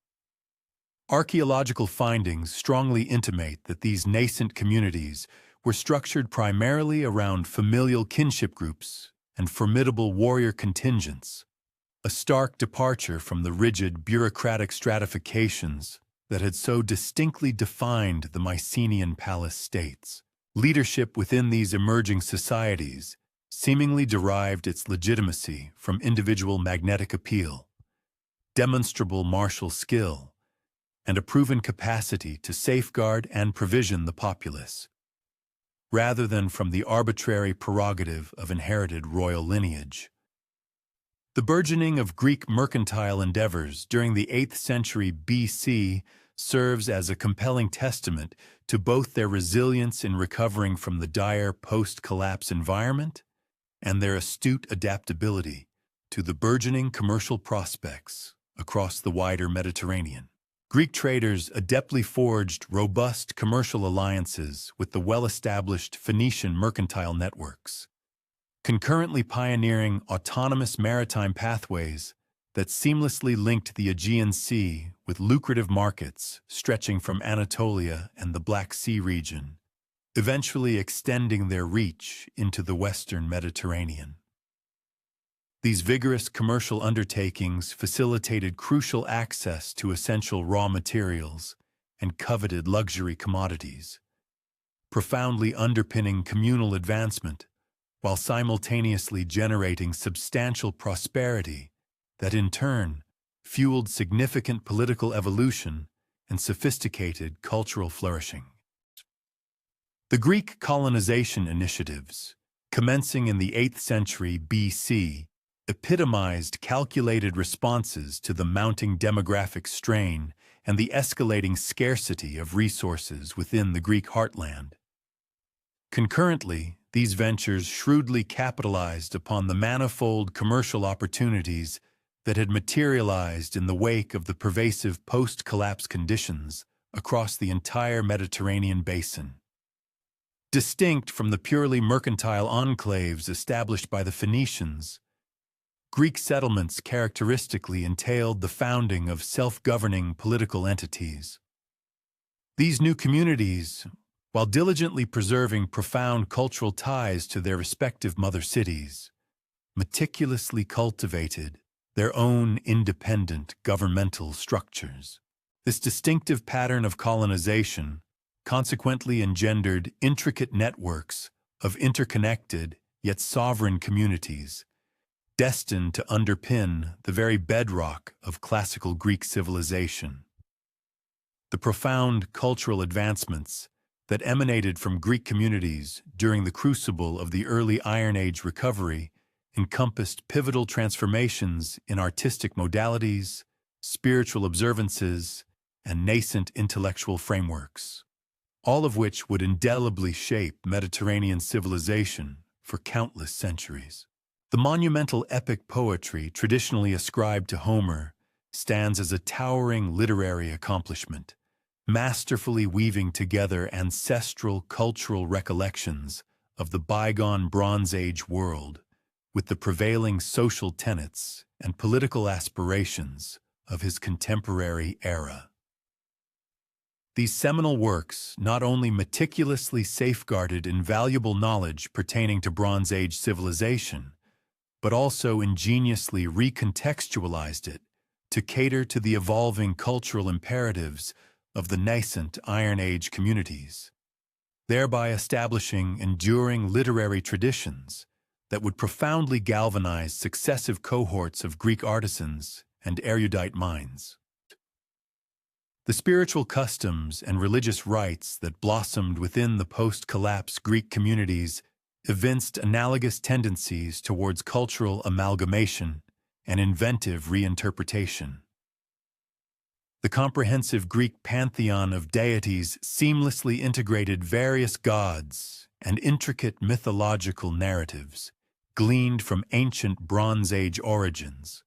Archaeological findings strongly intimate that these nascent communities were structured primarily around familial kinship groups and formidable warrior contingents, a stark departure from the rigid bureaucratic stratifications that had so distinctly defined the Mycenaean palace states. Leadership within these emerging societies seemingly derived its legitimacy from individual magnetic appeal, demonstrable martial skill, and a proven capacity to safeguard and provision the populace, rather than from the arbitrary prerogative of inherited royal lineage. The burgeoning of Greek mercantile endeavors during the 8th century BC serves as a compelling testament to both their resilience in recovering from the dire post-collapse environment and their astute adaptability to the burgeoning commercial prospects across the wider Mediterranean. Greek traders adeptly forged robust commercial alliances with the well-established Phoenician mercantile networks, concurrently pioneering autonomous maritime pathways that seamlessly linked the Aegean Sea with lucrative markets stretching from Anatolia and the Black Sea region, eventually extending their reach into the Western Mediterranean. These vigorous commercial undertakings facilitated crucial access to essential raw materials and coveted luxury commodities, profoundly underpinning communal advancement while simultaneously generating substantial prosperity that in turn fueled significant political evolution and sophisticated cultural flourishing. The Greek colonization initiatives, commencing in the 8th century BC, epitomized calculated responses to the mounting demographic strain and the escalating scarcity of resources within the Greek heartland. Concurrently, these ventures shrewdly capitalized upon the manifold commercial opportunities that had materialized in the wake of the pervasive post-collapse conditions across the entire Mediterranean basin. Distinct from the purely mercantile enclaves established by the Phoenicians, Greek settlements characteristically entailed the founding of self-governing political entities. These new communities, while diligently preserving profound cultural ties to their respective mother cities, meticulously cultivated their own independent governmental structures. This distinctive pattern of colonization consequently engendered intricate networks of interconnected yet sovereign communities, destined to underpin the very bedrock of classical Greek civilization. The profound cultural advancements that emanated from Greek communities during the crucible of the early Iron Age recovery encompassed pivotal transformations in artistic modalities, spiritual observances, and nascent intellectual frameworks, all of which would indelibly shape Mediterranean civilization for countless centuries. The monumental epic poetry traditionally ascribed to Homer stands as a towering literary accomplishment, masterfully weaving together ancestral cultural recollections of the bygone Bronze Age world with the prevailing social tenets and political aspirations of his contemporary era. These seminal works not only meticulously safeguarded invaluable knowledge pertaining to Bronze Age civilization, but also ingeniously recontextualized it to cater to the evolving cultural imperatives of the nascent Iron Age communities, thereby establishing enduring literary traditions that would profoundly galvanize successive cohorts of Greek artisans and erudite minds. The spiritual customs and religious rites that blossomed within the post-collapse Greek communities evinced analogous tendencies towards cultural amalgamation and inventive reinterpretation. The comprehensive Greek pantheon of deities seamlessly integrated various gods and intricate mythological narratives, gleaned from ancient Bronze Age origins,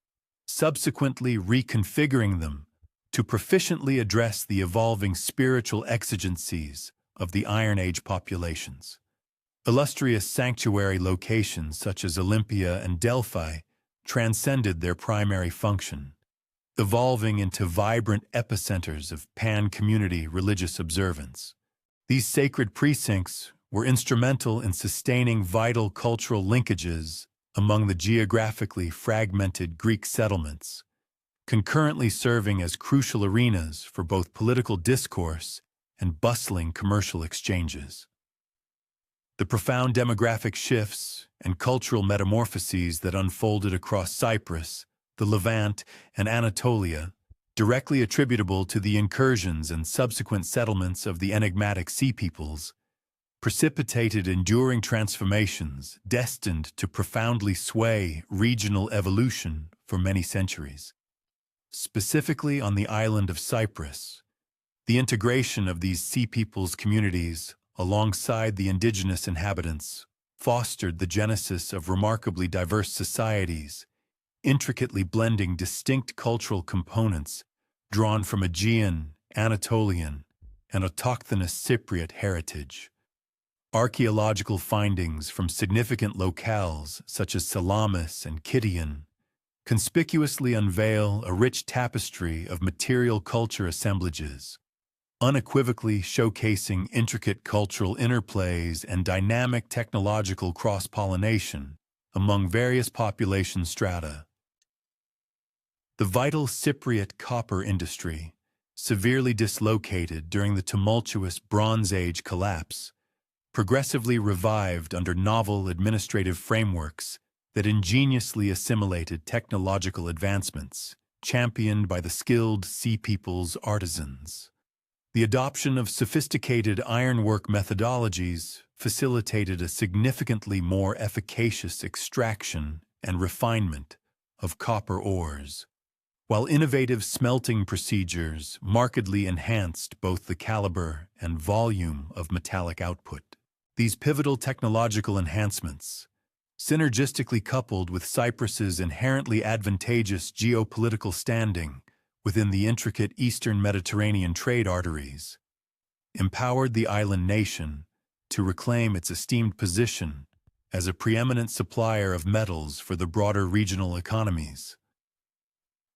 subsequently reconfiguring them to proficiently address the evolving spiritual exigencies of the Iron Age populations. Illustrious sanctuary locations such as Olympia and Delphi transcended their primary function, evolving into vibrant epicenters of pan-community religious observance. These sacred precincts were instrumental in sustaining vital cultural linkages among the geographically fragmented Greek settlements, concurrently serving as crucial arenas for both political discourse and bustling commercial exchanges. The profound demographic shifts and cultural metamorphoses that unfolded across Cyprus, the Levant, and Anatolia, directly attributable to the incursions and subsequent settlements of the enigmatic sea peoples, precipitated enduring transformations destined to profoundly sway regional evolution for many centuries. Specifically on the island of Cyprus, the integration of these sea peoples' communities alongside the indigenous inhabitants fostered the genesis of remarkably diverse societies, intricately blending distinct cultural components drawn from Aegean, Anatolian, and autochthonous Cypriot heritage. Archaeological findings from significant locales such as Salamis and Kition conspicuously unveil a rich tapestry of material culture assemblages, unequivocally showcasing intricate cultural interplays and dynamic technological cross-pollination among various population strata. The vital Cypriot copper industry, severely dislocated during the tumultuous Bronze Age collapse, progressively revived under novel administrative frameworks that ingeniously assimilated technological advancements, championed by the skilled sea people's artisans. The adoption of sophisticated ironwork methodologies facilitated a significantly more efficacious extraction and refinement of copper ores, while innovative smelting procedures markedly enhanced both the caliber and volume of metallic output. These pivotal technological enhancements, synergistically coupled with Cyprus's inherently advantageous geopolitical standing within the intricate Eastern Mediterranean trade arteries, empowered the island nation to reclaim its esteemed position as a preeminent supplier of metals for the broader regional economies.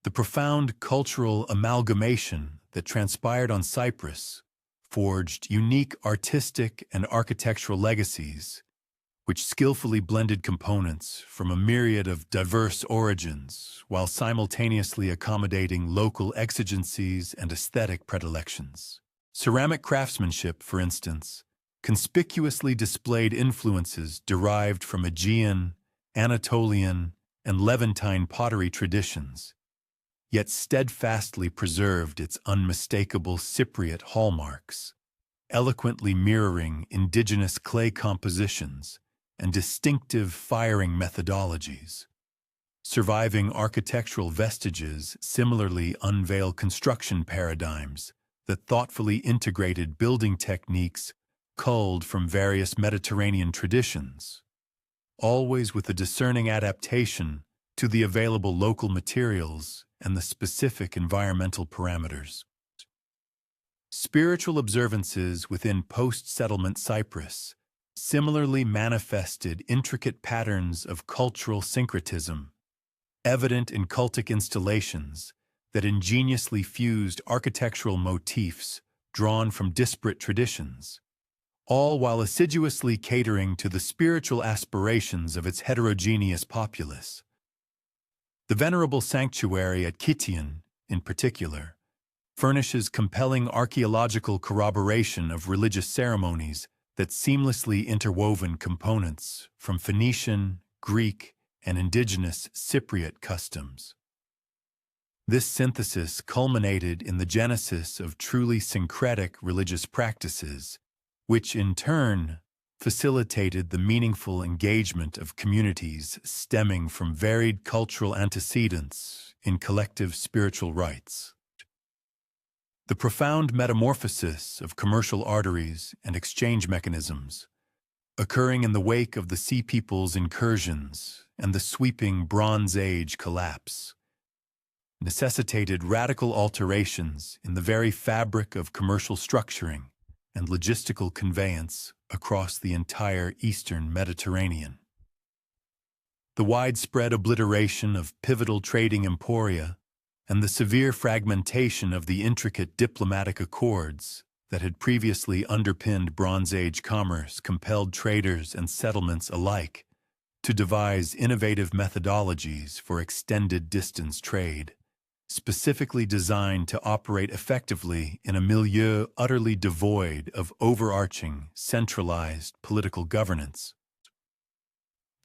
The profound cultural amalgamation that transpired on Cyprus forged unique artistic and architectural legacies, which skillfully blended components from a myriad of diverse origins while simultaneously accommodating local exigencies and aesthetic predilections. Ceramic craftsmanship, for instance, conspicuously displayed influences derived from Aegean, Anatolian, and Levantine pottery traditions, yet steadfastly preserved its unmistakable Cypriot hallmarks, eloquently mirroring indigenous clay compositions and distinctive firing methodologies. Surviving architectural vestiges similarly unveil construction paradigms that thoughtfully integrated building techniques culled from various Mediterranean traditions, always with a discerning adaptation to the available local materials and the specific environmental parameters. Spiritual observances within post-settlement Cyprus similarly manifested intricate patterns of cultural syncretism, evident in cultic installations that ingeniously fused architectural motifs drawn from disparate traditions, all while assiduously catering to the spiritual aspirations of its heterogeneous populace. The venerable sanctuary at Kition, in particular, furnishes compelling archaeological corroboration of religious ceremonies that seamlessly interwoven components from Phoenician, Greek, and indigenous Cypriot customs. This synthesis culminated in the genesis of truly syncretic religious practices, which in turn facilitated the meaningful engagement of communities stemming from varied cultural antecedents in collective spiritual rites. The profound metamorphosis of commercial arteries and exchange mechanisms, occurring in the wake of the Sea People's incursions and the sweeping Bronze Age collapse, necessitated radical alterations in the very fabric of commercial structuring and logistical conveyance across the entire Eastern Mediterranean. The widespread obliteration of pivotal trading emporia and the severe fragmentation of the intricate diplomatic accords that had previously underpinned Bronze Age commerce compelled traders and settlements alike to devise innovative methodologies for extended distance trade, specifically designed to operate effectively in a milieu utterly devoid of overarching, centralized political governance.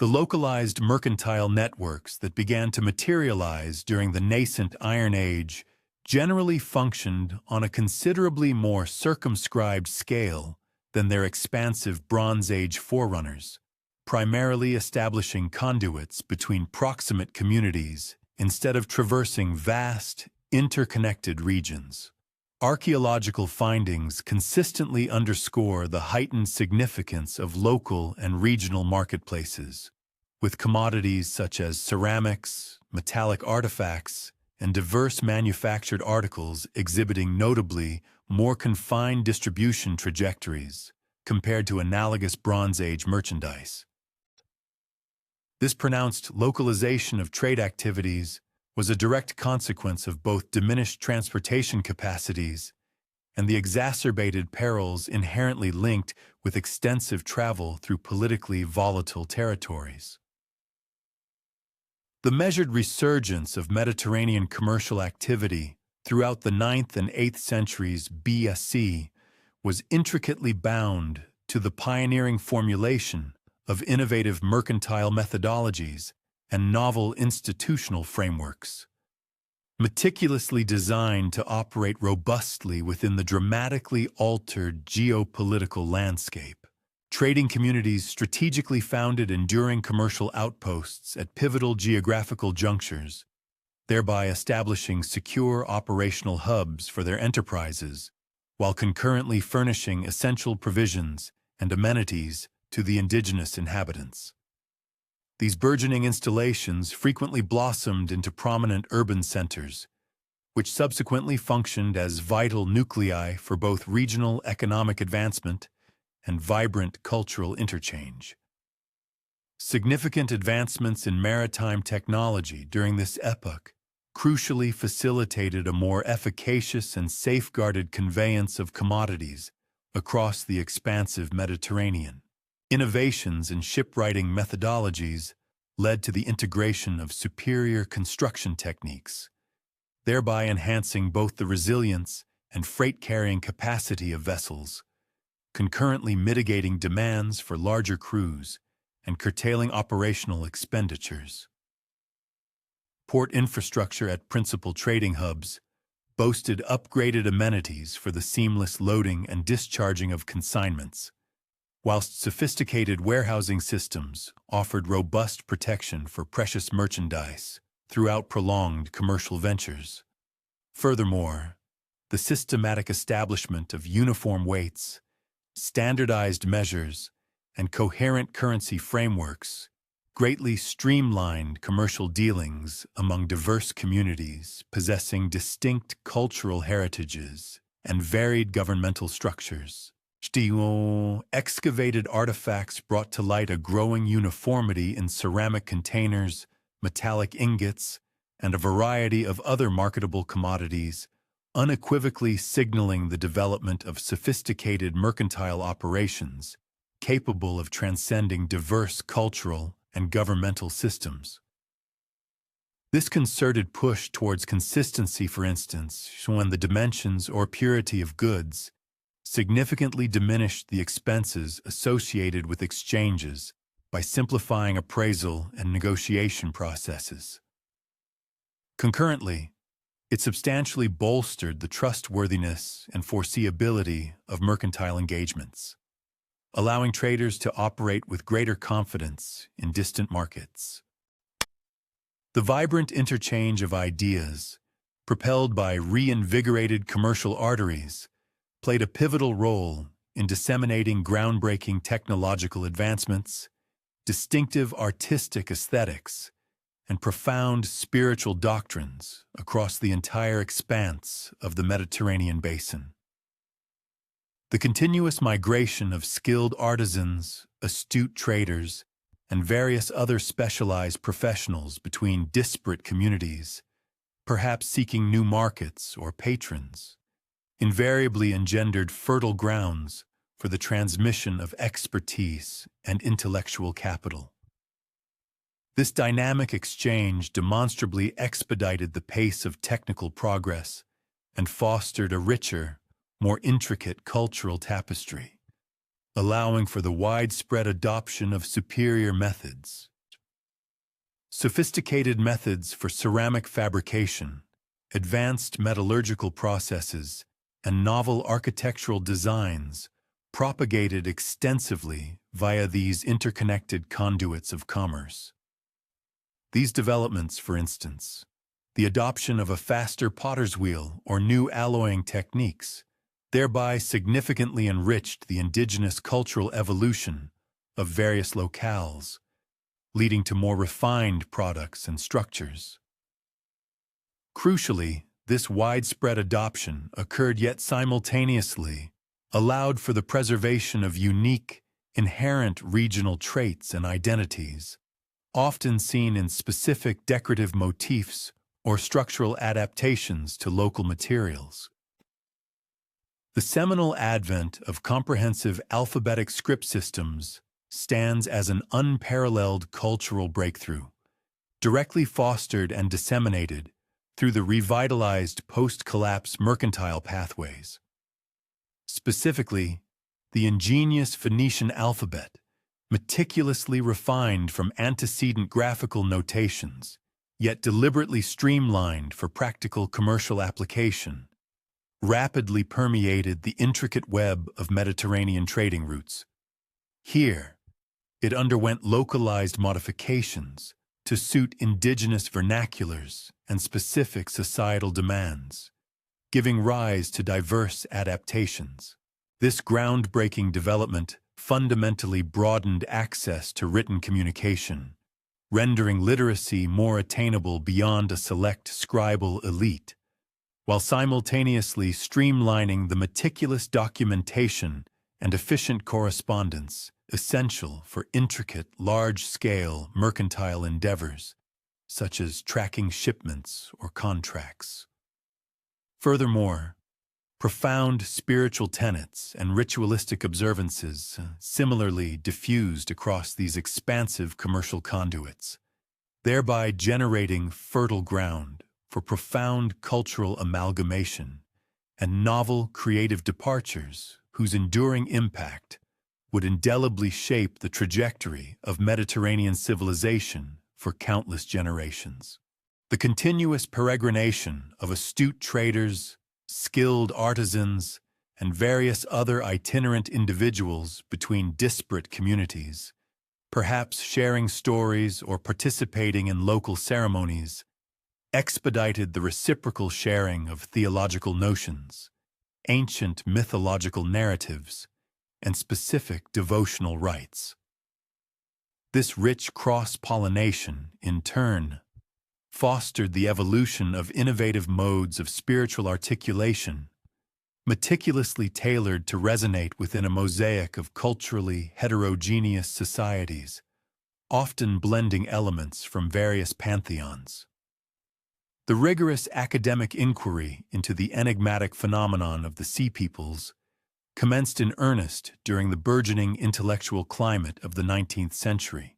The localized mercantile networks that began to materialize during the nascent Iron Age generally functioned on a considerably more circumscribed scale than their expansive Bronze Age forerunners, primarily establishing conduits between proximate communities instead of traversing vast, interconnected regions. Archaeological findings consistently underscore the heightened significance of local and regional marketplaces, with commodities such as ceramics, metallic artifacts, and diverse manufactured articles exhibiting notably more confined distribution trajectories compared to analogous Bronze Age merchandise. This pronounced localization of trade activities was a direct consequence of both diminished transportation capacities and the exacerbated perils inherently linked with extensive travel through politically volatile territories. The measured resurgence of Mediterranean commercial activity throughout the 9th and 8th centuries BSC was intricately bound to the pioneering formulation of innovative mercantile methodologies and novel institutional frameworks, meticulously designed to operate robustly within the dramatically altered geopolitical landscape. Trading communities strategically founded enduring commercial outposts at pivotal geographical junctures, thereby establishing secure operational hubs for their enterprises, while concurrently furnishing essential provisions and amenities to the indigenous inhabitants. These burgeoning installations frequently blossomed into prominent urban centers, which subsequently functioned as vital nuclei for both regional economic advancement and vibrant cultural interchange. Significant advancements in maritime technology during this epoch crucially facilitated a more efficacious and safeguarded conveyance of commodities across the expansive Mediterranean. Innovations in shipwrighting methodologies led to the integration of superior construction techniques, thereby enhancing both the resilience and freight-carrying capacity of vessels, concurrently mitigating demands for larger crews and curtailing operational expenditures. Port infrastructure at principal trading hubs boasted upgraded amenities for the seamless loading and discharging of consignments, whilst sophisticated warehousing systems offered robust protection for precious merchandise throughout prolonged commercial ventures. Furthermore, the systematic establishment of uniform weights, standardized measures, and coherent currency frameworks greatly streamlined commercial dealings among diverse communities possessing distinct cultural heritages and varied governmental structures. Excavated artifacts brought to light a growing uniformity in ceramic containers, metallic ingots, and a variety of other marketable commodities, unequivocally signaling the development of sophisticated mercantile operations capable of transcending diverse cultural and governmental systems. This concerted push towards consistency, for instance, when the dimensions or purity of goods significantly diminished the expenses associated with exchanges by simplifying appraisal and negotiation processes. Concurrently, it substantially bolstered the trustworthiness and foreseeability of mercantile engagements, allowing traders to operate with greater confidence in distant markets. The vibrant interchange of ideas propelled by reinvigorated commercial arteries, played a pivotal role in disseminating groundbreaking technological advancements, distinctive artistic aesthetics, and profound spiritual doctrines across the entire expanse of the Mediterranean basin. The continuous migration of skilled artisans, astute traders, and various other specialized professionals between disparate communities, perhaps seeking new markets or patrons, invariably engendered fertile grounds for the transmission of expertise and intellectual capital. This dynamic exchange demonstrably expedited the pace of technical progress and fostered a richer, more intricate cultural tapestry, allowing for the widespread adoption of superior methods. Sophisticated methods for ceramic fabrication, advanced metallurgical processes, and novel architectural designs propagated extensively via these interconnected conduits of commerce. These developments, for instance, the adoption of a faster potter's wheel or new alloying techniques, thereby significantly enriched the indigenous cultural evolution of various locales, leading to more refined products and structures. Crucially, this widespread adoption occurred yet simultaneously allowed for the preservation of unique, inherent regional traits and identities, often seen in specific decorative motifs or structural adaptations to local materials. The seminal advent of comprehensive alphabetic script systems stands as an unparalleled cultural breakthrough, directly fostered and disseminated through the revitalized post-collapse mercantile pathways. Specifically, the ingenious Phoenician alphabet, meticulously refined from antecedent graphical notations, yet deliberately streamlined for practical commercial application, rapidly permeated the intricate web of Mediterranean trading routes. Here, it underwent localized modifications to suit indigenous vernaculars and specific societal demands, giving rise to diverse adaptations. This groundbreaking development fundamentally broadened access to written communication, rendering literacy more attainable beyond a select scribal elite, while simultaneously streamlining the meticulous documentation and efficient correspondence essential for intricate, large-scale mercantile endeavors, such as tracking shipments or contracts. Furthermore, profound spiritual tenets and ritualistic observances similarly diffused across these expansive commercial conduits, thereby generating fertile ground for profound cultural amalgamation and novel creative departures whose enduring impact would indelibly shape the trajectory of Mediterranean civilization for countless generations. The continuous peregrination of astute traders, skilled artisans, and various other itinerant individuals between disparate communities, perhaps sharing stories or participating in local ceremonies, expedited the reciprocal sharing of theological notions, ancient mythological narratives, and specific devotional rites. This rich cross-pollination, in turn, fostered the evolution of innovative modes of spiritual articulation, meticulously tailored to resonate within a mosaic of culturally heterogeneous societies, often blending elements from various pantheons. The rigorous academic inquiry into the enigmatic phenomenon of the Sea Peoples commenced in earnest during the burgeoning intellectual climate of the 19th century.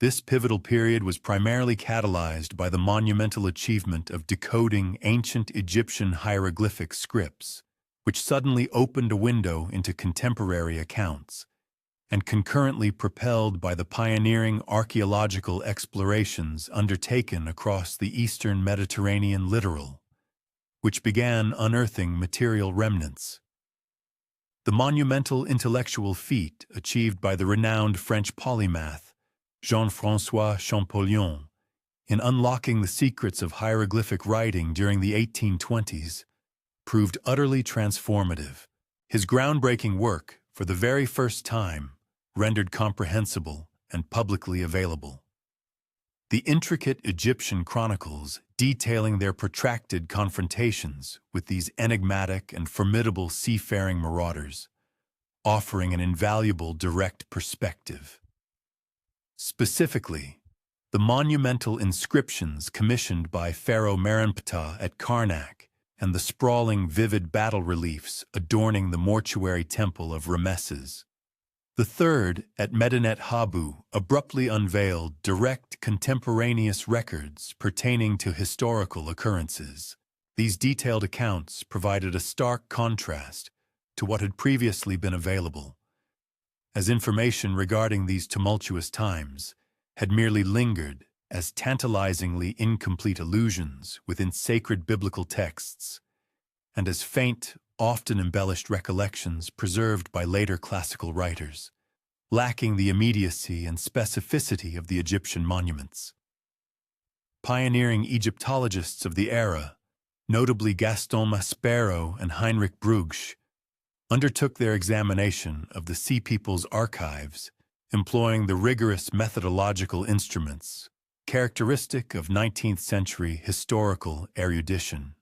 This pivotal period was primarily catalyzed by the monumental achievement of decoding ancient Egyptian hieroglyphic scripts, which suddenly opened a window into contemporary accounts, and concurrently propelled by the pioneering archaeological explorations undertaken across the eastern Mediterranean littoral, which began unearthing material remnants. The monumental intellectual feat achieved by the renowned French polymath Jean-François Champollion in unlocking the secrets of hieroglyphic writing during the 1820s, proved utterly transformative. His groundbreaking work, for the very first time, rendered comprehensible and publicly available. The intricate Egyptian chronicles detailing their protracted confrontations with these enigmatic and formidable seafaring marauders, offering an invaluable direct perspective. Specifically, the monumental inscriptions commissioned by Pharaoh Merenptah at Karnak and the sprawling, vivid battle reliefs adorning the mortuary temple of Ramesses. The third, at Medinet Habu, abruptly unveiled direct contemporaneous records pertaining to historical occurrences. These detailed accounts provided a stark contrast to what had previously been available, as information regarding these tumultuous times had merely lingered as tantalizingly incomplete allusions within sacred biblical texts, and as faint, often embellished recollections preserved by later classical writers, lacking the immediacy and specificity of the Egyptian monuments. Pioneering Egyptologists of the era, notably Gaston Maspero and Heinrich Brugsch, undertook their examination of the Sea People's archives, employing the rigorous methodological instruments characteristic of 19th-century historical erudition.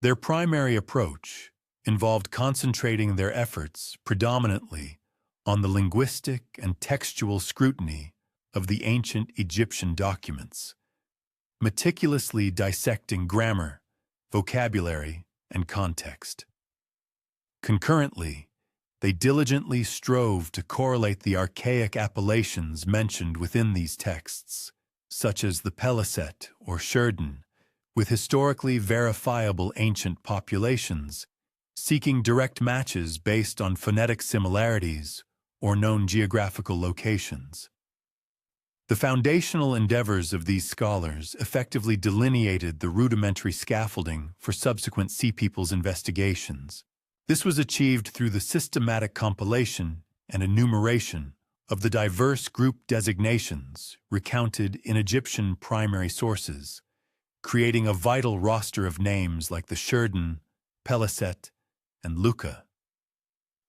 Their primary approach involved concentrating their efforts predominantly on the linguistic and textual scrutiny of the ancient Egyptian documents, meticulously dissecting grammar, vocabulary, and context. Concurrently, they diligently strove to correlate the archaic appellations mentioned within these texts, such as the Peliset or Sheridan, with historically verifiable ancient populations, seeking direct matches based on phonetic similarities or known geographical locations. The foundational endeavors of these scholars effectively delineated the rudimentary scaffolding for subsequent Sea People's investigations. This was achieved through the systematic compilation and enumeration of the diverse group designations recounted in Egyptian primary sources, creating a vital roster of names like the Sheridan, Peliset, and Luca.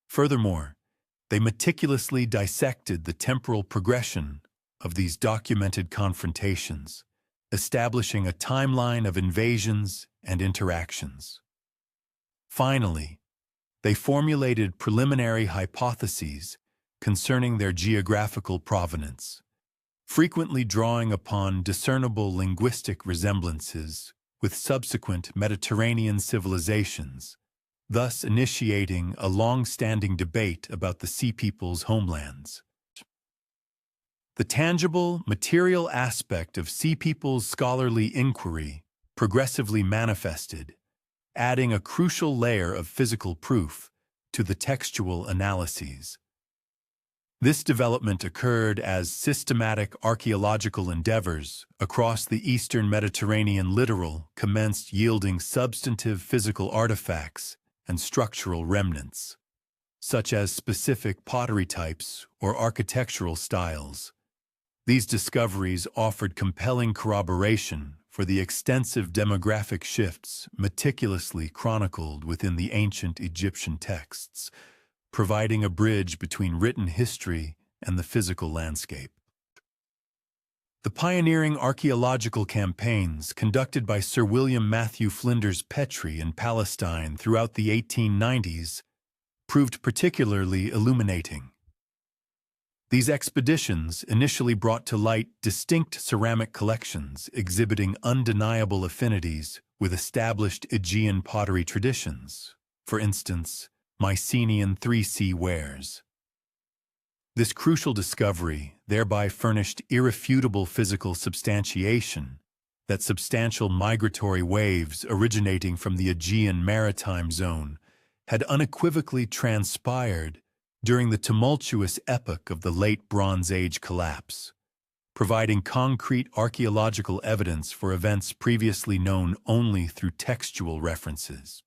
Furthermore, they meticulously dissected the temporal progression of these documented confrontations, establishing a timeline of invasions and interactions. Finally, they formulated preliminary hypotheses concerning their geographical provenance, frequently drawing upon discernible linguistic resemblances with subsequent Mediterranean civilizations, thus initiating a long-standing debate about the Sea People's homelands. The tangible, material aspect of Sea People's scholarly inquiry progressively manifested, adding a crucial layer of physical proof to the textual analyses. This development occurred as systematic archaeological endeavors across the eastern Mediterranean littoral commenced yielding substantive physical artifacts and structural remnants, such as specific pottery types or architectural styles. These discoveries offered compelling corroboration for the extensive demographic shifts meticulously chronicled within the ancient Egyptian texts, providing a bridge between written history and the physical landscape. The pioneering archaeological campaigns conducted by Sir William Matthew Flinders Petrie in Palestine throughout the 1890s proved particularly illuminating. These expeditions initially brought to light distinct ceramic collections exhibiting undeniable affinities with established Aegean pottery traditions, for instance, Mycenaean 3C wares. This crucial discovery thereby furnished irrefutable physical substantiation that substantial migratory waves originating from the Aegean maritime zone had unequivocally transpired during the tumultuous epoch of the Late Bronze Age collapse, providing concrete archaeological evidence for events previously known only through textual references.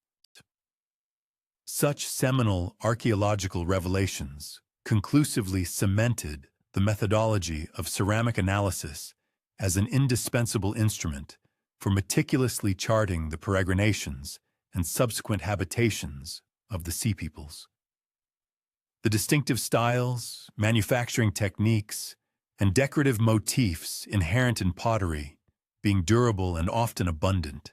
Such seminal archaeological revelations conclusively cemented the methodology of ceramic analysis as an indispensable instrument for meticulously charting the peregrinations and subsequent habitations of the Sea Peoples. The distinctive styles, manufacturing techniques, and decorative motifs inherent in pottery, being durable and often abundant,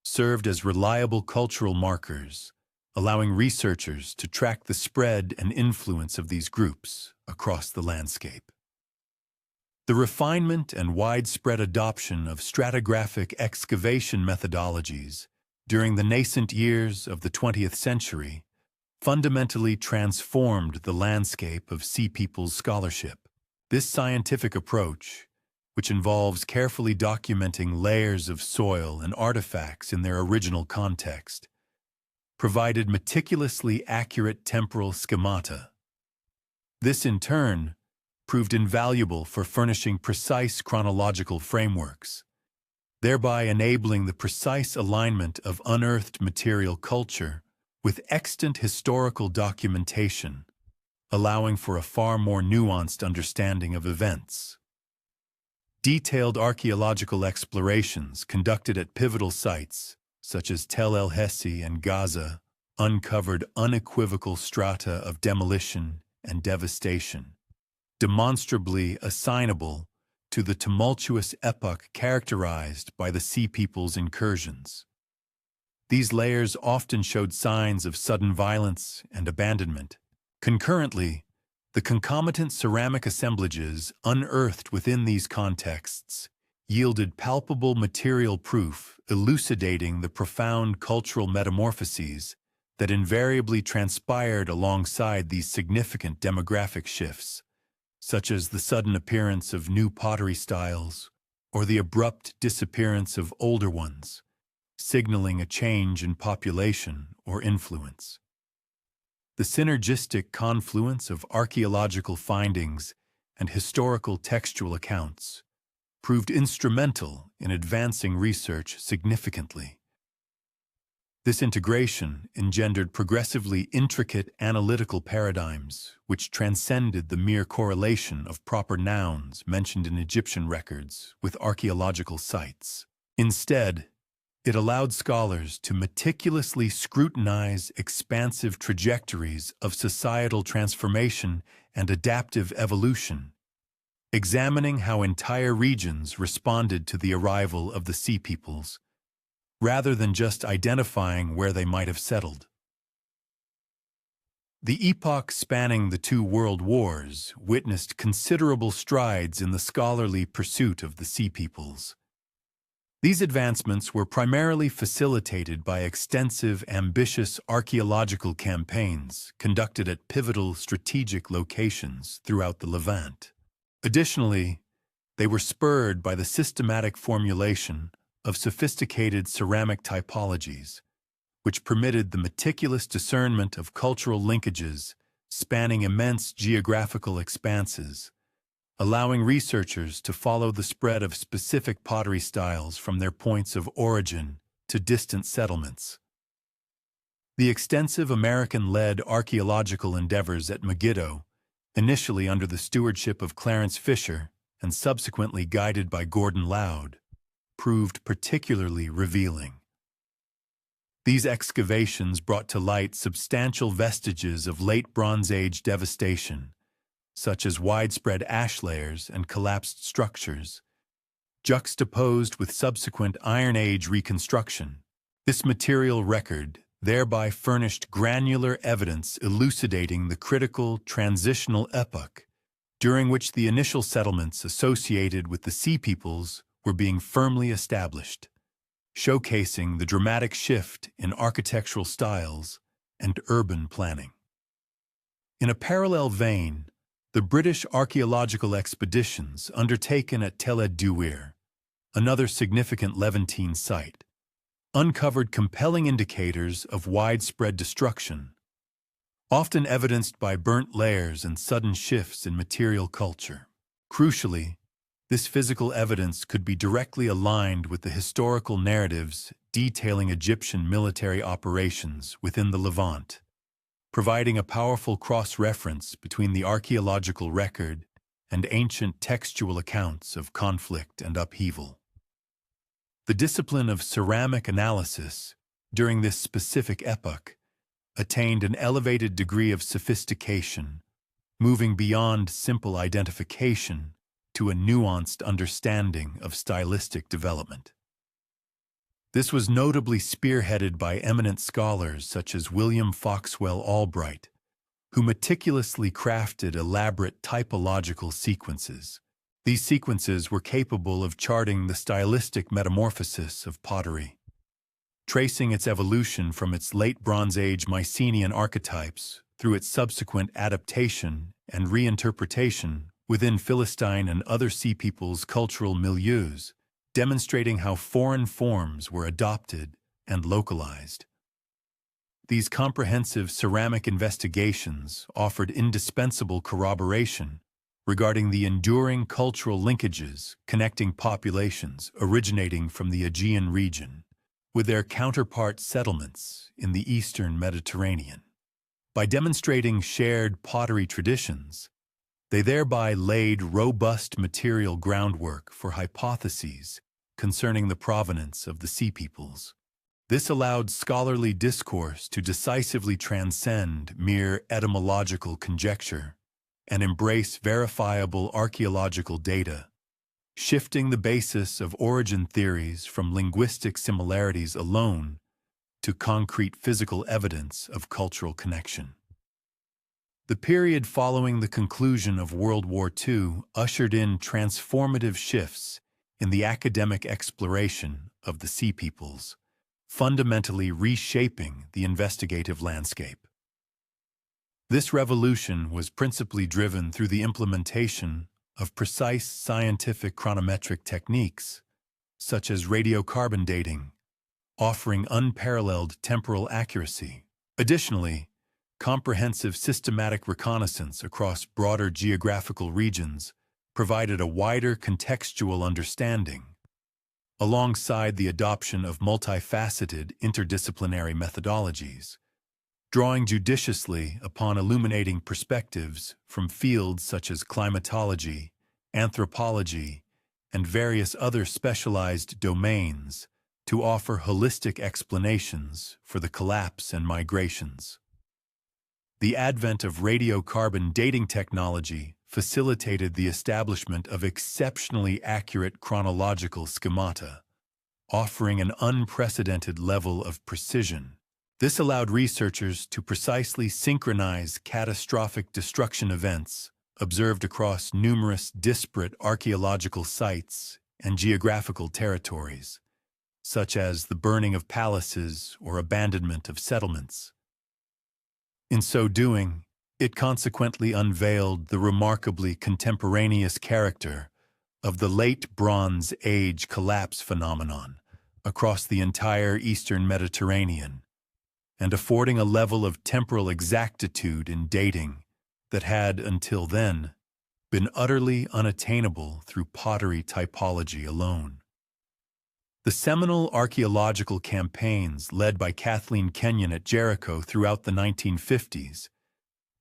served as reliable cultural markers, allowing researchers to track the spread and influence of these groups across the landscape. The refinement and widespread adoption of stratigraphic excavation methodologies during the nascent years of the 20th century fundamentally transformed the landscape of Sea Peoples scholarship. This scientific approach, which involves carefully documenting layers of soil and artifacts in their original context, provided meticulously accurate temporal schemata. This, in turn, proved invaluable for furnishing precise chronological frameworks, thereby enabling the precise alignment of unearthed material culture with extant historical documentation, allowing for a far more nuanced understanding of events. Detailed archaeological explorations conducted at pivotal sites, such as Tel El Hessi and Gaza, uncovered unequivocal strata of demolition and devastation, demonstrably assignable to the tumultuous epoch characterized by the Sea Peoples' incursions. These layers often showed signs of sudden violence and abandonment. Concurrently, the concomitant ceramic assemblages unearthed within these contexts yielded palpable material proof elucidating the profound cultural metamorphoses that invariably transpired alongside these significant demographic shifts, such as the sudden appearance of new pottery styles or the abrupt disappearance of older ones, signaling a change in population or influence. The synergistic confluence of archaeological findings and historical textual accounts proved instrumental in advancing research significantly. This integration engendered progressively intricate analytical paradigms which transcended the mere correlation of proper nouns mentioned in Egyptian records with archaeological sites. Instead, it allowed scholars to meticulously scrutinize expansive trajectories of societal transformation and adaptive evolution, examining how entire regions responded to the arrival of the Sea Peoples, rather than just identifying where they might have settled. The epoch spanning the two world wars witnessed considerable strides in the scholarly pursuit of the Sea Peoples. These advancements were primarily facilitated by extensive, ambitious archaeological campaigns conducted at pivotal strategic locations throughout the Levant. Additionally, they were spurred by the systematic formulation of sophisticated ceramic typologies, which permitted the meticulous discernment of cultural linkages spanning immense geographical expanses, allowing researchers to follow the spread of specific pottery styles from their points of origin to distant settlements. The extensive American-led archaeological endeavors at Megiddo, initially under the stewardship of Clarence Fisher and subsequently guided by Gordon Loud, proved particularly revealing. These excavations brought to light substantial vestiges of late Bronze Age devastation, such as widespread ash layers and collapsed structures, juxtaposed with subsequent Iron Age reconstruction. This material record thereby furnished granular evidence elucidating the critical transitional epoch during which the initial settlements associated with the Sea Peoples were being firmly established, showcasing the dramatic shift in architectural styles and urban planning. In a parallel vein, the British archaeological expeditions undertaken at Tel ed-Duwir, another significant Levantine site, uncovered compelling indicators of widespread destruction, often evidenced by burnt layers and sudden shifts in material culture. Crucially, this physical evidence could be directly aligned with the historical narratives detailing Egyptian military operations within the Levant, providing a powerful cross-reference between the archaeological record and ancient textual accounts of conflict and upheaval. The discipline of ceramic analysis, during this specific epoch, attained an elevated degree of sophistication, moving beyond simple identification to a nuanced understanding of stylistic development. This was notably spearheaded by eminent scholars such as William Foxwell Albright, who meticulously crafted elaborate typological sequences. These sequences were capable of charting the stylistic metamorphosis of pottery, tracing its evolution from its late Bronze Age Mycenaean archetypes through its subsequent adaptation and reinterpretation within Philistine and other Sea Peoples' cultural milieus, demonstrating how foreign forms were adopted and localized. These comprehensive ceramic investigations offered indispensable corroboration regarding the enduring cultural linkages connecting populations originating from the Aegean region with their counterpart settlements in the Eastern Mediterranean. By demonstrating shared pottery traditions, they thereby laid robust material groundwork for hypotheses concerning the provenance of the Sea Peoples. This allowed scholarly discourse to decisively transcend mere etymological conjecture and embrace verifiable archaeological data, shifting the basis of origin theories from linguistic similarities alone to concrete physical evidence of cultural connection. The period following the conclusion of World War II ushered in transformative shifts in the academic exploration of the Sea Peoples, fundamentally reshaping the investigative landscape. This revolution was principally driven through the implementation of precise scientific chronometric techniques, such as radiocarbon dating, offering unparalleled temporal accuracy. Additionally, comprehensive systematic reconnaissance across broader geographical regions provided a wider contextual understanding, alongside the adoption of multifaceted interdisciplinary methodologies, drawing judiciously upon illuminating perspectives from fields such as climatology, anthropology, and various other specialized domains to offer holistic explanations for the collapse and migrations. The advent of radiocarbon dating technology facilitated the establishment of exceptionally accurate chronological schemata, offering an unprecedented level of precision. This allowed researchers to precisely synchronize catastrophic destruction events observed across numerous disparate archaeological sites and geographical territories, such as the burning of palaces or abandonment of settlements. In so doing, it consequently unveiled the remarkably contemporaneous character of the late Bronze Age collapse phenomenon across the entire Eastern Mediterranean, and affording a level of temporal exactitude in dating that had, until then, been utterly unattainable through pottery typology alone. The seminal archaeological campaigns led by Kathleen Kenyon at Jericho throughout the 1950s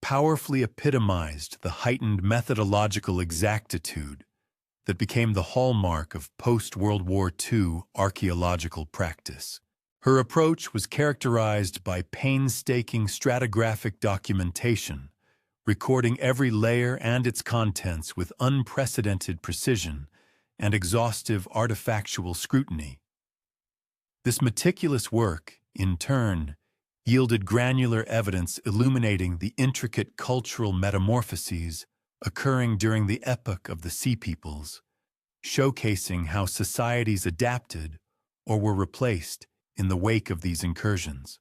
powerfully epitomized the heightened methodological exactitude that became the hallmark of post-World War II archaeological practice. Her approach was characterized by painstaking stratigraphic documentation, recording every layer and its contents with unprecedented precision and exhaustive artifactual scrutiny. This meticulous work, in turn, yielded granular evidence illuminating the intricate cultural metamorphoses occurring during the epoch of the Sea Peoples, showcasing how societies adapted or were replaced in the wake of these incursions.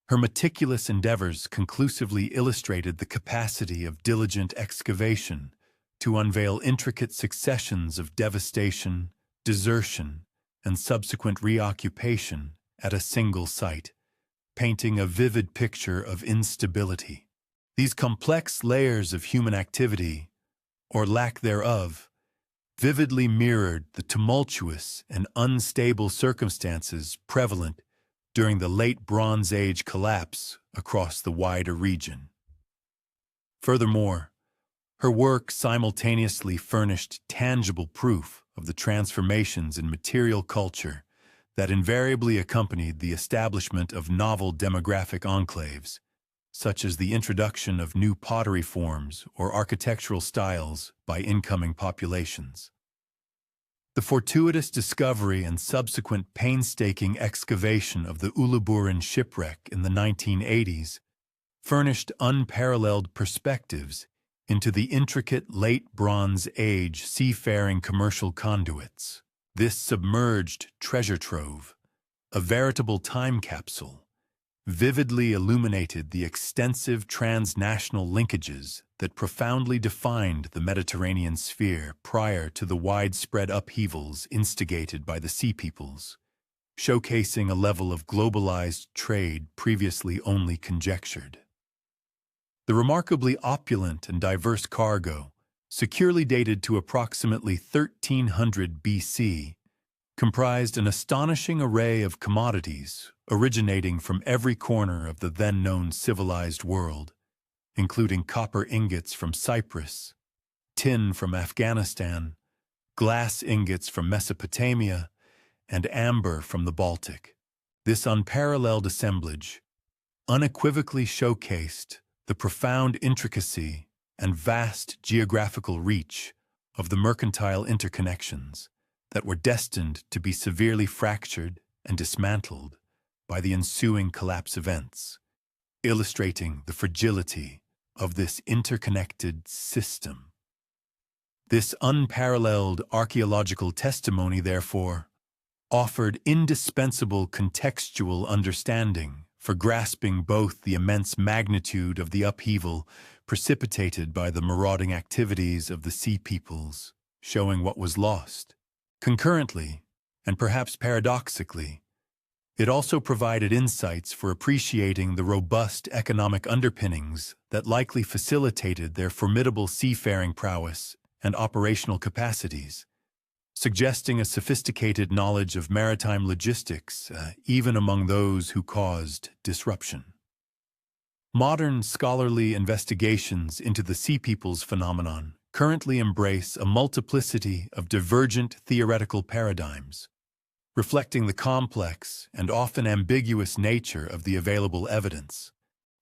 Her meticulous endeavors conclusively illustrated the capacity of diligent excavation to unveil intricate successions of devastation, desertion, and subsequent reoccupation at a single site, painting a vivid picture of instability. These complex layers of human activity, or lack thereof, vividly mirrored the tumultuous and unstable circumstances prevalent during the late Bronze Age collapse across the wider region. Furthermore, Her work simultaneously furnished tangible proof of the transformations in material culture that invariably accompanied the establishment of novel demographic enclaves, such as the introduction of new pottery forms or architectural styles by incoming populations. The fortuitous discovery and subsequent painstaking excavation of the Uluburun shipwreck in the 1980s furnished unparalleled perspectives into the intricate late Bronze Age seafaring commercial conduits. This submerged treasure trove, a veritable time capsule, vividly illuminated the extensive transnational linkages that profoundly defined the Mediterranean sphere prior to the widespread upheavals instigated by the Sea Peoples, showcasing a level of globalized trade previously only conjectured. The remarkably opulent and diverse cargo, securely dated to approximately 1300 BC, comprised an astonishing array of commodities originating from every corner of the then-known civilized world, including copper ingots from Cyprus, tin from Afghanistan, glass ingots from Mesopotamia, and amber from the Baltic. This unparalleled assemblage unequivocally showcased the profound intricacy and vast geographical reach of the mercantile interconnections that were destined to be severely fractured and dismantled by the ensuing collapse events, illustrating the fragility of this interconnected system. This unparalleled archaeological testimony, therefore, offered indispensable contextual understanding for grasping both the immense magnitude of the upheaval precipitated by the marauding activities of the Sea Peoples, showing what was lost. Concurrently, and perhaps paradoxically, it also provided insights for appreciating the robust economic underpinnings that likely facilitated their formidable seafaring prowess and operational capacities, suggesting a sophisticated knowledge of maritime logistics, even among those who caused disruption. Modern scholarly investigations into the Sea Peoples phenomenon currently embrace a multiplicity of divergent theoretical paradigms, reflecting the complex and often ambiguous nature of the available evidence.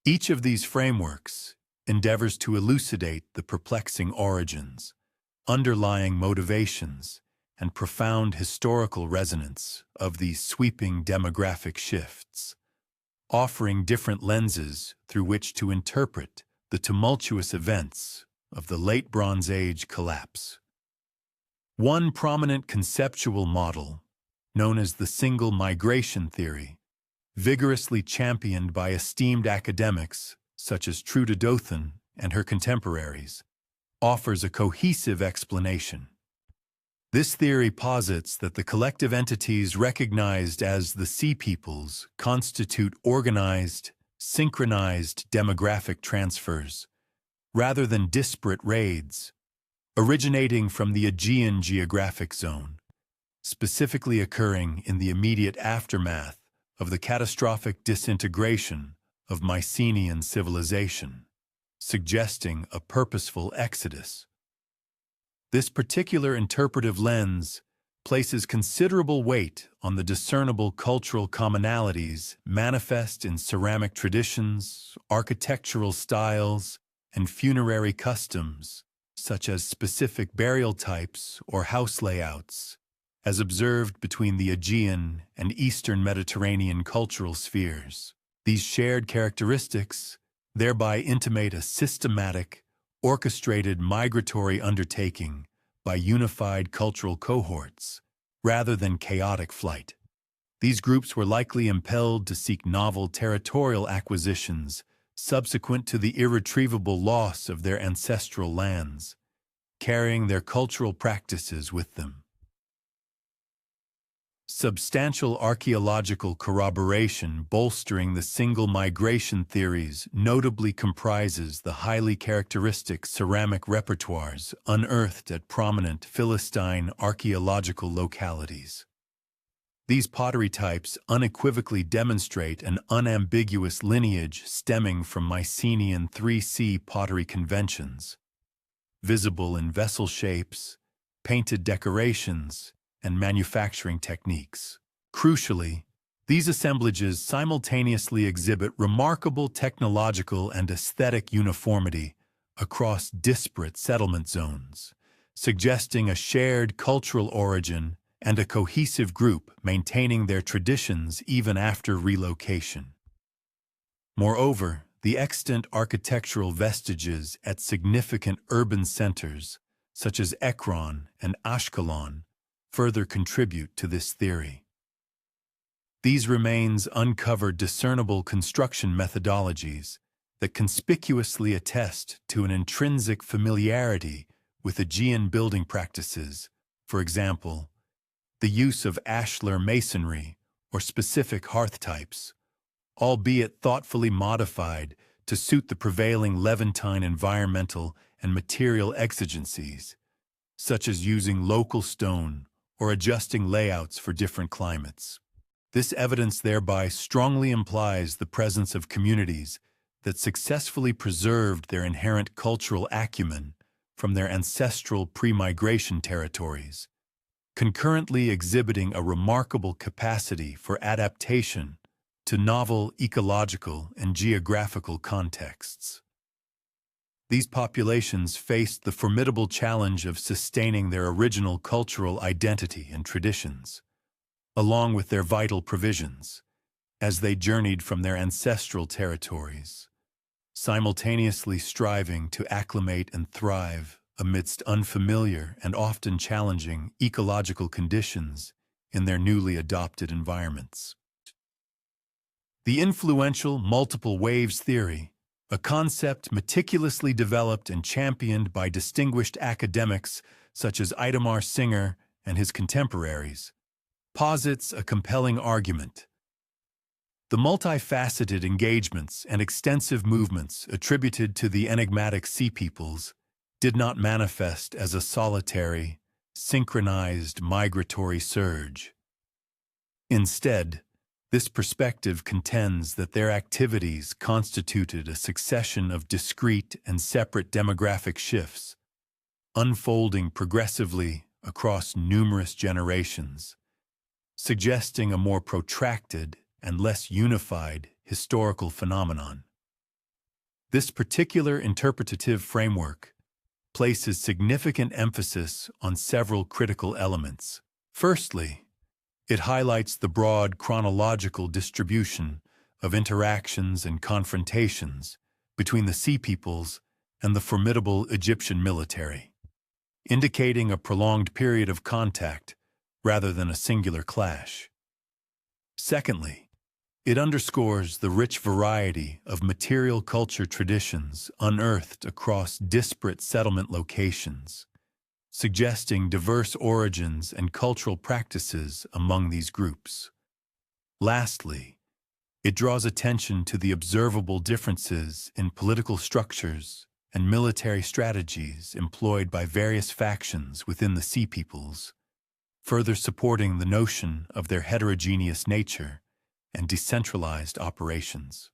Each of these frameworks endeavors to elucidate the perplexing origins, underlying motivations, and profound historical resonance of these sweeping demographic shifts, offering different lenses through which to interpret the tumultuous events of the late Bronze Age collapse. One prominent conceptual model, known as the single migration theory, vigorously championed by esteemed academics such as Trude Dothan and her contemporaries, offers a cohesive explanation. This theory posits that the collective entities recognized as the Sea Peoples constitute organized, synchronized demographic transfers, rather than disparate raids, originating from the Aegean geographic zone, specifically occurring in the immediate aftermath of the catastrophic disintegration of Mycenaean civilization, suggesting a purposeful exodus. This particular interpretive lens places considerable weight on the discernible cultural commonalities manifest in ceramic traditions, architectural styles, and funerary customs, such as specific burial types or house layouts, as observed between the Aegean and Eastern Mediterranean cultural spheres. These shared characteristics thereby intimate a systematic, orchestrated migratory undertaking by unified cultural cohorts, rather than chaotic flight. These groups were likely impelled to seek novel territorial acquisitions subsequent to the irretrievable loss of their ancestral lands, carrying their cultural practices with them. Substantial archaeological corroboration bolstering the single migration theories notably comprises the highly characteristic ceramic repertoires unearthed at prominent Philistine archaeological localities. These pottery types unequivocally demonstrate an unambiguous lineage stemming from Mycenaean 3C pottery conventions, visible in vessel shapes, painted decorations, and manufacturing techniques. Crucially, these assemblages simultaneously exhibit remarkable technological and aesthetic uniformity across disparate settlement zones, suggesting a shared cultural origin and a cohesive group maintaining their traditions even after relocation. Moreover, the extant architectural vestiges at significant urban centers, such as Ekron and Ashkelon, further contribute to this theory. These remains uncover discernible construction methodologies that conspicuously attest to an intrinsic familiarity with Aegean building practices, for example, the use of ashlar masonry or specific hearth types, albeit thoughtfully modified to suit the prevailing Levantine environmental and material exigencies, such as using local stone or adjusting layouts for different climates. This evidence thereby strongly implies the presence of communities that successfully preserved their inherent cultural acumen from their ancestral pre-migration territories, concurrently exhibiting a remarkable capacity for adaptation to novel ecological and geographical contexts. These populations faced the formidable challenge of sustaining their original cultural identity and traditions, along with their vital provisions, as they journeyed from their ancestral territories, simultaneously striving to acclimate and thrive amidst unfamiliar and often challenging ecological conditions in their newly adopted environments. The influential multiple waves theory, a concept meticulously developed and championed by distinguished academics such as Itamar Singer and his contemporaries, posits a compelling argument. The multifaceted engagements and extensive movements attributed to the enigmatic sea peoples did not manifest as a solitary, synchronized migratory surge. Instead, this perspective contends that their activities constituted a succession of discrete and separate demographic shifts, unfolding progressively across numerous generations, suggesting a more protracted and less unified historical phenomenon. This particular interpretative framework places significant emphasis on several critical elements. Firstly, it highlights the broad chronological distribution of interactions and confrontations between the sea peoples and the formidable Egyptian military, indicating a prolonged period of contact rather than a singular clash. Secondly, it underscores the rich variety of material culture traditions unearthed across disparate settlement locations, suggesting diverse origins and cultural practices among these groups. Lastly, it draws attention to the observable differences in political structures and military strategies employed by various factions within the sea peoples, further supporting the notion of their heterogeneous nature and decentralized operations.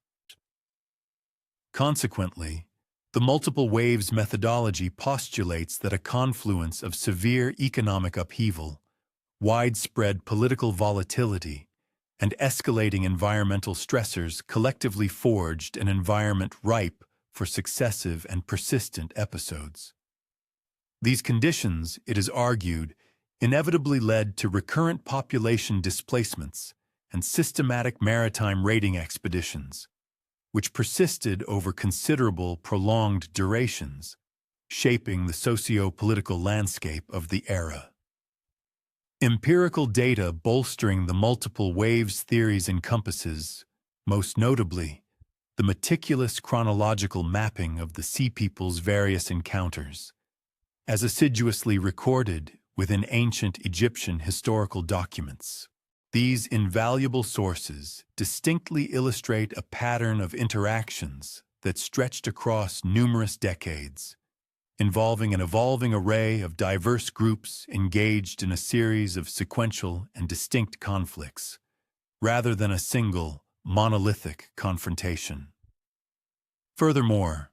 Consequently, the multiple waves methodology postulates that a confluence of severe economic upheaval, widespread political volatility, and escalating environmental stressors collectively forged an environment ripe for successive and persistent episodes. These conditions, it is argued, inevitably led to recurrent population displacements and systematic maritime raiding expeditions, which persisted over considerable prolonged durations, shaping the socio-political landscape of the era. Empirical data bolstering the multiple waves theories encompasses, most notably, the meticulous chronological mapping of the sea people's various encounters, as assiduously recorded within ancient Egyptian historical documents. These invaluable sources distinctly illustrate a pattern of interactions that stretched across numerous decades, involving an evolving array of diverse groups engaged in a series of sequential and distinct conflicts, rather than a single, monolithic confrontation. Furthermore,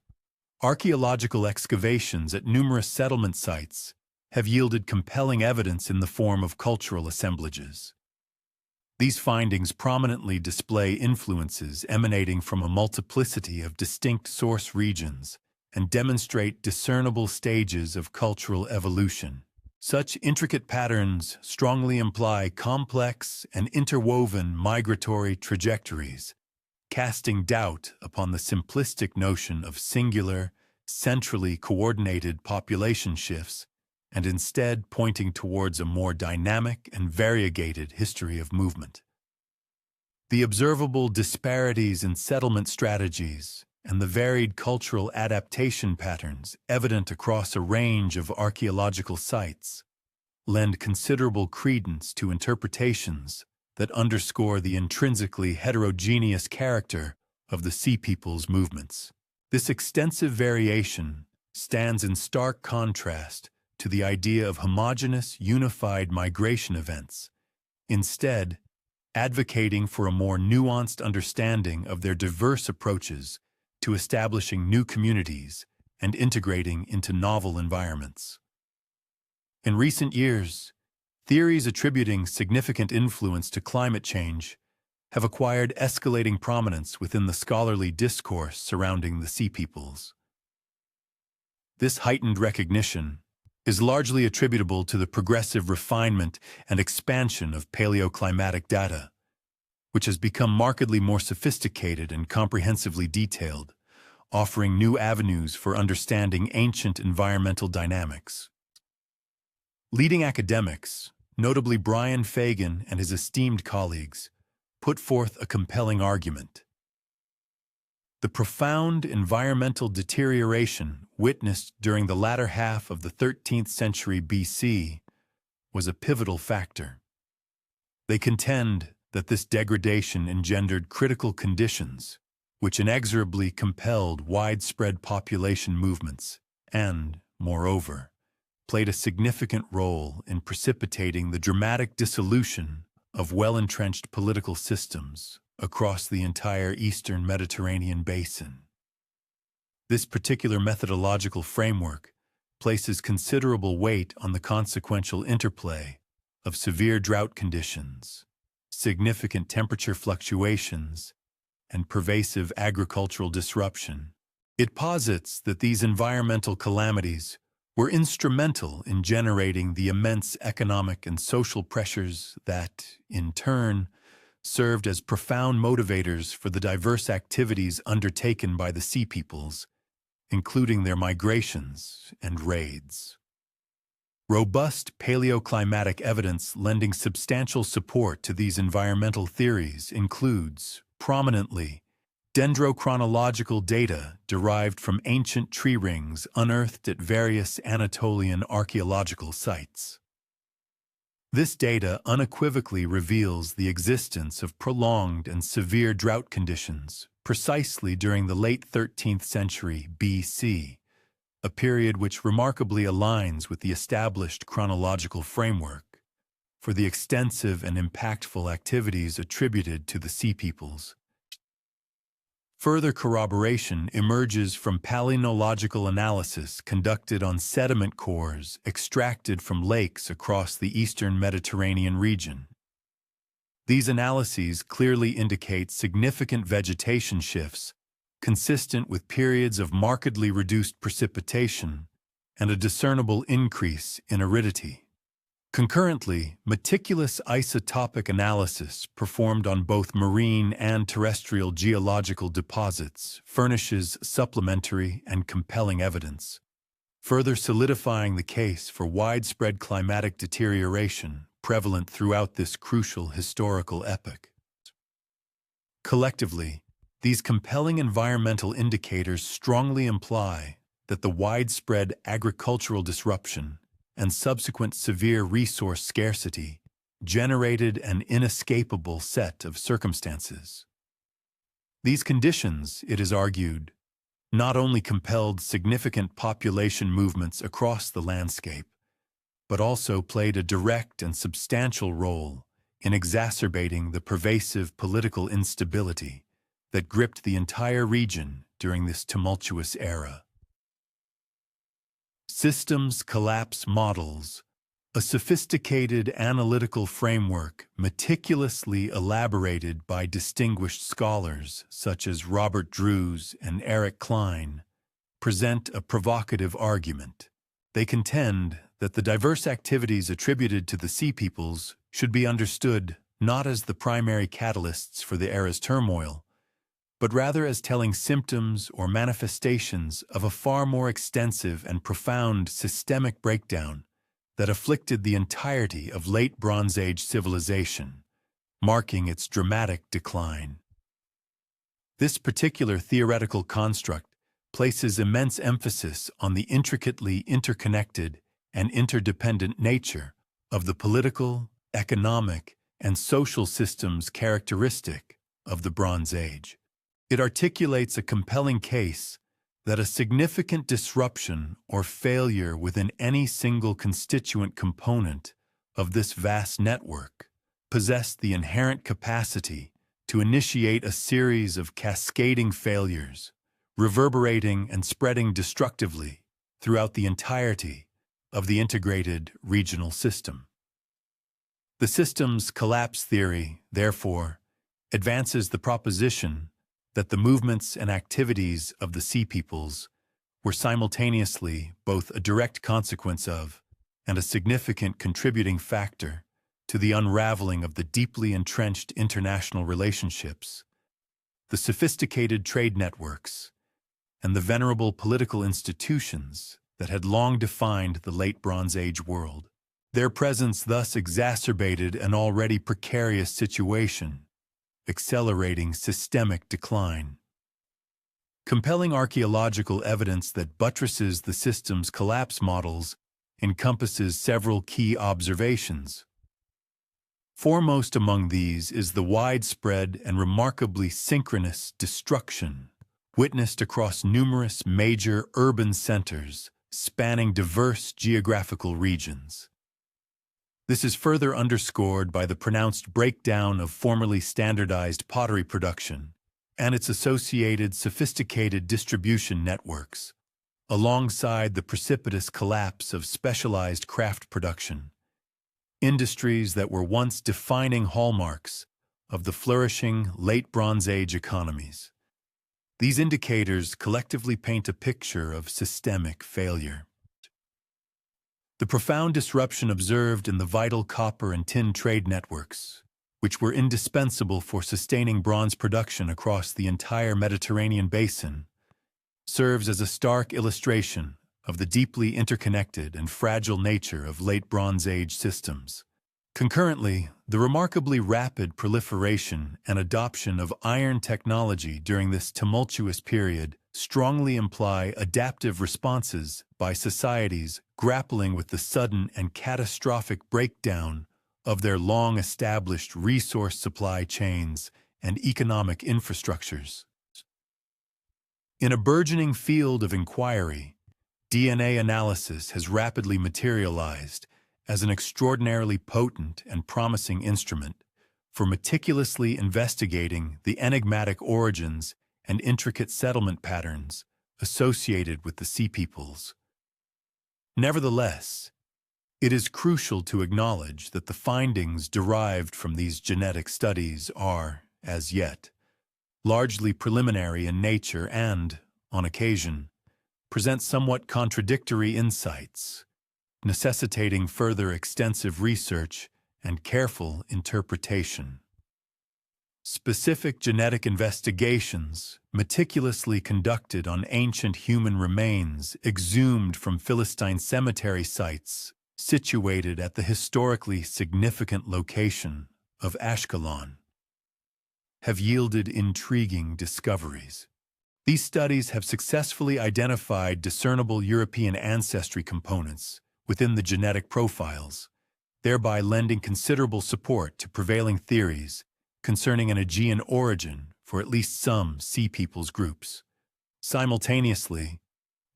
Archaeological excavations at numerous settlement sites have yielded compelling evidence in the form of cultural assemblages. These findings prominently display influences emanating from a multiplicity of distinct source regions and demonstrate discernible stages of cultural evolution. Such intricate patterns strongly imply complex and interwoven migratory trajectories, casting doubt upon the simplistic notion of singular, centrally coordinated population shifts, and instead pointing towards a more dynamic and variegated history of movement. The observable disparities in settlement strategies and the varied cultural adaptation patterns evident across a range of archaeological sites lend considerable credence to interpretations that underscore the intrinsically heterogeneous character of the Sea Peoples movements. This extensive variation stands in stark contrast to the idea of homogeneous, unified migration events, instead advocating for a more nuanced understanding of their diverse approaches to establishing new communities and integrating into novel environments. In recent years, theories attributing significant influence to climate change have acquired escalating prominence within the scholarly discourse surrounding the Sea Peoples. This heightened recognition is largely attributable to the progressive refinement and expansion of paleoclimatic data, which has become markedly more sophisticated and comprehensively detailed, offering new avenues for understanding ancient environmental dynamics. Leading academics, notably Brian Fagan and his esteemed colleagues, put forth a compelling argument. The profound environmental deterioration witnessed during the latter half of the 13th century BC was a pivotal factor. They contend that this degradation engendered critical conditions which inexorably compelled widespread population movements and, moreover, played a significant role in precipitating the dramatic dissolution of well-entrenched political systems across the entire eastern Mediterranean basin. This particular methodological framework places considerable weight on the consequential interplay of severe drought conditions, significant temperature fluctuations, and pervasive agricultural disruption. It posits that these environmental calamities were instrumental in generating the immense economic and social pressures that, in turn, served as profound motivators for the diverse activities undertaken by the Sea Peoples, including their migrations and raids. Robust paleoclimatic evidence lending substantial support to these environmental theories includes, prominently, dendrochronological data derived from ancient tree rings unearthed at various Anatolian archaeological sites. This data unequivocally reveals the existence of prolonged and severe drought conditions precisely during the late 13th century BC, a period which remarkably aligns with the established chronological framework for the extensive and impactful activities attributed to the Sea Peoples. Further corroboration emerges from palynological analysis conducted on sediment cores extracted from lakes across the eastern Mediterranean region. These analyses clearly indicate significant vegetation shifts consistent with periods of markedly reduced precipitation and a discernible increase in aridity. Concurrently, meticulous isotopic analysis performed on both marine and terrestrial geological deposits furnishes supplementary and compelling evidence, further solidifying the case for widespread climatic deterioration prevalent throughout this crucial historical epoch. Collectively, these compelling environmental indicators strongly imply that the widespread agricultural disruption and subsequent severe resource scarcity generated an inescapable set of circumstances. These conditions, it is argued, not only compelled significant population movements across the landscape, but also played a direct and substantial role in exacerbating the pervasive political instability that gripped the entire region during this tumultuous era. Systems collapse models, a sophisticated analytical framework meticulously elaborated by distinguished scholars such as Robert Drews and Eric Klein, present a provocative argument. They contend that the diverse activities attributed to the Sea Peoples should be understood not as the primary catalysts for the era's turmoil, but rather as telling symptoms or manifestations of a far more extensive and profound systemic breakdown that afflicted the entirety of late Bronze Age civilization, marking its dramatic decline. This particular theoretical construct places immense emphasis on the intricately interconnected and interdependent nature of the political, economic, and social systems characteristic of the Bronze Age. It articulates a compelling case that a significant disruption or failure within any single constituent component of this vast network possessed the inherent capacity to initiate a series of cascading failures, reverberating and spreading destructively throughout the entirety of the integrated regional system. The system's collapse theory, therefore, advances the proposition that the movements and activities of the Sea Peoples were simultaneously both a direct consequence of and a significant contributing factor to the unraveling of the deeply entrenched international relationships, the sophisticated trade networks, and the venerable political institutions that had long defined the late Bronze Age world. Their presence thus exacerbated an already precarious situation, accelerating systemic decline. Compelling archaeological evidence that buttresses the system's collapse models encompasses several key observations. Foremost among these is the widespread and remarkably synchronous destruction witnessed across numerous major urban centers spanning diverse geographical regions. This is further underscored by the pronounced breakdown of formerly standardized pottery production and its associated sophisticated distribution networks, alongside the precipitous collapse of specialized craft production, industries that were once defining hallmarks of the flourishing late Bronze Age economies. These indicators collectively paint a picture of systemic failure. The profound disruption observed in the vital copper and tin trade networks, which were indispensable for sustaining bronze production across the entire Mediterranean basin, serves as a stark illustration of the deeply interconnected and fragile nature of late Bronze Age systems. Concurrently, the remarkably rapid proliferation and adoption of iron technology during this tumultuous period strongly imply adaptive responses by societies grappling with the sudden and catastrophic breakdown of their long-established resource supply chains and economic infrastructures. In a burgeoning field of inquiry, DNA analysis has rapidly materialized as an extraordinarily potent and promising instrument for meticulously investigating the enigmatic origins and intricate settlement patterns associated with the Sea Peoples. Nevertheless, it is crucial to acknowledge that the findings derived from these genetic studies are, as yet, largely preliminary in nature and, on occasion, present somewhat contradictory insights, necessitating further extensive research and careful interpretation. Specific genetic investigations, meticulously conducted on ancient human remains exhumed from Philistine cemetery sites situated at the historically significant location of Ashkelon, have yielded intriguing discoveries. These studies have successfully identified discernible European ancestry components within the genetic profiles, thereby lending considerable support to prevailing theories concerning an Aegean origin for at least some Sea Peoples groups. Simultaneously,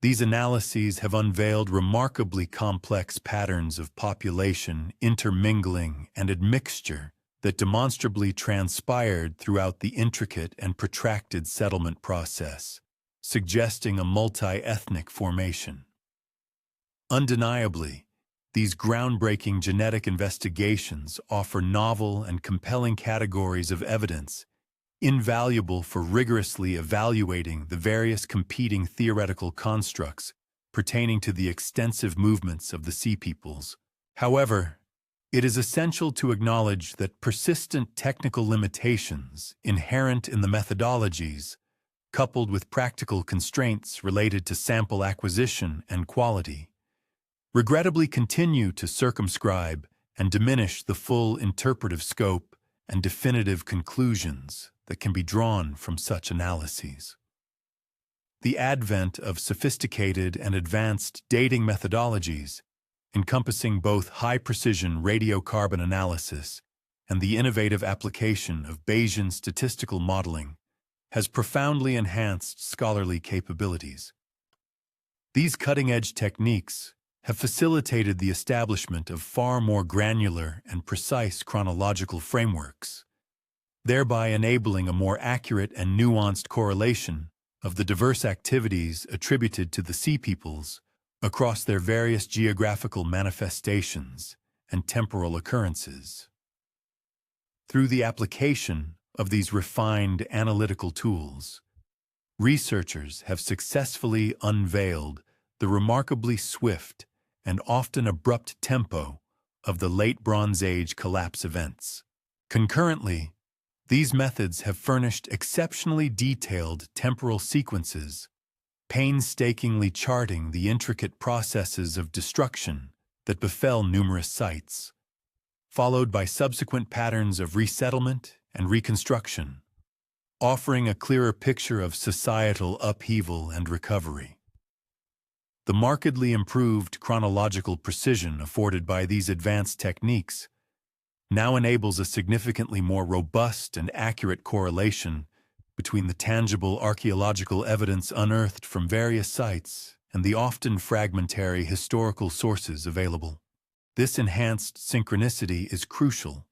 these analyses have unveiled remarkably complex patterns of population intermingling and admixture that demonstrably transpired throughout the intricate and protracted settlement process, suggesting a multi-ethnic formation. Undeniably, these groundbreaking genetic investigations offer novel and compelling categories of evidence, invaluable for rigorously evaluating the various competing theoretical constructs pertaining to the extensive movements of the sea peoples. However, it is essential to acknowledge that persistent technical limitations inherent in the methodologies, coupled with practical constraints related to sample acquisition and quality, regrettably continue to circumscribe and diminish the full interpretive scope and definitive conclusions that can be drawn from such analyses. The advent of sophisticated and advanced dating methodologies, encompassing both high-precision radiocarbon analysis and the innovative application of Bayesian statistical modeling, has profoundly enhanced scholarly capabilities. These cutting-edge techniques have facilitated the establishment of far more granular and precise chronological frameworks, thereby enabling a more accurate and nuanced correlation of the diverse activities attributed to the sea peoples across their various geographical manifestations and temporal occurrences. Through the application of these refined analytical tools, researchers have successfully unveiled the remarkably swift and often abrupt tempo of the Late Bronze Age collapse events. Concurrently, these methods have furnished exceptionally detailed temporal sequences, painstakingly charting the intricate processes of destruction that befell numerous sites, followed by subsequent patterns of resettlement and reconstruction, offering a clearer picture of societal upheaval and recovery. The markedly improved chronological precision afforded by these advanced techniques now enables a significantly more robust and accurate correlation between the tangible archaeological evidence unearthed from various sites and the often fragmentary historical sources available. This enhanced synchronicity is crucial,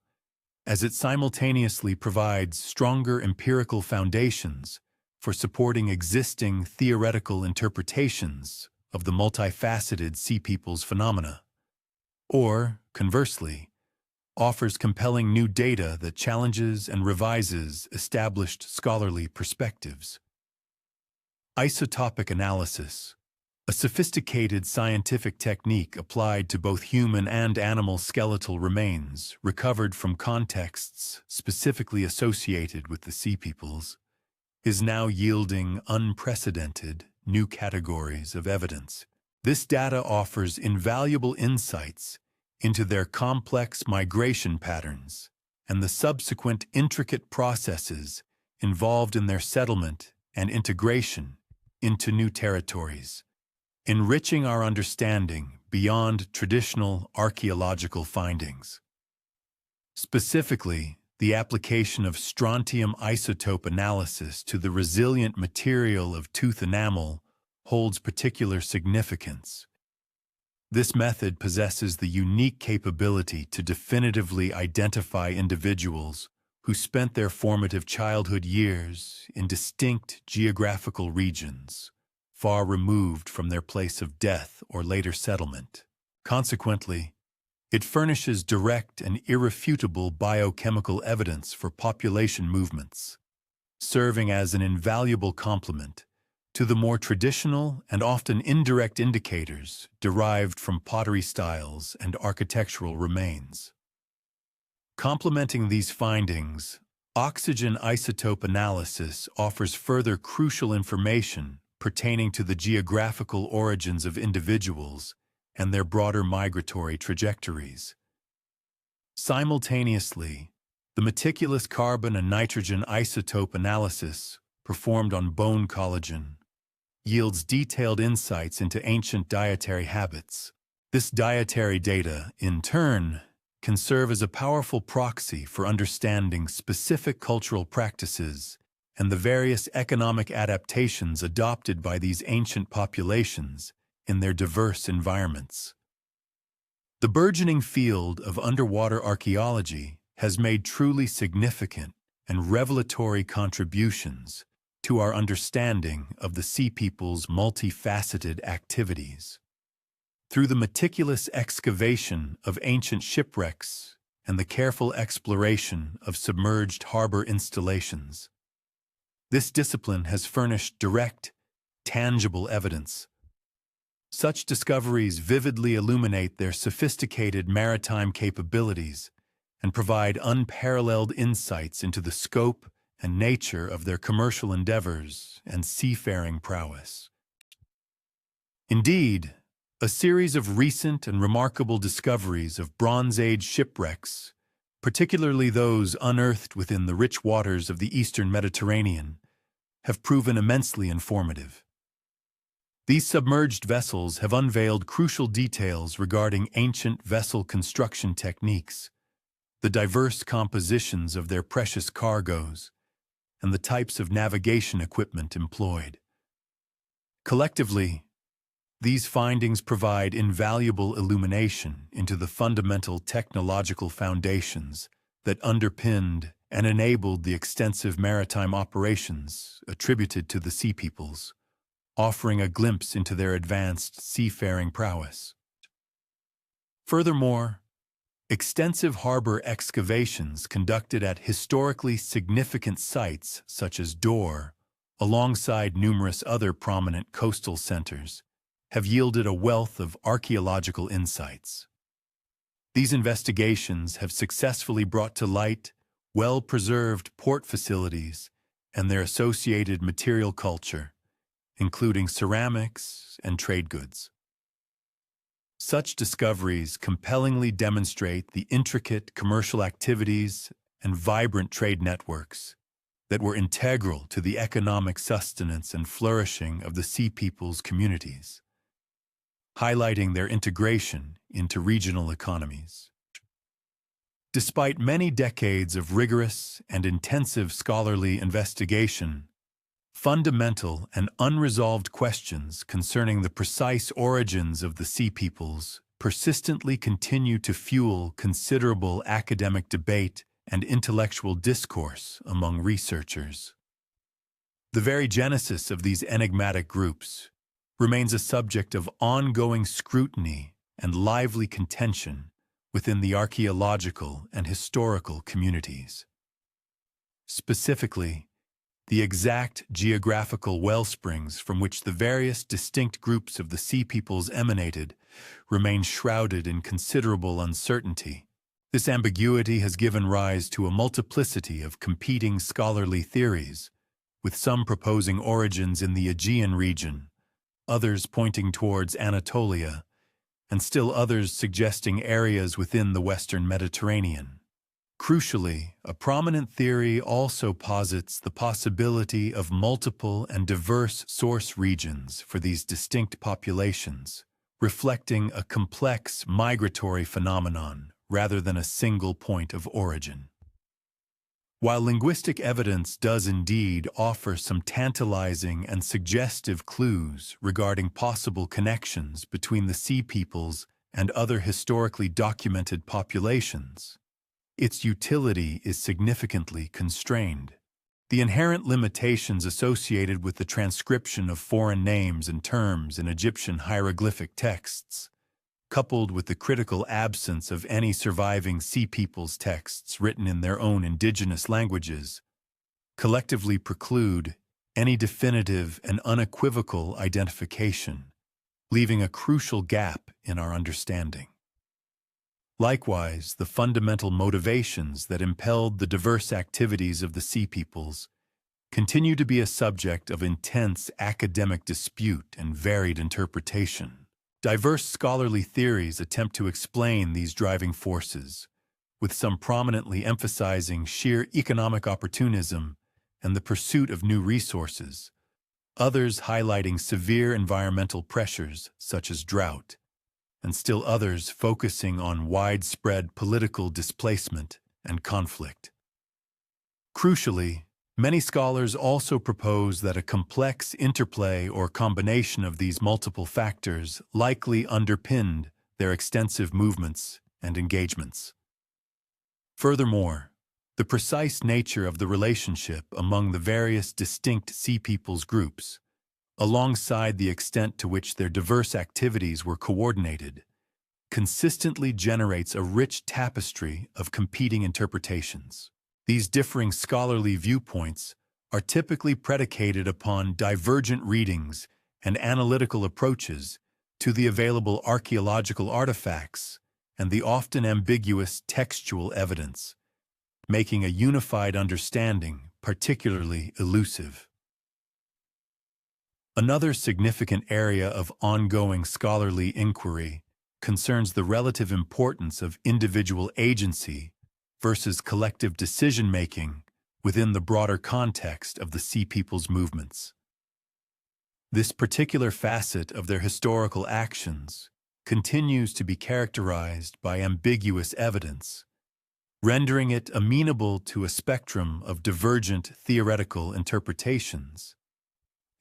as it simultaneously provides stronger empirical foundations for supporting existing theoretical interpretations of the multifaceted sea peoples phenomena, or, conversely, offers compelling new data that challenges and revises established scholarly perspectives. Isotopic analysis, a sophisticated scientific technique applied to both human and animal skeletal remains recovered from contexts specifically associated with the sea peoples, is now yielding unprecedented new categories of evidence. This data offers invaluable insights into their complex migration patterns and the subsequent intricate processes involved in their settlement and integration into new territories, enriching our understanding beyond traditional archaeological findings. Specifically, the application of strontium isotope analysis to the resilient material of tooth enamel holds particular significance. This method possesses the unique capability to definitively identify individuals who spent their formative childhood years in distinct geographical regions, far removed from their place of death or later settlement. Consequently, it furnishes direct and irrefutable biochemical evidence for population movements, serving as an invaluable complement to the more traditional and often indirect indicators derived from pottery styles and architectural remains. Complementing these findings, oxygen isotope analysis offers further crucial information pertaining to the geographical origins of individuals and their broader migratory trajectories. Simultaneously, the meticulous carbon and nitrogen isotope analysis performed on bone collagen yields detailed insights into ancient dietary habits. This dietary data, in turn, can serve as a powerful proxy for understanding specific cultural practices and the various economic adaptations adopted by these ancient populations in their diverse environments. The burgeoning field of underwater archaeology has made truly significant and revelatory contributions to our understanding of the sea people's multifaceted activities. Through the meticulous excavation of ancient shipwrecks and the careful exploration of submerged harbor installations, this discipline has furnished direct, tangible evidence. Such discoveries vividly illuminate their sophisticated maritime capabilities and provide unparalleled insights into the scope and nature of their commercial endeavors and seafaring prowess. Indeed, a series of recent and remarkable discoveries of Bronze Age shipwrecks, particularly those unearthed within the rich waters of the eastern Mediterranean, have proven immensely informative. These submerged vessels have unveiled crucial details regarding ancient vessel construction techniques, the diverse compositions of their precious cargoes, and the types of navigation equipment employed. Collectively, these findings provide invaluable illumination into the fundamental technological foundations that underpinned and enabled the extensive maritime operations attributed to the Sea Peoples, offering a glimpse into their advanced seafaring prowess. Furthermore, extensive harbor excavations conducted at historically significant sites such as Dor, alongside numerous other prominent coastal centers, have yielded a wealth of archaeological insights. These investigations have successfully brought to light well-preserved port facilities and their associated material culture, including ceramics and trade goods. Such discoveries compellingly demonstrate the intricate commercial activities and vibrant trade networks that were integral to the economic sustenance and flourishing of the Sea Peoples communities, highlighting their integration into regional economies. Despite many decades of rigorous and intensive scholarly investigation, fundamental and unresolved questions concerning the precise origins of the Sea Peoples persistently continue to fuel considerable academic debate and intellectual discourse among researchers. The very genesis of these enigmatic groups remains a subject of ongoing scrutiny and lively contention within the archaeological and historical communities. Specifically, the exact geographical wellsprings from which the various distinct groups of the Sea Peoples emanated remain shrouded in considerable uncertainty. This ambiguity has given rise to a multiplicity of competing scholarly theories, with some proposing origins in the Aegean region, others pointing towards Anatolia, and still others suggesting areas within the Western Mediterranean. Crucially, a prominent theory also posits the possibility of multiple and diverse source regions for these distinct populations, reflecting a complex migratory phenomenon rather than a single point of origin. While linguistic evidence does indeed offer some tantalizing and suggestive clues regarding possible connections between the Sea Peoples and other historically documented populations, its utility is significantly constrained. The inherent limitations associated with the transcription of foreign names and terms in Egyptian hieroglyphic texts, coupled with the critical absence of any surviving Sea Peoples texts written in their own indigenous languages, collectively preclude any definitive and unequivocal identification, leaving a crucial gap in our understanding. Likewise, the fundamental motivations that impelled the diverse activities of the Sea Peoples continue to be a subject of intense academic dispute and varied interpretation. Diverse scholarly theories attempt to explain these driving forces, with some prominently emphasizing sheer economic opportunism and the pursuit of new resources, others highlighting severe environmental pressures such as drought, and still others focusing on widespread political displacement and conflict. Crucially, many scholars also propose that a complex interplay or combination of these multiple factors likely underpinned their extensive movements and engagements. Furthermore, the precise nature of the relationship among the various distinct Sea Peoples groups, alongside the extent to which their diverse activities were coordinated, consistently generates a rich tapestry of competing interpretations. These differing scholarly viewpoints are typically predicated upon divergent readings and analytical approaches to the available archaeological artifacts and the often ambiguous textual evidence, making a unified understanding particularly elusive. Another significant area of ongoing scholarly inquiry concerns the relative importance of individual agency versus collective decision-making within the broader context of the Sea Peoples movements. This particular facet of their historical actions continues to be characterized by ambiguous evidence, rendering it amenable to a spectrum of divergent theoretical interpretations,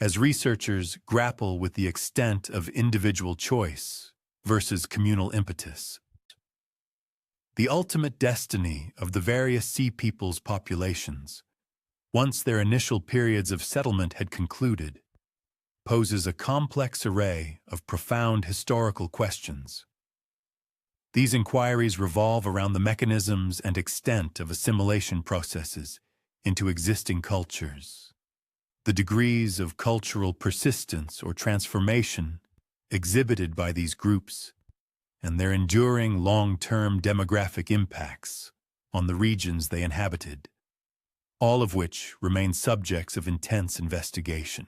as researchers grapple with the extent of individual choice versus communal impetus. The ultimate destiny of the various Sea Peoples populations, once their initial periods of settlement had concluded, poses a complex array of profound historical questions. These inquiries revolve around the mechanisms and extent of assimilation processes into existing cultures, the degrees of cultural persistence or transformation exhibited by these groups, and their enduring long-term demographic impacts on the regions they inhabited, all of which remain subjects of intense investigation.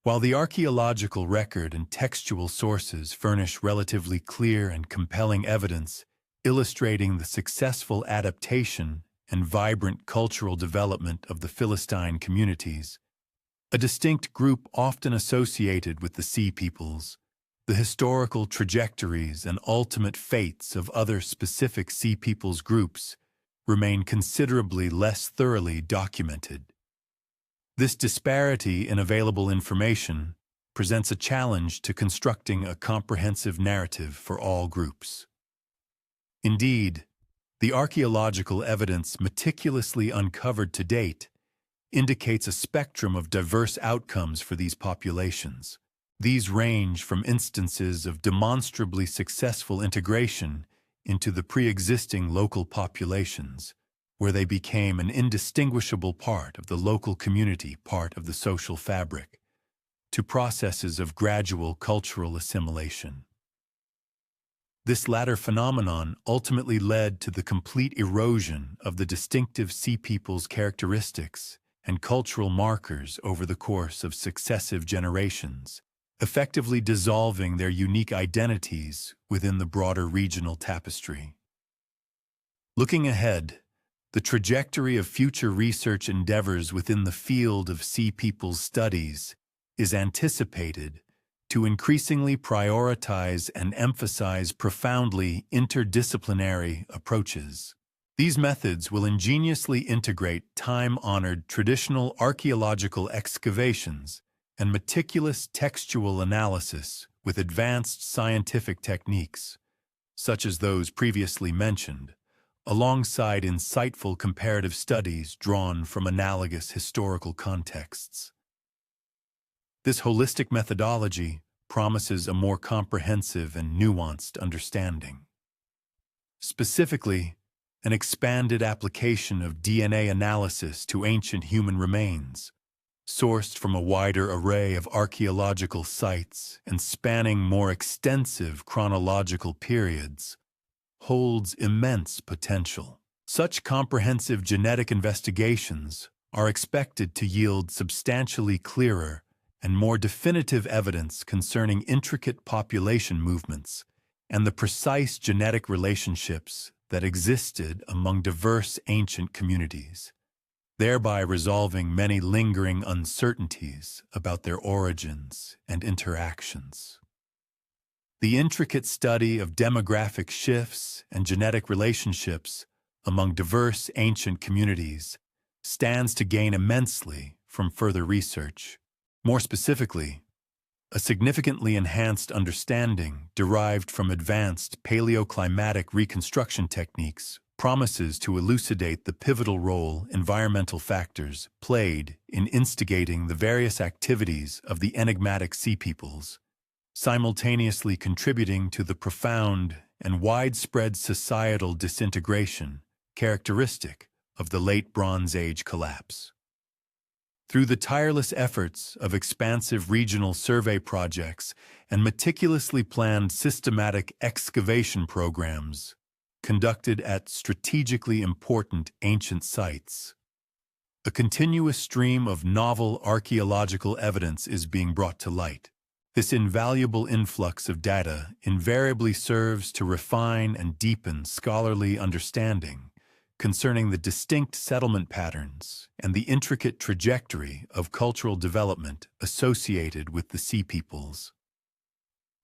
While the archaeological record and textual sources furnish relatively clear and compelling evidence illustrating the successful adaptation and vibrant cultural development of the Philistine communities, a distinct group often associated with the Sea Peoples, the historical trajectories and ultimate fates of other specific Sea Peoples groups remain considerably less thoroughly documented. This disparity in available information presents a challenge to constructing a comprehensive narrative for all groups. Indeed, the archaeological evidence meticulously uncovered to date indicates a spectrum of diverse outcomes for these populations. These range from instances of demonstrably successful integration into the pre-existing local populations, where they became an indistinguishable part of the local community, part of the social fabric, to processes of gradual cultural assimilation. This latter phenomenon ultimately led to the complete erosion of the distinctive Sea Peoples' characteristics and cultural markers over the course of successive generations, effectively dissolving their unique identities within the broader regional tapestry. Looking ahead, the trajectory of future research endeavors within the field of Sea Peoples studies is anticipated to increasingly prioritize and emphasize profoundly interdisciplinary approaches. These methods will ingeniously integrate time-honored traditional archaeological excavations and meticulous textual analysis with advanced scientific techniques, such as those previously mentioned, alongside insightful comparative studies drawn from analogous historical contexts. This holistic methodology promises a more comprehensive and nuanced understanding. Specifically, an expanded application of DNA analysis to ancient human remains, sourced from a wider array of archaeological sites and spanning more extensive chronological periods, holds immense potential. Such comprehensive genetic investigations are expected to yield substantially clearer and more definitive evidence concerning intricate population movements and the precise genetic relationships that existed among diverse ancient communities, thereby resolving many lingering uncertainties about their origins and interactions. The intricate study of demographic shifts and genetic relationships among diverse ancient communities stands to gain immensely from further research. More specifically, a significantly enhanced understanding derived from advanced paleoclimatic reconstruction techniques promises to elucidate the pivotal role environmental factors played in instigating the various activities of the enigmatic sea peoples, simultaneously contributing to the profound and widespread societal disintegration characteristic of the late Bronze Age collapse. Through the tireless efforts of expansive regional survey projects and meticulously planned systematic excavation programs conducted at strategically important ancient sites, a continuous stream of novel archaeological evidence is being brought to light. This invaluable influx of data invariably serves to refine and deepen scholarly understanding concerning the distinct settlement patterns and the intricate trajectory of cultural development associated with the sea peoples.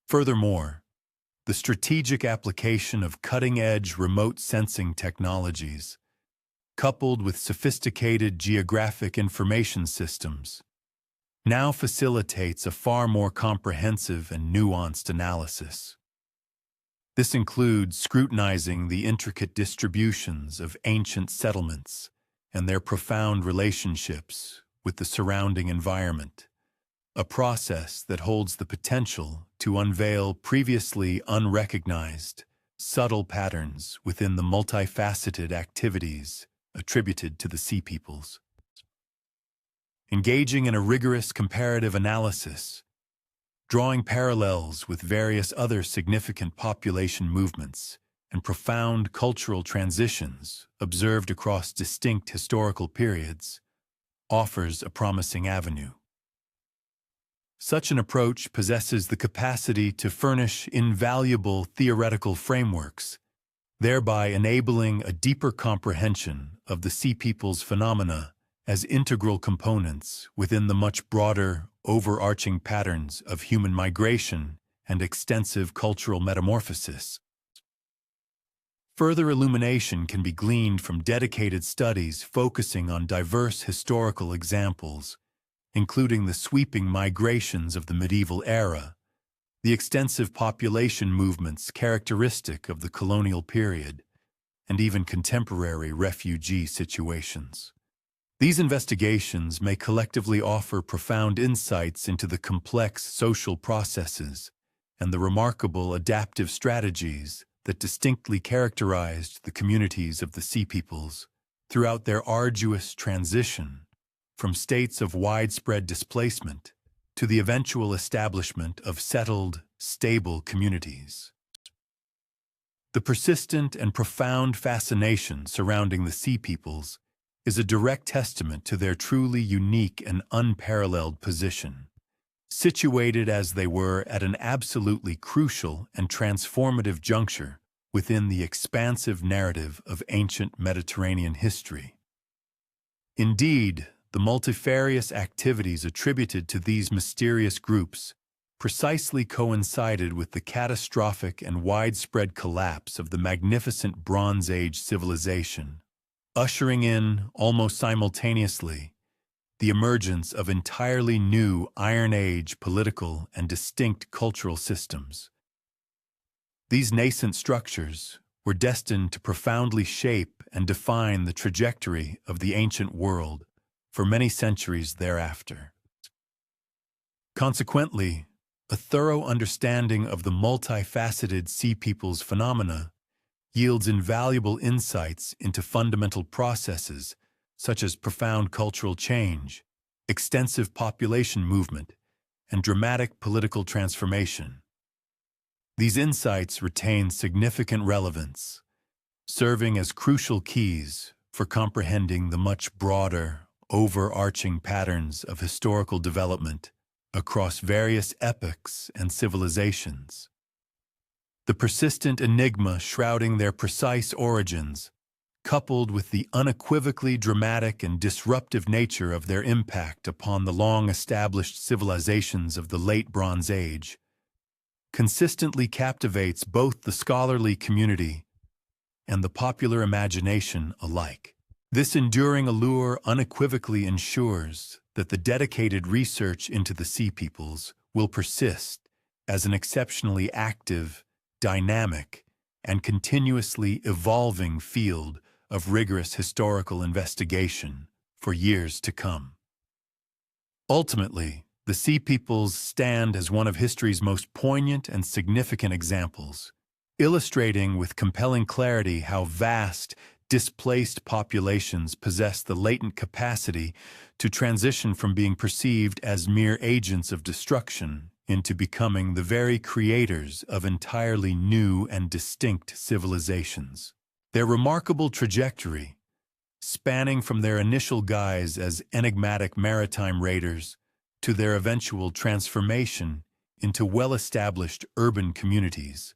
Furthermore, the strategic application of cutting-edge remote sensing technologies, coupled with sophisticated geographic information systems, now facilitates a far more comprehensive and nuanced analysis. This includes scrutinizing the intricate distributions of ancient settlements and their profound relationships with the surrounding environment, a process that holds the potential to unveil previously unrecognized, subtle patterns within the multifaceted activities attributed to the sea peoples. Engaging in a rigorous comparative analysis, drawing parallels with various other significant population movements and profound cultural transitions observed across distinct historical periods, offers a promising avenue. Such an approach possesses the capacity to furnish invaluable theoretical frameworks, thereby enabling a deeper comprehension of the sea peoples' phenomena as integral components within the much broader, overarching patterns of human migration and extensive cultural metamorphosis. Further illumination can be gleaned from dedicated studies focusing on diverse historical examples, including the sweeping migrations of the medieval era, the extensive population movements characteristic of the colonial period, and even contemporary refugee situations. These investigations may collectively offer profound insights into the complex social processes and the remarkable adaptive strategies that distinctly characterized the communities of the sea peoples throughout their arduous transition from states of widespread displacement to the eventual establishment of settled, stable communities. The persistent and profound fascination surrounding the sea peoples is a direct testament to their truly unique and unparalleled position, situated as they were at an absolutely crucial and transformative juncture within the expansive narrative of ancient Mediterranean history. Indeed, the multifarious activities attributed to these mysterious groups precisely coincided with the catastrophic and widespread collapse of the magnificent Bronze Age civilization, ushering in, almost simultaneously, the emergence of entirely new Iron Age political and distinct cultural systems. These nascent structures were destined to profoundly shape and define the trajectory of the ancient world for many centuries thereafter. Consequently, a thorough understanding of the multifaceted sea peoples phenomena yields invaluable insights into fundamental processes such as profound cultural change, extensive population movement, and dramatic political transformation. These insights retain significant relevance, serving as crucial keys for comprehending the much broader, overarching patterns of historical development across various epochs and civilizations. The persistent enigma shrouding their precise origins, coupled with the unequivocally dramatic and disruptive nature of their impact upon the long-established civilizations of the late Bronze Age, consistently captivates both the scholarly community and the popular imagination alike. This enduring allure unequivocally ensures that the dedicated research into the sea peoples will persist as an exceptionally active, dynamic, and continuously evolving field of rigorous historical investigation for years to come. Ultimately, the Sea Peoples stand as one of history's most poignant and significant examples, illustrating with compelling clarity how vast, displaced populations possess the latent capacity to transition from being perceived as mere agents of destruction into becoming the very creators of entirely new and distinct civilizations. Their remarkable trajectory, spanning from their initial guise as enigmatic maritime raiders to their eventual transformation into well-established urban communities,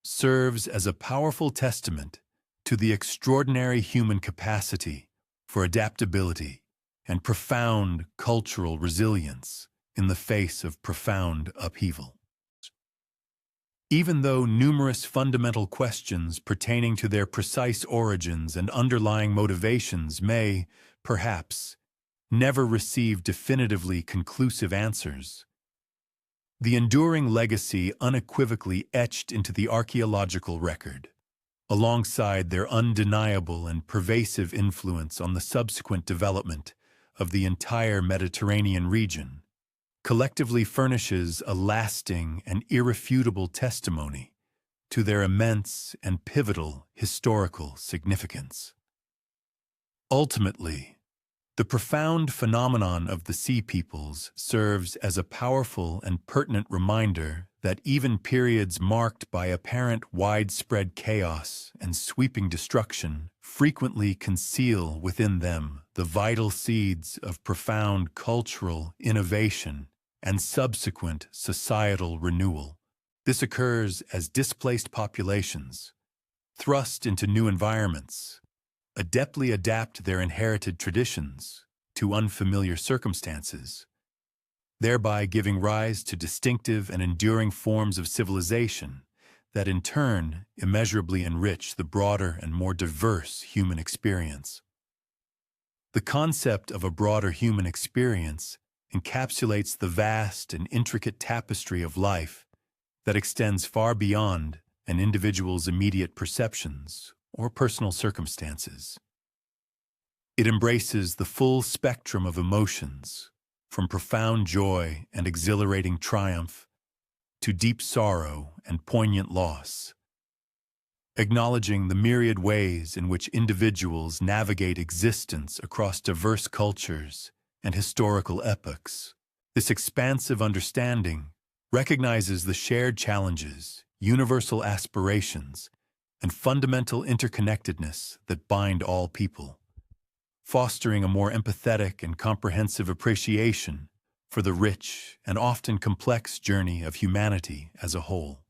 serves as a powerful testament to the extraordinary human capacity for adaptability and profound cultural resilience in the face of profound upheaval. Even though numerous fundamental questions pertaining to their precise origins and underlying motivations may, perhaps, never receive definitively conclusive answers, the enduring legacy unequivocally etched into the archaeological record, alongside their undeniable and pervasive influence on the subsequent development of the entire Mediterranean region, collectively furnishes a lasting and irrefutable testimony to their immense and pivotal historical significance. Ultimately, the profound phenomenon of the Sea Peoples serves as a powerful and pertinent reminder that even periods marked by apparent widespread chaos and sweeping destruction frequently conceal within them the vital seeds of profound cultural innovation and subsequent societal renewal. This occurs as displaced populations, thrust into new environments, adeptly adapt their inherited traditions to unfamiliar circumstances, thereby giving rise to distinctive and enduring forms of civilization that in turn immeasurably enrich the broader and more diverse human experience. The concept of a broader human experience encapsulates the vast and intricate tapestry of life that extends far beyond an individual's immediate perceptions or personal circumstances. It embraces the full spectrum of emotions, from profound joy and exhilarating triumph to deep sorrow and poignant loss, acknowledging the myriad ways in which individuals navigate existence across diverse cultures and historical epochs. This expansive understanding recognizes the shared challenges, universal aspirations, and fundamental interconnectedness that bind all people, fostering a more empathetic and comprehensive appreciation for the rich and often complex journey of humanity as a whole.